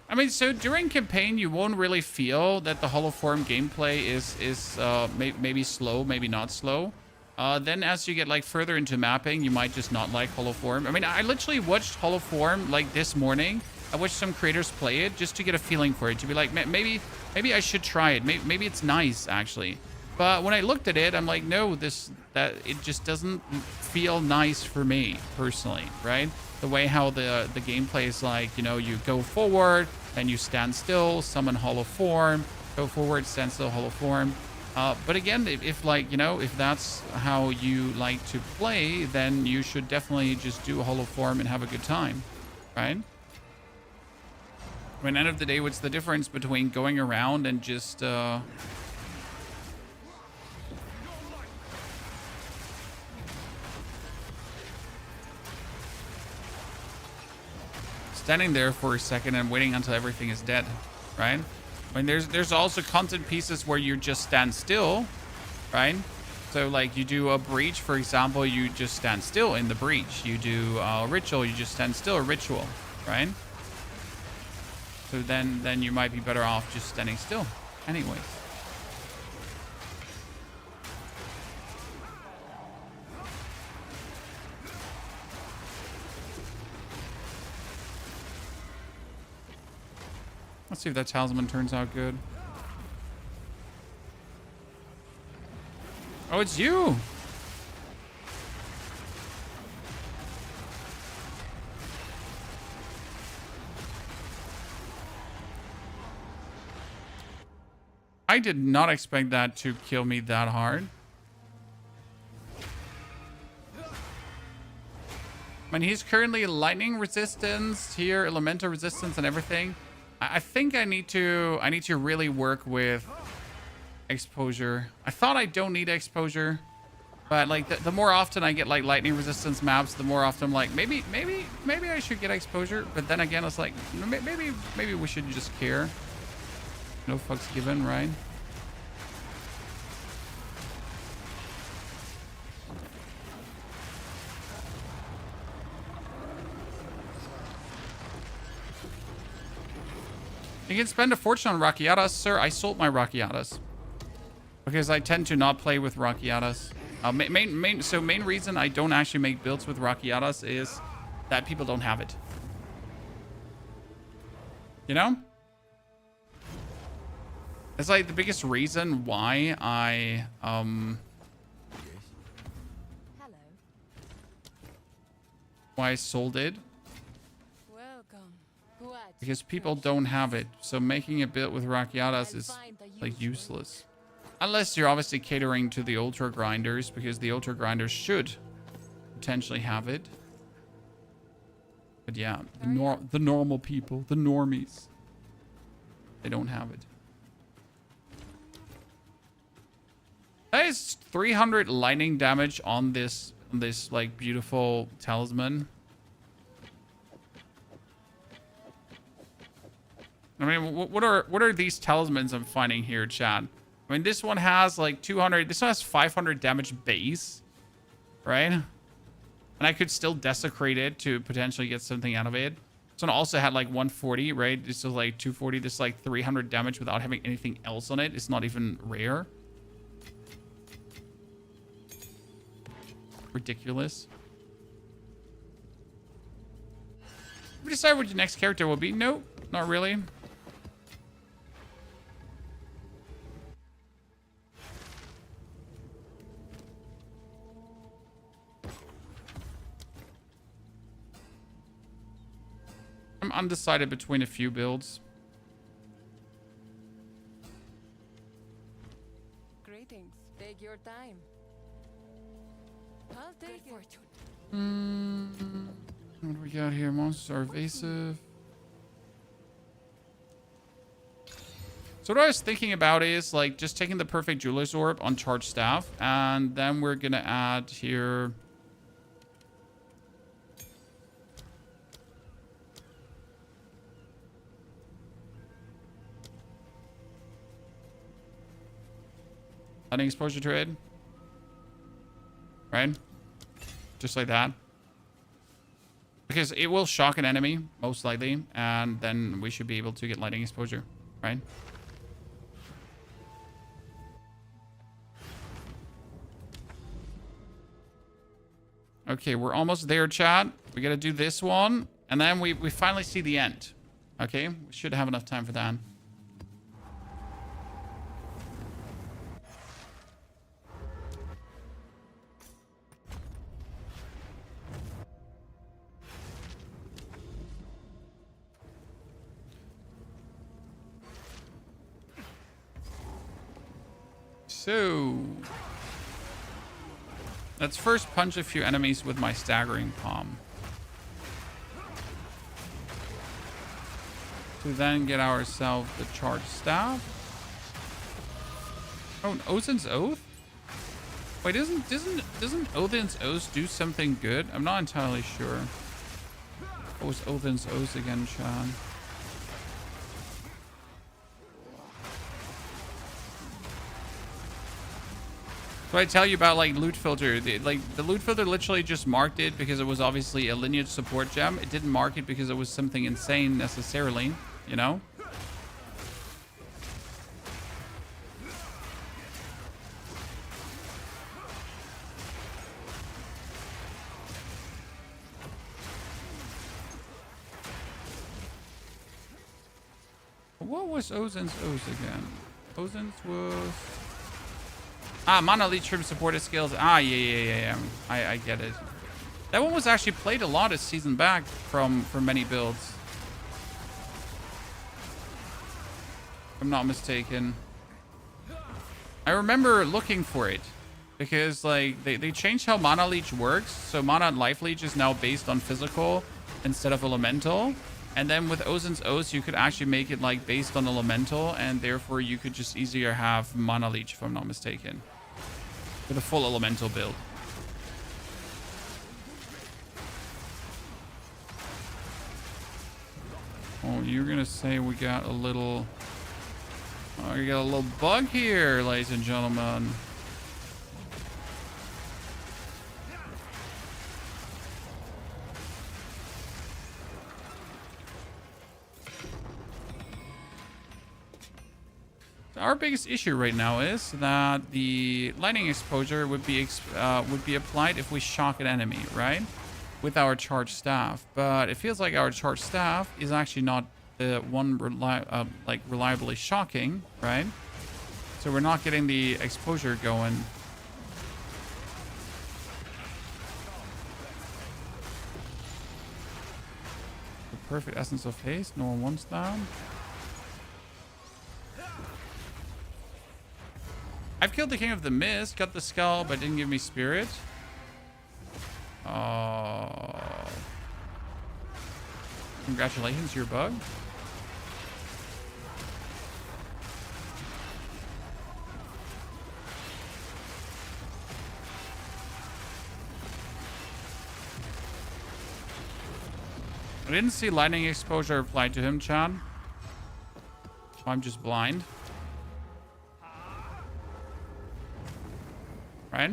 I mean, so during campaign, you won't really feel that the holoform gameplay is maybe slow, maybe not slow. Then as you get like further into mapping, you might just not like holoform. I mean, I literally watched holoform like this morning. I watched some creators play it just to get a feeling for it, to be like, maybe I should try it. Maybe it's nice actually. But when I looked at it, I'm like, no, it just doesn't feel nice for me personally, right? The way how the gameplay is like, you know, you go forward, then you stand still, summon hollow form, go forward, stand still, hollow form. But again, if like, you know, if that's how you like to play, then you should definitely just do a hollow form and have a good time, right? I mean, end of the day, what's the difference between going around and just standing there for a second and waiting until everything is dead, right? I mean, there's also content pieces where you just stand still, right? So like you do a breach, for example, you just stand still in the breach. You do a ritual, you just stand still, a ritual, right? So then you might be better off just standing still anyways. Let's see if that talisman turns out good. Oh, it's you! I did not expect that to kill me that hard. I mean, he's currently lightning resistance here, elemental resistance and everything. I think I need to really work with exposure. I thought I don't need exposure, but like the more often I get like lightning resistance maps, the more often I'm like, maybe I should get exposure. But then again, it's like, maybe we should just care. No fucks given, right? You can spend a fortune on Rakiatas. Sir, I sold my Rakiatas because I tend to not play with Rakiatas. Main reason I don't actually make builds with Rakiatas is that people don't have it. You know? It's like the biggest reason why I why I sold it. Because people don't have it. So making a build with Rakiatas is like useless. Unless you're obviously catering to the ultra grinders, because the ultra grinders should potentially have it. But yeah, the normal people, the normies, they don't have it. That is 300 lightning damage on this like beautiful talisman. I mean, what are these talismans I'm finding here, Chad? I mean, this one has like 200. This one has 500 damage base, right? And I could still desecrate it to potentially get something out of it. This one also had like 140, right? This is like 240. This is like 300 damage without having anything else on it. It's not even rare. Ridiculous. Have you decided what your next character will be? Nope, not really. I'm undecided between a few builds. Greetings. Take your time. I'll take it. What do we got here? Monsters are evasive. So what I was thinking about is like just taking the perfect jeweler's orb on charged staff, and then we're gonna add here. Adding exposure to it. Right? Just like that. Because it will shock an enemy, most likely. And then we should be able to get lightning exposure, right? Okay, we're almost there, chat. We gotta do this one. And then we finally see the end. Okay, we should have enough time for that. So, let's first punch a few enemies with my staggering palm. To then get ourselves the charged staff. Oh, and Odin's Oath? Wait, doesn't Odin's Oath do something good? I'm not entirely sure. What was Odin's Oath again, Sean? So I tell you about like loot filter. The loot filter literally just marked it because it was obviously a lineage support gem. It didn't mark it because it was something insane necessarily, you know? What was Ozen's Oz again? Ozen's was... Ah, Mana Leech from supported skills. Ah, yeah. I get it. That one was actually played a lot a season back from many builds. If I'm not mistaken. I remember looking for it. Because, like, they changed how Mana Leech works. So Mana and Life Leech is now based on physical instead of elemental. And then with Ozen's Oath, you could actually make it, like, based on elemental. And therefore, you could just easier have Mana Leech, if I'm not mistaken. With a full elemental build. Oh, you're gonna say we got a little... Oh, you got a little bug here, ladies and gentlemen. Our biggest issue right now is that the lightning exposure would be applied if we shock an enemy, right? With our charged staff, but it feels like our charged staff is actually not the one reliably shocking, right? So we're not getting the exposure going. The perfect essence of haste. No one wants that. I've killed the King of the Mist, got the skull, but didn't give me spirit. Oh. Congratulations, you're bug. I didn't see lightning exposure applied to him, Chad. I'm just blind. Right?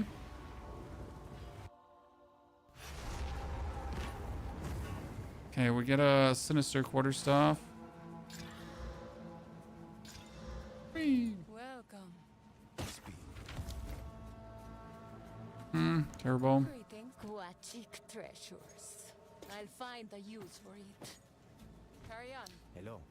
Okay, we get a sinister quarterstaff. Welcome. Terrible. Guachic treasures. I'll find a use for it. Carry on. Hello.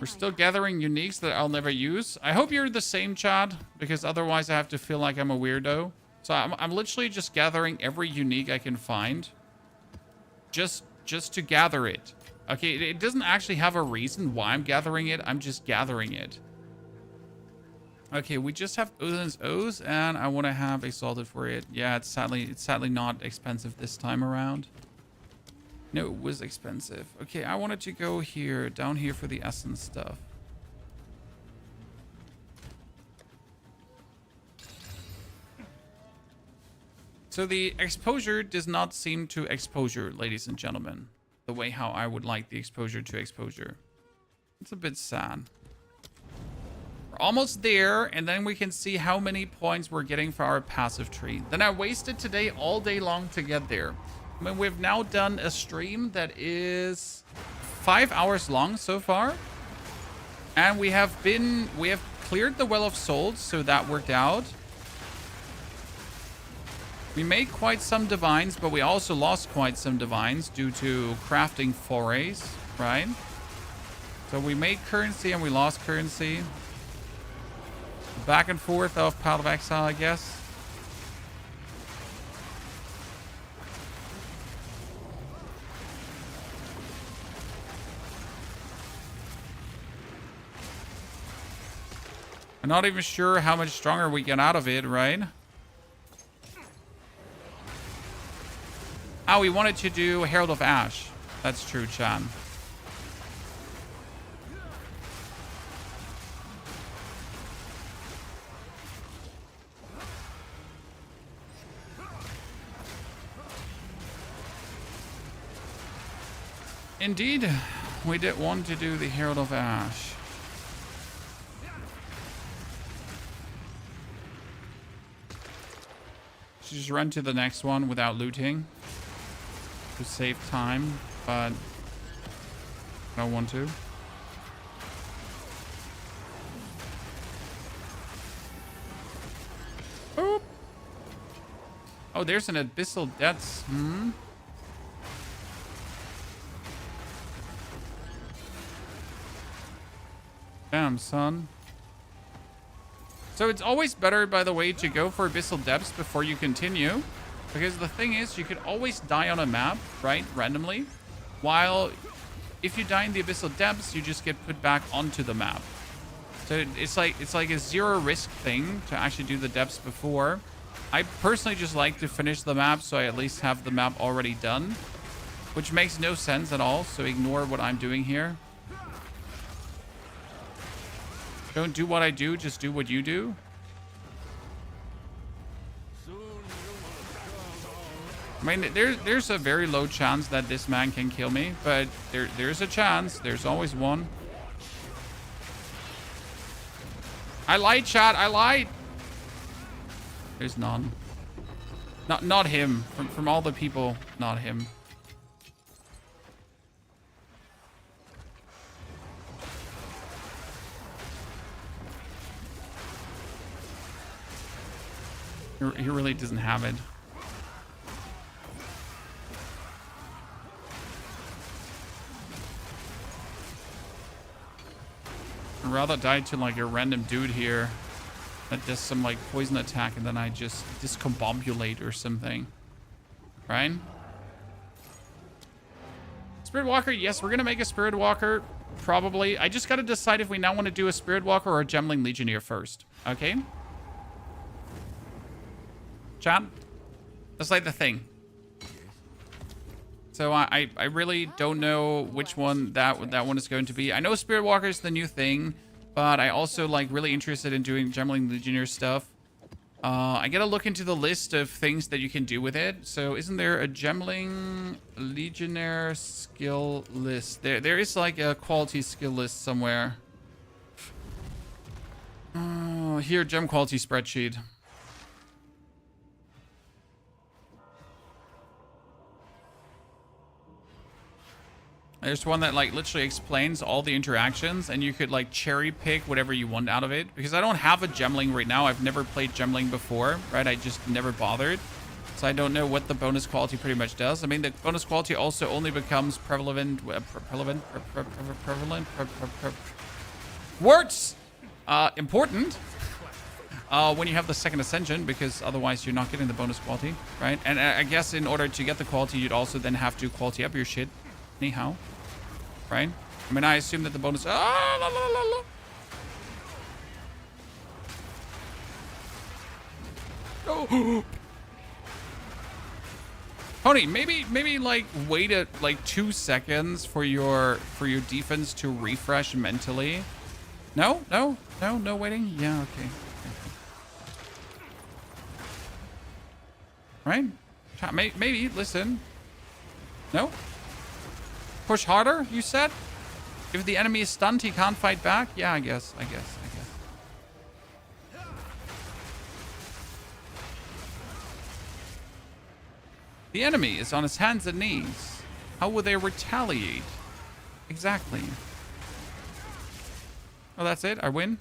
We're still gathering uniques that I'll never use. I hope you're the same, Chad, because otherwise I have to feel like I'm a weirdo. So I'm literally just gathering every unique I can find. Just to gather it. Okay, it doesn't actually have a reason why I'm gathering it. I'm just gathering it. Okay, we just have Odin's Oath, and I want to have Exalted for it. Yeah, it's sadly not expensive this time around. No, it was expensive. Okay, I wanted to go here, down here for the essence stuff. So the exposure does not seem to exposure, ladies and gentlemen. The way how I would like the exposure to exposure. It's a bit sad. We're almost there, and then we can see how many points we're getting for our passive tree. Then I wasted today all day long to get there. I mean, we've now done a stream that is 5 hours long so far. And we have cleared the Well of Souls, so that worked out. We made quite some divines, but we also lost quite some divines due to crafting forays, right? So we made currency and we lost currency. Back and forth of Path of Exile, I guess. I'm not even sure how much stronger we get out of it, right? Oh, we wanted to do Herald of Ash. That's true, Chan. Indeed, we did want to do the Herald of Ash. Should just run to the next one without looting to save time, but I don't want to. Boop. Oh, there's an Abyssal Depths. Damn, son. So it's always better, by the way, to go for Abyssal Depths before you continue. Because the thing is, you could always die on a map, right? Randomly. While if you die in the Abyssal Depths, you just get put back onto the map. So it's like a zero risk thing to actually do the depths before. I personally just like to finish the map so I at least have the map already done. Which makes no sense at all, so ignore what I'm doing here. Don't do what I do, just do what you do. I mean, there's a very low chance that this man can kill me, but there's a chance. There's always one. I lied, chat. I lied. There's none. Not him. From all the people, not him. He really doesn't have it. I'd rather die to like a random dude here that does some like poison attack and then I just discombobulate or something. Right? Spirit Walker, yes, we're gonna make a Spirit Walker. Probably. I just gotta decide if we now want to do a Spirit Walker or a Gemling Legionnaire first. Okay? Chat? That's like the thing. So I really don't know which one that one is going to be. I know Spirit Walker is the new thing, but I also like really interested in doing Gemling Legionnaire stuff. I gotta look into the list of things that you can do with it. So isn't there a Gemling Legionnaire skill list? There is like a quality skill list somewhere. Oh, here, gem quality spreadsheet. There's one that like literally explains all the interactions and you could like cherry pick whatever you want out of it. Because I don't have a Gemling right now. I've never played Gemling before, right? I just never bothered. So I don't know what the bonus quality pretty much does. I mean, the bonus quality also only becomes prevalent, words, important when you have the second ascension, because otherwise you're not getting the bonus quality, right? And I guess in order to get the quality, you'd also then have to quality up your shit. Anyhow. Right? I mean, I assume that the bonus... Oh. Pony, maybe like wait like 2 seconds for your defense to refresh mentally. No waiting. Yeah, okay. Right? Maybe listen. No. Push harder, you said? If the enemy is stunned, he can't fight back? Yeah, I guess. The enemy is on his hands and knees. How will they retaliate? Exactly. Oh, that's it? I win?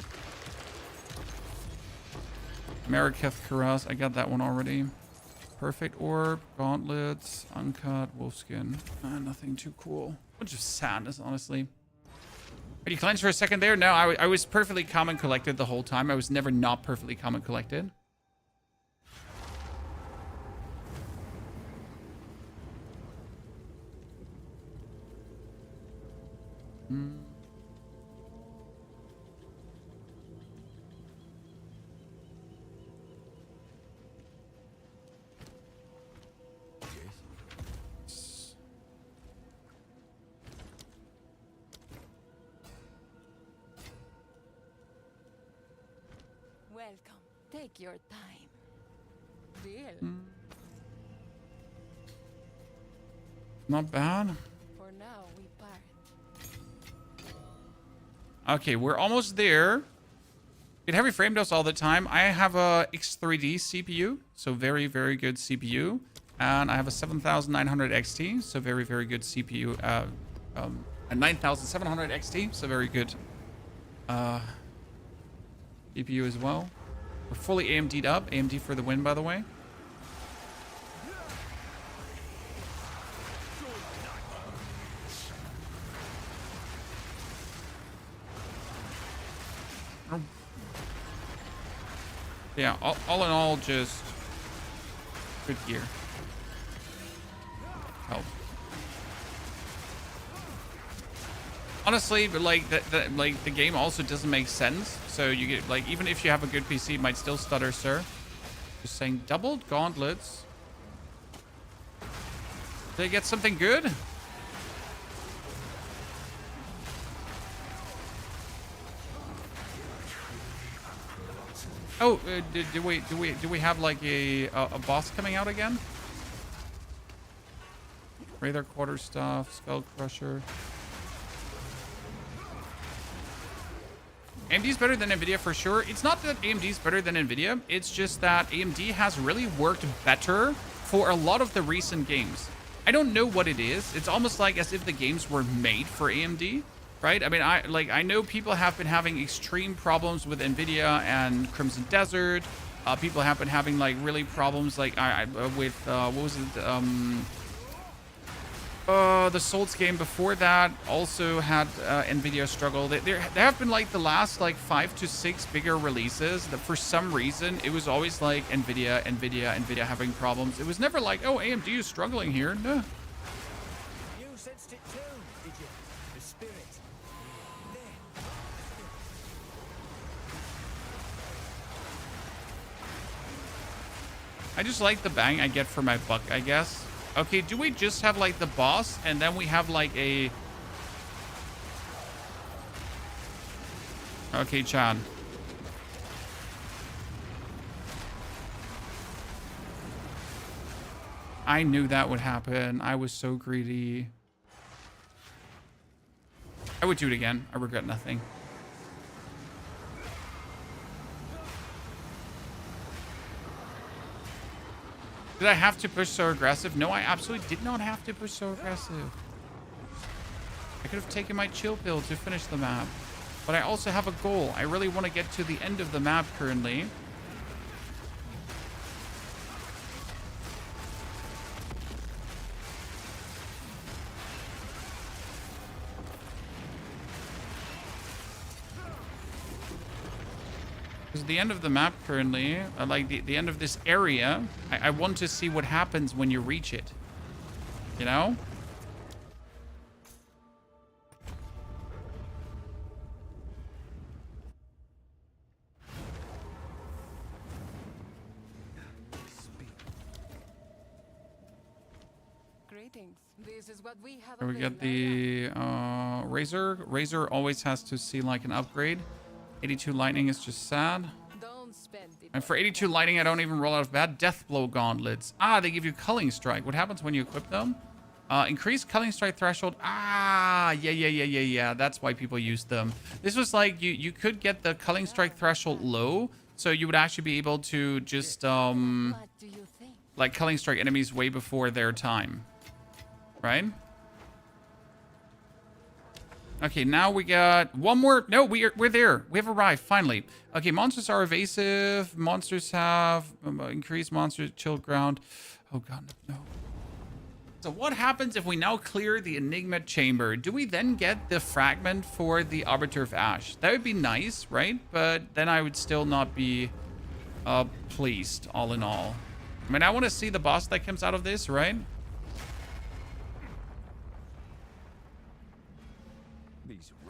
Mariketh Kuras. I got that one already. Perfect Orb, Gauntlets, Uncut, Wolfskin. Nothing too cool. Bunch of sadness, honestly. Did you cleanse for a second there? No, I was perfectly calm and collected the whole time. I was never not perfectly calm and collected. Welcome. Take your time. Deal. Not bad. For now, we part. Okay, we're almost there. Get heavy frame dose all the time. I have a X3D CPU, so very, very good CPU. And I have a 7900 XT, so very, very good CPU. A 9700 XT, so very good CPU as well. We're fully AMD'd up. AMD for the win, by the way. Yeah, all in all, just good gear. Help. Honestly, but like the game also doesn't make sense. So you get like even if you have a good PC, it might still stutter, sir. Just saying, doubled gauntlets. Did I get something good? Oh, do we have like a boss coming out again? Rather Quarterstaff, Skull Crusher. AMD's better than Nvidia for sure. It's not that AMD's better than Nvidia. It's just that AMD has really worked better for a lot of the recent games. I don't know what it is. It's almost like as if the games were made for AMD, right? I mean, I know people have been having extreme problems with Nvidia and Crimson Desert. People have been having like really problems like with what was it? The Souls game before that also had Nvidia struggle. There have been like the last like 5 to 6 bigger releases that for some reason it was always like Nvidia having problems. It was never like, oh, AMD is struggling here. No. You sensed it too, did you? The spirit. I just like the bang I get for my buck, I guess. Okay, do we just have like the boss and then we have like a... Okay, Chad. I knew that would happen. I was so greedy. I would do it again. I regret nothing. Did I have to push so aggressive? No, I absolutely did not have to push so aggressive. I could have taken my chill pill to finish the map. But I also have a goal. I really want to get to the end of the map currently. Because the end of the map currently, like the end of this area, I want to see what happens when you reach it. You know? Greetings. This is what we have. Here we get the Razor. Razor always has to see like an upgrade. 82 lightning is just sad. Don't spend it. And for 82 lightning, I don't even roll out of bad. Deathblow gauntlets. Ah, they give you culling strike. What happens when you equip them? Increase culling strike threshold. Ah, yeah. That's why people use them. This was like you could get the culling strike threshold low, so you would actually be able to just What do you think? like Culling Strike enemies way before their time. Right? Okay, now we got one more. No, we're there. We have arrived, finally. Okay, monsters are evasive. Monsters have increased monster chill ground. Oh god, no. So what happens if we now clear the Enigma chamber? Do we then get the fragment for the Arbiter of Ash? That would be nice, right? But then I would still not be pleased, all in all. I mean, I want to see the boss that comes out of this, right?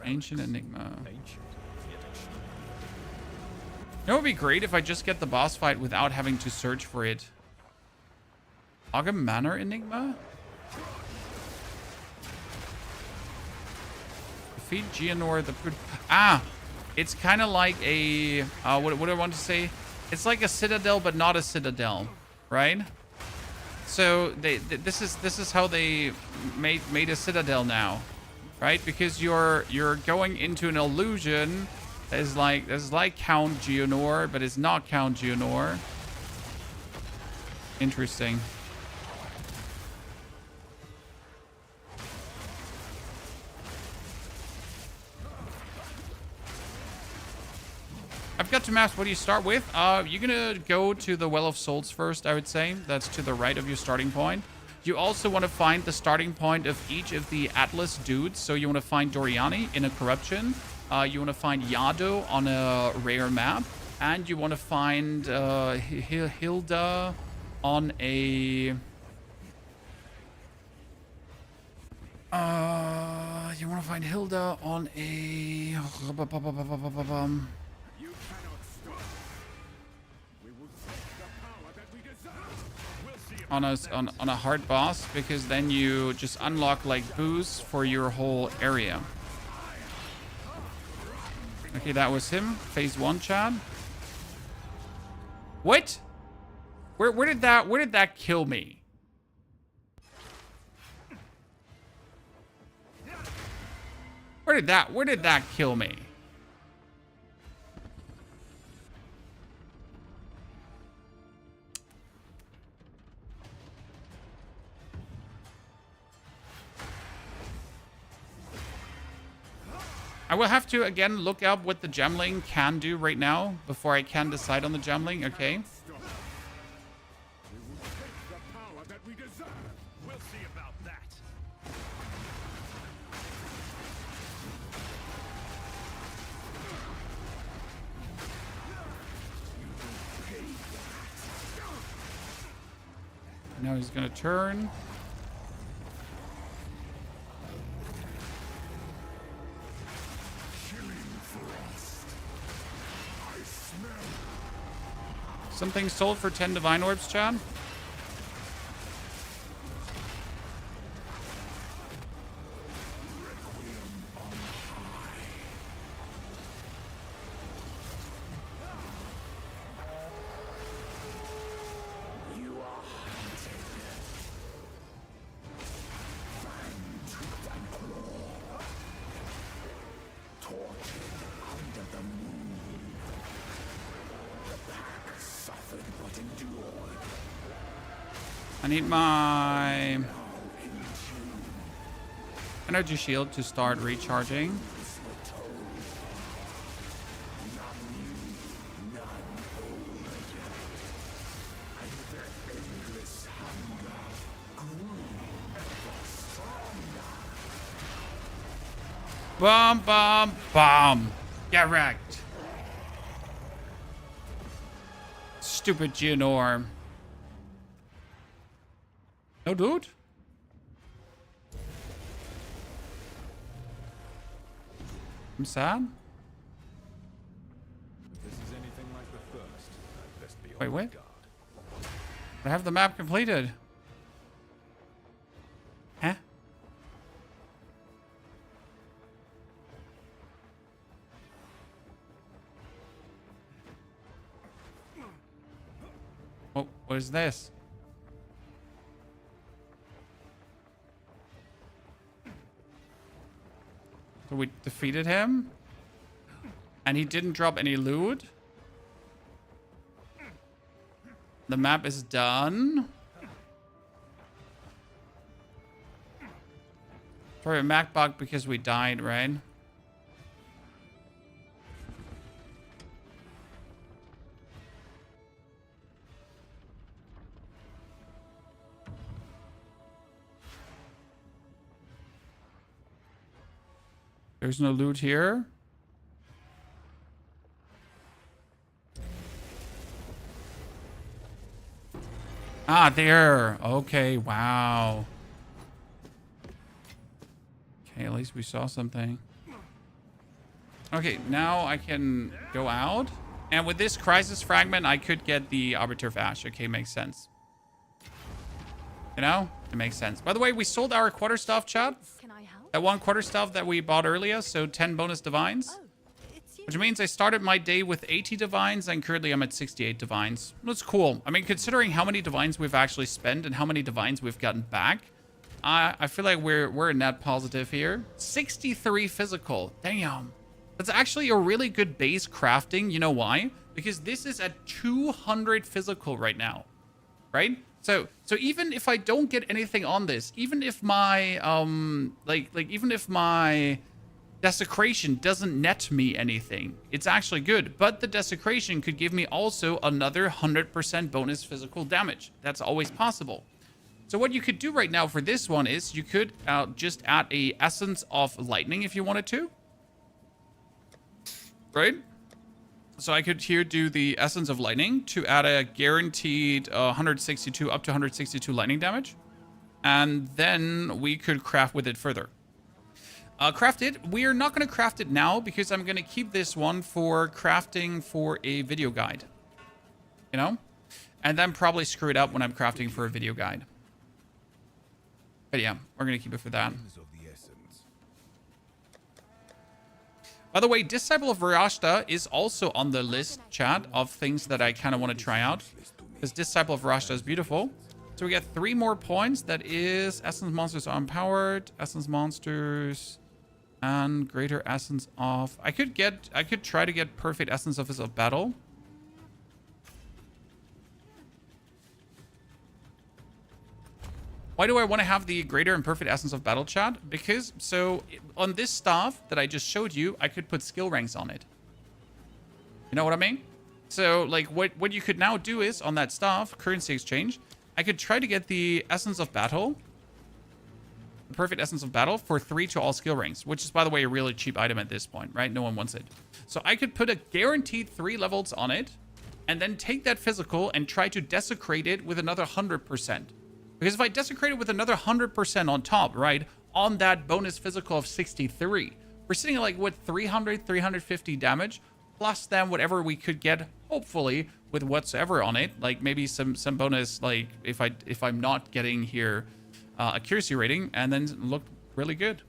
Ancient Enigma. It would be great if I just get the boss fight without having to search for it. Ogam Manor Enigma? Defeat Geonor the... Ah! It's kind of like a... what do I want to say? It's like a citadel, but not a citadel. Right? So, this is how they made a citadel now. Right? Because you're going into an illusion that is like Count Geonor, but it's not Count Geonor. Interesting. I've got two maps. What do you start with? You're gonna go to the Well of Souls first, I would say. That's to the right of your starting point. You also want to find the starting point of each of the Atlas dudes. So you want to find Doriani in a corruption. You want to find Yado on a rare map. And you want to find Hilda on a... you want to find Hilda on a... on a hard boss, because then you just unlock like boosts for your whole area. Okay, that was him. Phase 1, Chad. What? Where did that kill me? Where did that kill me? I will have to, again, look up what the gemling can do right now before I can decide on the gemling, okay? Now he's gonna turn. Something sold for 10 divine orbs, Chad. I need my energy shield to start recharging. Bum, bum, bum. Get wrecked. Stupid Geonor. No, dude. I'm sad. If this is anything like the first, I'd best be Wait, on what? guard. I have the map completed. Huh? Oh, what is this? So we defeated him? And he didn't drop any loot? The map is done. Probably a Mac bug because we died, right? There's no loot here. Ah, there. Okay, wow. Okay, at least we saw something. Okay, now I can go out. And with this crisis fragment, I could get the Arbiter of Ash. Okay, makes sense. You know? It makes sense. By the way, we sold our quarterstaff, chat. Can I help? That one quarterstaff that we bought earlier, so 10 bonus divines. Oh, it's you. Which means I started my day with 80 divines, and currently I'm at 68 divines. That's cool. I mean, considering how many divines we've actually spent and how many divines we've gotten back, I feel like we're a net positive here. 63 physical. Damn. That's actually a really good base crafting. You know why? Because this is at 200 physical right now. Right? So even if I don't get anything on this, even if my even if my desecration doesn't net me anything, it's actually good. But the desecration could give me also another 100% bonus physical damage. That's always possible. So what you could do right now for this one is you could just add a Essence of Lightning if you wanted to. Right? So I could here do the Essence of Lightning to add a guaranteed 162 up to 162 lightning damage. And then we could craft with it further. Craft it. We are not going to craft it now because I'm going to keep this one for crafting for a video guide. You know? And then probably screw it up when I'm crafting for a video guide. But yeah, we're going to keep it for that. Of the essence. By the way, Disciple of Varashta is also on the list, chat, of things that I kind of want to try out. Because Disciple of Varashta is beautiful. So we get 3 more points. That is Essence Monsters are empowered, Essence Monsters, and Greater Essence of... I could try to get Perfect Essence of Battle. Why do I want to have the Greater and Perfect Essence of Battle, chat? Because, so, on this staff that I just showed you, I could put skill ranks on it. You know what I mean? So, like, what you could now do is, on that staff, currency exchange, I could try to get the Essence of Battle, the Perfect Essence of Battle, for 3 to all skill ranks, which is, by the way, a really cheap item at this point, right? No one wants it. So I could put a guaranteed 3 levels on it, and then take that physical and try to desecrate it with another 100%. Because if I desecrate it with another 100% on top, right, on that bonus physical of 63, we're sitting at like, what, 300, 350 damage, plus then whatever we could get, hopefully, with whatsoever on it, like maybe some bonus, like if I'm not getting here accuracy rating, and then look really good.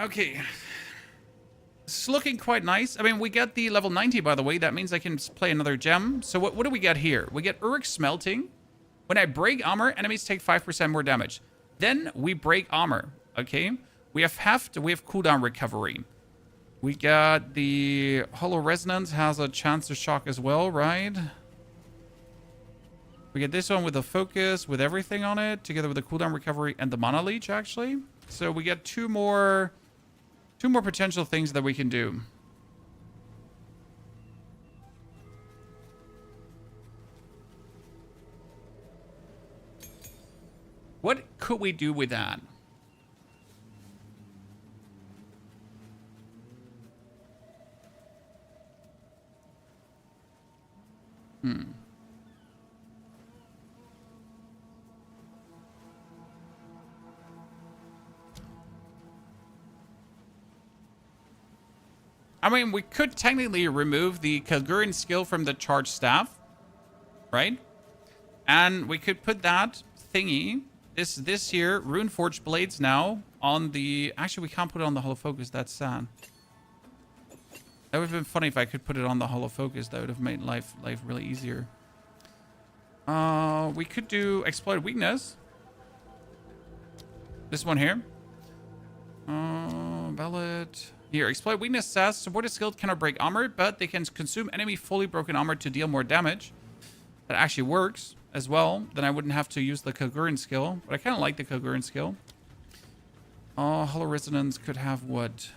Okay. It's looking quite nice. I mean, we get the level 90, by the way. That means I can play another gem. So what do we get here? We get Uruk Smelting. When I break armor, enemies take 5% more damage. Then we break armor, okay? We have heft, we have cooldown recovery. We got the Hollow Resonance has a chance to shock as well, right? We get this one with the focus, with everything on it, together with the cooldown recovery and the mana leech, actually. So we get two more potential things that we can do. What could we do with that? I mean, we could technically remove the Kalgurin skill from the charged staff, right? And we could put that thingy, this here, Runeforged Blades now, on the... Actually, we can't put it on the Hollow Focus. That's sad. That would have been funny if I could put it on the Hollow Focus. That would have made life really easier. We could do Exploit Weakness. This one here. Ballot. Here, exploit weakness says supported skill cannot break armor, but they can consume enemy fully broken armor to deal more damage. That actually works as well. Then I wouldn't have to use the Kogurun skill, but I kind of like the Kogurun skill. Hollow Resonance could have what?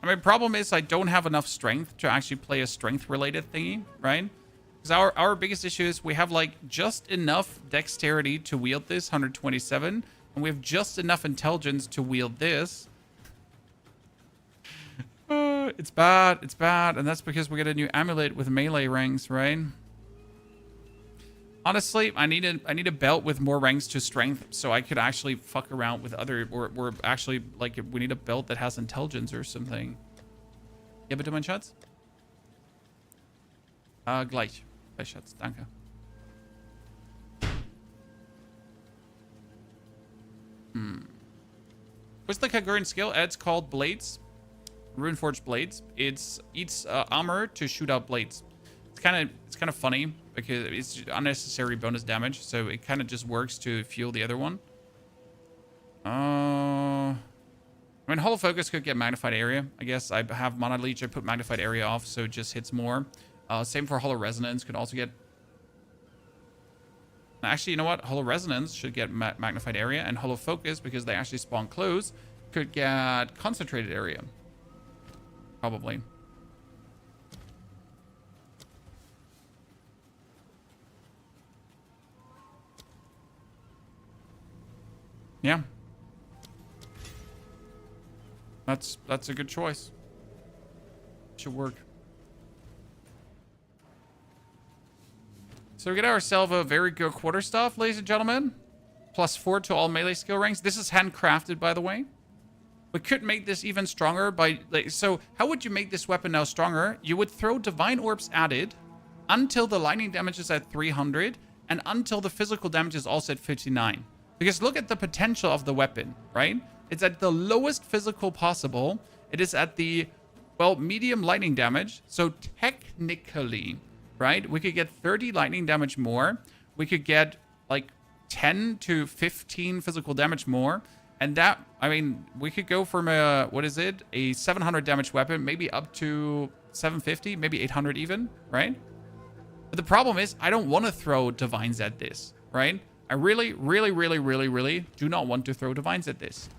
I mean, problem is I don't have enough strength to actually play a strength-related thingy, right? Because our biggest issue is we have, like, just enough dexterity to wield this, 127, and we have just enough intelligence to wield this. It's bad, and that's because we get a new amulet with melee ranks, right? Honestly, I need a belt with more ranks to strength, so I could actually fuck around with other, or actually, like, we need a belt that has intelligence or something. Ja, bitte, mein Schatz? Gleich. Gleich, Schatz. Danke. What's the Kagurn skill? It's called Blades. Runeforged Blades. It's eats armor to shoot out blades. It's kind of funny because it's unnecessary bonus damage, so it kind of just works to fuel the other one. I mean, Hollow Focus could get Magnified Area. I guess I have Mana Leech. I put Magnified Area off, so it just hits more. Same for Hollow Resonance. Could also get... Actually, you know what? Hollow Resonance should get Magnified Area, and Hollow Focus, because they actually spawn close, could get Concentrated Area. Probably. Yeah. That's a good choice. Should work. So we get ourselves a very good quarterstaff, ladies and gentlemen. +4 to all melee skill ranks. This is handcrafted, by the way. We could make this even stronger by... so how would you make this weapon now stronger? You would throw Divine Orbs added until the lightning damage is at 300 and until the physical damage is also at 59. Because look at the potential of the weapon, right? It's at the lowest physical possible. It is at the, well, medium lightning damage. So technically, right, we could get 30 lightning damage more. We could get like 10 to 15 physical damage more. And that, I mean, we could go from a, what is it? A 700 damage weapon, maybe up to 750, maybe 800 even, right? But the problem is, I don't want to throw divines at this, right? I really do not want to throw divines at this.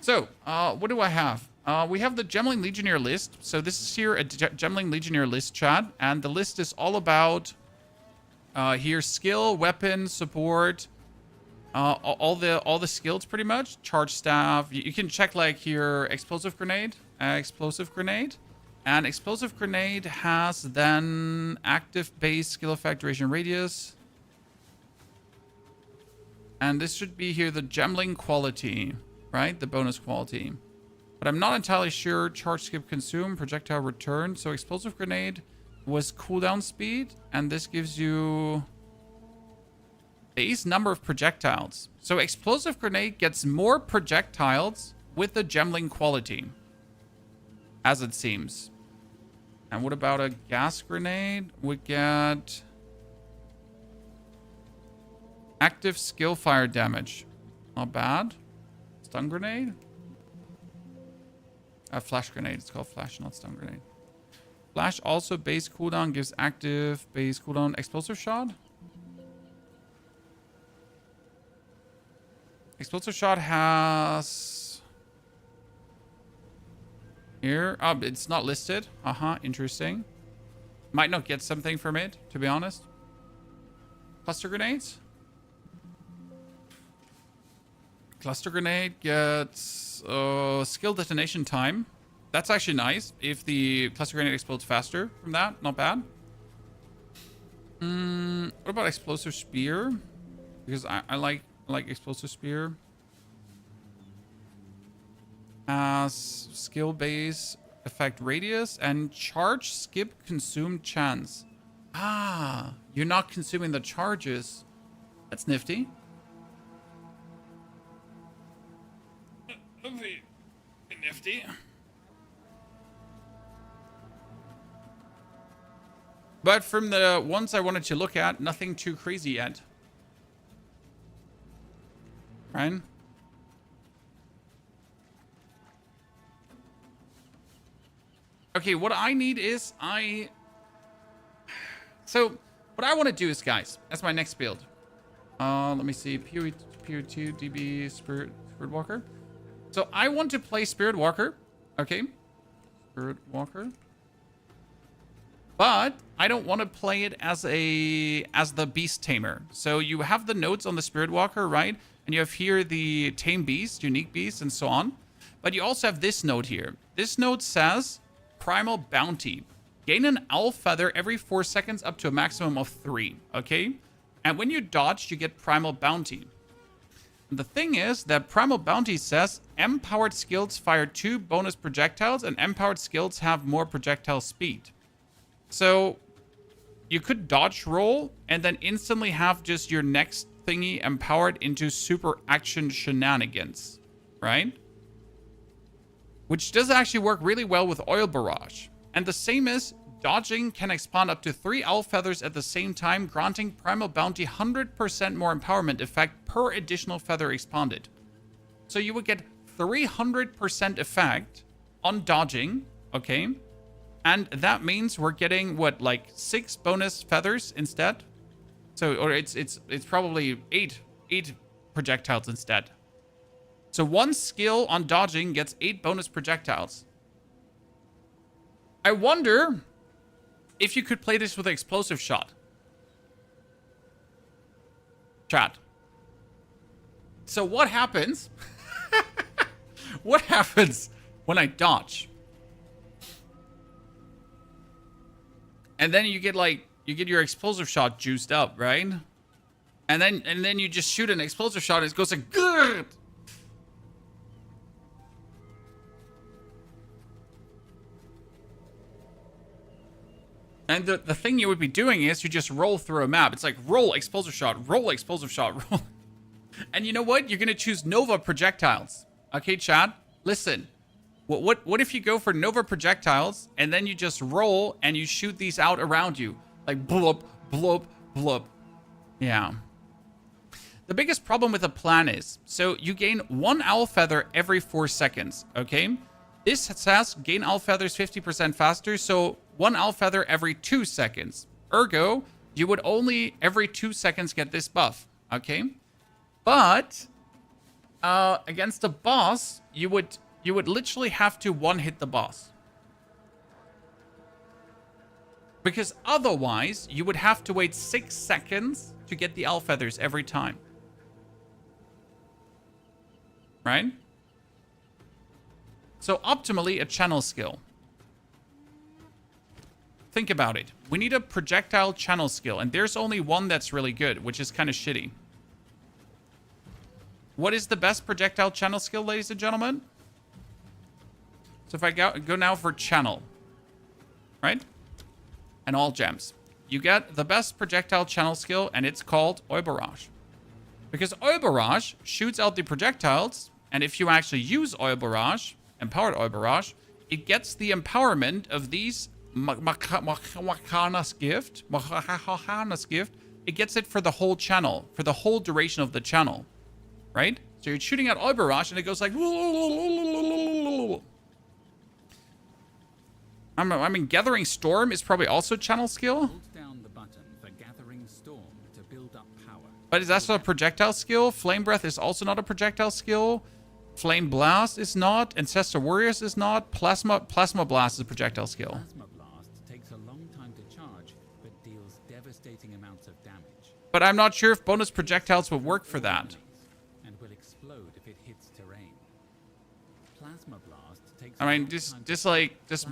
So, what do I have? We have the Gemling Legionnaire list. So this is here a Gemling Legionnaire list, chat. And the list is all about... here, skill, weapon, support, all the skills pretty much. Charge staff. You can check like here, explosive grenade, and explosive grenade has then active base, skill effect, duration, radius. And this should be here the Gemling quality, right? The bonus quality. But I'm not entirely sure. Charge, skip, consume, projectile, return. So explosive grenade was cooldown speed, and this gives you base number of projectiles. So explosive grenade gets more projectiles with the Gemling quality, as it seems. And what about a gas grenade? We get active skill fire damage. Not bad. Stun grenade? A flash grenade. It's called flash, not stun grenade. Flash also base cooldown gives active base cooldown. Explosive shot? Explosive shot has... Here. Oh, it's not listed. Interesting. Might not get something from it, to be honest. Cluster grenades? Cluster grenade gets skill detonation time. That's actually nice. If the cluster grenade explodes faster from that, not bad. What about explosive spear? Because I like explosive spear. Has skill base, effect radius, and charge, skip, consume chance. Ah, you're not consuming the charges. That's nifty. Nifty. But from the ones I wanted to look at, nothing too crazy yet. Right? Okay, what I need is So, what I want to do is, guys, that's my next build. Let me see. POE 2, DB, Spirit Walker. So, I want to play Spirit Walker. Okay. Spirit Walker. But I don't want to play it as the Beast Tamer. So, you have the notes on the Spirit Walker, right? And you have here the Tame Beast, Unique Beast, and so on. But you also have this note here. This note says Primal Bounty. Gain an owl feather every 4 seconds up to a maximum of 3, okay? And when you dodge, you get Primal Bounty. And the thing is that Primal Bounty says empowered skills fire 2 bonus projectiles and empowered skills have more projectile speed. So you could dodge roll and then instantly have just your next thingy empowered into super action shenanigans, right? Which does actually work really well with Oil Barrage. And the same is, dodging can expand up to 3 owl feathers at the same time, granting Primal Bounty 100% more empowerment effect per additional feather expanded. So you would get 300% effect on dodging, okay? And that means we're getting, what, like 6 bonus feathers instead? So, or it's probably 8 projectiles instead. So one skill on dodging gets 8 bonus projectiles. I wonder if you could play this with an explosive shot. Chat. So what happens? What happens when I dodge? And then you get your explosive shot juiced up, right? And then you just shoot an explosive shot and it goes like good. And the thing you would be doing is you just roll through a map. It's like roll explosive shot, roll explosive shot, roll. And you know what? You're gonna choose Nova projectiles. Okay, Chad? Listen. What if you go for Nova projectiles and then you just roll and you shoot these out around you? Like blub, blub, blub. Yeah. The biggest problem with the plan is, so you gain 1 owl feather every 4 seconds, okay? This says gain owl feathers 50% faster, so 1 owl feather every 2 seconds. Ergo, you would only every 2 seconds get this buff, okay? But against a boss, you would literally have to one-hit the boss. Because otherwise, you would have to wait 6 seconds to get the owl feathers every time. Right? So optimally, a channel skill. Think about it. We need a projectile channel skill, and there's only one that's really good, which is kind of shitty. What is the best projectile channel skill, ladies and gentlemen? So if I go now for channel, right? And all gems. You get the best projectile channel skill, and it's called Oil Barrage. Because Oil Barrage shoots out the projectiles, and if you actually use Oil Barrage, empowered Oil Barrage, it gets the empowerment of these Makana's gift. It gets it for the whole channel, for the whole duration of the channel, right? So you're shooting out Oil Barrage, and it goes like... I mean, Gathering Storm is probably also channel skill. Hold down the button for Gathering Storm to build up power. But is that not a projectile skill? Flame Breath is also not a projectile skill. Flame Blast is not. Ancestor Warriors is not. Plasma Blast is a projectile skill. Plasma Blast takes a long time to charge, but deals devastating amounts of damage. But I'm not sure if bonus projectiles would work for that. And will explode if it hits terrain. Plasma Blast takes I mean, just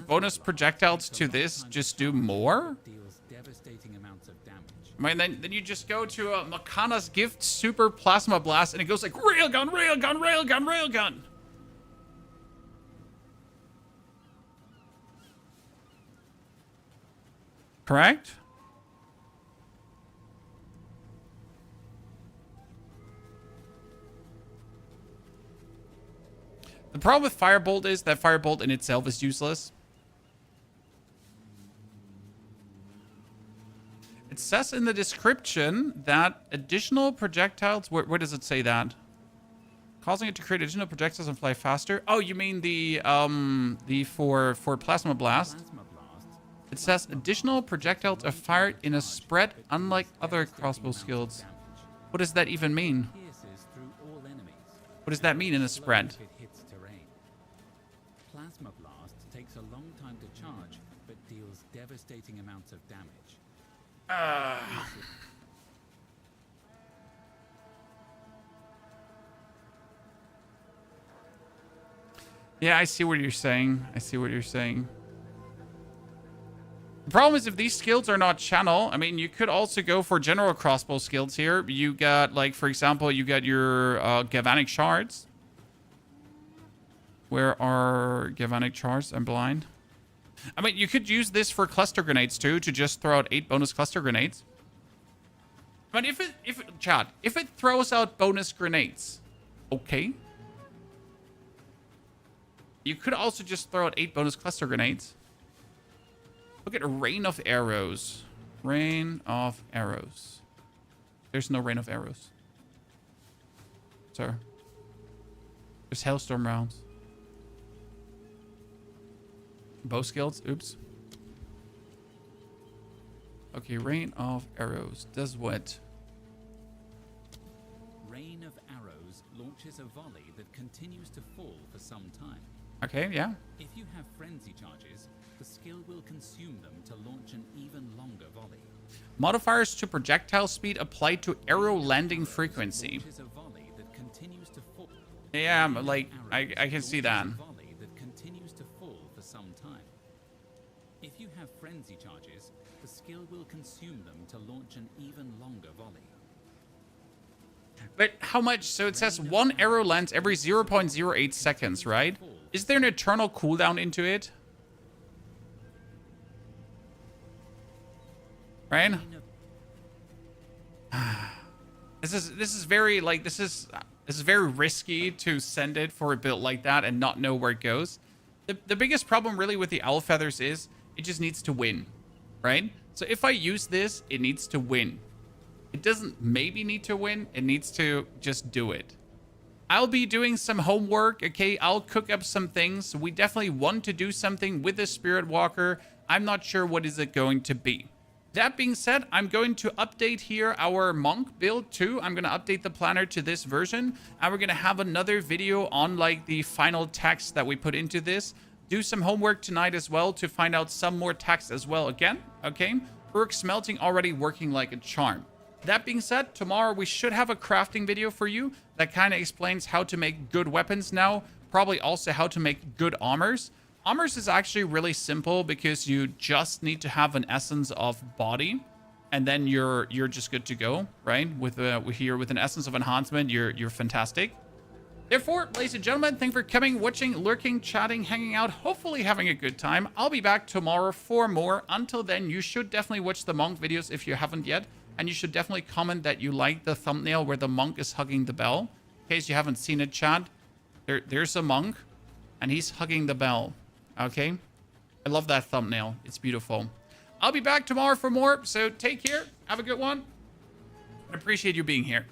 bonus projectiles to this just do more? deals devastating amounts of damage. I mean, then you just go to a Makana's Gift Super Plasma Blast, and it goes like railgun, railgun, railgun, railgun. Correct? The problem with Firebolt is that Firebolt in itself is useless. It says in the description that additional projectiles... Where does it say that? Causing it to create additional projectiles and fly faster. Oh, you mean the for Plasma Blast. Plasma Blast It says additional projectiles are fired in a spread unlike other crossbow skills. What does that even mean? pierces through all enemies. What does that mean in a Slow spread? if it hits terrain. Plasma Blast takes a long time to charge, but deals devastating amounts of damage. Yeah, I see what you're saying. I see what you're saying. The problem is if these skills are not channel, I mean, you could also go for general crossbow skills here. You got, like, for example, you got your galvanic shards. Where are galvanic shards? I'm blind. I mean, you could use this for cluster grenades too, to just throw out 8 bonus cluster grenades. But if it throws out bonus grenades, okay. You could also just throw out 8 bonus cluster grenades. Look at a rain of arrows. Rain of arrows. There's no rain of arrows. Sir. There's hailstorm rounds. Bow skills. Oops. Okay, rain of arrows. Does what? Rain of Arrows launches a volley that continues to fall for some time. Okay, yeah. If you have frenzy charges, the skill will consume them to launch an even longer volley. Modifiers to projectile speed applied to arrow landing frequency. Launches a volley that continues to fall. Yeah, like, I can see that. Launches a volley that continues to fall for some time. If you have frenzy charges, the skill will consume them to launch an even longer volley. But how much? So it says 1 arrow lands every 0.08 seconds, right? Is there an eternal cooldown into it? Right? This is very, like, this is very risky to send it for a build like that and not know where it goes. The biggest problem really with the owl feathers is it just needs to win, right? So if I use this, it needs to win. It doesn't maybe need to win. It needs to just do it. I'll be doing some homework, okay? I'll cook up some things. We definitely want to do something with the Spirit Walker. I'm not sure what is it going to be. That being said, I'm going to update here our monk build too. I'm going to update the planner to this version. And we're going to have another video on, like, the final text that we put into this. Do some homework tonight as well to find out some more text as well again, okay? Urk smelting already working like a charm. That being said, tomorrow we should have a crafting video for you that kind of explains how to make good weapons now. Probably also how to make good armors. Armors is actually really simple because you just need to have an essence of body. And then you're just good to go, right? With an essence of enhancement, you're fantastic. Therefore, ladies and gentlemen, thank you for coming, watching, lurking, chatting, hanging out, hopefully having a good time. I'll be back tomorrow for more. Until then, you should definitely watch the monk videos if you haven't yet. And you should definitely comment that you like the thumbnail where the monk is hugging the bell. In case you haven't seen it, chat. There's a monk, and he's hugging the bell. Okay? I love that thumbnail. It's beautiful. I'll be back tomorrow for more, so take care. Have a good one. I appreciate you being here.